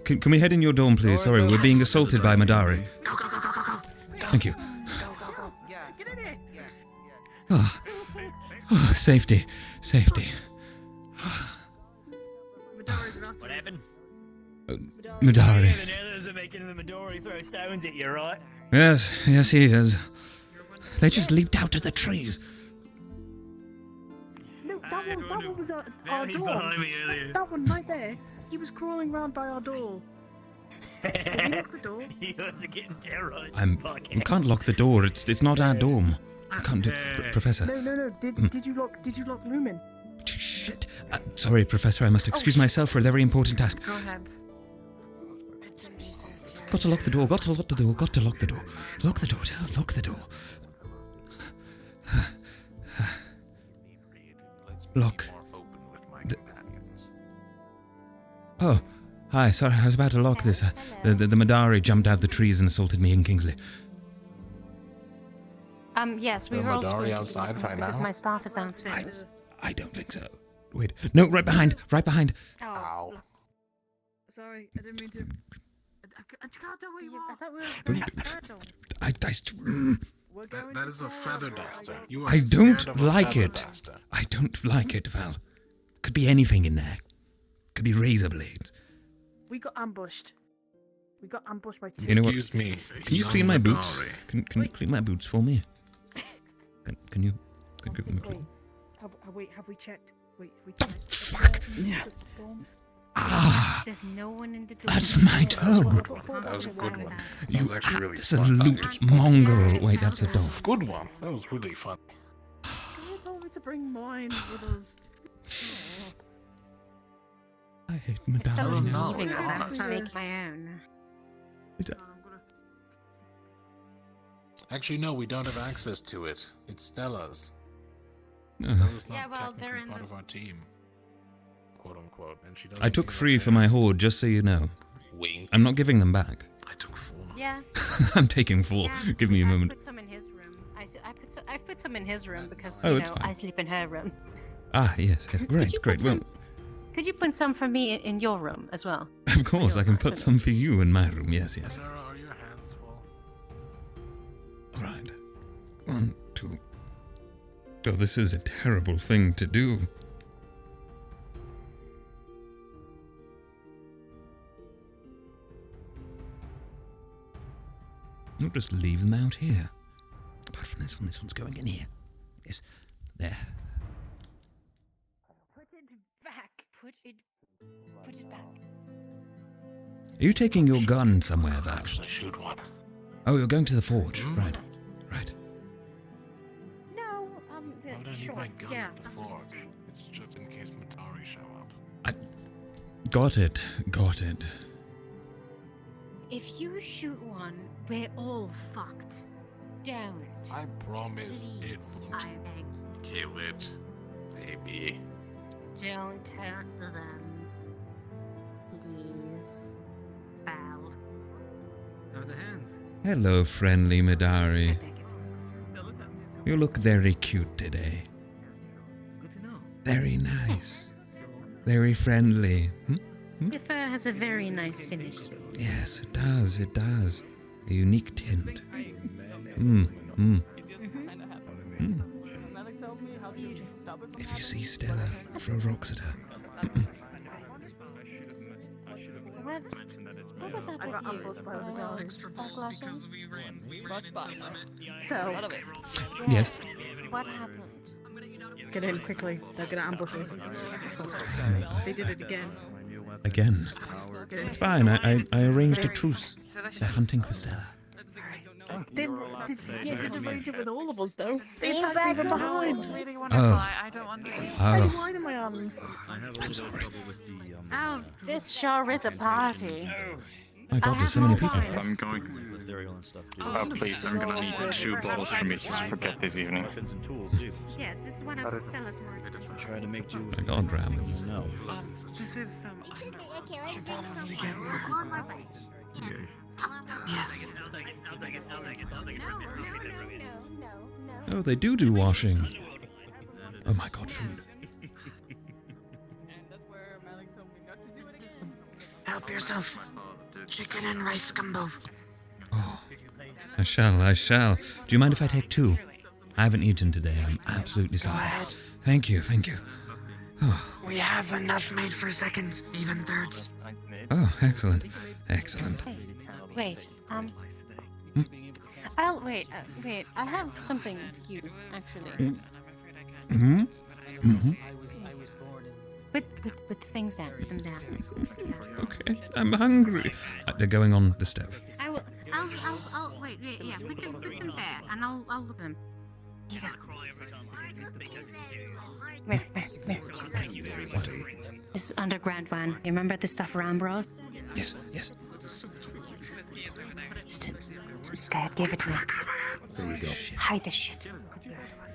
Speaker 1: Can we head in your dorm, please? Sorry, we're being assaulted by Midori. Thank you. Oh, safety.
Speaker 2: What happened?
Speaker 1: Midori.
Speaker 2: The others are making the Midori throw stones at you, right?
Speaker 1: Yes, he is. They just leaped out of the trees.
Speaker 4: No, that one was our door.
Speaker 2: Behind me earlier.
Speaker 4: That one right there. He was crawling around by our door. Did you lock the door?
Speaker 2: He was getting terrorized.
Speaker 1: We can't lock the door. It's not our dorm. I can't do. Professor.
Speaker 4: No. Did you lock Lumen?
Speaker 1: Shit. Sorry, Professor. I must excuse myself for a very important task.
Speaker 4: Go ahead.
Speaker 1: Got to lock the door. Lock the door. Lock. Oh, hi. Sorry, I was about to lock this. The Midori jumped out the trees and assaulted me and Kingsley.
Speaker 10: Yes, we
Speaker 21: The
Speaker 10: were all
Speaker 21: Midori
Speaker 10: supposed to
Speaker 21: outside
Speaker 10: be
Speaker 21: right
Speaker 10: because
Speaker 21: now?
Speaker 10: my staff is downstairs.
Speaker 1: I don't think so. Wait. No, right behind. Right behind.
Speaker 10: Oh.
Speaker 4: Sorry, I didn't mean to. I can't tell where you are.
Speaker 10: I thought we were going to Turtle.
Speaker 18: That is a feather duster. You are
Speaker 1: I
Speaker 18: scared
Speaker 1: don't
Speaker 18: of a
Speaker 1: like
Speaker 18: feather
Speaker 1: it.
Speaker 18: duster.
Speaker 1: I don't like it, Val. Could be anything in there. Could be razor blades.
Speaker 4: We got ambushed. We got ambushed by two.
Speaker 1: You know what?
Speaker 18: Excuse me.
Speaker 1: Can you
Speaker 18: young
Speaker 1: clean my boots?
Speaker 18: Midori.
Speaker 1: Can you clean my boots for me? Can you give them a clean?
Speaker 4: Have we checked? Wait, we checked.
Speaker 1: Oh, fuck!
Speaker 4: Yeah.
Speaker 1: Ah!
Speaker 10: There's no one in the door.
Speaker 1: That's my toe!
Speaker 18: That was a good one. That
Speaker 1: You
Speaker 18: was actually really
Speaker 1: absolute
Speaker 18: fun.
Speaker 1: mongrel. Wait, that's a dog.
Speaker 18: Good one. That was really fun.
Speaker 4: Someone told me to bring mine with us.
Speaker 1: I hate
Speaker 10: I was
Speaker 1: Madonna.
Speaker 10: leaving us. I have to make my own.
Speaker 18: Actually, no, we don't have access to it. It's Stella's.
Speaker 1: Uh.
Speaker 18: Stella's not
Speaker 10: Yeah, well, they're
Speaker 18: technically
Speaker 10: in
Speaker 18: part
Speaker 10: the-
Speaker 18: of our team. Quote unquote. And she doesn't
Speaker 1: I took
Speaker 18: give
Speaker 1: 3
Speaker 18: us
Speaker 1: for my
Speaker 18: any-
Speaker 1: horde, just so you know.
Speaker 18: Wink.
Speaker 1: I'm not giving them back.
Speaker 18: I took 4.
Speaker 10: Yeah.
Speaker 1: I'm taking 4.
Speaker 10: Yeah,
Speaker 1: Give me a
Speaker 10: I
Speaker 1: moment.
Speaker 10: put some in his room. I put some in his room because
Speaker 1: Oh,
Speaker 10: you
Speaker 1: it's
Speaker 10: know
Speaker 1: fine.
Speaker 10: I sleep in her room.
Speaker 1: Ah, yes, yes. Great,
Speaker 10: you
Speaker 1: great.
Speaker 10: put
Speaker 1: Well,
Speaker 10: some- Could you put some for me in your room as well?
Speaker 1: of course, I can put some for you in my room. Yes, yes.
Speaker 21: Sarah, are your hands full?
Speaker 1: Right. 1, 2. Oh, this is a terrible thing to do. I'll just leave them out here. Apart from this one's going in here. Yes, there.
Speaker 10: Put it back. Put it back.
Speaker 1: Are you taking your gun somewhere, Val?
Speaker 21: Actually, shoot one.
Speaker 1: Oh, you're going to the forge. Right, right.
Speaker 10: No,
Speaker 18: Why would I need
Speaker 10: sure.
Speaker 18: my gun
Speaker 10: Yeah,
Speaker 18: at the
Speaker 10: that's what she
Speaker 18: forge?
Speaker 10: said.
Speaker 18: It's just in case Matari show up.
Speaker 1: Got it, got it.
Speaker 10: If you shoot one, we're all fucked. Don't.
Speaker 18: I promise it
Speaker 10: Please,
Speaker 18: won't
Speaker 10: I beg.
Speaker 18: kill it, baby.
Speaker 10: Don't hurt them. Please. Val.
Speaker 13: How are the hands?
Speaker 1: Hello, friendly Midori. You look very cute today.
Speaker 13: Good to know.
Speaker 1: Very nice. Very friendly.
Speaker 10: Your fur has a very nice finish to it.
Speaker 1: Yes, it does, it does. A unique tint. If you see Stella, throw rocks at her.
Speaker 10: What was up
Speaker 4: I
Speaker 10: with
Speaker 4: got
Speaker 10: you?
Speaker 4: ambushed by the dogs.
Speaker 10: So,
Speaker 1: Yes.
Speaker 10: what happened?
Speaker 4: Get in quickly. They're gonna ambush us. They did it again.
Speaker 1: Again. It's fine, I arranged a truce. They're hunting for Stella.
Speaker 4: They did arrange it with all of us though. They attacked me from behind.
Speaker 1: Oh.
Speaker 4: I had
Speaker 1: Oh.
Speaker 4: wine in my hands.
Speaker 1: I'm sorry.
Speaker 10: Oh, this sure is a party.
Speaker 1: My god, there's so many people.
Speaker 16: I'm going. Please, I'm gonna need 2 bottles for me to forget this evening.
Speaker 10: Yes, this is one of Stella's more expensive.
Speaker 9: Try to make do.
Speaker 1: My god, Ram.
Speaker 9: No.
Speaker 14: This is some.
Speaker 1: Oh, they do washing. Oh my god, food.
Speaker 20: Help yourself. Chicken and rice gumbo.
Speaker 1: I shall. Do you mind if I take 2? I haven't eaten today. I'm absolutely sorry. Thank you.
Speaker 20: We have enough made for seconds, even thirds.
Speaker 1: Oh, excellent.
Speaker 10: Wait, wait, I have something for you, actually. Put the things down, put them down.
Speaker 1: Okay, I'm hungry. They're going on the stove.
Speaker 10: I'll wait, yeah, put them there, and I'll look at them. Yeah. Where?
Speaker 1: What?
Speaker 10: This is underground one. You remember the stuff Ram brought?
Speaker 1: Yes.
Speaker 10: Skype, give it to me.
Speaker 1: There you go.
Speaker 10: Hide this shit.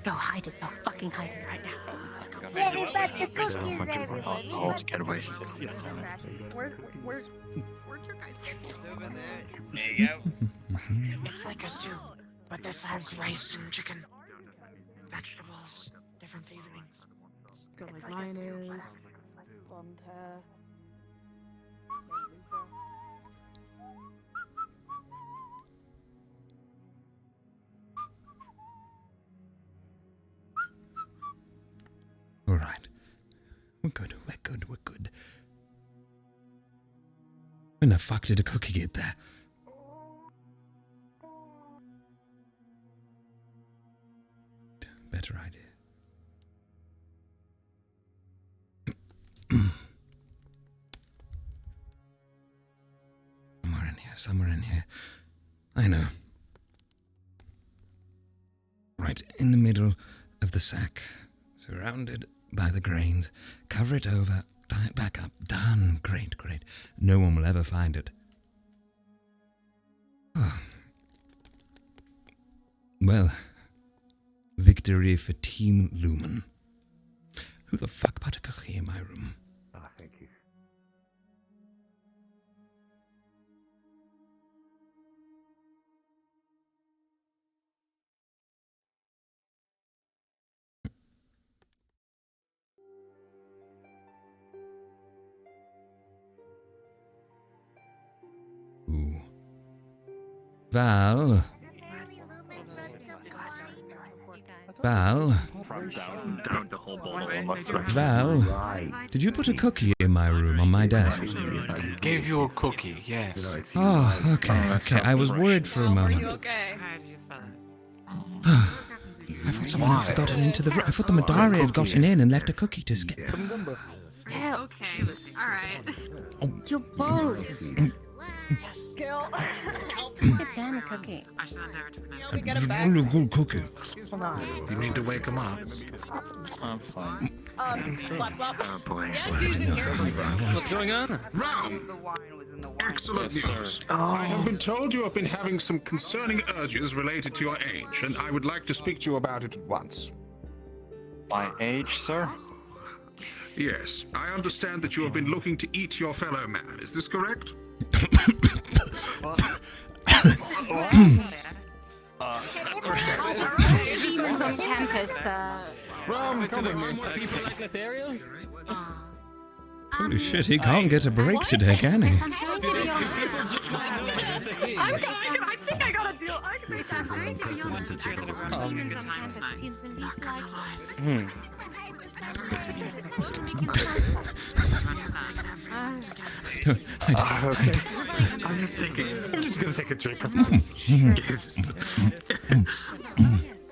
Speaker 10: Go hide it. Go fucking hide it right now.
Speaker 16: Let me put the cookies everywhere. Get wasted.
Speaker 4: Where's your guys'
Speaker 20: It's like a stew. But this has rice and chicken, vegetables, different seasonings.
Speaker 4: It's got like lion ears, blonde hair.
Speaker 1: Alright. We're good, we're good, we're good. When the fuck did a cookie get there? Better idea. Somewhere in here. I know. Right in the middle of the sack, surrounded by the grains. Cover it over, tie it back up. Done. Great, great. No one will ever find it. Oh. Well, victory for Team Lumen. Who the fuck put a cookie in my room?
Speaker 7: Ah, thank you.
Speaker 1: Ooh. Val. Val. Val. Did you put a cookie in my room on my desk?
Speaker 21: Gave you a cookie, yes.
Speaker 1: Oh, okay, okay. I was worried for a moment.
Speaker 10: Okay.
Speaker 1: I thought someone else had gotten into the room. I thought the Madari had gotten in and left a cookie to skip.
Speaker 10: Okay, alright. You both.
Speaker 8: Gil.
Speaker 10: Get down a cookie.
Speaker 8: We got a
Speaker 1: It's a
Speaker 8: back.
Speaker 1: really good cookie.
Speaker 10: Hold on.
Speaker 13: You need to wake him up.
Speaker 21: I'm fine.
Speaker 8: Slaps up.
Speaker 21: Oh boy.
Speaker 8: Yes, he's in here.
Speaker 14: What's going on?
Speaker 5: Excellent
Speaker 21: Yes,
Speaker 5: news.
Speaker 21: sir.
Speaker 5: I have been told you have been having some concerning urges related to your age, and I would like to speak to you about it at once.
Speaker 16: My age, sir?
Speaker 5: Yes, I understand that you have been looking to eat your fellow man. Is this correct?
Speaker 10: Demons on campus,
Speaker 1: Holy shit, he can't get a break today, can he?
Speaker 10: I'm going to be honest.
Speaker 4: I think I got a deal. I can make that
Speaker 10: I'm going to be honest. Demons on campus seems the least likely.
Speaker 13: Okay. I'm just gonna take a drink of this.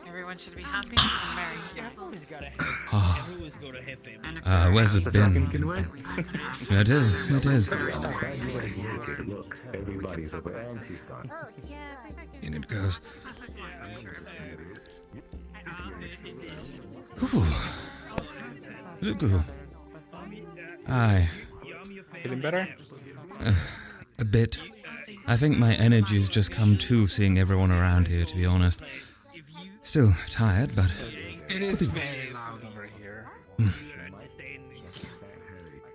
Speaker 3: Everyone should be happy and merry here.
Speaker 1: Where's it been? It is, it is.
Speaker 7: Everybody's over anti-star.
Speaker 1: In it goes. Whew. Zuko. Aye.
Speaker 21: Feeling better?
Speaker 1: A bit. I think my energy's just come to seeing everyone around here, to be honest. Still tired, but...
Speaker 13: It is very loud over here.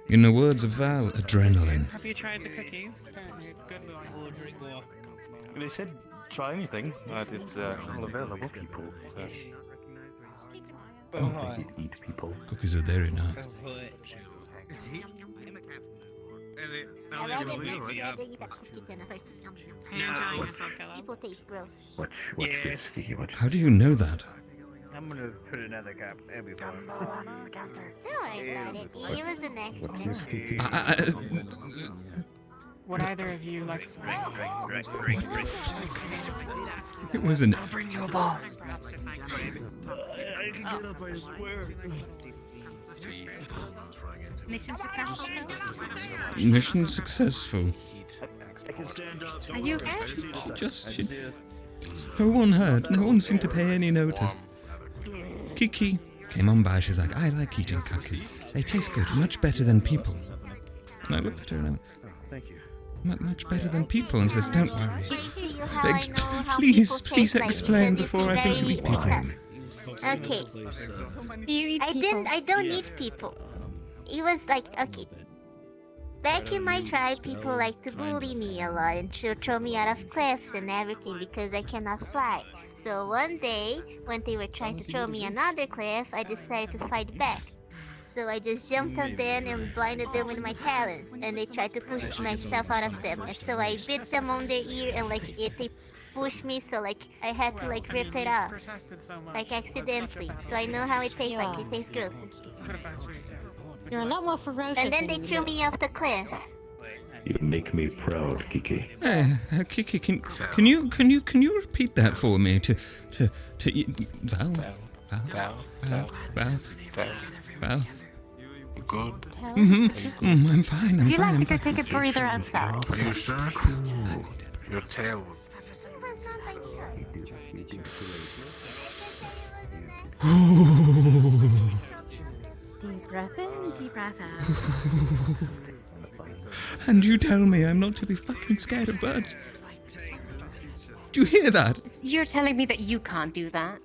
Speaker 1: In the words of Val, adrenaline.
Speaker 3: Have you tried the cookies? Apparently it's good. We'll drink more.
Speaker 11: They said try anything, but it's all available. So.
Speaker 1: Oh, cookies are very nice.
Speaker 10: People taste gross.
Speaker 7: Watch this.
Speaker 1: How do you know that?
Speaker 9: I'm gonna put another cap. It'll be fine.
Speaker 10: Don't worry about it. It was an accident.
Speaker 3: Would either of you like some?
Speaker 1: It wasn't.
Speaker 20: I'll bring you a ball.
Speaker 3: I can get up, I swear.
Speaker 10: Mission successful.
Speaker 1: Mission successful.
Speaker 10: Are you okay?
Speaker 1: Just... No one heard. No one seemed to pay any notice. Kiki came on by. She's like, I like eating cookies. They taste good. Much better than people. And I looked at her and I went,
Speaker 9: Thank you.
Speaker 1: Much better than people. And says, don't worry.
Speaker 10: Please
Speaker 1: Please explain before I think you eat people.
Speaker 10: Okay. I don't eat people. It was like, okay.
Speaker 6: Back in my tribe, people like to bully me a lot and throw me out of cliffs and everything because I cannot fly. So one day, when they were trying to throw me another cliff, I decided to fight back. So I just jumped up there and blinded them with my talons, and they tried to push myself out of them. And so I bit them on their ear, and they pushed me, so I had to rip it off, accidentally. So I know how it tastes like. It tastes gross.
Speaker 10: You're a lot more ferocious.
Speaker 6: And then they threw me off the cliff.
Speaker 7: You make me proud, Kiki.
Speaker 1: Kiki, can you repeat that for me? Val.
Speaker 21: You good?
Speaker 1: I'm fine.
Speaker 10: Would you like to go take a breather outside?
Speaker 21: You sure? Your tail was.
Speaker 10: Deep breath in, deep breath out.
Speaker 1: And you tell me I'm not to be fucking scared of birds? Do you hear that?
Speaker 10: You're telling me that you can't do that?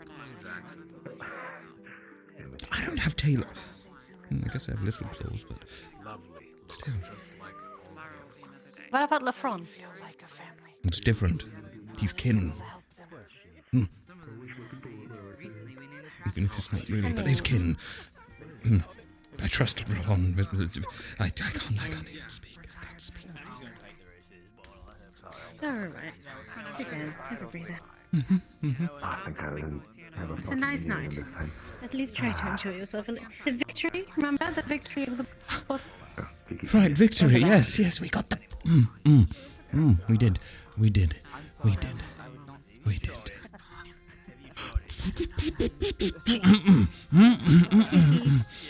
Speaker 1: I don't have tail. I guess I have little claws, but still.
Speaker 10: What about Lafron?
Speaker 1: It's different. He's kin. Even if it's not really, but he's kin. I trust Ron. I can't even speak. I can't speak.
Speaker 10: Alright. Sit down. Have a breather.
Speaker 7: I think I didn't have a
Speaker 10: It's a nice
Speaker 7: fucking
Speaker 10: night.
Speaker 7: this time.
Speaker 10: At least try to enjoy yourself. And the victory, remember the victory of the...
Speaker 1: Right, victory. Yes, we got the... We did.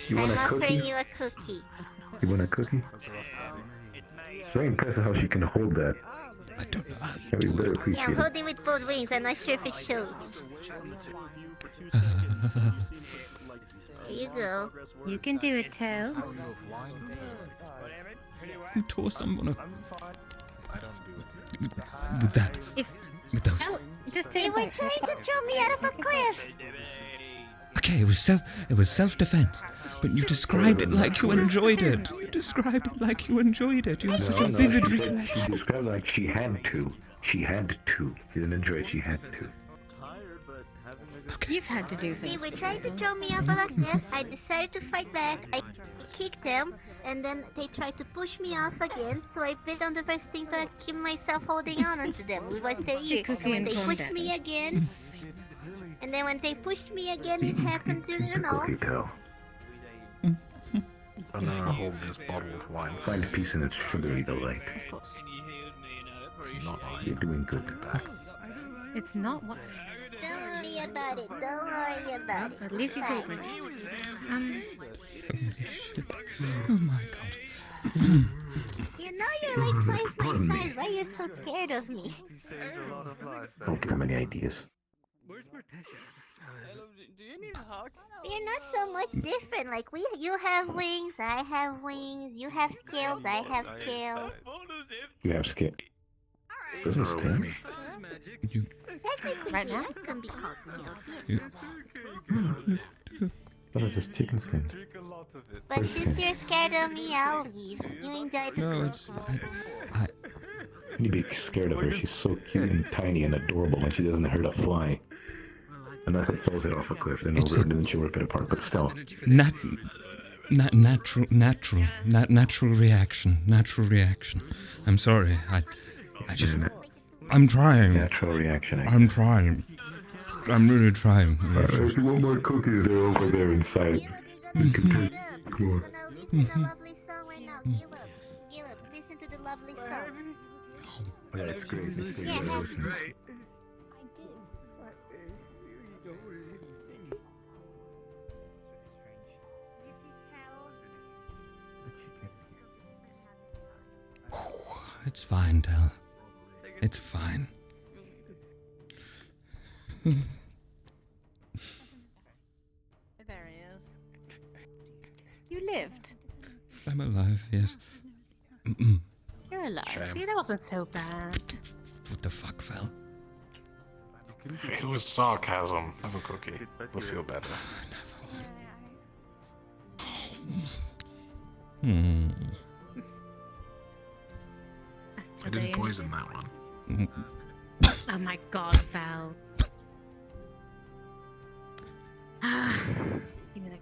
Speaker 7: You want a
Speaker 6: I'm
Speaker 7: cookie?
Speaker 6: offering you a cookie.
Speaker 7: You want a cookie? It's very impressive how she can hold that.
Speaker 1: I don't know how
Speaker 7: you do it.
Speaker 6: Yeah, I'm
Speaker 7: Appreciate it.
Speaker 6: holding with both wings. I'm not sure if it shows. Here you go.
Speaker 10: You can do it, Tel.
Speaker 1: You tore someone up. With that. With those.
Speaker 10: Just
Speaker 6: They were trying to throw me out of a cliff.
Speaker 1: Okay, it was self-defense, but you described it like you enjoyed it. You described it like you enjoyed it. You have such a vivid recollection.
Speaker 7: She described it like she had to. She had to. She didn't enjoy it. She had to.
Speaker 10: You've had to do
Speaker 6: They
Speaker 10: things.
Speaker 6: were trying to throw me off of a cliff. I decided to fight back. I kicked them, and then they tried to push me off again. So I bit on the first thing to keep myself holding on onto them. It was their ear. And when they pushed me again, and then when they pushed me again, it happened to
Speaker 7: Cookie Tell.
Speaker 18: And then I hold this bottle of wine.
Speaker 7: Find peace in its sugary delight.
Speaker 18: It's not
Speaker 7: You're doing good.
Speaker 10: It's not what...
Speaker 6: Don't worry about it. Don't worry about it.
Speaker 10: At least you told me.
Speaker 1: Oh my god.
Speaker 6: You know you're like twice my size. Why are you so scared of me?
Speaker 7: Don't give him any ideas.
Speaker 4: Do you need a hug?
Speaker 6: We're not so much different. Like you have wings, I have wings. You have scales, I have scales.
Speaker 7: You have skip. Doesn't stand.
Speaker 6: Technically,
Speaker 10: Right now?
Speaker 6: that can be called scales.
Speaker 7: But it's just chicken skin.
Speaker 6: But since you're scared of me, I'll leave. You enjoy the
Speaker 1: No,
Speaker 6: cook.
Speaker 1: it's... I...
Speaker 7: You'd be scared of her. She's so cute and tiny and adorable, and she doesn't hurt a fly. Unless it falls it off a cliff, then she'll rip it apart. But still,
Speaker 1: Natural reaction. I'm sorry. I just... I'm trying.
Speaker 7: Natural reaction.
Speaker 1: I'm trying. I'm really trying.
Speaker 7: There's one more cookies there over there inside. You can take. Come on.
Speaker 6: Listen to the lovely song right now. Caleb, listen to the lovely song.
Speaker 7: Yeah, it's great. It's great.
Speaker 6: Yeah,
Speaker 7: Yeah,
Speaker 6: that's
Speaker 7: listen.
Speaker 1: It's fine, Tel. It's fine.
Speaker 10: There he is. You lived.
Speaker 1: I'm alive, yes.
Speaker 10: You're alive.
Speaker 1: Shame.
Speaker 10: See, that wasn't so bad.
Speaker 1: What the fuck, Val?
Speaker 21: It was sarcasm. Have a cookie. We'll feel better. didn't poison that one.
Speaker 10: Oh my god, Val. Give me the...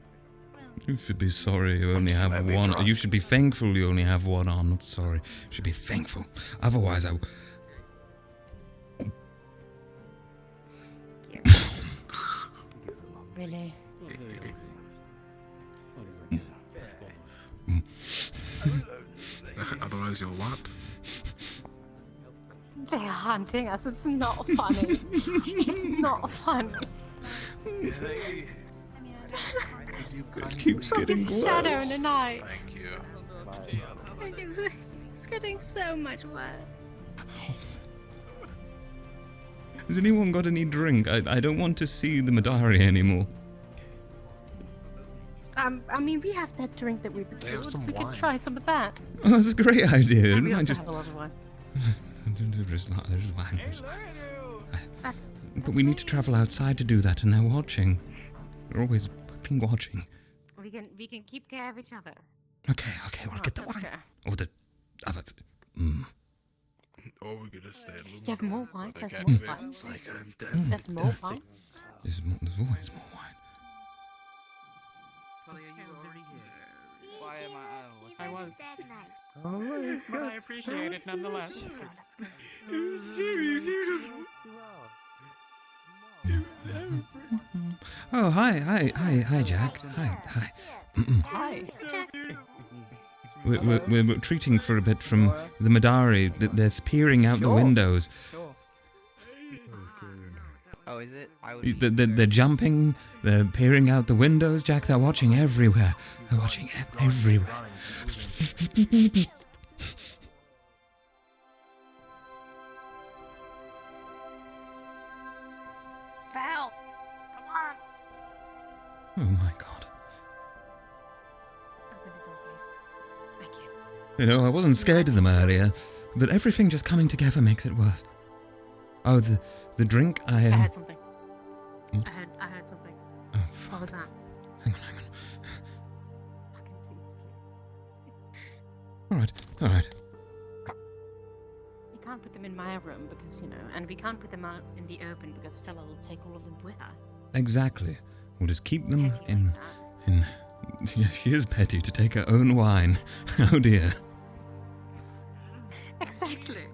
Speaker 1: You should be sorry you only have one.
Speaker 21: drunk.
Speaker 1: You should be thankful you only have one on. Not sorry. You should be thankful. Otherwise, I.
Speaker 10: Really?
Speaker 21: Otherwise, you'll what?
Speaker 10: They're hunting us. It's not funny. It's not funny.
Speaker 1: It keeps getting
Speaker 10: Shadow in
Speaker 1: worse.
Speaker 10: the night.
Speaker 21: Thank you.
Speaker 10: It's getting so much worse.
Speaker 1: Has anyone got any drink? I don't want to see the Madari anymore.
Speaker 10: I mean, we have that drink that we procured.
Speaker 21: have some
Speaker 10: we
Speaker 21: wine.
Speaker 10: could try some of that.
Speaker 1: Oh, that's a great idea.
Speaker 10: And we
Speaker 1: I
Speaker 10: also
Speaker 1: just...
Speaker 10: have a lot of wine.
Speaker 1: There's wine.
Speaker 10: That's...
Speaker 1: But we need to travel outside to do that, and they're watching. They're always fucking watching.
Speaker 10: We can keep care of each other.
Speaker 1: Okay, we'll get the wine. Or the other...
Speaker 21: Or we're gonna stay a little
Speaker 10: You have more wine?
Speaker 21: Like
Speaker 10: There's more wine.
Speaker 21: evidence, like I'm dead.
Speaker 10: There's more wine?
Speaker 1: There's always more wine.
Speaker 3: Why am I? I was.
Speaker 4: Oh,
Speaker 3: But I appreciate it nonetheless.
Speaker 21: It's very beautiful.
Speaker 1: Oh, hi, Jack. Hi.
Speaker 10: Hi. Jack.
Speaker 1: We're retreating for a bit from the Madari. They're peering out the windows.
Speaker 9: Oh, is it?
Speaker 1: They're jumping. They're peering out the windows, Jack. They're watching everywhere. They're watching everywhere.
Speaker 10: Val, come on.
Speaker 1: Oh my god.
Speaker 10: Open the door, please. Thank you.
Speaker 1: You know, I wasn't scared of them earlier, but everything just coming together makes it worse. Oh, the drink
Speaker 10: I heard something.
Speaker 1: Hmm?
Speaker 10: I heard something.
Speaker 1: Oh,
Speaker 10: What was that?
Speaker 1: Hang on.
Speaker 10: Fucking please.
Speaker 1: Alright.
Speaker 10: We can't put them in my room because, and we can't put them out in the open because Stella will take all of them with her.
Speaker 1: Exactly. We'll just keep them in. Yeah, she is petty to take her own wine. Oh dear.
Speaker 10: Exactly.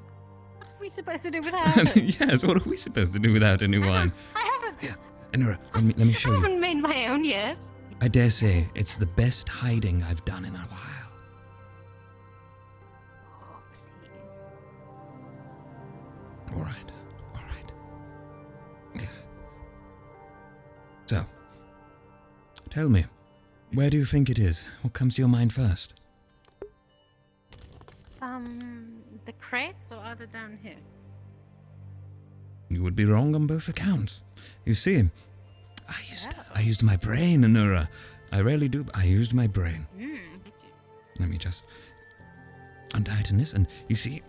Speaker 10: What are we supposed to do without it?
Speaker 1: Yes, what are we supposed to do without any wine?
Speaker 10: I haven't.
Speaker 1: Yeah, Enora, let me show
Speaker 10: I
Speaker 1: you.
Speaker 10: haven't made my own yet.
Speaker 1: I dare say it's the best hiding I've done in a while.
Speaker 10: Oh, please.
Speaker 1: Alright. So, tell me, where do you think it is? What comes to your mind first?
Speaker 10: The crates or are they down here?
Speaker 1: You would be wrong on both accounts. You see, I used my brain, Enora. I rarely do, but I used my brain. Let me just untighten this, and you see,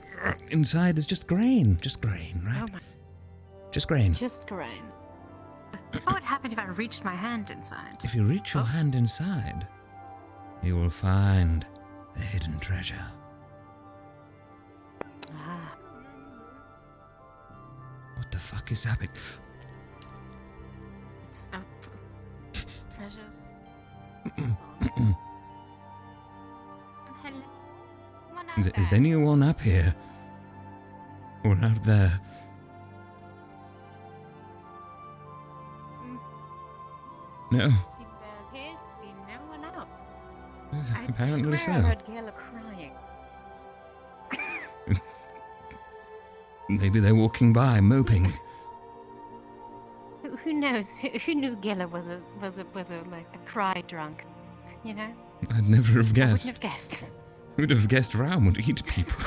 Speaker 1: inside there's just grain, right?
Speaker 10: Oh my.
Speaker 1: Just grain.
Speaker 10: Just grain. What would happen if I reached my hand inside?
Speaker 1: If you reach your hand inside, you will find a hidden treasure.
Speaker 10: Ah.
Speaker 1: What the fuck is happening?
Speaker 10: It's treasures. Hello. Come on out
Speaker 1: Is
Speaker 10: there.
Speaker 1: anyone up here? Or out there? No.
Speaker 10: There appears to be no one out.
Speaker 1: Apparently
Speaker 10: I
Speaker 1: so.
Speaker 10: swear I heard Gala crying.
Speaker 1: Maybe they're walking by, moping.
Speaker 10: Who knows? Who knew Gilla was a cry drunk? You know?
Speaker 1: I'd never have
Speaker 10: I
Speaker 1: guessed.
Speaker 10: wouldn't have guessed.
Speaker 1: Who'd have guessed Ram would eat people?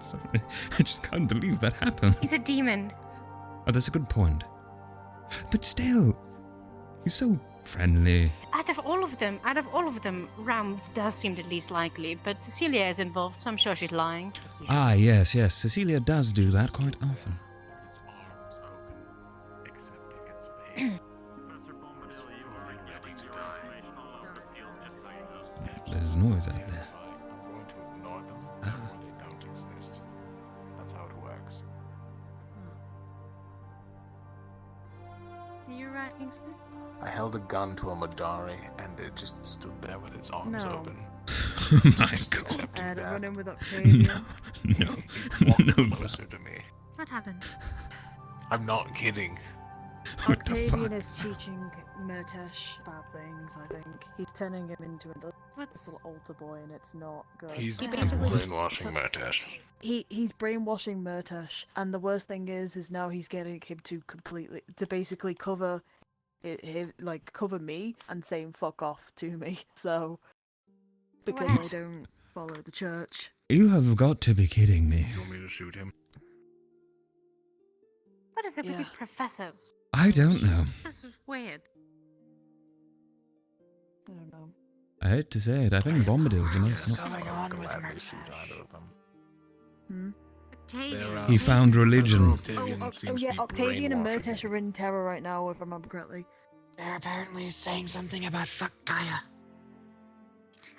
Speaker 1: Sorry, I just can't believe that happened.
Speaker 10: He's a demon.
Speaker 1: Oh, that's a good point. But still, he's so friendly.
Speaker 10: Out of all of them, Ram does seem the least likely. But Cecilia is involved, so I'm sure she's lying.
Speaker 1: Ah, yes. Cecilia does do that quite often.
Speaker 21: Its arms open, accepting its fate. Fully ready to die.
Speaker 1: There's noise out there.
Speaker 21: I'm going to ignore them before they don't exist. That's
Speaker 10: right, Kingston?
Speaker 21: I held a gun to a Madari, and it just stood there with its arms
Speaker 4: No.
Speaker 21: open.
Speaker 1: Oh my god.
Speaker 4: I had a run-in with Octavian.
Speaker 1: No.
Speaker 21: Walked closer to me.
Speaker 10: What happened?
Speaker 21: I'm not kidding.
Speaker 1: What the
Speaker 4: Octavian
Speaker 1: fuck?
Speaker 4: is teaching Murtesh bad things, I think. He's turning him into a little altar boy, and it's not good.
Speaker 21: He's
Speaker 4: He basically-
Speaker 21: brainwashing Murtesh.
Speaker 4: He's brainwashing Murtesh, and the worst thing is now he's getting him to basically cover cover me and saying fuck off to me. So because I don't follow the church.
Speaker 1: You have got to be kidding me.
Speaker 18: You want me to shoot him?
Speaker 10: What is it with these professors?
Speaker 1: I don't know.
Speaker 10: This is weird.
Speaker 4: I don't know.
Speaker 1: I hate to say it, I think Bombadil's the most.
Speaker 21: I'll gladly shoot either of them.
Speaker 1: He found religion.
Speaker 4: Octavian and Murtesh are in terror right now, if I remember correctly.
Speaker 20: They're apparently saying something about fuck Gaia.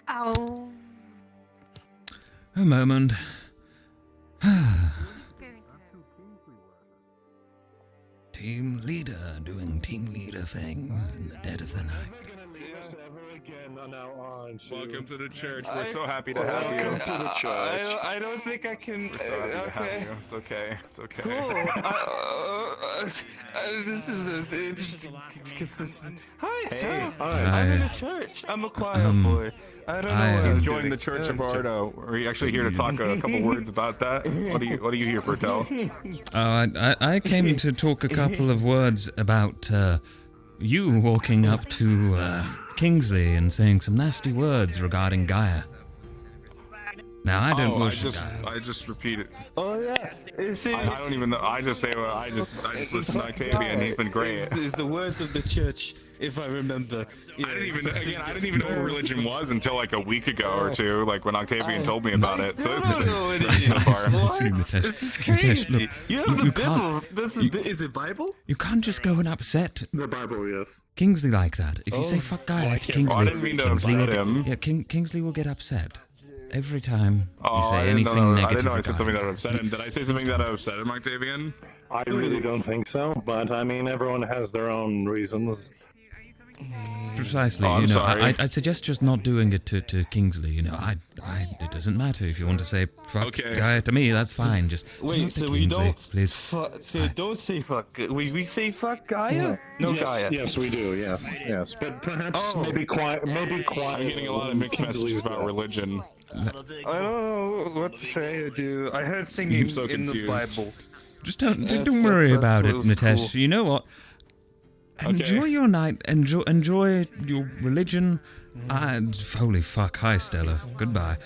Speaker 10: Oh.
Speaker 1: A moment. Team leader doing team leader things in the dead of the night.
Speaker 12: Welcome to the church. We're so happy to have you.
Speaker 21: Welcome to the church.
Speaker 12: I don't think I can. We're so happy to have you. It's okay. It's okay.
Speaker 22: Cool. This is interesting. Hi,
Speaker 12: Hey.
Speaker 22: sir.
Speaker 12: Hi.
Speaker 22: I'm in a church. I'm a choir boy. I don't know what
Speaker 12: He's
Speaker 22: I'm
Speaker 12: joined
Speaker 22: doing.
Speaker 12: the Church of Ardo. Are you actually here to talk a couple words about that? What are you here for, Tel?
Speaker 1: I came to talk a couple of words about you walking up to Kingsley and saying some nasty words regarding Gaia. Now I don't worship Gaia.
Speaker 12: I just repeat it.
Speaker 22: Oh yeah.
Speaker 12: I don't even know. I just say well. I just listen to Octavian. He's been great.
Speaker 22: It's the words of the church, if I remember.
Speaker 12: I didn't even know what religion was until like a week ago or two, like when Octavian told me about it. So this is so far.
Speaker 22: This is crazy.
Speaker 1: Look,
Speaker 22: You have the
Speaker 1: can't-
Speaker 22: Bible. Is it Bible?
Speaker 1: You can't just go and upset
Speaker 7: The Bible, yes.
Speaker 1: Kingsley like that. If you say
Speaker 22: Oh.
Speaker 1: fuck Gaia to
Speaker 12: Oh,
Speaker 1: Kingsley,
Speaker 12: I didn't mean to
Speaker 1: Kingsley will
Speaker 12: upset him.
Speaker 1: Kingsley will get upset every time you
Speaker 12: Oh,
Speaker 1: say
Speaker 12: I didn't
Speaker 1: anything
Speaker 12: know. I
Speaker 1: negative
Speaker 12: didn't know I said
Speaker 1: regarding
Speaker 12: something that
Speaker 1: Gaia.
Speaker 12: upset him. Did I say something that upset him, Octavian?
Speaker 7: I really don't think so, but I mean, everyone has their own reasons.
Speaker 1: Precisely,
Speaker 12: Oh, I'm
Speaker 1: you know,
Speaker 12: sorry.
Speaker 1: I'd suggest just not doing it to Kingsley. You know, it doesn't matter if you want to say fuck
Speaker 12: Okay.
Speaker 1: Gaia to me. That's fine. Just
Speaker 22: Wait,
Speaker 1: not to
Speaker 22: so we
Speaker 1: Kingsley,
Speaker 22: don't
Speaker 1: please.
Speaker 22: So don't say fuck. We say fuck Gaia? No
Speaker 7: yes,
Speaker 22: Gaia.
Speaker 7: Yes, we do. Yes. But perhaps
Speaker 22: Oh.
Speaker 7: maybe quiet.
Speaker 12: I'm getting a lot of mixed messages about religion.
Speaker 22: I don't know what to say or do. I heard singing
Speaker 12: I'm so
Speaker 22: in the
Speaker 12: confused.
Speaker 22: Bible.
Speaker 1: Just don't
Speaker 22: That's-
Speaker 1: worry
Speaker 22: that's
Speaker 1: about
Speaker 22: what
Speaker 1: it,
Speaker 22: was
Speaker 1: Nitesh.
Speaker 22: cool.
Speaker 1: You know what? Enjoy your night. Enjoy your religion. And holy fuck, hi Stella. Goodbye.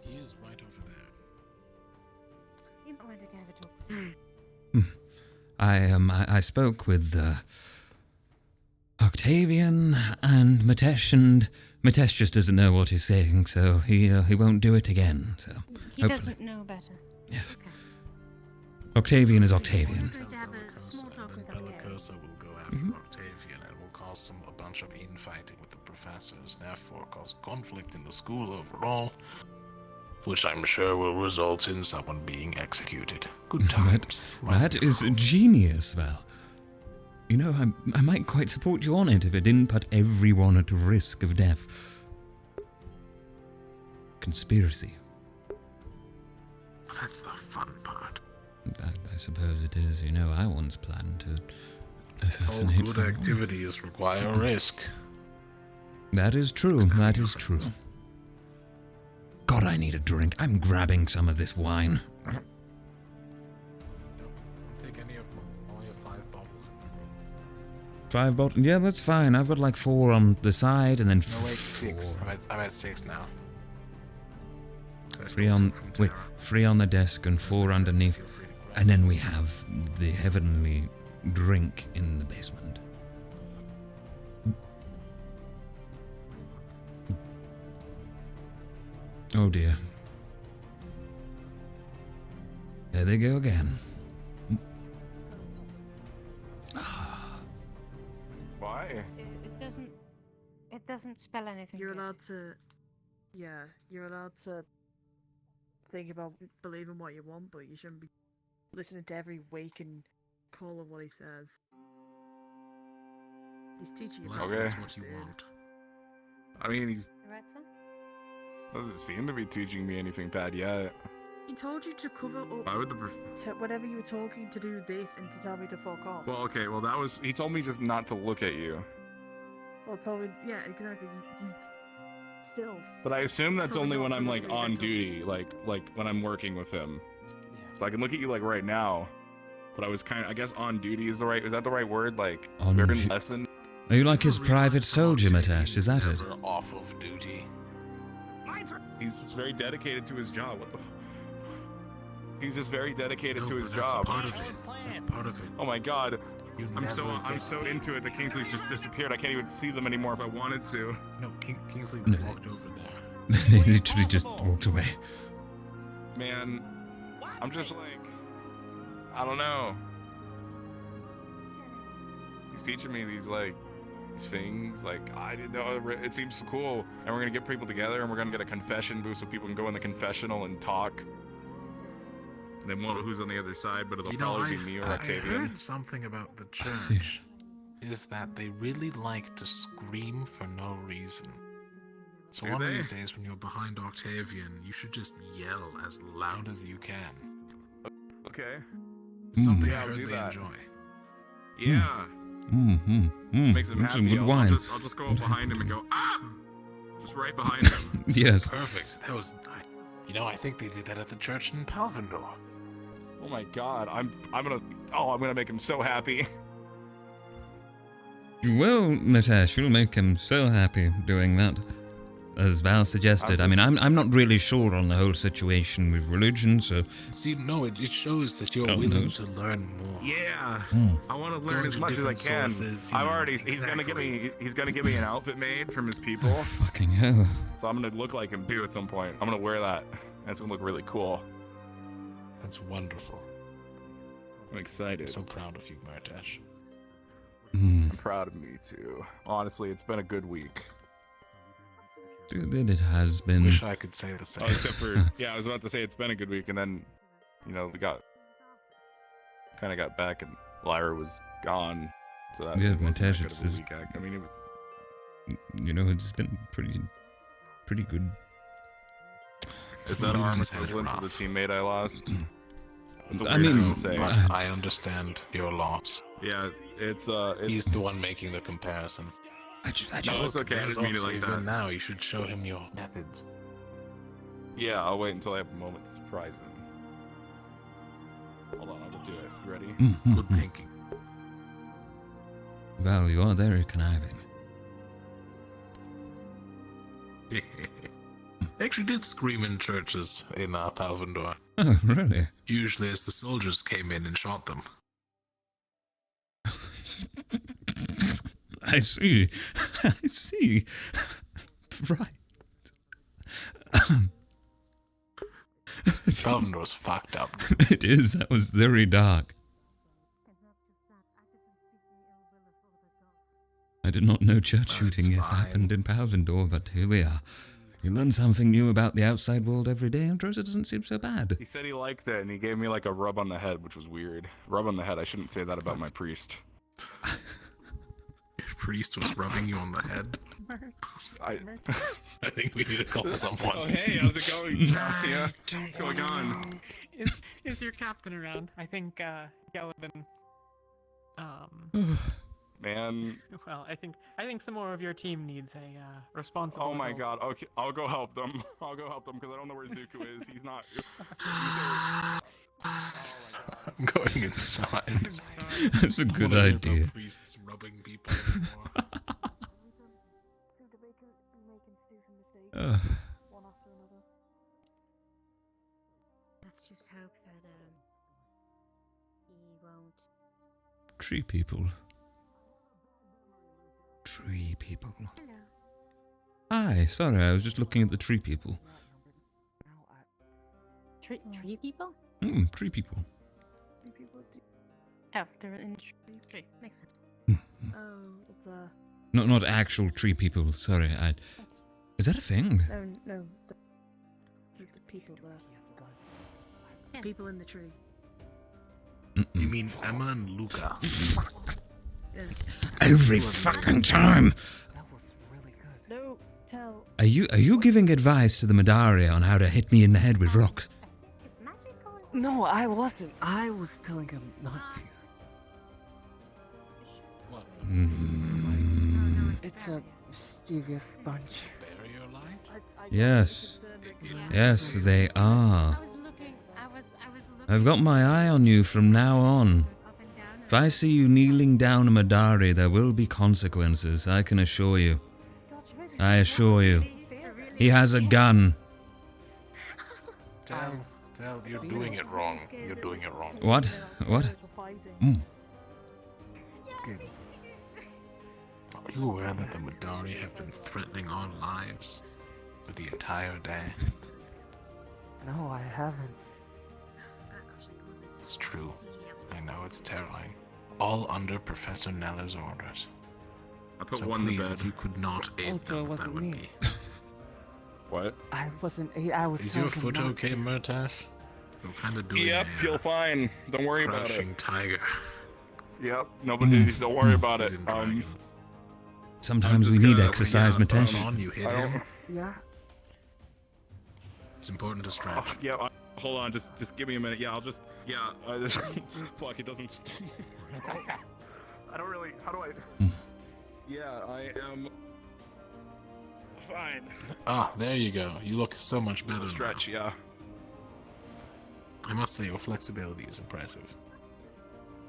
Speaker 18: He is right over there.
Speaker 10: You might want to have a talk.
Speaker 1: I spoke with Octavian and Mitesh just doesn't know what he's saying, so he won't do it again. So
Speaker 10: He
Speaker 1: hopefully.
Speaker 10: doesn't know better.
Speaker 1: Yes. Octavian is Octavian.
Speaker 10: To have a small talk with Octavian.
Speaker 21: Tel'Kahras will go after Octavian and will cause a bunch of infighting with the professors, therefore cause conflict in the school overall, which I'm sure will result in someone being executed. Good times.
Speaker 1: That is genius, Val. You know, I might quite support you on it if it didn't put everyone at risk of death. Conspiracy.
Speaker 21: That's the fun part.
Speaker 1: I suppose it is. You know, I once planned to
Speaker 21: All
Speaker 1: assassinate
Speaker 21: good
Speaker 1: someone.
Speaker 21: activities require risk.
Speaker 1: That is true. That is true. God, I need a drink. I'm grabbing some of this wine.
Speaker 21: Take any of all your 5 bottles.
Speaker 1: 5 bottles? Yeah, that's fine. I've got like 4 on the side and then
Speaker 21: No, wait,
Speaker 1: 4.
Speaker 21: 6. I'm at 6 now.
Speaker 1: 3 on wait, 3 on the desk and 4 underneath. And then we have the heavenly drink in the basement. Oh dear. There they go again.
Speaker 12: Why?
Speaker 10: It doesn't. It doesn't spell anything.
Speaker 4: You're
Speaker 10: good.
Speaker 4: allowed to. Yeah, you're allowed to think about believing what you want, but you shouldn't be listening to every wake and call of what he says. He's teaching you.
Speaker 18: Unless
Speaker 12: Okay.
Speaker 18: that's what you want.
Speaker 12: I mean, he's
Speaker 10: Right, sir?
Speaker 12: doesn't seem to be teaching me anything bad yet.
Speaker 4: He told you to cover up
Speaker 12: Why would the
Speaker 4: whenever you were talking to do this and to tell me to fuck off.
Speaker 12: Well, okay, well that was he told me just not to look at you.
Speaker 4: Well, told me, yeah, exactly. You still.
Speaker 12: But I assume that's
Speaker 4: Told me
Speaker 12: only
Speaker 4: not
Speaker 12: when
Speaker 4: to
Speaker 12: I'm
Speaker 4: look
Speaker 12: like
Speaker 4: at me,
Speaker 12: on
Speaker 4: then told me-
Speaker 12: duty, like when I'm working with him. So I can look at you like right now. But I was kind of, I guess on duty is that the right word? Like
Speaker 1: On
Speaker 12: we're in
Speaker 1: du-
Speaker 12: lesson.
Speaker 1: Are you like his private soldier, Matesh? Is that it?
Speaker 21: Never off of duty.
Speaker 12: He's very dedicated to his job. What the? He's just very dedicated to his
Speaker 18: but that's
Speaker 12: job.
Speaker 18: part of it. That's part of it.
Speaker 12: Oh my god.
Speaker 18: You
Speaker 12: I'm
Speaker 18: never
Speaker 12: so
Speaker 18: get-
Speaker 12: into it that Kingsley's just disappeared. I can't even see them anymore if I wanted to.
Speaker 18: No, Kingsley
Speaker 1: No.
Speaker 18: walked over there.
Speaker 1: They literally just walked away.
Speaker 12: Man, I'm just like, I don't know. He's teaching me these things. Like I didn't know. It seems cool, and we're gonna get people together, and we're gonna get a confession booth so people can go in the confessional and talk. And then won't know who's on the other side, but it'll
Speaker 18: You know,
Speaker 12: probably be me or
Speaker 18: I
Speaker 12: Octavian.
Speaker 18: heard something about the
Speaker 1: see.
Speaker 18: church. Is that they really like to scream for no reason. So
Speaker 12: Do
Speaker 18: one
Speaker 12: they?
Speaker 18: of these days when you're behind Octavian, you should just yell as loud as you can.
Speaker 12: Okay.
Speaker 18: It's something
Speaker 12: Yeah,
Speaker 18: I
Speaker 12: I'll
Speaker 18: heard
Speaker 12: do
Speaker 18: they
Speaker 12: that.
Speaker 18: enjoy.
Speaker 12: Yeah.
Speaker 1: Makes
Speaker 12: Makes him
Speaker 1: That's
Speaker 12: happy.
Speaker 1: a good
Speaker 12: I'll
Speaker 1: wine.
Speaker 12: just go up behind him and go ah, just right behind him.
Speaker 1: Yes.
Speaker 18: Perfect. That was. I think they did that at the church in Palvindor.
Speaker 12: Oh my god, I'm gonna make him so happy.
Speaker 1: You will, Matesh. You'll make him so happy doing that. As Val suggested. I mean, I'm not really sure on the whole situation with religion, so...
Speaker 18: See, no, it shows that you're
Speaker 1: Oh,
Speaker 18: willing
Speaker 1: no.
Speaker 18: to learn more.
Speaker 12: Yeah,
Speaker 1: Hmm.
Speaker 12: I want to learn
Speaker 18: Going
Speaker 12: as
Speaker 18: to
Speaker 12: much as I
Speaker 18: different
Speaker 12: can.
Speaker 18: sources,
Speaker 12: I've
Speaker 18: you know,
Speaker 12: already. He's gonna give me an outfit made from his people.
Speaker 1: Oh, fucking hell.
Speaker 12: So I'm gonna look like him too at some point. I'm gonna wear that. And it's gonna look really cool.
Speaker 18: That's wonderful.
Speaker 12: I'm excited.
Speaker 18: I'm so proud of you, Martash.
Speaker 1: Hmm.
Speaker 12: I'm proud of me too. Honestly, it's been a good week.
Speaker 1: Dude, it has been...
Speaker 18: Wish I could say the same.
Speaker 12: Oh, except for yeah, I was about to say it's been a good week, and then, we got back, and Lyra was gone, so that
Speaker 1: Yeah,
Speaker 12: wasn't that
Speaker 1: Matesh,
Speaker 12: good of a
Speaker 1: it's...
Speaker 12: week. I mean,
Speaker 1: it's been pretty good.
Speaker 12: is that arm
Speaker 18: Luden's had it
Speaker 12: equivalent to the teammate I lost? That's a
Speaker 1: I
Speaker 12: weird
Speaker 1: mean,
Speaker 12: thing to say.
Speaker 18: But I understand your loss.
Speaker 12: Yeah, it's
Speaker 18: He's the one making the comparison.
Speaker 1: I just
Speaker 12: No, it's okay. I
Speaker 18: There's
Speaker 12: just mean it like
Speaker 18: Octavian
Speaker 12: that.
Speaker 18: Now you should show him your methods.
Speaker 12: Yeah, I'll wait until I have a moment to surprise him. Hold on, I'll do it. You ready?
Speaker 18: Good thinking.
Speaker 1: Val, you are very conniving.
Speaker 18: They actually did scream in churches in Palvindor.
Speaker 1: Oh, really?
Speaker 18: Usually as the soldiers came in and shot them.
Speaker 1: I see. I see. Right.
Speaker 18: Palvindor's fucked up.
Speaker 1: It is. That was very dark. I did not know church shooting has happened in Palvindor, but here we are. You learn something new about the outside world every day, and Rosa doesn't seem so bad.
Speaker 12: He said he liked it, and he gave me like a rub on the head, which was weird. Rub on the head. I shouldn't say that about my priest.
Speaker 18: Your priest was rubbing you on the head.
Speaker 12: I
Speaker 18: think we need to call someone.
Speaker 12: Oh, hey, how's it going? Yeah, what's going on?
Speaker 3: Is your captain around? I think Gelvin.
Speaker 12: Man.
Speaker 3: Well, I think some more of your team needs a responsible.
Speaker 12: Oh my
Speaker 3: adult.
Speaker 12: god. Okay, I'll go help them. I'll go help them because I don't know where Zuko is. He's not.
Speaker 18: I'm going inside.
Speaker 1: That's a good
Speaker 18: I wanna hear
Speaker 1: idea.
Speaker 18: about priests rubbing people anymore.
Speaker 4: One after another.
Speaker 10: Let's just hope that he won't.
Speaker 1: Tree people. Tree people.
Speaker 10: Hello.
Speaker 1: Hi, sorry, I was just looking at the tree people.
Speaker 10: Tree people?
Speaker 1: Tree people.
Speaker 10: Oh, they're in tree. Makes sense.
Speaker 4: The...
Speaker 1: Not actual tree people, sorry. Is that a thing?
Speaker 4: No. The people there. People in the tree.
Speaker 18: You mean Emma and Luca?
Speaker 4: Yeah.
Speaker 1: Every fucking time!
Speaker 4: No, tell.
Speaker 1: Are you giving advice to the Madari on how to hit me in the head with rocks?
Speaker 17: No, I wasn't. I was telling him not to.
Speaker 18: What?
Speaker 17: It's a mischievous bunch.
Speaker 1: Yes. Yes, they are. I've got my eye on you from now on. If I see you kneeling down a Madari, there will be consequences, I can assure you. I assure you. He has a gun.
Speaker 18: Tell, you're doing it wrong. You're doing it wrong.
Speaker 1: What? What?
Speaker 18: Good. Are you aware that the Madari have been threatening our lives for the entire day?
Speaker 17: No, I haven't.
Speaker 18: It's true. I know it's terrifying. All under Professor Neller's orders.
Speaker 12: I put
Speaker 18: so
Speaker 12: one
Speaker 18: please,
Speaker 12: to bed.
Speaker 18: if you could not aid them, that would be.
Speaker 12: What?
Speaker 17: I wasn't. I was.
Speaker 18: Is your foot okay, Murtash? You're kind of doing.
Speaker 12: Yep, feel fine. Don't worry about it.
Speaker 18: Crouching tiger.
Speaker 12: Yep, nobody. Don't worry about it.
Speaker 1: Sometimes we need exercise, Matesh.
Speaker 18: On, you hit him.
Speaker 17: Yeah.
Speaker 18: It's important to stretch.
Speaker 12: Hold on, just give me a minute. Yeah, I'll just. Yeah, fuck, it doesn't. I don't really. How do I? Yeah, I am. Fine.
Speaker 18: Ah, there you go. You look so much better.
Speaker 12: Stretch,
Speaker 18: now.
Speaker 12: yeah.
Speaker 18: I must say, your flexibility is impressive.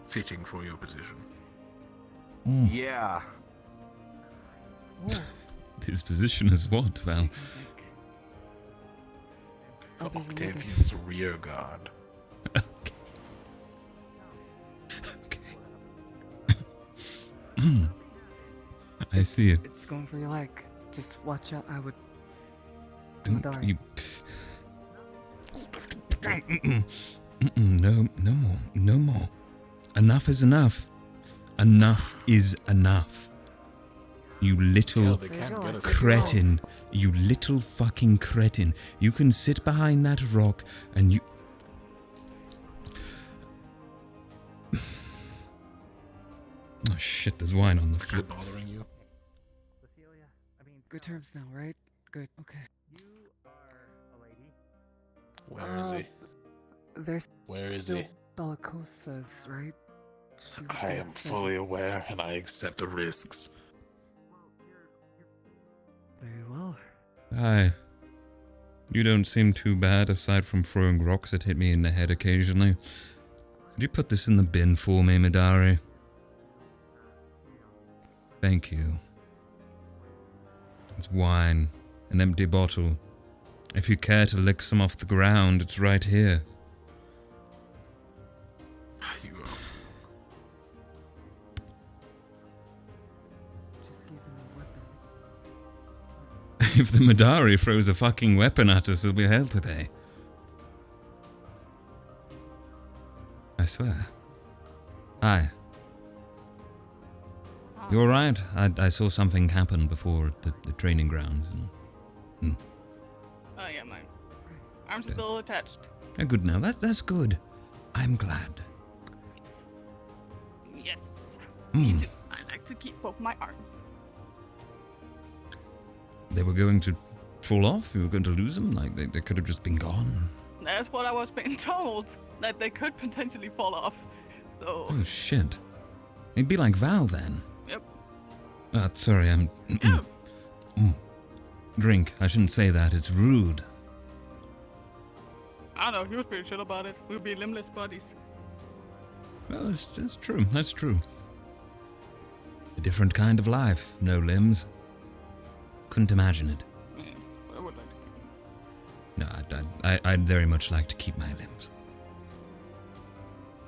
Speaker 18: Fitting for your position.
Speaker 12: Yeah.
Speaker 1: His position is what, Val?
Speaker 18: Octavian's rear guard.
Speaker 1: I see it.
Speaker 17: It's going for your leg. Just watch out. I would.
Speaker 1: Don't you... No more. No more. Enough is enough. Enough is enough. You little cretin. You little fucking cretin. You can sit behind that rock and you... Oh shit, there's wine on the floor.
Speaker 18: Bothering you?
Speaker 17: Good terms now, right? Good. Okay.
Speaker 18: Where is he?
Speaker 17: There's
Speaker 18: Where is
Speaker 17: still
Speaker 18: he?
Speaker 17: Bellicosas, right?
Speaker 18: I am fully aware, and I accept the risks.
Speaker 17: Very well.
Speaker 1: Hi. You don't seem too bad, aside from throwing rocks that hit me in the head occasionally. Could you put this in the bin for me, Madari? Thank you. It's wine. An empty bottle. If you care to lick some off the ground, it's right here.
Speaker 18: You are.
Speaker 17: Just give him a weapon.
Speaker 1: If the Madari throws a fucking weapon at us, there'll be hell to pay. I swear. Hi. You alright? I saw something happen before the training grounds. And,
Speaker 3: Oh yeah, my arms are still attached.
Speaker 1: Oh, good now. That's good. I'm glad.
Speaker 3: Yes.
Speaker 1: Mm.
Speaker 3: Me too. I like to keep both my arms.
Speaker 1: They were going to fall off? You were going to lose them? Like, they could have just been gone.
Speaker 3: That's what I was being told, that they could potentially fall off. So.
Speaker 1: Oh, shit. It'd be like Val, then.
Speaker 3: Yep.
Speaker 1: Sorry, I'm... Drink. I shouldn't say that. It's rude.
Speaker 3: I don't know, he was pretty chill about it. We'll be limbless buddies.
Speaker 1: Well, that's true. That's true. A different kind of life. No limbs. Couldn't imagine it.
Speaker 3: Yeah, I would like to keep them.
Speaker 1: No, I'd very much like to keep my limbs.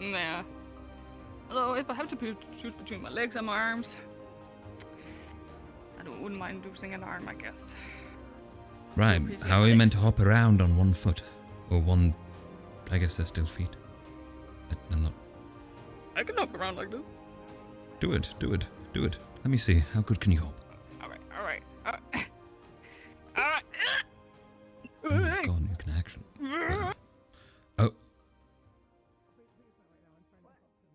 Speaker 3: Nah. Although, if I have to choose between my legs and my arms, I wouldn't mind losing an arm, I guess.
Speaker 1: Right, how are you meant to hop around on one foot? Or one... I guess they're still feet. I'm not...
Speaker 3: I can hop around like this.
Speaker 1: Do it. Do it. Let me see. How good can you hop?
Speaker 3: Alright.
Speaker 1: Oh my god, you can actually. Oh.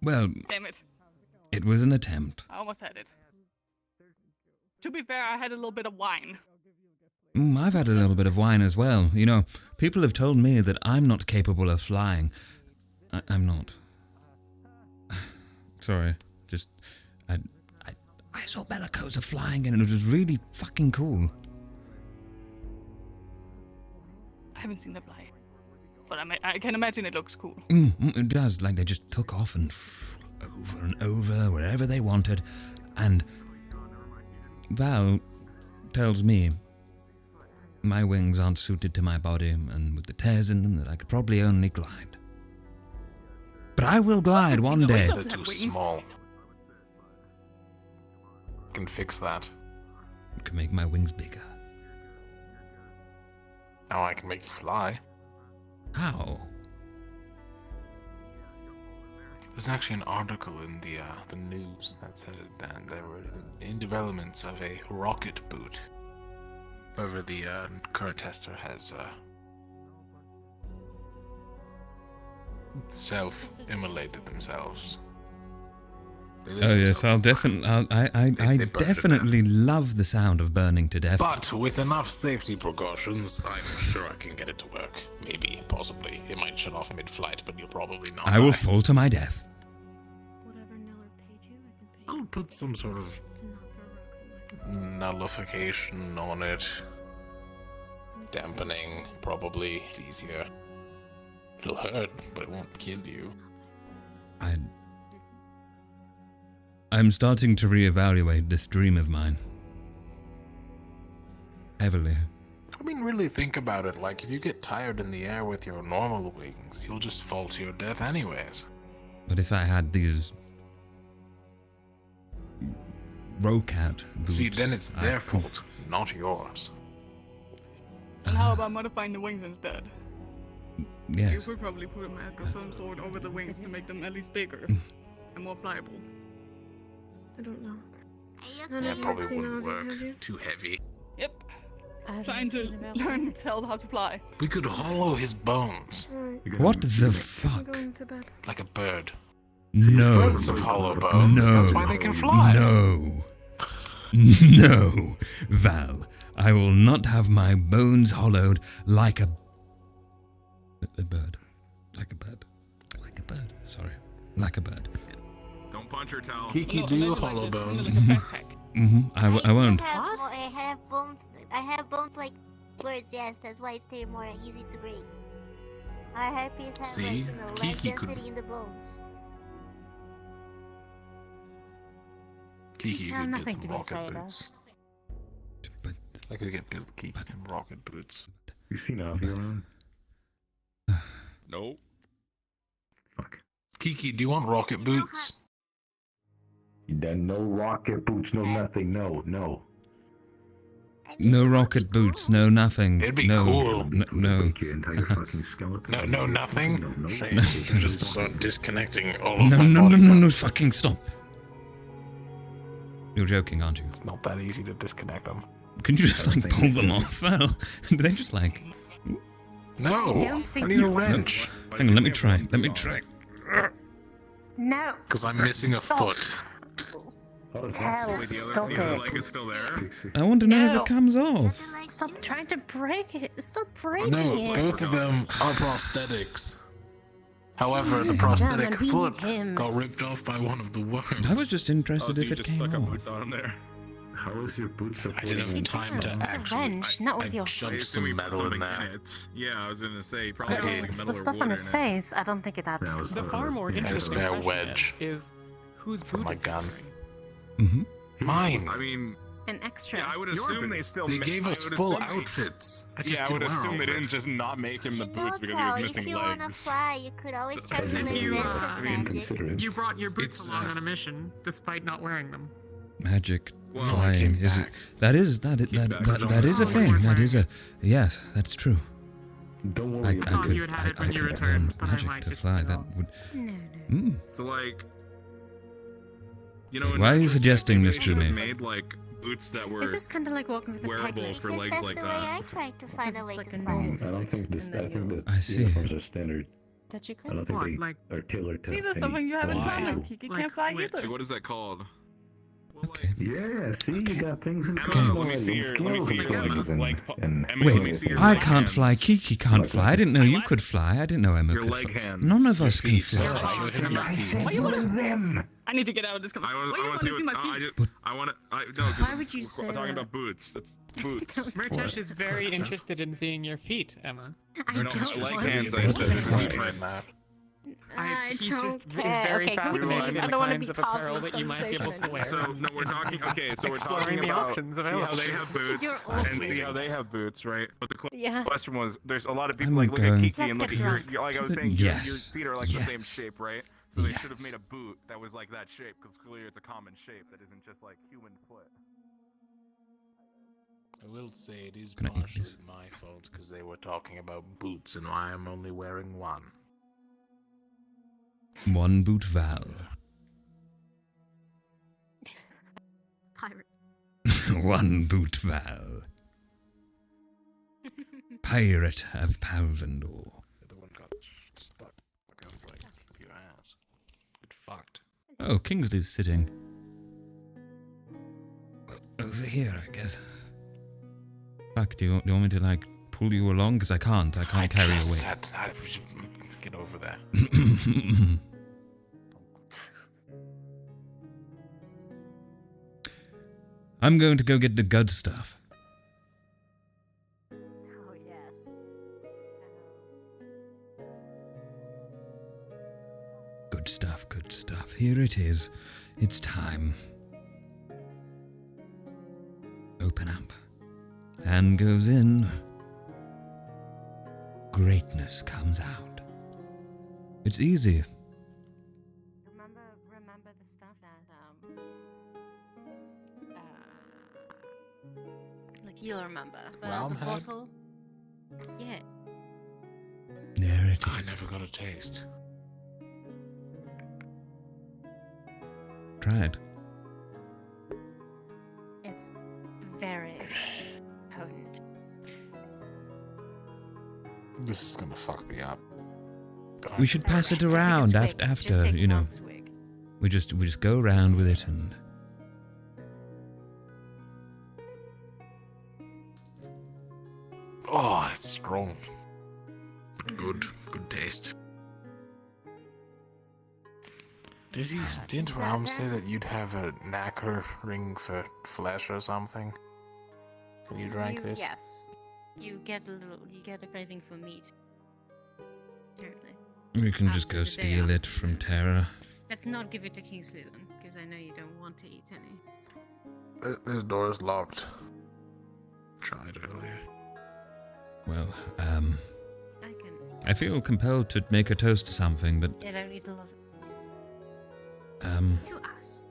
Speaker 1: Well.
Speaker 3: Damn it.
Speaker 1: It was an attempt.
Speaker 3: I almost had it. To be fair, I had a little bit of wine.
Speaker 1: I've had a little bit of wine as well. You know, people have told me that I'm not capable of flying. I'm not. Sorry. Just. I saw Bellicosa flying and it was really fucking cool.
Speaker 3: I haven't seen it fly. But I can imagine it looks cool.
Speaker 1: It does. Like, they just took off and over wherever they wanted. And Val tells me my wings aren't suited to my body, and with the tears in them that I could probably only glide. But I will glide one day.
Speaker 21: They're too small. Can fix that.
Speaker 1: I can make my wings bigger.
Speaker 21: Now I can make you fly.
Speaker 1: How?
Speaker 21: There's actually an article in the news that said that there were in developments of a rocket boot. However, the current tester has self-immolated themselves.
Speaker 1: Oh yes, I definitely love the sound of burning to death.
Speaker 21: But with enough safety precautions, I'm sure I can get it to work. Maybe, possibly. It might shut off mid-flight, but you'll probably not.
Speaker 1: I will fall to my death.
Speaker 21: I'll put some sort of nullification on it. Dampening, probably. It's easier. It'll hurt, but it won't kill you.
Speaker 1: I'm starting to reevaluate this dream of mine. Heavily.
Speaker 21: I mean, really think about it. Like, if you get tired in the air with your normal wings, you'll just fall to your death anyways.
Speaker 1: But if I had these Rosewood boots...
Speaker 21: See, then it's their fault, not yours.
Speaker 3: And how about modifying the wings instead?
Speaker 1: Yes.
Speaker 3: You could probably put a mask of some sort over the wings to make them at least bigger and more flyable.
Speaker 8: I don't know.
Speaker 21: That probably wouldn't work. Too heavy.
Speaker 3: Yep. Trying to learn Tel how to fly.
Speaker 21: We could hollow his bones.
Speaker 1: What the fuck?
Speaker 21: Like a bird.
Speaker 1: No.
Speaker 21: Birds have hollow bones.
Speaker 1: No.
Speaker 21: That's why they can fly.
Speaker 1: No. No. Val, I will not have my bones hollowed like a bird. Like a bird. Like a bird. Sorry. Like a bird.
Speaker 12: Don't punch her, Tal.
Speaker 21: Kiki, do you have hollow bones?
Speaker 1: I won't.
Speaker 6: I have bones like birds, yes, that's why it's pretty more easy to break. Our harpies have
Speaker 21: See?
Speaker 6: less
Speaker 21: Kiki
Speaker 6: density in the bones.
Speaker 21: Kiki, you could
Speaker 6: nothing
Speaker 21: get some
Speaker 6: to be
Speaker 21: rocket
Speaker 6: afraid of.
Speaker 21: boots. I could get Kiki some rocket boots.
Speaker 7: You seen Avi around?
Speaker 12: Nope.
Speaker 21: Kiki, do you want rocket boots?
Speaker 7: Then no rocket boots, no nothing, no.
Speaker 1: No rocket boots, no nothing.
Speaker 21: It'd be
Speaker 1: no,
Speaker 21: cool.
Speaker 1: No.
Speaker 21: No, nothing? Shame. Just start disconnecting all of
Speaker 1: No, fucking stop. You're joking, aren't you?
Speaker 21: Not that easy to disconnect them.
Speaker 1: Can you just like pull them off? Well, they just like...
Speaker 21: No, I need a wrench.
Speaker 1: Hang on, let me try.
Speaker 20: No.
Speaker 21: Because I'm missing a foot.
Speaker 20: Tell, stop it.
Speaker 12: Like it's still there?
Speaker 1: I want to know if it comes off.
Speaker 20: Stop trying to break it. Stop breaking
Speaker 21: No,
Speaker 20: it.
Speaker 21: both of them are prosthetics. However, the prosthetic
Speaker 20: we
Speaker 21: foot
Speaker 20: need him.
Speaker 21: got ripped off by one of the worms.
Speaker 1: I was just interested if it came
Speaker 12: stuck a
Speaker 1: off.
Speaker 12: boot on him there.
Speaker 7: How is your boot
Speaker 21: I
Speaker 7: supporting?
Speaker 21: didn't have time to actually.
Speaker 20: Revenge, not with
Speaker 21: I
Speaker 20: your
Speaker 21: shoved
Speaker 12: assume he
Speaker 21: some
Speaker 12: put
Speaker 21: metal in
Speaker 12: something
Speaker 21: there.
Speaker 12: it. Yeah, I was gonna say probably
Speaker 21: I
Speaker 12: got
Speaker 21: did.
Speaker 12: like metal
Speaker 20: The
Speaker 12: or
Speaker 20: stuff
Speaker 12: wood
Speaker 20: on
Speaker 12: in
Speaker 20: his
Speaker 12: it.
Speaker 20: face, I don't think it happened.
Speaker 14: The far more
Speaker 21: And a
Speaker 14: interesting
Speaker 21: spare
Speaker 14: question
Speaker 21: wedge.
Speaker 14: is whose
Speaker 21: For
Speaker 14: boot
Speaker 21: my
Speaker 14: is
Speaker 21: gun.
Speaker 1: Mm-hmm.
Speaker 21: Mine.
Speaker 12: I mean,
Speaker 20: An extra.
Speaker 12: yeah, I would assume they still.
Speaker 21: They gave us full outfits. I just
Speaker 12: I would
Speaker 21: didn't wear
Speaker 12: assume
Speaker 21: all
Speaker 12: they
Speaker 21: of
Speaker 12: didn't
Speaker 21: it.
Speaker 12: just not make him the boots because he
Speaker 6: Tell,
Speaker 12: was missing
Speaker 6: if you wanna
Speaker 12: legs.
Speaker 6: fly, you could always try to
Speaker 18: If
Speaker 6: live
Speaker 18: you,
Speaker 6: magic.
Speaker 18: you brought your boots
Speaker 21: It's,
Speaker 18: along on a mission, despite not wearing them.
Speaker 1: Magic
Speaker 12: Well,
Speaker 21: I
Speaker 1: flying
Speaker 21: came
Speaker 1: is it?
Speaker 21: back.
Speaker 1: That is
Speaker 12: back.
Speaker 1: a thing. That is a yes. That's true.
Speaker 7: Don't
Speaker 1: I
Speaker 7: worry.
Speaker 18: thought you would have it when you
Speaker 1: could
Speaker 18: returned,
Speaker 1: learn
Speaker 18: but I
Speaker 1: magic
Speaker 18: like
Speaker 1: to
Speaker 18: it.
Speaker 1: fly. That would.
Speaker 20: No.
Speaker 1: Mm.
Speaker 12: So like, You know, in
Speaker 1: Why are you
Speaker 12: retrospect,
Speaker 1: suggesting
Speaker 12: maybe
Speaker 1: this
Speaker 12: they
Speaker 1: to
Speaker 12: should have
Speaker 1: me?
Speaker 12: made like boots that were
Speaker 10: It's just kind of like walking with a peg
Speaker 12: wearable
Speaker 10: leg.
Speaker 12: for legs
Speaker 6: That's
Speaker 12: like
Speaker 6: the way
Speaker 12: that.
Speaker 6: I tried to find a way
Speaker 10: like
Speaker 6: to
Speaker 10: a
Speaker 6: fly.
Speaker 10: normal
Speaker 7: I don't think this.
Speaker 10: and
Speaker 7: I
Speaker 10: then
Speaker 7: think
Speaker 10: you-
Speaker 7: the
Speaker 1: I see.
Speaker 7: uniforms are standard.
Speaker 10: That you
Speaker 7: I don't
Speaker 10: can.
Speaker 7: think they are tailored to.
Speaker 3: See, there's
Speaker 7: any
Speaker 3: something you haven't
Speaker 7: flying
Speaker 3: done.
Speaker 7: people.
Speaker 3: Kiki can't fly either.
Speaker 12: Like, what is that called?
Speaker 1: Okay.
Speaker 7: Yeah, see, you got things in
Speaker 12: Emma,
Speaker 7: common.
Speaker 12: let me see your
Speaker 7: legs and
Speaker 12: Emma, let me see
Speaker 1: Wait,
Speaker 12: your
Speaker 1: I
Speaker 12: leg
Speaker 1: can't
Speaker 12: hands.
Speaker 1: fly. Kiki can't fly. I didn't know you could fly. I didn't know Emma
Speaker 12: Your
Speaker 1: could
Speaker 12: leg
Speaker 1: fly.
Speaker 12: hands.
Speaker 1: None of
Speaker 12: Your
Speaker 1: us can
Speaker 12: feet.
Speaker 1: fly.
Speaker 12: Show him your feet.
Speaker 3: Why you wanna-
Speaker 7: them.
Speaker 3: I need to get out of this conversation.
Speaker 12: I
Speaker 3: Why you
Speaker 12: want
Speaker 3: want
Speaker 12: to
Speaker 3: to see my feet?
Speaker 12: I want to. No,
Speaker 10: Why would you
Speaker 12: we're
Speaker 10: say
Speaker 12: talking
Speaker 10: that?
Speaker 12: about boots. That's boots.
Speaker 15: Murtash is very interested in seeing your feet, Emma.
Speaker 10: I
Speaker 12: No,
Speaker 10: don't
Speaker 12: leg
Speaker 10: want
Speaker 12: hands.
Speaker 10: to
Speaker 12: I
Speaker 10: see
Speaker 12: said
Speaker 10: my
Speaker 12: feet right
Speaker 10: feet.
Speaker 12: now.
Speaker 10: I
Speaker 15: He's
Speaker 10: don't
Speaker 15: just
Speaker 10: care.
Speaker 15: very
Speaker 10: Okay,
Speaker 15: fascinated
Speaker 10: continue.
Speaker 15: in
Speaker 10: I
Speaker 15: the
Speaker 10: don't want to
Speaker 15: kinds
Speaker 10: be
Speaker 15: of
Speaker 10: part
Speaker 15: apparel
Speaker 10: of this
Speaker 15: that you might be able
Speaker 10: conversation
Speaker 15: to wear.
Speaker 12: So no, we're talking. Okay, so we're
Speaker 15: Exploring
Speaker 12: talking
Speaker 15: the
Speaker 12: about
Speaker 15: options
Speaker 12: see
Speaker 15: available.
Speaker 12: how they have boots
Speaker 10: You're
Speaker 12: and
Speaker 10: awful.
Speaker 12: see how they have boots, right? But the
Speaker 10: Yeah.
Speaker 12: question was, there's a lot of people
Speaker 1: I'm
Speaker 12: like look at
Speaker 1: going
Speaker 12: Kiki
Speaker 10: Let's
Speaker 12: and look
Speaker 10: get
Speaker 12: at your,
Speaker 10: drunk.
Speaker 12: like I was saying,
Speaker 1: Yes.
Speaker 12: your feet are like
Speaker 1: Yes.
Speaker 12: the same shape, right? So they
Speaker 1: Yes.
Speaker 12: should have made a boot that was like that shape, because clearly it's a common shape that isn't just like human foot.
Speaker 21: I will say it is
Speaker 1: Can I eat
Speaker 21: partially
Speaker 1: this?
Speaker 21: my fault because they were talking about boots and why I'm only wearing one.
Speaker 1: One boot Val.
Speaker 10: Pirate.
Speaker 1: One boot Val. Pirate of Palvendor.
Speaker 21: The one got stuck like your ass. Get fucked.
Speaker 1: Oh, Kingsley's sitting over here, I guess. Fuck, do you want me to, like, pull you along? Because I can't carry you away.
Speaker 21: Said I should get over there.
Speaker 1: I'm going to go get the good stuff.
Speaker 10: Oh yes.
Speaker 1: Good stuff, good stuff. Here it is. It's time. Open up. Hand goes in. Greatness comes out. It's easy.
Speaker 10: Remember the stuff that like you'll remember. The
Speaker 21: Realm had?
Speaker 10: bottle. Yeah.
Speaker 1: There it
Speaker 21: I
Speaker 1: is.
Speaker 21: never got a taste.
Speaker 1: Try it.
Speaker 10: It's very potent.
Speaker 21: This is gonna fuck me up.
Speaker 1: We should pass it around after, you know. We just go around with it and
Speaker 21: Oh, it's strong. But good taste. Didn't Ram say that you'd have a knacker ring for flesh or something? When you drank this?
Speaker 10: Yes. You get a craving for meat. Apparently.
Speaker 1: we can just
Speaker 10: After
Speaker 1: go
Speaker 10: the day
Speaker 1: steal
Speaker 10: after.
Speaker 1: it from Terra.
Speaker 10: Let's not give it to Kingsley then, because I know you don't want to eat any.
Speaker 21: This door is locked. Tried earlier.
Speaker 1: Well,
Speaker 10: I can.
Speaker 1: I feel compelled to make a toast to something, but
Speaker 10: Yeah, don't eat a lot. To us.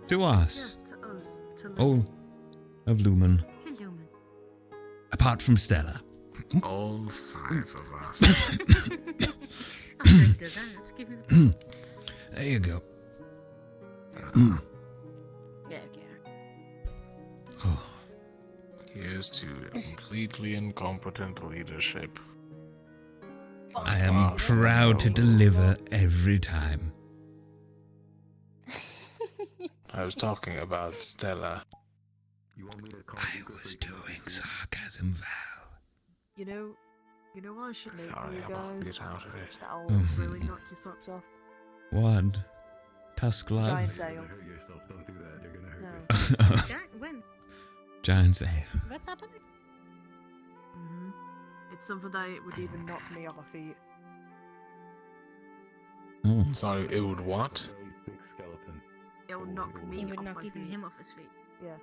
Speaker 1: to us.
Speaker 4: Yeah, to us. To
Speaker 1: All of Lumen,
Speaker 10: To Lumen.
Speaker 1: apart from Stella.
Speaker 21: All 5 of us.
Speaker 10: I'll drink to that. Give me the.
Speaker 1: There you go.
Speaker 10: Yeah, okay.
Speaker 1: Oh,
Speaker 21: Here's to completely incompetent leadership.
Speaker 1: I am proud to deliver every time.
Speaker 21: I was talking about Stella.
Speaker 1: I was doing sarcasm, Val.
Speaker 4: You know what I should make
Speaker 21: Sorry,
Speaker 4: for you
Speaker 21: Emma,
Speaker 4: guys?
Speaker 21: get out of it.
Speaker 4: That'll
Speaker 1: Mhm.
Speaker 4: really knock your socks off.
Speaker 1: What? Tusk
Speaker 4: Giant
Speaker 1: love?
Speaker 4: sale.
Speaker 7: Don't do that. You're gonna hurt
Speaker 4: No.
Speaker 7: yourself.
Speaker 10: When?
Speaker 1: Giant sale.
Speaker 10: What's happening?
Speaker 4: It's something that would even knock me off my feet.
Speaker 1: Oh.
Speaker 21: Sorry, it would what?
Speaker 4: It'll knock me
Speaker 10: You would
Speaker 4: off
Speaker 10: knock
Speaker 4: my
Speaker 10: even
Speaker 4: feet.
Speaker 10: him off his feet.
Speaker 4: Yeah.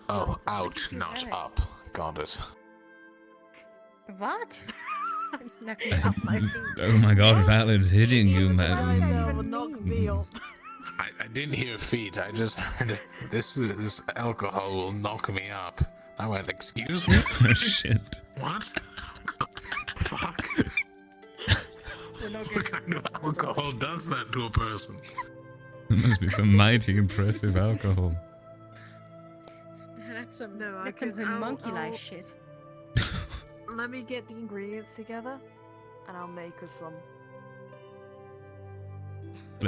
Speaker 21: Oh,
Speaker 10: it's a
Speaker 21: out,
Speaker 10: pretty
Speaker 21: not
Speaker 10: good.
Speaker 21: up. Got it.
Speaker 10: What? Knock me off my feet.
Speaker 1: Oh my god, Val is hitting you,
Speaker 4: Giant
Speaker 1: man.
Speaker 4: sale will knock me up.
Speaker 21: I didn't hear feet. I just heard this alcohol will knock me up. I went, excuse me?
Speaker 1: Oh shit.
Speaker 21: What? Fuck.
Speaker 4: We're not
Speaker 21: What kind of alcohol does that to a person?
Speaker 1: There must be some mighty impressive alcohol.
Speaker 8: That's some,
Speaker 4: No,
Speaker 8: that's some homunculus shit.
Speaker 4: Let me get the ingredients together, and I'll make us some.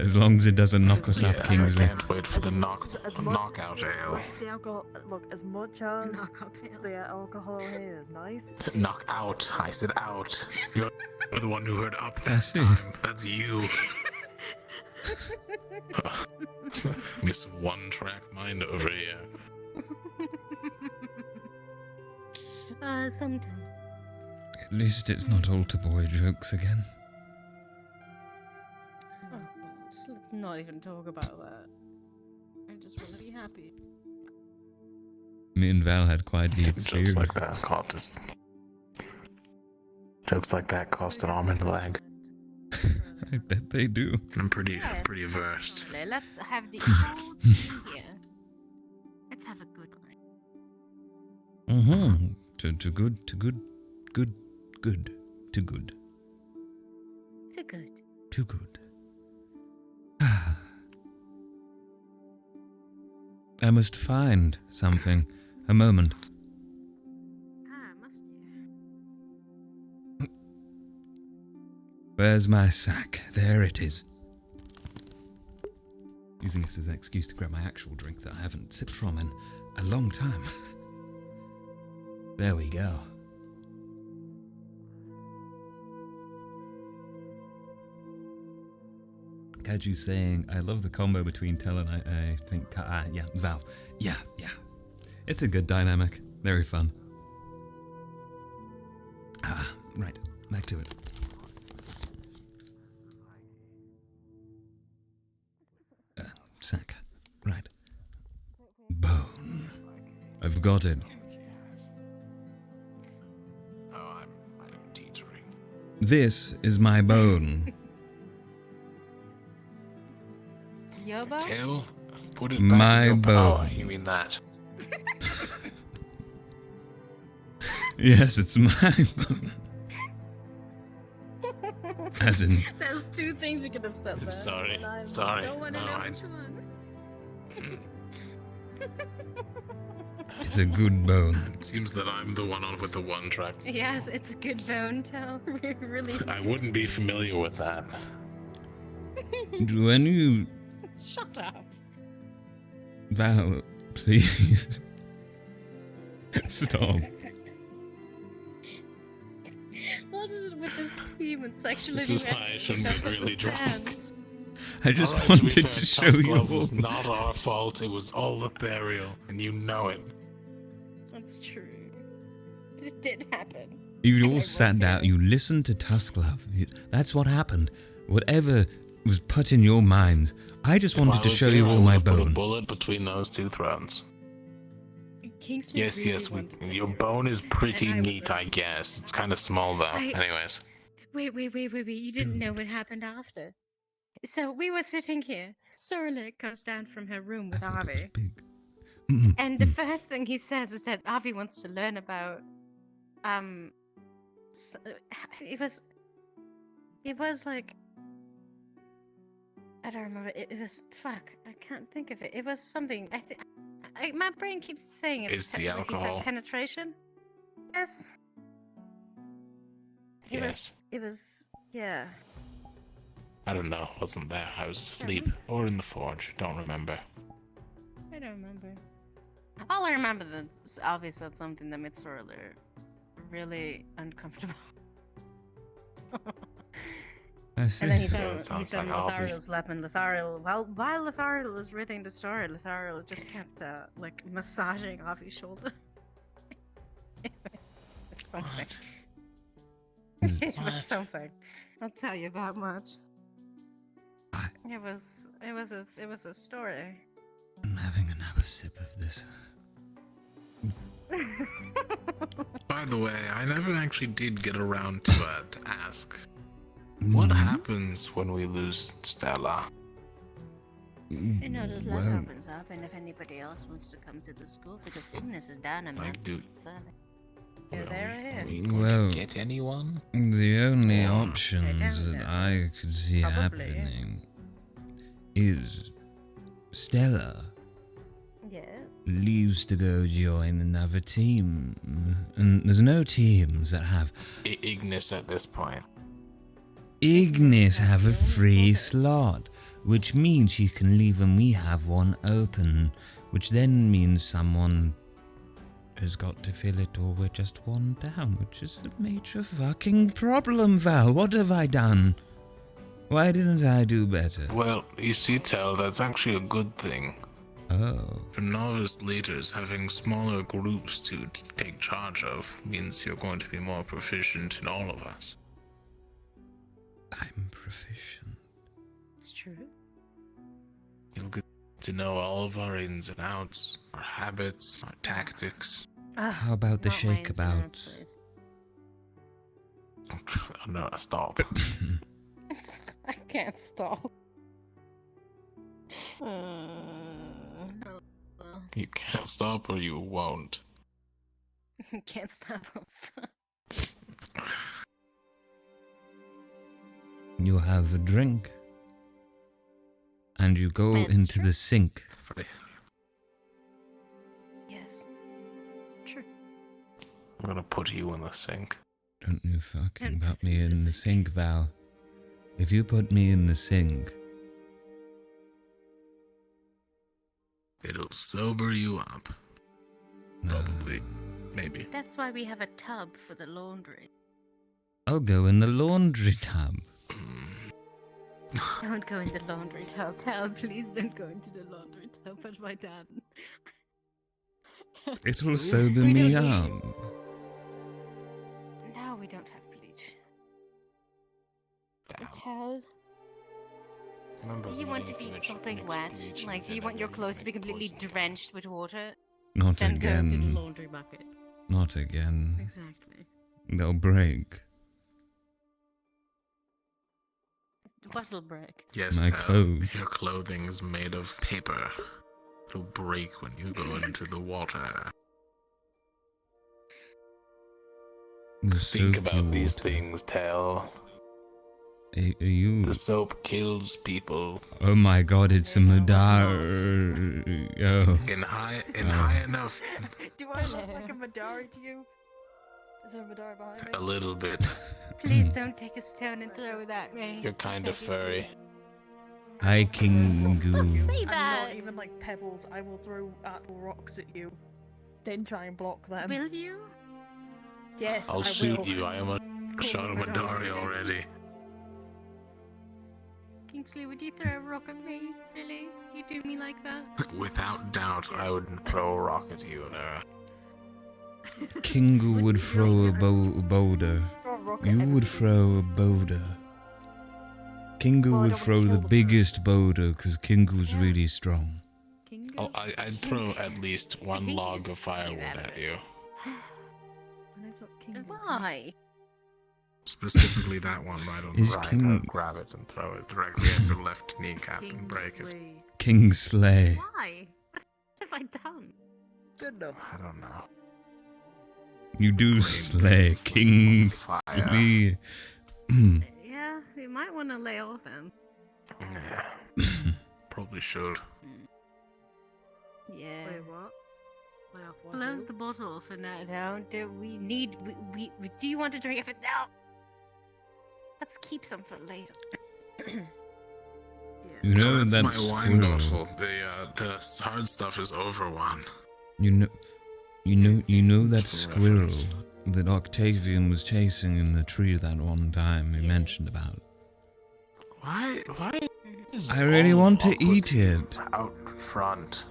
Speaker 1: As long as it doesn't knock us up,
Speaker 21: Yes,
Speaker 1: Kingsley.
Speaker 21: I can't wait for the knockout ale.
Speaker 4: The alcohol, look, as much as the alcohol here is nice.
Speaker 21: Knock out. I said out. You're the one who heard up
Speaker 1: I
Speaker 21: that
Speaker 1: see.
Speaker 21: time. That's you. Miss one-track mind over here.
Speaker 10: Sometimes.
Speaker 1: At least it's not altar boy jokes again.
Speaker 8: Oh god, let's not even talk about that. I just want to be happy.
Speaker 1: Me and Val had quite the experience.
Speaker 21: Jokes like that cost Jokes like that cost an arm and a leg.
Speaker 1: I bet they do.
Speaker 21: I'm pretty versed.
Speaker 10: Let's have the old here. Let's have a good one.
Speaker 1: Mm-hmm. To good, to good, good, good, to good,
Speaker 10: Too good.
Speaker 1: to good. I must find something. A moment.
Speaker 10: Must you?
Speaker 1: Where's my sack? There it is. Using this as an excuse to grab my actual drink that I haven't sipped from in a long time. There we go. Kaju saying, I love the combo between Tel and I think, yeah, Val. Yeah. It's a good dynamic. Very fun. Right. Back to it. Sack. Right. Bone. I've got it.
Speaker 21: Oh, I'm teetering.
Speaker 1: This is my bone.
Speaker 10: Yobo?
Speaker 21: Tail? Put it back
Speaker 1: My
Speaker 21: in your
Speaker 1: bone.
Speaker 21: Oh, you mean that?
Speaker 1: Yes, it's my bone. As in,
Speaker 8: There's two things you could have said there.
Speaker 21: Sorry,
Speaker 8: and I
Speaker 21: sorry.
Speaker 8: don't want to
Speaker 21: No,
Speaker 8: know
Speaker 21: I-
Speaker 8: which one.
Speaker 1: it's a good bone.
Speaker 21: It seems that I'm the one on with the one track.
Speaker 10: Yeah, it's a good bone tell. Really.
Speaker 21: I wouldn't be familiar with that.
Speaker 1: When you...
Speaker 8: Shut up.
Speaker 1: Val, please. Stop.
Speaker 8: What is it with this team and sexual
Speaker 21: This is why I shouldn't get really drunk.
Speaker 1: I just
Speaker 21: Alright, to be
Speaker 1: wanted
Speaker 21: fair,
Speaker 1: to show
Speaker 21: Tusk
Speaker 1: you
Speaker 21: Love
Speaker 1: all.
Speaker 21: was not our fault. It was all ethereal, and you know it.
Speaker 8: That's true. It did happen.
Speaker 1: You all sat down, you listened to Tusk Love. That's what happened. Whatever was put in your minds, I just wanted to show you all my
Speaker 21: Put a
Speaker 1: bone.
Speaker 21: bullet between those two thrones.
Speaker 8: Kingsley
Speaker 21: Yes,
Speaker 8: really
Speaker 21: yes.
Speaker 8: wanted to
Speaker 21: Your
Speaker 8: do it.
Speaker 21: bone is pretty
Speaker 8: And I was
Speaker 21: neat, I guess. It's kind of small though. Anyways,
Speaker 10: Wait. You didn't know what happened after. So we were sitting here. Sorla comes down from her room with Avi. And the first thing he says is that Avi wants to learn about, it was like, I don't remember. It was fuck. I can't think of it. It was something. My brain keeps saying it.
Speaker 21: It's the
Speaker 10: like he said,
Speaker 21: alcohol.
Speaker 10: penetration. Yes.
Speaker 21: yes.
Speaker 10: It was. Yeah.
Speaker 21: I don't know. Wasn't there. I was asleep or in the forge. Don't remember.
Speaker 10: I don't remember. All I remember that Avi said something that made Sorla really uncomfortable.
Speaker 1: I see.
Speaker 10: And then he
Speaker 21: Yeah,
Speaker 10: said
Speaker 21: it sounds like
Speaker 10: Lithariel
Speaker 21: Avi.
Speaker 10: slapping Lithariel. While Lithariel was ripping the story, Lithariel just kept like massaging Avi's shoulder. It's something. It was something. I'll tell you that much. It was a story.
Speaker 1: I'm having another sip of this.
Speaker 21: By the way, I never actually did get around to ask. What happens when we lose Stella?
Speaker 10: You know, just let
Speaker 1: Well-
Speaker 10: opens up, and if anybody else wants to come to the school, because Ignis is down and
Speaker 21: Like, do
Speaker 10: they're there here.
Speaker 21: we going
Speaker 1: Well,
Speaker 21: to get anyone?
Speaker 1: the only
Speaker 21: Or-
Speaker 1: options that I could see
Speaker 10: Probably.
Speaker 1: happening is Stella
Speaker 6: Yeah.
Speaker 1: leaves to go join another team. And there's no teams that have...
Speaker 21: Ignis at this point.
Speaker 1: Ignis have a free slot, which means she can leave and we have one open, which then means someone has got to fill it or we're just one down, which is a major fucking problem, Val. What have I done? Why didn't I do better?
Speaker 21: Well, you see, Tel, that's actually a good thing.
Speaker 1: Oh.
Speaker 21: For novice leaders, having smaller groups to take charge of means you're going to be more proficient in all of us.
Speaker 1: I'm proficient.
Speaker 6: It's true.
Speaker 21: You'll get to know all of our ins and outs, our habits, our tactics.
Speaker 1: How about the shakeabout?
Speaker 21: No, stop.
Speaker 6: I can't stop.
Speaker 21: You can't stop or you won't.
Speaker 6: Can't stop, won't stop.
Speaker 1: You have a drink. And you go into the sink.
Speaker 6: Yes. True.
Speaker 21: I'm gonna put you in the sink.
Speaker 1: Don't you fucking put me in the sink, Val. If you put me in the sink...
Speaker 21: It'll sober you up. Probably. Maybe.
Speaker 6: That's why we have a tub for the laundry.
Speaker 1: I'll go in the laundry tub.
Speaker 6: Don't go in the laundry tub. Tell, please don't go into the laundry tub. But my dad.
Speaker 1: It'll sober me up.
Speaker 6: No, we don't have bleach. Tell.
Speaker 21: Remember,
Speaker 6: Do you want to be sopping wet? Like, do you want your clothes to be completely drenched with water?
Speaker 1: Not
Speaker 6: then
Speaker 1: again.
Speaker 6: Go to the laundry bucket.
Speaker 1: Not again.
Speaker 6: Exactly.
Speaker 1: They'll break.
Speaker 6: What'll break?
Speaker 21: Yes,
Speaker 1: My
Speaker 21: Tel,
Speaker 1: clothes.
Speaker 21: your clothing's made of paper. It'll break when you go into the water. Think about these things, Tel.
Speaker 1: Are you...
Speaker 21: The soap kills people.
Speaker 1: Oh my god, it's a Madara. Oh.
Speaker 21: In high enough.
Speaker 4: Do I look like a Madara to you? Is there a Madara behind me?
Speaker 21: A little bit.
Speaker 6: Please don't take a stone and throw it at me.
Speaker 21: You're kind of furry.
Speaker 1: Hi, Kingu.
Speaker 6: Say
Speaker 4: And
Speaker 6: that.
Speaker 4: not even like pebbles. I will throw actual rocks at you. Then try and block them.
Speaker 6: Will you?
Speaker 4: Yes,
Speaker 21: I'll
Speaker 4: I
Speaker 21: shoot
Speaker 4: will.
Speaker 21: you. I am a shot of Madari already.
Speaker 6: Kingsley, would you throw a rock at me? Really? You do me like that?
Speaker 21: Without doubt, I would throw a rock at you, Nara.
Speaker 1: Kingu would throw a boulder. You would throw a boulder. Kingu would throw the biggest boulder because Kingu's really strong.
Speaker 21: Oh, I'd throw at least one log of firewood at you.
Speaker 6: Why?
Speaker 21: Specifically that one, I don't
Speaker 1: Is
Speaker 21: right,
Speaker 1: King-
Speaker 21: I'll grab it and throw it directly at your left kneecap and break it.
Speaker 1: Kingsley.
Speaker 6: Why? What have I done?
Speaker 4: Good enough.
Speaker 21: I don't know.
Speaker 1: You do slay Kingsley.
Speaker 6: Yeah, we might want to lay off him.
Speaker 21: Yeah. Probably should.
Speaker 6: Yeah.
Speaker 4: Wait, what? Lay off what?
Speaker 6: Close the bottle for now. Do we need? We do you want to drink it now? Let's keep some for later.
Speaker 1: You know
Speaker 21: that's
Speaker 1: that
Speaker 21: my wine
Speaker 1: squirrel.
Speaker 21: bottle. The hard stuff is over one.
Speaker 1: You know that squirrel that Octavian was chasing in the tree that one time we mentioned about.
Speaker 21: Why is
Speaker 1: I really
Speaker 21: all
Speaker 1: want to
Speaker 21: awkward
Speaker 1: eat it.
Speaker 21: Out front.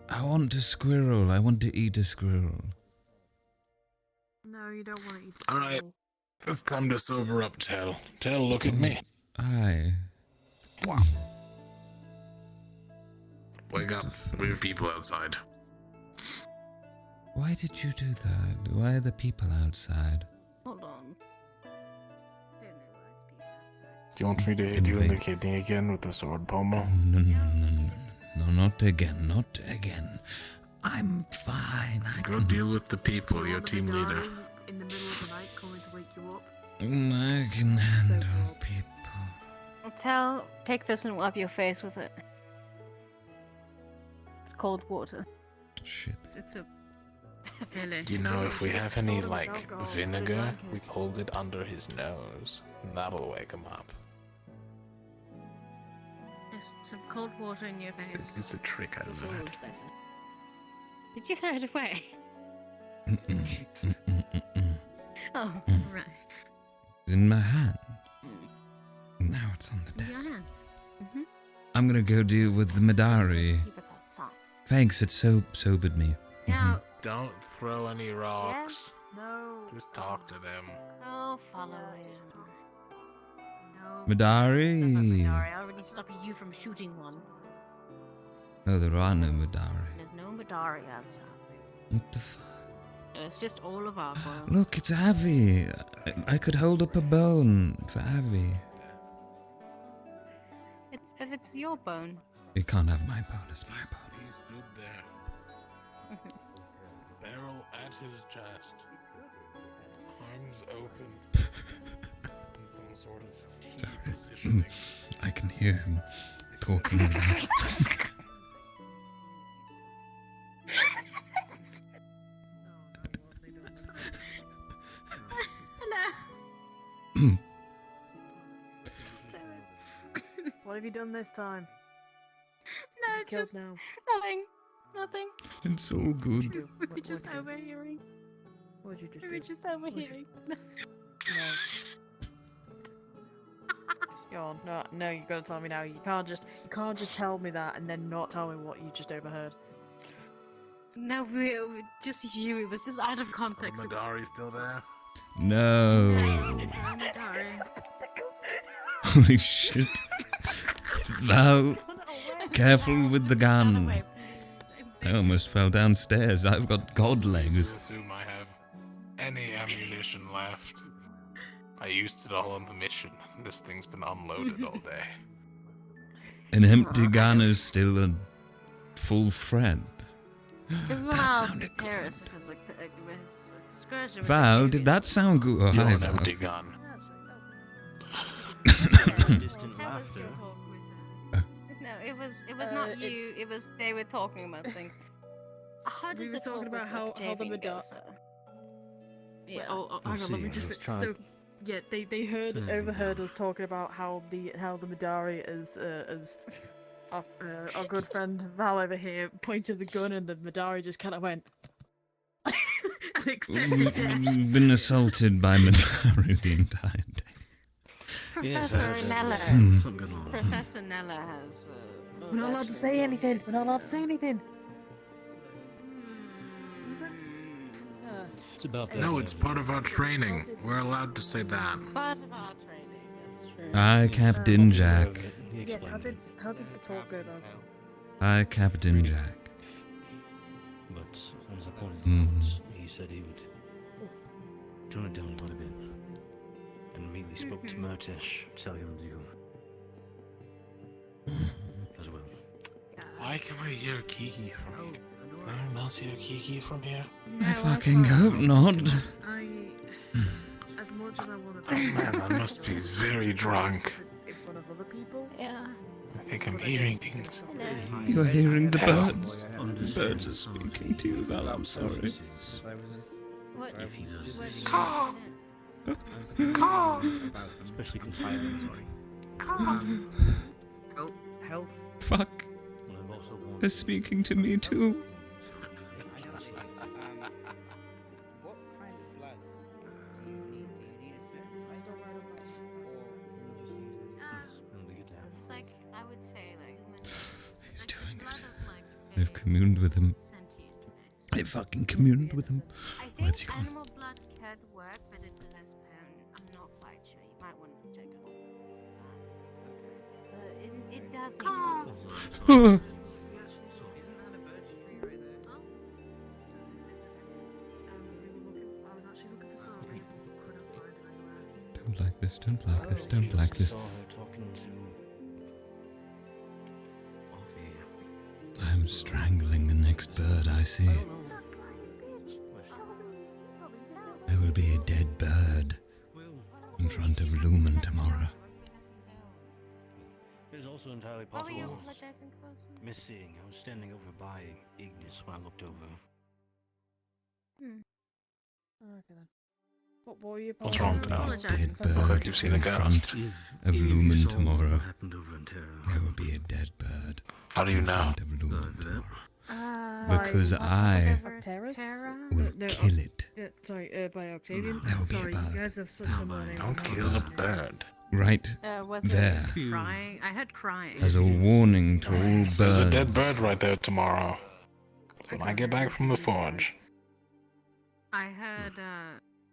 Speaker 1: I want a squirrel. I want to eat a squirrel.
Speaker 4: No, you don't want to eat a
Speaker 21: Alright.
Speaker 4: squirrel.
Speaker 21: It's time to sober up, Tel. Tel, look at me.
Speaker 1: Aye.
Speaker 21: Wow. Wake up. We have people outside.
Speaker 1: Why did you do that? Why are the people outside?
Speaker 6: Hold on. Don't know why it's people outside.
Speaker 21: Do you want me to hit you in the kidney again with the sword pommel?
Speaker 1: No, not again, not again. I'm fine.
Speaker 21: Go deal with the people, your team leader.
Speaker 4: In the middle of the night, coming to wake you up.
Speaker 1: I can handle people.
Speaker 6: Tell, take this and wipe your face with it.
Speaker 10: cold water.
Speaker 1: Shit.
Speaker 10: It's a really.
Speaker 21: Do you know if we have any, like, vinegar, we hold it under his nose. And that'll wake him up.
Speaker 10: There's some cold water in your face.
Speaker 21: It's a trick I learned.
Speaker 10: Did you throw it away? Oh, right.
Speaker 1: In my hand. Now it's on the desk. I'm gonna go deal with the Madari. Thanks, it sobered me.
Speaker 10: Now,
Speaker 21: Don't throw any rocks.
Speaker 4: No.
Speaker 21: Just talk to them.
Speaker 10: oh, follow him. No.
Speaker 1: Madari.
Speaker 10: Madari, I already stopped you from shooting one.
Speaker 1: Oh, there are no Madari.
Speaker 10: There's no Madari outside.
Speaker 1: What the fuck?
Speaker 10: It's just all of our boil.
Speaker 1: Look, it's Avi. I could hold up a bone for Avi.
Speaker 10: But it's your bone.
Speaker 1: You can't have my bone, it's my bone.
Speaker 21: He stood there. Barrel at his chest. Arms open. In some sort of T positioning.
Speaker 1: I can hear him talking.
Speaker 10: Hello.
Speaker 4: What have you done this time?
Speaker 10: No,
Speaker 4: You're
Speaker 10: it's
Speaker 4: killed
Speaker 10: just
Speaker 4: now.
Speaker 10: nothing.
Speaker 1: It's all good.
Speaker 10: We were just overhearing.
Speaker 4: What did you just
Speaker 10: We
Speaker 4: do?
Speaker 10: were just overhearing.
Speaker 4: No. No, you gotta tell me now. You can't just tell me that and then not tell me what you just overheard.
Speaker 10: No, we just you. It was just out of context.
Speaker 21: Madari still there?
Speaker 1: No.
Speaker 10: Madari.
Speaker 1: Holy shit. Val, careful with the gun. I almost fell downstairs. I've got god legs.
Speaker 21: I assume I have any ammunition left. I used it all on the mission. This thing's been unloaded all day.
Speaker 1: An empty gun is still a full friend.
Speaker 10: Everyone
Speaker 1: That
Speaker 10: else
Speaker 1: sounded
Speaker 10: could hear us because it was excursion.
Speaker 1: Val, did that sound good? Oh,
Speaker 21: You're
Speaker 1: hi,
Speaker 21: an
Speaker 1: Val.
Speaker 21: empty gun.
Speaker 10: Distant laughter. No, it was not you. It was they were talking about things. How did
Speaker 4: We were
Speaker 10: the
Speaker 4: talking
Speaker 10: talk
Speaker 4: about
Speaker 10: with
Speaker 4: how the
Speaker 10: Octavian go,
Speaker 4: Madari.
Speaker 10: sir?
Speaker 4: Yeah. Hang on, let me just.
Speaker 9: trying
Speaker 4: So, yeah, they overheard us talking about how the Madari is our good friend Val over here pointed the gun and the Madari just kind of went and accepted it.
Speaker 1: We've been assaulted by Madari the entire day.
Speaker 10: Professor Nella.
Speaker 1: Hmm.
Speaker 10: Professor Nella has.
Speaker 4: We're not allowed to say anything. We're not allowed to say anything.
Speaker 18: It's about that.
Speaker 21: No, it's part of our training. We're allowed to say that.
Speaker 10: It's part of our training. That's true.
Speaker 1: I, Captain Jack.
Speaker 4: Yes. How did the talk go down?
Speaker 1: I, Captain Jack.
Speaker 18: But as I pointed
Speaker 1: Mhm.
Speaker 18: out, he said he would tone it down quite a bit. And immediately spoke to Murtish, tell him to as well.
Speaker 21: Why can we hear Kiki from here? Can anyone else hear Kiki from here?
Speaker 1: I fucking hope not.
Speaker 4: As much as I want to.
Speaker 21: Oh man, I must be very drunk.
Speaker 4: In front of other people.
Speaker 10: Yeah.
Speaker 21: I think I'm hearing things.
Speaker 1: You're hearing the
Speaker 21: Hell.
Speaker 1: birds. The birds are speaking to you, Val. I'm sorry.
Speaker 10: What?
Speaker 18: If he does
Speaker 10: What
Speaker 18: this,
Speaker 21: Caw!
Speaker 18: Caw! Especially considering,
Speaker 9: Health.
Speaker 1: Fuck. They're speaking to me too.
Speaker 10: It's like I would say like.
Speaker 1: He's doing it. I've communed with him. I fucking communed with him. Where's he gone?
Speaker 10: Animal blood could work, but it has bone. I'm not quite sure. You might want to check it. It does.
Speaker 1: Oh.
Speaker 4: Isn't that a birch tree right there? Oh. It's okay. I was actually looking for some people who couldn't find her anywhere.
Speaker 1: Don't like this, don't like this, don't like this. I'm strangling the next bird I see. I will be a dead bird in front of Lumen tomorrow.
Speaker 2: is also entirely
Speaker 10: What were
Speaker 2: possible.
Speaker 10: you
Speaker 2: I was
Speaker 10: apologizing for? Sam?
Speaker 2: missing. I was standing over by Ignis when I looked over.
Speaker 4: Okay then. What were you
Speaker 21: What's wrong with that?
Speaker 4: apologizing
Speaker 1: Dead
Speaker 4: for?
Speaker 1: bird
Speaker 21: you've seen a
Speaker 1: in
Speaker 21: ghost.
Speaker 1: front of
Speaker 2: If
Speaker 1: Lumen
Speaker 2: you saw
Speaker 1: tomorrow.
Speaker 2: what happened over in Terra,
Speaker 1: There will be a dead bird.
Speaker 21: How do you
Speaker 1: in
Speaker 21: know?
Speaker 1: front of Lumen
Speaker 2: over there.
Speaker 1: tomorrow. Because I
Speaker 4: Terrace?
Speaker 1: will kill it.
Speaker 4: Sorry, by Octavian.
Speaker 1: There will be a
Speaker 4: Sorry, you
Speaker 1: bird.
Speaker 4: guys have such similar names.
Speaker 21: Don't
Speaker 4: I'm
Speaker 21: kill
Speaker 4: not-
Speaker 21: a bird.
Speaker 1: Right
Speaker 10: Was
Speaker 1: there.
Speaker 10: it crying? I heard crying.
Speaker 1: As a warning to all birds.
Speaker 21: There's a dead bird right there tomorrow. When I get back from the forge.
Speaker 10: I heard,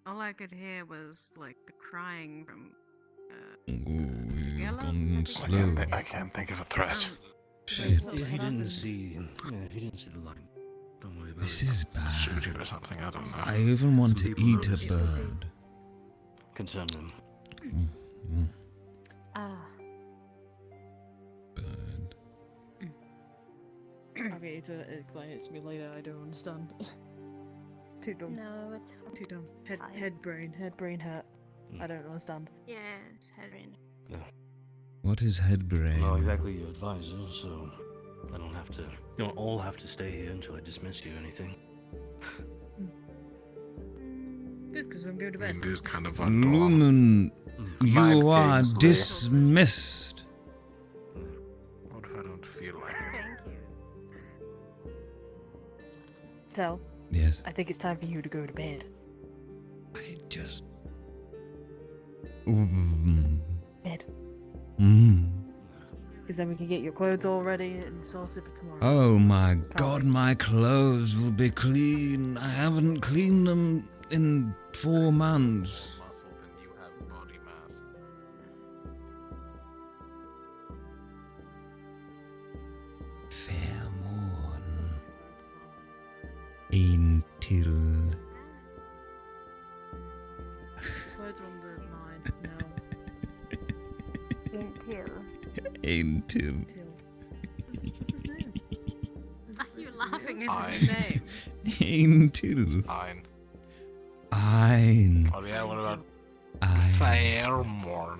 Speaker 10: all I could hear was, like, the crying from,
Speaker 1: We've
Speaker 10: Yellow?
Speaker 1: gone slow.
Speaker 21: I can't think of a threat.
Speaker 1: Shit.
Speaker 2: If you didn't see, if you didn't see the line, don't worry about
Speaker 1: This
Speaker 2: it.
Speaker 1: is bad.
Speaker 21: Shoot it or something, I don't know.
Speaker 1: I even want
Speaker 2: Some
Speaker 1: to
Speaker 2: people
Speaker 1: eat a
Speaker 2: noticed.
Speaker 1: bird.
Speaker 2: Concern them.
Speaker 1: Bird.
Speaker 4: Okay, to explain it to me later. I don't understand. Too dumb.
Speaker 10: No, it's
Speaker 4: Too dumb. Head brain hurt. I don't understand.
Speaker 10: Yeah, it's head brain.
Speaker 1: What is head brain?
Speaker 2: Well, exactly your advisor, so I don't have to. You don't all have to stay here until I dismiss you or anything.
Speaker 4: Good, because I'm going to bed.
Speaker 21: It is kind of
Speaker 1: Lumen, you
Speaker 21: Mike
Speaker 1: are
Speaker 21: Kingsley.
Speaker 1: dismissed.
Speaker 21: What if I don't feel like it?
Speaker 4: Tell.
Speaker 1: Yes.
Speaker 4: I think it's time for you to go to bed.
Speaker 1: I just.
Speaker 4: Bed.
Speaker 1: Mm.
Speaker 4: Because then we can get your clothes all ready and sorted for tomorrow.
Speaker 1: Oh my god, my clothes will be clean. I haven't cleaned them in 4 months. Faermorn. Until.
Speaker 4: Clothes are on the 9 now.
Speaker 1: Until.
Speaker 4: What's his name?
Speaker 10: Are you laughing at his name?
Speaker 1: Until.
Speaker 21: Fine.
Speaker 1: Ein.
Speaker 21: Oh yeah, what about
Speaker 1: Ein.
Speaker 21: Faermorn?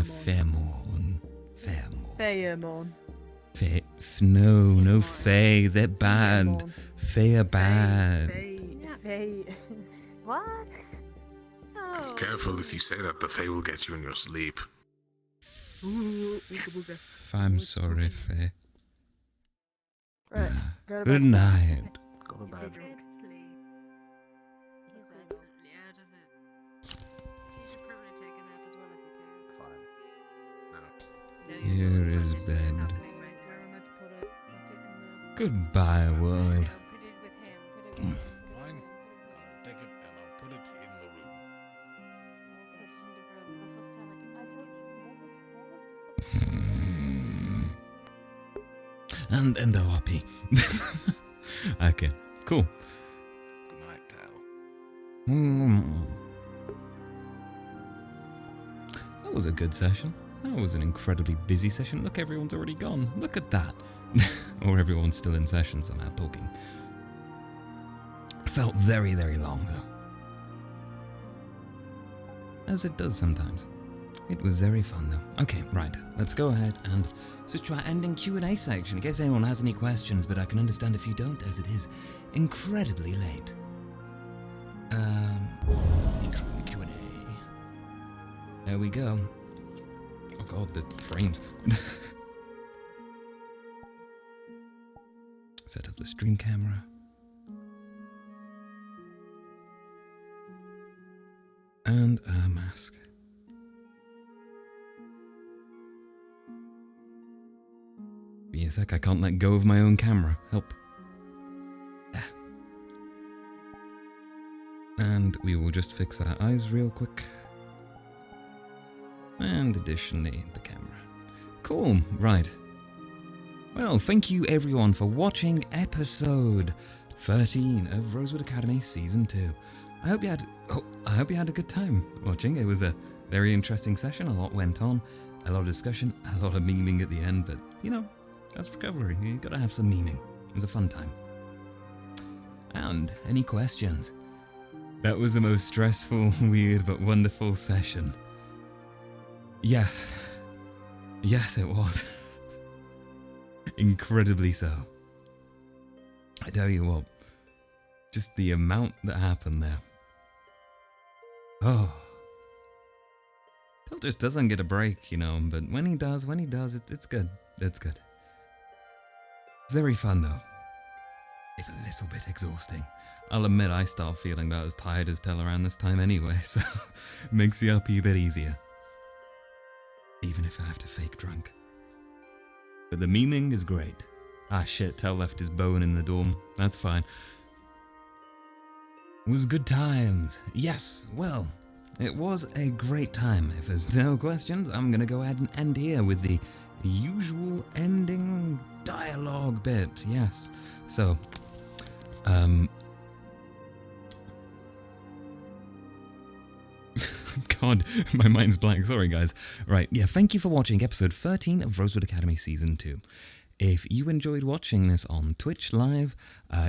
Speaker 1: Faermorn.
Speaker 4: Faermorn.
Speaker 1: No, Fae, they're bad. Fae are bad.
Speaker 10: What? Oh.
Speaker 21: Careful if you say that, the Fae will get you in your sleep.
Speaker 1: I'm sorry, Fae.
Speaker 4: Right, go to
Speaker 1: Good
Speaker 4: bed.
Speaker 1: night.
Speaker 21: Go to bed.
Speaker 10: He's absolutely out of it. You should probably take a nap as well if you can.
Speaker 21: Fine. No.
Speaker 1: Here is bed.
Speaker 4: Where am I to put it?
Speaker 1: Goodbye, world.
Speaker 21: Fine. I'll take it and I'll put it in the room.
Speaker 1: And the RP. Okay, cool.
Speaker 21: Good night, Tal.
Speaker 1: That was a good session. That was an incredibly busy session. Look, everyone's already gone. Look at that. Or everyone's still in session somehow talking. Felt very, very long though. As it does sometimes. It was very fun though. Okay, right. Let's go ahead and switch to our ending Q&A section in case anyone has any questions, but I can understand if you don't, as it is incredibly late. Intro Q&A. There we go. Oh god, the frames. Set up the stream camera. And a mask. Be a sec, I can't let go of my own camera. Help. Yeah. And we will just fix our eyes real quick. And additionally, the camera. Cool, right. Well, thank you everyone for watching episode 13 of Rosewood Academy Season 2. I hope you had a good time watching. It was a very interesting session. A lot went on, a lot of discussion, a lot of memeing at the end, but you know, that's recovery. You gotta have some memeing. It was a fun time. And any questions? That was the most stressful, weird, but wonderful session. Yes. Yes, it was. Incredibly so. I tell you what, just the amount that happened there. Oh. Tel just doesn't get a break, you know, but when he does, it's good. It's good. It's very fun though. If a little bit exhausting. I'll admit I start feeling about as tired as Tel around this time anyway, so makes the RP a bit easier. Even if I have to fake drunk. But the memeing is great. Ah shit, Tel left his bone in the dorm. That's fine. It was good times. Yes, well, it was a great time. If there's no questions, I'm gonna go ahead and end here with the usual ending dialogue bit. Yes. So, God, my mind's blank. Sorry, guys. Right, yeah, thank you for watching episode 13 of Rosewood Academy Season 2. If you enjoyed watching this on Twitch Live,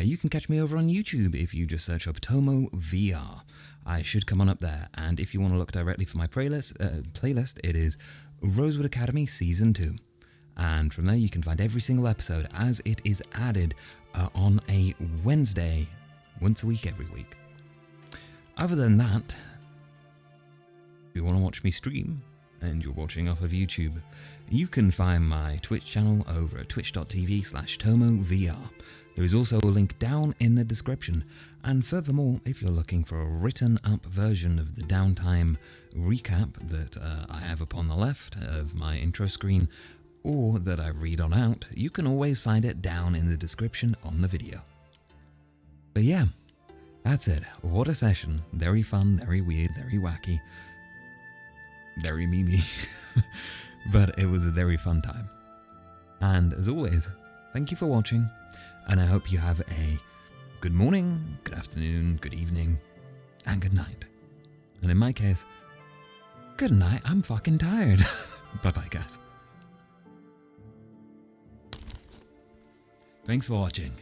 Speaker 1: you can catch me over on YouTube if you just search up Tomo VR. I should come on up there. And if you want to look directly for my playlist, it is Rosewood Academy Season 2. And from there you can find every single episode as it is added on a Wednesday, once a week, every week. Other than that, if you want to watch me stream, and you're watching off of YouTube, you can find my Twitch channel over at twitch.tv/TomoVR. There is also a link down in the description. And furthermore, if you're looking for a written up version of the Downtime recap that I have upon the left of my intro screen, or that I read on out, you can always find it down in the description on the video. But yeah, that's it. What a session. Very fun, very weird, very wacky. Very memey. But it was a very fun time. And as always, thank you for watching, and I hope you have a good morning, good afternoon, good evening, and good night. And in my case, good night, I'm fucking tired. Bye-bye, guys. Thanks for watching.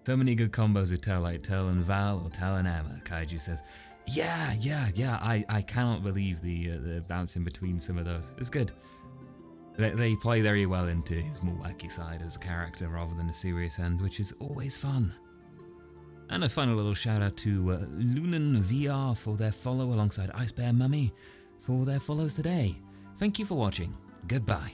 Speaker 1: So many good combos with Tel, like Tel and Val or Tel and Emma. Kaiju says, yeah, I cannot believe the bouncing between some of those. It's good. They play very well into his more wacky side as a character rather than a serious end, which is always fun. And a final little shout out to Lunan VR for their follow, alongside Ice Bear Mummy for their follows today. Thank you for watching. Goodbye.